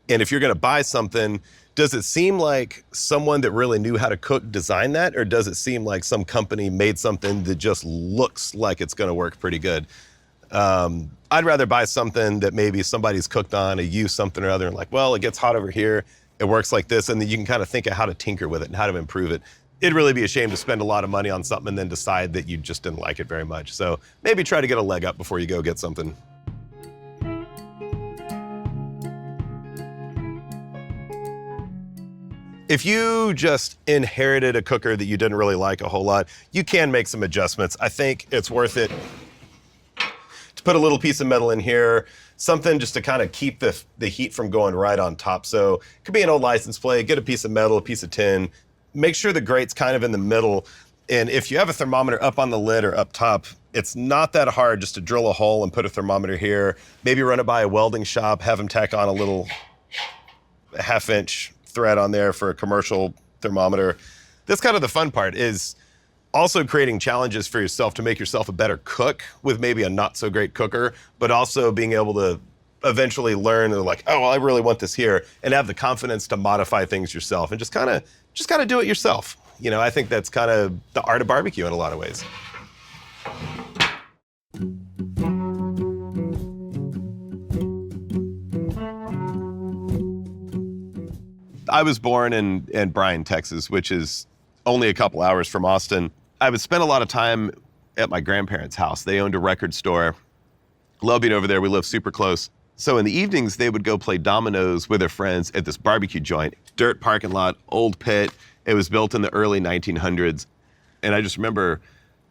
and if you're gonna buy something, does it seem like someone that really knew how to cook designed that, or does it seem like some company made something that just looks like it's gonna work pretty good? I'd rather buy something that maybe somebody's cooked on or used something or other and like, well, it gets hot over here, it works like this, and then you can kind of think of how to tinker with it and how to improve it. It'd really be a shame to spend a lot of money on something and then decide that you just didn't like it very much. So maybe try to get a leg up before you go get something. If you just inherited a cooker that you didn't really like a whole lot, you can make some adjustments. I think it's worth it to put a little piece of metal in here, something just to kind of keep the heat from going right on top. So it could be an old license plate, get a piece of metal, a piece of tin, make sure the grate's kind of in the middle. And if you have a thermometer up on the lid or up top, it's not that hard just to drill a hole and put a thermometer here, maybe run it by a welding shop, have them tack on a little 1/2 inch thread on there for a commercial thermometer. That's kind of the fun part, is also creating challenges for yourself to make yourself a better cook with maybe a not so great cooker, but also being able to eventually learn and like, oh, well, I really want this here, and have the confidence to modify things yourself and just kind of do it yourself. You know, I think that's kind of the art of barbecue in a lot of ways. I was born in Bryan, Texas, which is only a couple hours from Austin. I would spend a lot of time at my grandparents' house. They owned a record store. Love being over there. We lived super close. So in the evenings, they would go play dominoes with their friends at this barbecue joint. Dirt parking lot, old pit. It was built in the early 1900s. And I just remember,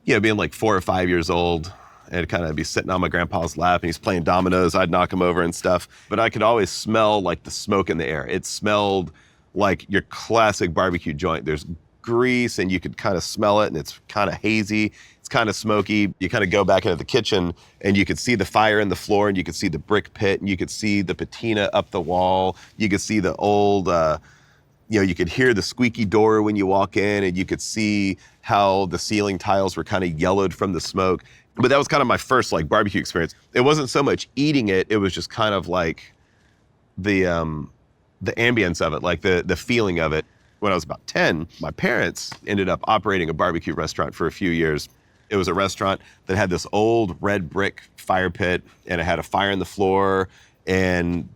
you know, being like 4 or 5 years old and kind of be sitting on my grandpa's lap and he's playing dominoes. I'd knock him over and stuff. But I could always smell like the smoke in the air. It smelled like your classic barbecue joint. There's grease and you could kind of smell it, and it's kind of hazy. It's kind of smoky. You kind of go back into the kitchen and you could see the fire in the floor, and you could see the brick pit, and you could see the patina up the wall. You could see the old, you could hear the squeaky door when you walk in, and you could see how the ceiling tiles were kind of yellowed from the smoke. But that was kind of my first like barbecue experience. It wasn't so much eating it. It was just kind of like the ambience of it, like the feeling of it. When I was about 10, my parents ended up operating a barbecue restaurant for a few years. It was a restaurant that had this old red brick fire pit, and it had a fire in the floor, and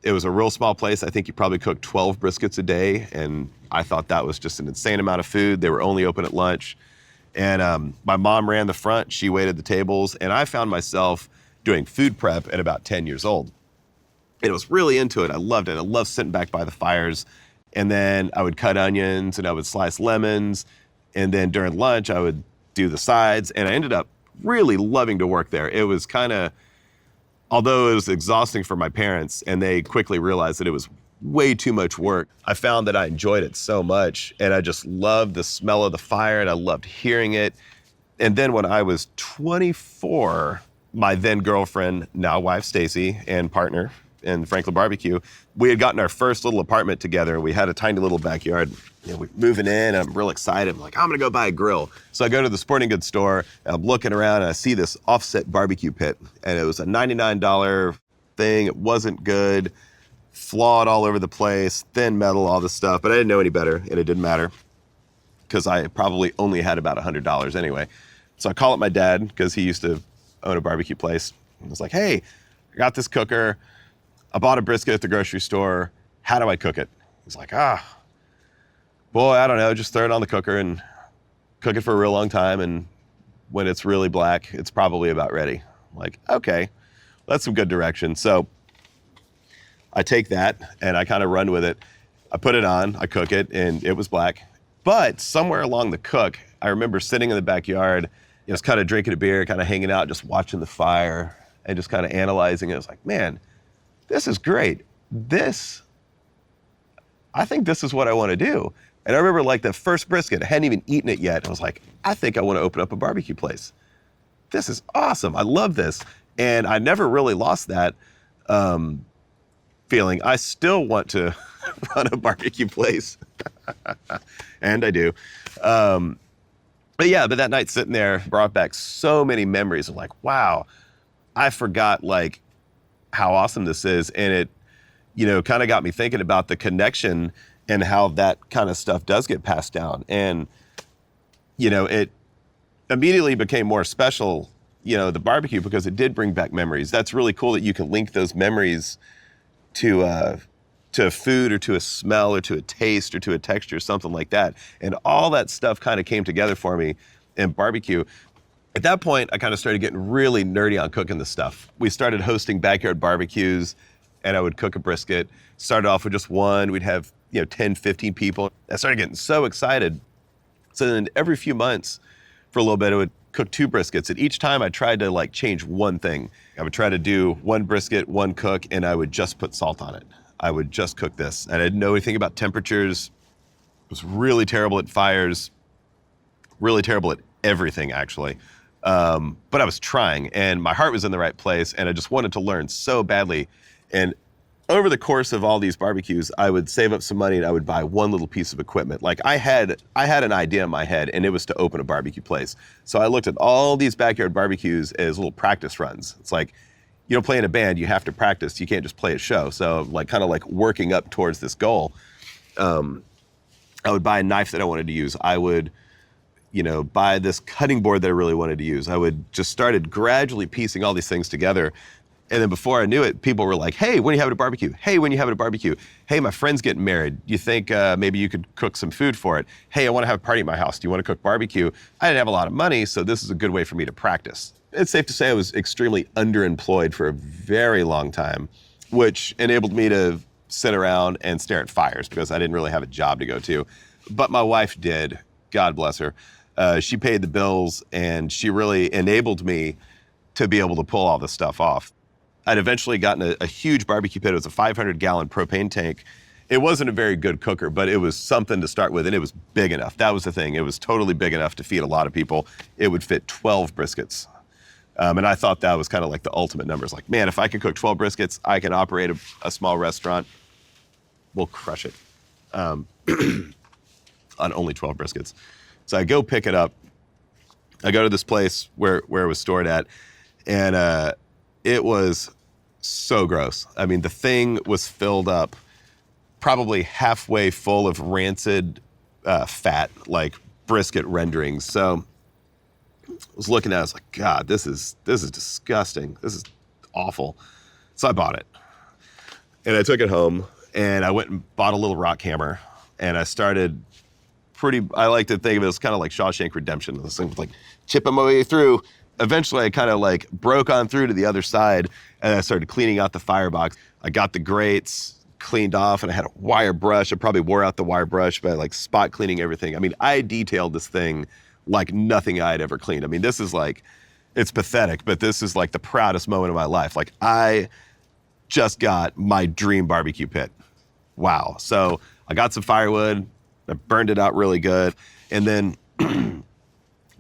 it was a real small place. I think you probably cooked 12 briskets a day, and I thought that was just an insane amount of food. They were only open at lunch. And my mom ran the front, she waited the tables, and I found myself doing food prep at about 10 years old. And I was really into it. I loved it. I loved sitting back by the fires. And then I would cut onions and I would slice lemons. And then during lunch, I would do the sides. And I ended up really loving to work there. It was kind of, although it was exhausting for my parents and they quickly realized that it was way too much work, I found that I enjoyed it so much. And I just loved the smell of the fire and I loved hearing it. And then when I was 24, my then girlfriend, now wife Stacy, and partner in Franklin BBQ, we had gotten our first little apartment together. We had a tiny little backyard. We're moving in, and I'm real excited. I'm like, I'm gonna go buy a grill. So I go to the sporting goods store, and I'm looking around, and I see this offset barbecue pit, and it was a $99 thing. It wasn't good, flawed all over the place, thin metal, all this stuff, but I didn't know any better, and it didn't matter, because I probably only had about $100 anyway. So I call up my dad, because he used to own a barbecue place. I was like, hey, I got this cooker. I bought a brisket at the grocery store. How do I cook it? He's like, boy, I don't know. Just throw it on the cooker and cook it for a real long time. And when it's really black, it's probably about ready. I'm like, okay, that's some good direction. So I take that and I kind of run with it. I put it on, I cook it, and it was black. But somewhere along the cook, I remember sitting in the backyard, just kind of drinking a beer, kind of hanging out, just watching the fire and just kind of analyzing it. I was like, man, this is great. I think this is what I want to do. And I remember like the first brisket, I hadn't even eaten it yet. I was like, I think I want to open up a barbecue place. This is awesome. I love this. And I never really lost that feeling. I still want to run a barbecue place. And I do. But that night sitting there brought back so many memories of like, wow, I forgot like how awesome this is. And it, kind of got me thinking about the connection and how that kind of stuff does get passed down. And, it immediately became more special, the barbecue, because it did bring back memories. That's really cool that you can link those memories to a food or to a smell or to a taste or to a texture, something like that. And all that stuff kind of came together for me in barbecue. At that point, I kind of started getting really nerdy on cooking the stuff. We started hosting backyard barbecues, and I would cook a brisket. Started off with just one. We'd have 10, 15 people. I started getting so excited. So then every few months, for a little bit, I would cook 2 briskets. And each time I tried to like change one thing. I would try to do one brisket, one cook, and I would just put salt on it. I would just cook this. And I didn't know anything about temperatures. I was really terrible at fires, really terrible at everything, actually. But I was trying, and my heart was in the right place, and I just wanted to learn so badly. And over the course of all these barbecues, I would save up some money and I would buy one little piece of equipment. Like I had an idea in my head, and it was to open a barbecue place. So I looked at all these backyard barbecues as little practice runs. It's like, you don't play in a band, you have to practice. You can't just play a show. So like kind of like working up towards this goal. I would buy a knife that I wanted to use. I would, buy this cutting board that I really wanted to use. I would just started gradually piecing all these things together. And then before I knew it, people were like, hey, when are you having a barbecue? Hey, when are you having a barbecue? Hey, my friend's getting married. You think maybe you could cook some food for it? Hey, I want to have a party at my house. Do you want to cook barbecue? I didn't have a lot of money, so this is a good way for me to practice. It's safe to say I was extremely underemployed for a very long time, which enabled me to sit around and stare at fires because I didn't really have a job to go to. But my wife did, God bless her. She paid the bills, and she really enabled me to be able to pull all this stuff off. I'd eventually gotten a huge barbecue pit. It was a 500-gallon propane tank. It wasn't a very good cooker, but it was something to start with, and it was big enough. That was the thing. It was totally big enough to feed a lot of people. It would fit 12 briskets. And I thought that was kind of like the ultimate numbers. Like, man, if I can cook 12 briskets, I can operate a small restaurant. We'll crush it on only 12 briskets. So I go pick it up. I go to this place where it was stored at, and it was so gross. I mean, the thing was filled up probably halfway full of rancid fat, like brisket renderings. So was looking at it, I was like, God, this is disgusting. This is awful. So I bought it. And I took it home and I went and bought a little rock hammer and I started I like to think of it as kind of like Shawshank Redemption. This thing was like chipping my way through. Eventually I kind of like broke on through to the other side and I started cleaning out the firebox. I got the grates cleaned off and I had a wire brush. I probably wore out the wire brush, but like spot cleaning everything. I mean, I detailed this thing like nothing I'd ever cleaned. I mean, this is like, it's pathetic, but this is like the proudest moment of my life. Like I just got my dream barbecue pit. Wow. So I got some firewood, I burned it out really good. And then kind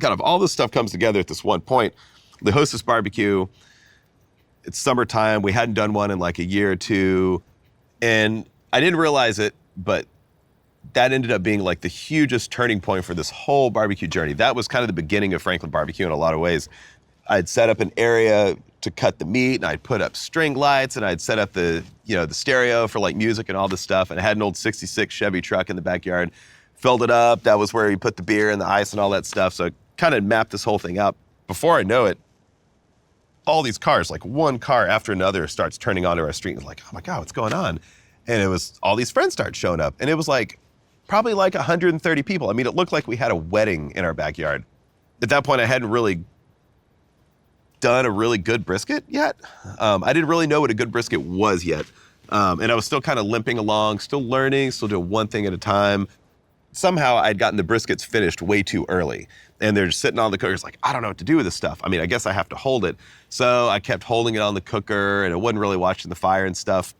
of all this stuff comes together at this one point. The Hostess barbecue, it's summertime. We hadn't done one in like a year or two. And I didn't realize it, but that ended up being like the hugest turning point for this whole barbecue journey. That was kind of the beginning of Franklin Barbecue in a lot of ways. I'd set up an area to cut the meat and I'd put up string lights and I'd set up the stereo for like music and all this stuff. And I had an old 66 Chevy truck in the backyard, filled it up. That was where you put the beer and the ice and all that stuff. So I kind of mapped this whole thing out. Before I know it, all these cars, like one car after another starts turning onto our street. And it's like, oh my God, what's going on? And it was all these friends start showing up. And it was like, probably like 130 people. I mean, it looked like we had a wedding in our backyard. At that point, I hadn't really done a really good brisket yet. I didn't really know what a good brisket was yet. And I was still kind of limping along, still learning, still doing one thing at a time. Somehow I'd gotten the briskets finished way too early. And they're just sitting on the cooker. It's like, I don't know what to do with this stuff. I mean, I guess I have to hold it. So I kept holding it on the cooker and I wasn't really watching the fire and stuff.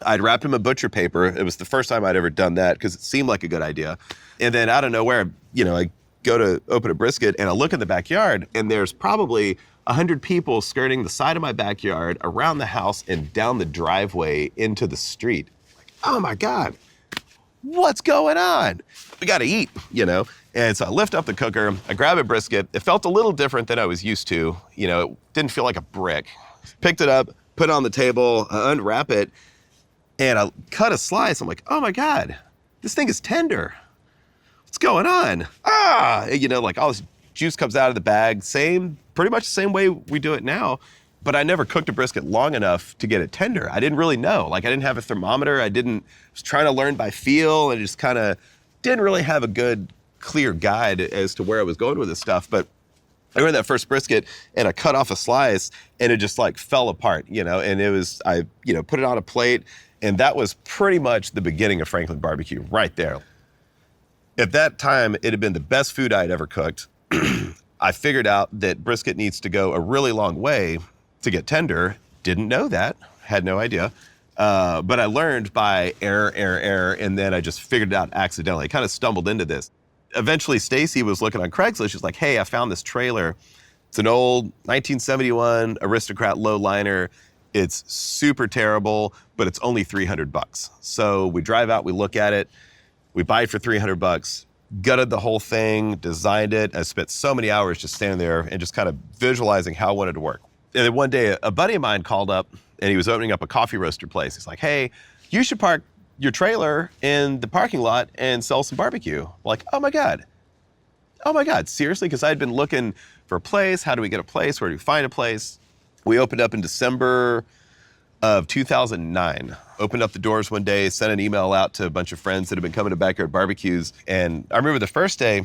I'd wrapped them in butcher paper. It was the first time I'd ever done that because it seemed like a good idea. And then out of nowhere, I go to open a brisket and I look in the backyard and there's probably 100 people skirting the side of my backyard, around the house, and down the driveway into the street. Like, oh my God, what's going on? We got to eat, And so I lift up the cooker, I grab a brisket. It felt a little different than I was used to. It didn't feel like a brick. Picked it up, put it on the table, unwrap it, and I cut a slice. I'm like, oh my God, this thing is tender. What's going on? Like all this juice comes out of the bag, pretty much the same way we do it now, but I never cooked a brisket long enough to get it tender. I didn't really know. Like I didn't have a thermometer. I was trying to learn by feel and just kind of didn't really have a good, clear guide as to where I was going with this stuff. But I went that first brisket and I cut off a slice and it just like fell apart, and I put it on a plate and that was pretty much the beginning of Franklin Barbecue right there. At that time, it had been the best food I'd ever cooked. I figured out that brisket needs to go a really long way to get tender. Didn't know that, had no idea. But I learned by error, and then I just figured it out accidentally. I kind of stumbled into this. Eventually, Stacy was looking on Craigslist. She's like, hey, I found this trailer. It's an old 1971 Aristocrat low-liner. It's super terrible, but it's only $300. So we drive out, we look at it, we buy it for $300. Gutted the whole thing, designed it. I spent so many hours just standing there and just kind of visualizing how I wanted to work. And then one day, a buddy of mine called up and he was opening up a coffee roaster place. He's like, hey, you should park your trailer in the parking lot and sell some barbecue. I'm like, oh my God, seriously? Because I'd been looking for a place. How do we get a place? Where do we find a place? We opened up in December of 2009. Opened up the doors one day, sent an email out to a bunch of friends that had been coming to backyard barbecues. And I remember the first day,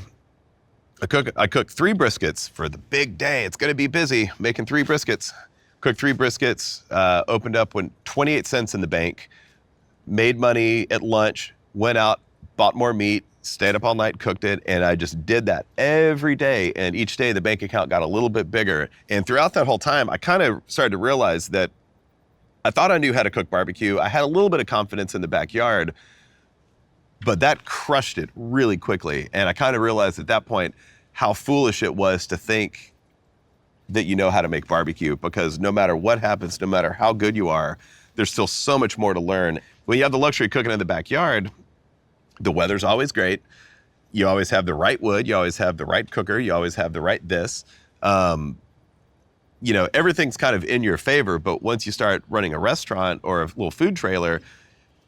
I cooked 3 briskets for the big day. It's gonna be busy, making 3 briskets. Cooked 3 briskets, opened up, went 28 cents in the bank, made money at lunch, went out, bought more meat, stayed up all night, cooked it, and I just did that every day. And each day the bank account got a little bit bigger. And throughout that whole time, I kind of started to realize that I thought I knew how to cook barbecue. I had a little bit of confidence in the backyard, but that crushed it really quickly. And I kind of realized at that point how foolish it was to think that you know how to make barbecue, because no matter what happens, no matter how good you are, there's still so much more to learn. When you have the luxury of cooking in the backyard, the weather's always great. You always have the right wood. You always have the right cooker. You always have the right this. Everything's kind of in your favor, but once you start running a restaurant or a little food trailer,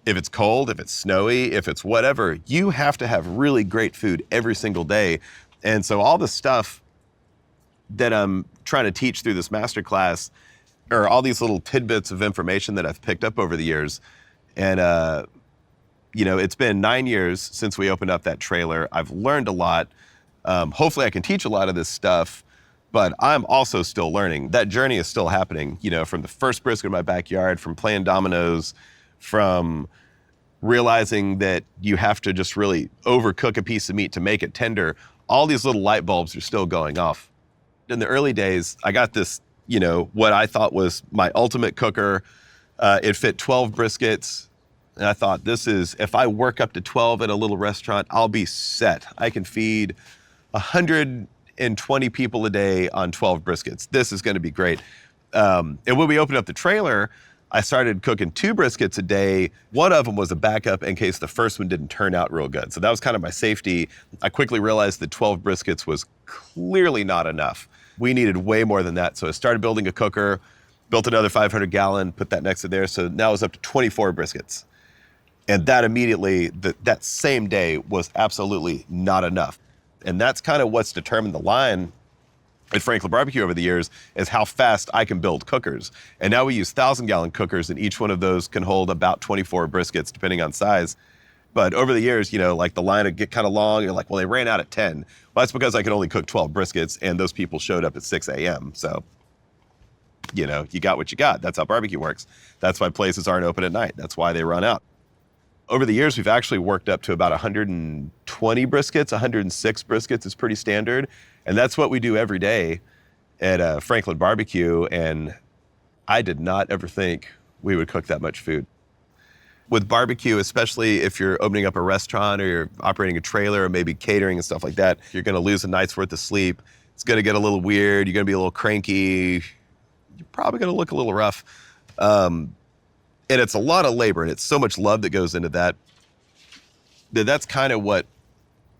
if it's cold, if it's snowy, if it's whatever, you have to have really great food every single day. And so all this stuff that I'm trying to teach through this masterclass are all these little tidbits of information that I've picked up over the years. And, it's been 9 years since we opened up that trailer. I've learned a lot. Hopefully I can teach a lot of this stuff, but I'm also still learning. That journey is still happening, from the first brisket in my backyard, from playing dominoes, from realizing that you have to just really overcook a piece of meat to make it tender. All these little light bulbs are still going off. In the early days, I got this, what I thought was my ultimate cooker. It fit 12 briskets. And I thought, if I work up to 12 at a little restaurant, I'll be set. I can feed 120 people a day on 12 briskets. This is going to be great. And when we opened up the trailer, I started cooking 2 briskets a day. One of them was a backup in case the first one didn't turn out real good. So that was kind of my safety. I quickly realized that 12 briskets was clearly not enough. We needed way more than that. So I started building a cooker, built another 500 gallon, put that next to there. So now it's up to 24 briskets. And that immediately, that same day, was absolutely not enough. And that's kind of what's determined the line at Franklin Barbecue over the years, is how fast I can build cookers. And now we use 1,000-gallon cookers, and each one of those can hold about 24 briskets, depending on size. But over the years, the line would get kind of long. You're like, well, they ran out at 10. Well, that's because I could only cook 12 briskets, and those people showed up at 6 a.m. So, you got what you got. That's how barbecue works. That's why places aren't open at night. That's why they run out. Over the years, we've actually worked up to about 120 briskets. 106 briskets is pretty standard. And that's what we do every day at Franklin Barbecue. And I did not ever think we would cook that much food. With barbecue, especially if you're opening up a restaurant or you're operating a trailer or maybe catering and stuff like that, you're going to lose a night's worth of sleep. It's going to get a little weird. You're going to be a little cranky. You're probably going to look a little rough. And it's a lot of labor, and it's so much love that goes into that. That's kind of what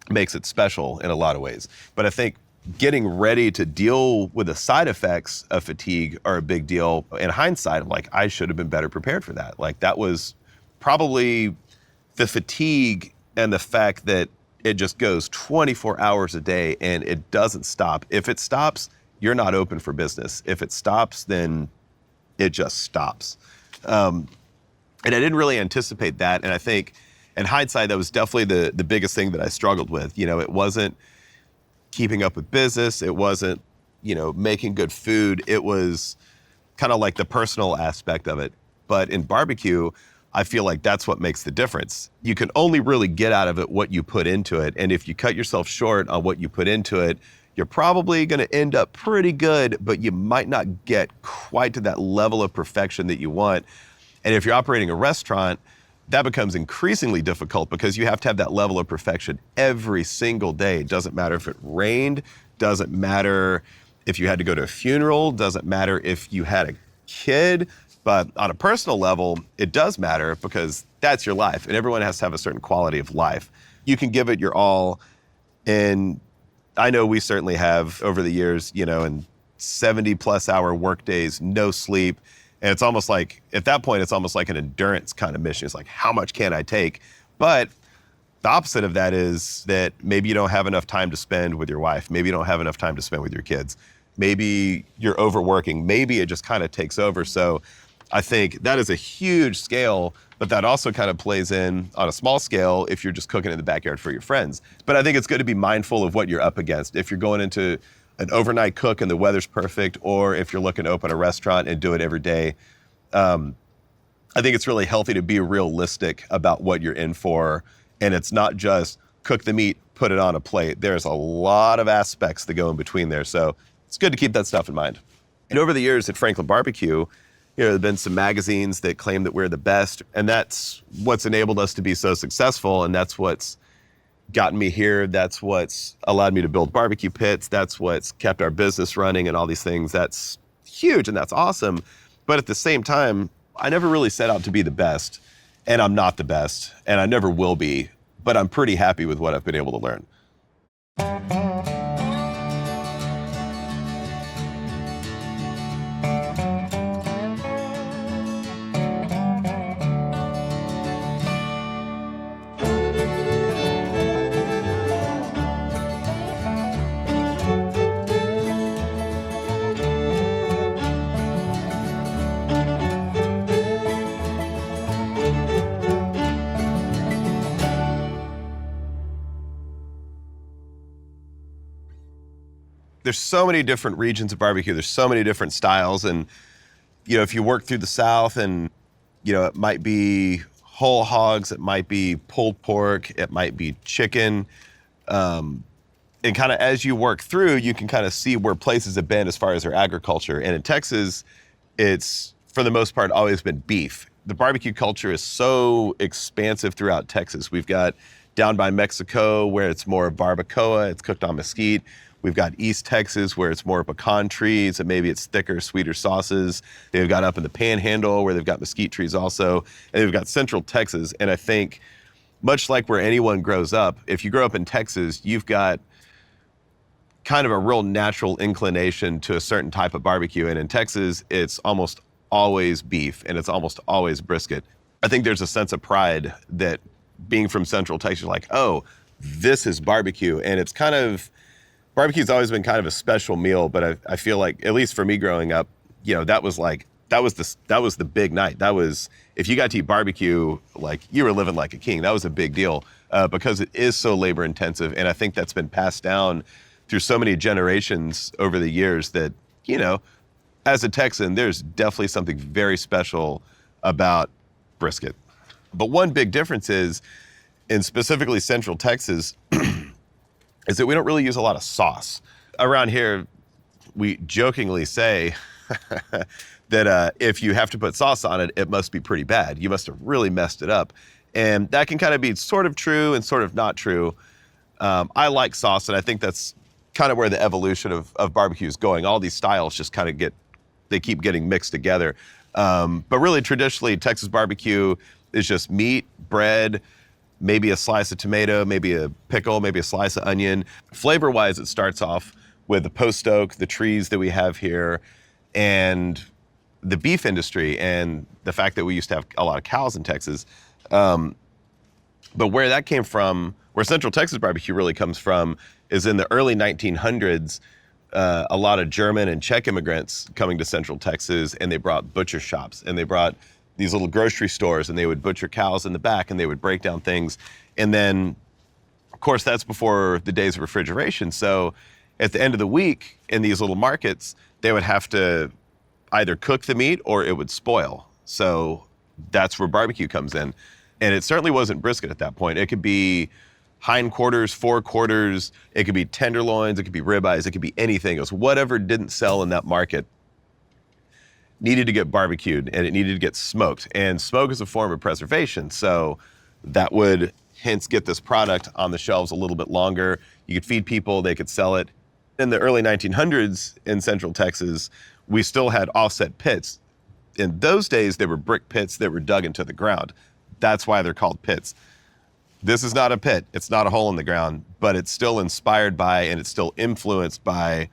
makes it special in a lot of ways. But I think getting ready to deal with the side effects of fatigue are a big deal. In hindsight, I'm like, I should have been better prepared for that. Like, that was probably the fatigue and the fact that it just goes 24 hours a day and it doesn't stop. If it stops, you're not open for business. If it stops, then it just stops. And I didn't really anticipate that. And I think in hindsight, that was definitely the biggest thing that I struggled with. It wasn't keeping up with business. It wasn't, making good food. It was kind of like the personal aspect of it. But in barbecue, I feel like that's what makes the difference. You can only really get out of it what you put into it. And if you cut yourself short on what you put into it, you're probably going to end up pretty good, but you might not get quite to that level of perfection that you want. And if you're operating a restaurant, that becomes increasingly difficult because you have to have that level of perfection every single day. It doesn't matter if it rained, doesn't matter if you had to go to a funeral, doesn't matter if you had a kid. But on a personal level, it does matter because that's your life, and everyone has to have a certain quality of life. You can give it your all, and I know we certainly have over the years, in 70-plus hour work days, no sleep. And it's almost like, at that point, it's almost like an endurance kind of mission. It's like, how much can I take? But the opposite of that is that maybe you don't have enough time to spend with your wife. Maybe you don't have enough time to spend with your kids. Maybe you're overworking. Maybe it just kind of takes over. So I think that is a huge scale, but that also kind of plays in on a small scale if you're just cooking in the backyard for your friends. But I think it's good to be mindful of what you're up against. If you're going into an overnight cook and the weather's perfect, or if you're looking to open a restaurant and do it every day, I think it's really healthy to be realistic about what you're in for. And it's not just cook the meat, put it on a plate. There's a lot of aspects that go in between there. So it's good to keep that stuff in mind. And over the years at Franklin Barbecue, there have been some magazines that claim that we're the best. And that's what's enabled us to be so successful. And that's what's gotten me here. That's what's allowed me to build barbecue pits. That's what's kept our business running and all these things. That's huge and that's awesome. But at the same time, I never really set out to be the best, and I'm not the best, and I never will be, but I'm pretty happy with what I've been able to learn. there's so many different regions of barbecue. There's so many different styles. And, if you work through the South and, it might be whole hogs, it might be pulled pork, it might be chicken. And kind of as you work through, you can kind of see where places have been as far as their agriculture. And in Texas, it's, for the most part, always been beef. The barbecue culture is so expansive throughout Texas. We've got down by Mexico where it's more barbacoa, it's cooked on mesquite. We've got East Texas where it's more pecan trees and maybe it's thicker, sweeter sauces. They've got up in the Panhandle where they've got mesquite trees also. And they've got Central Texas. And I think much like where anyone grows up, if you grow up in Texas, you've got kind of a real natural inclination to a certain type of barbecue. And in Texas, it's almost always beef and it's almost always brisket. I think there's a sense of pride that being from Central Texas, you're like, oh, this is barbecue. And it's kind of, barbecue's always been kind of a special meal, but I feel like, at least for me growing up, that was the big night. That was, if you got to eat barbecue, like you were living like a king. That was a big deal because it is so labor intensive. And I think that's been passed down through so many generations over the years that, as a Texan, there's definitely something very special about brisket. But one big difference is, in specifically Central Texas, is that we don't really use a lot of sauce. Around here, we jokingly say that if you have to put sauce on it, it must be pretty bad. You must have really messed it up. And that can kind of be sort of true and sort of not true. I like sauce, and I think that's kind of where the evolution of barbecue is going. All these styles just kind of they keep getting mixed together. But really, traditionally, Texas barbecue is just meat, bread, maybe a slice of tomato, maybe a pickle, maybe a slice of onion. Flavor-wise, it starts off with the post oak, the trees that we have here, and the beef industry, and the fact that we used to have a lot of cows in Texas. But where that came from, where Central Texas barbecue really comes from, is in the early 1900s, a lot of German and Czech immigrants coming to Central Texas, and they brought butcher shops, and they brought these little grocery stores, and they would butcher cows in the back, and they would break down things. And then, of course, that's before the days of refrigeration. So at the end of the week in these little markets, they would have to either cook the meat or it would spoil. So that's where barbecue comes in. And it certainly wasn't brisket at that point. It could be hindquarters, forequarters, it could be tenderloins, it could be ribeyes, it could be anything. It was whatever didn't sell in that market needed to get barbecued, and it needed to get smoked. And smoke is a form of preservation. So that would hence get this product on the shelves a little bit longer. You could feed people, they could sell it. In the early 1900s in Central Texas, we still had offset pits. In those days, they were brick pits that were dug into the ground. That's why they're called pits. This is not a pit. It's not a hole in the ground, but it's still inspired by and it's still influenced by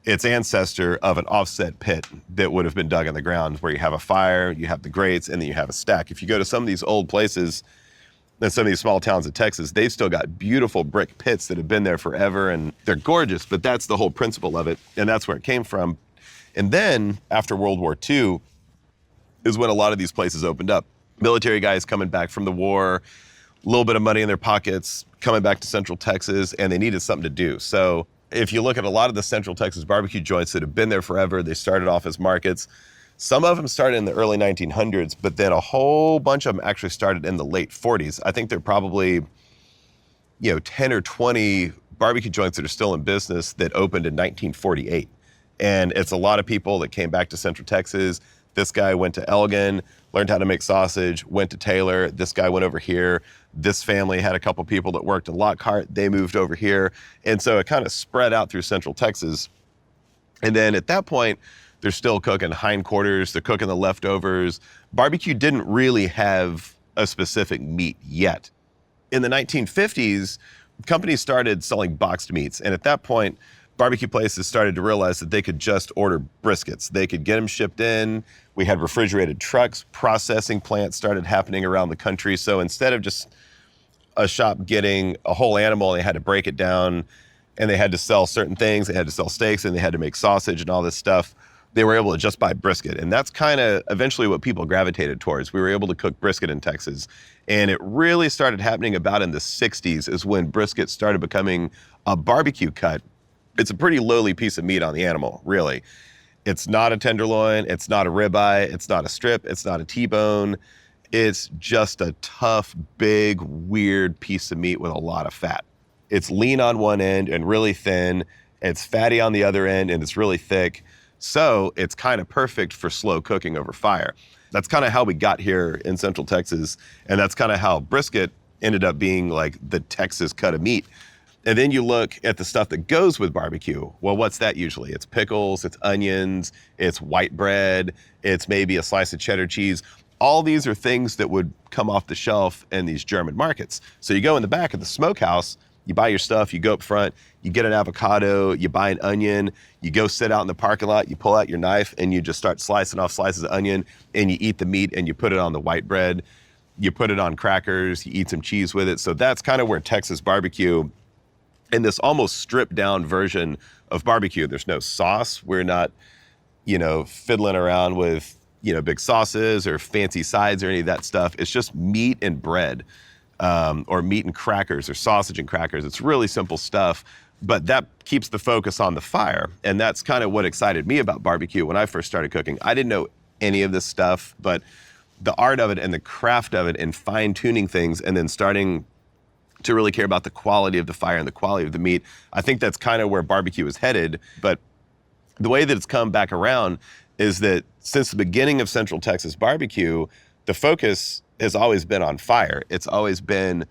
its ancestor of an offset pit that would have been dug in the ground, where you have a fire, you have the grates, and then you have a stack. If you go to some of these old places in some of these small towns in Texas, they've still got beautiful brick pits that have been there forever, and they're gorgeous, but that's the whole principle of it, and that's where it came from. And then, after World War II, is when a lot of these places opened up. Military guys coming back from the war, a little bit of money in their pockets, coming back to Central Texas, and they needed something to do. So if you look at a lot of the Central Texas barbecue joints that have been there forever, they started off as markets. Some of them started in the early 1900s, but then a whole bunch of them actually started in the late 40s. I think there are probably, 10 or 20 barbecue joints that are still in business that opened in 1948. And it's a lot of people that came back to Central Texas. This guy went to Elgin, learned how to make sausage, went to Taylor. This guy went over here. This family had a couple people that worked in Lockhart. They moved over here. And so it kind of spread out through Central Texas. And then at that point, they're still cooking hindquarters. They're cooking the leftovers. Barbecue didn't really have a specific meat yet. In the 1950s, companies started selling boxed meats. And at that point, barbecue places started to realize that they could just order briskets. They could get them shipped in. We had refrigerated trucks. Processing plants started happening around the country. So instead of just a shop getting a whole animal, they had to break it down, and they had to sell certain things. They had to sell steaks, and they had to make sausage and all this stuff. They were able to just buy brisket. And that's kind of eventually what people gravitated towards. We were able to cook brisket in Texas. And it really started happening about in the 60s is when brisket started becoming a barbecue cut. It's a pretty lowly piece of meat on the animal, really. It's not a tenderloin, it's not a ribeye, it's not a strip, it's not a T-bone. It's just a tough, big, weird piece of meat with a lot of fat. It's lean on one end and really thin. It's fatty on the other end and it's really thick. So it's kind of perfect for slow cooking over fire. That's kind of how we got here in Central Texas. And that's kind of how brisket ended up being like the Texas cut of meat. And then you look at the stuff that goes with barbecue. Well, what's that usually? It's pickles, it's onions, it's white bread, it's maybe a slice of cheddar cheese. All these are things that would come off the shelf in these German markets. So you go in the back of the smokehouse, you buy your stuff, you go up front, you get an avocado, you buy an onion, you go sit out in the parking lot, you pull out your knife and you just start slicing off slices of onion and you eat the meat and you put it on the white bread, you put it on crackers, you eat some cheese with it. So that's kind of where Texas barbecue, in this almost stripped down version of barbecue, there's no sauce. We're not, fiddling around with, big sauces or fancy sides or any of that stuff. It's just meat and bread, or meat and crackers or sausage and crackers. It's really simple stuff, but that keeps the focus on the fire. And that's kind of what excited me about barbecue when I first started cooking. I didn't know any of this stuff, but the art of it and the craft of it and fine tuning things and then starting to really care about the quality of the fire and the quality of the meat. I think that's kind of where barbecue is headed. But the way that it's come back around is that since the beginning of Central Texas barbecue, the focus has always been on fire. It's always been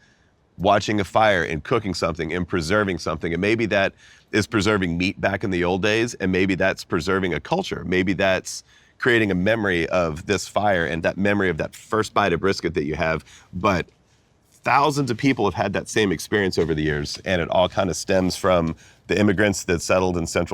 watching a fire and cooking something and preserving something. And maybe that is preserving meat back in the old days, and maybe that's preserving a culture. Maybe that's creating a memory of this fire and that memory of that first bite of brisket that you have. But thousands of people have had that same experience over the years, and it all kind of stems from the immigrants that settled in Central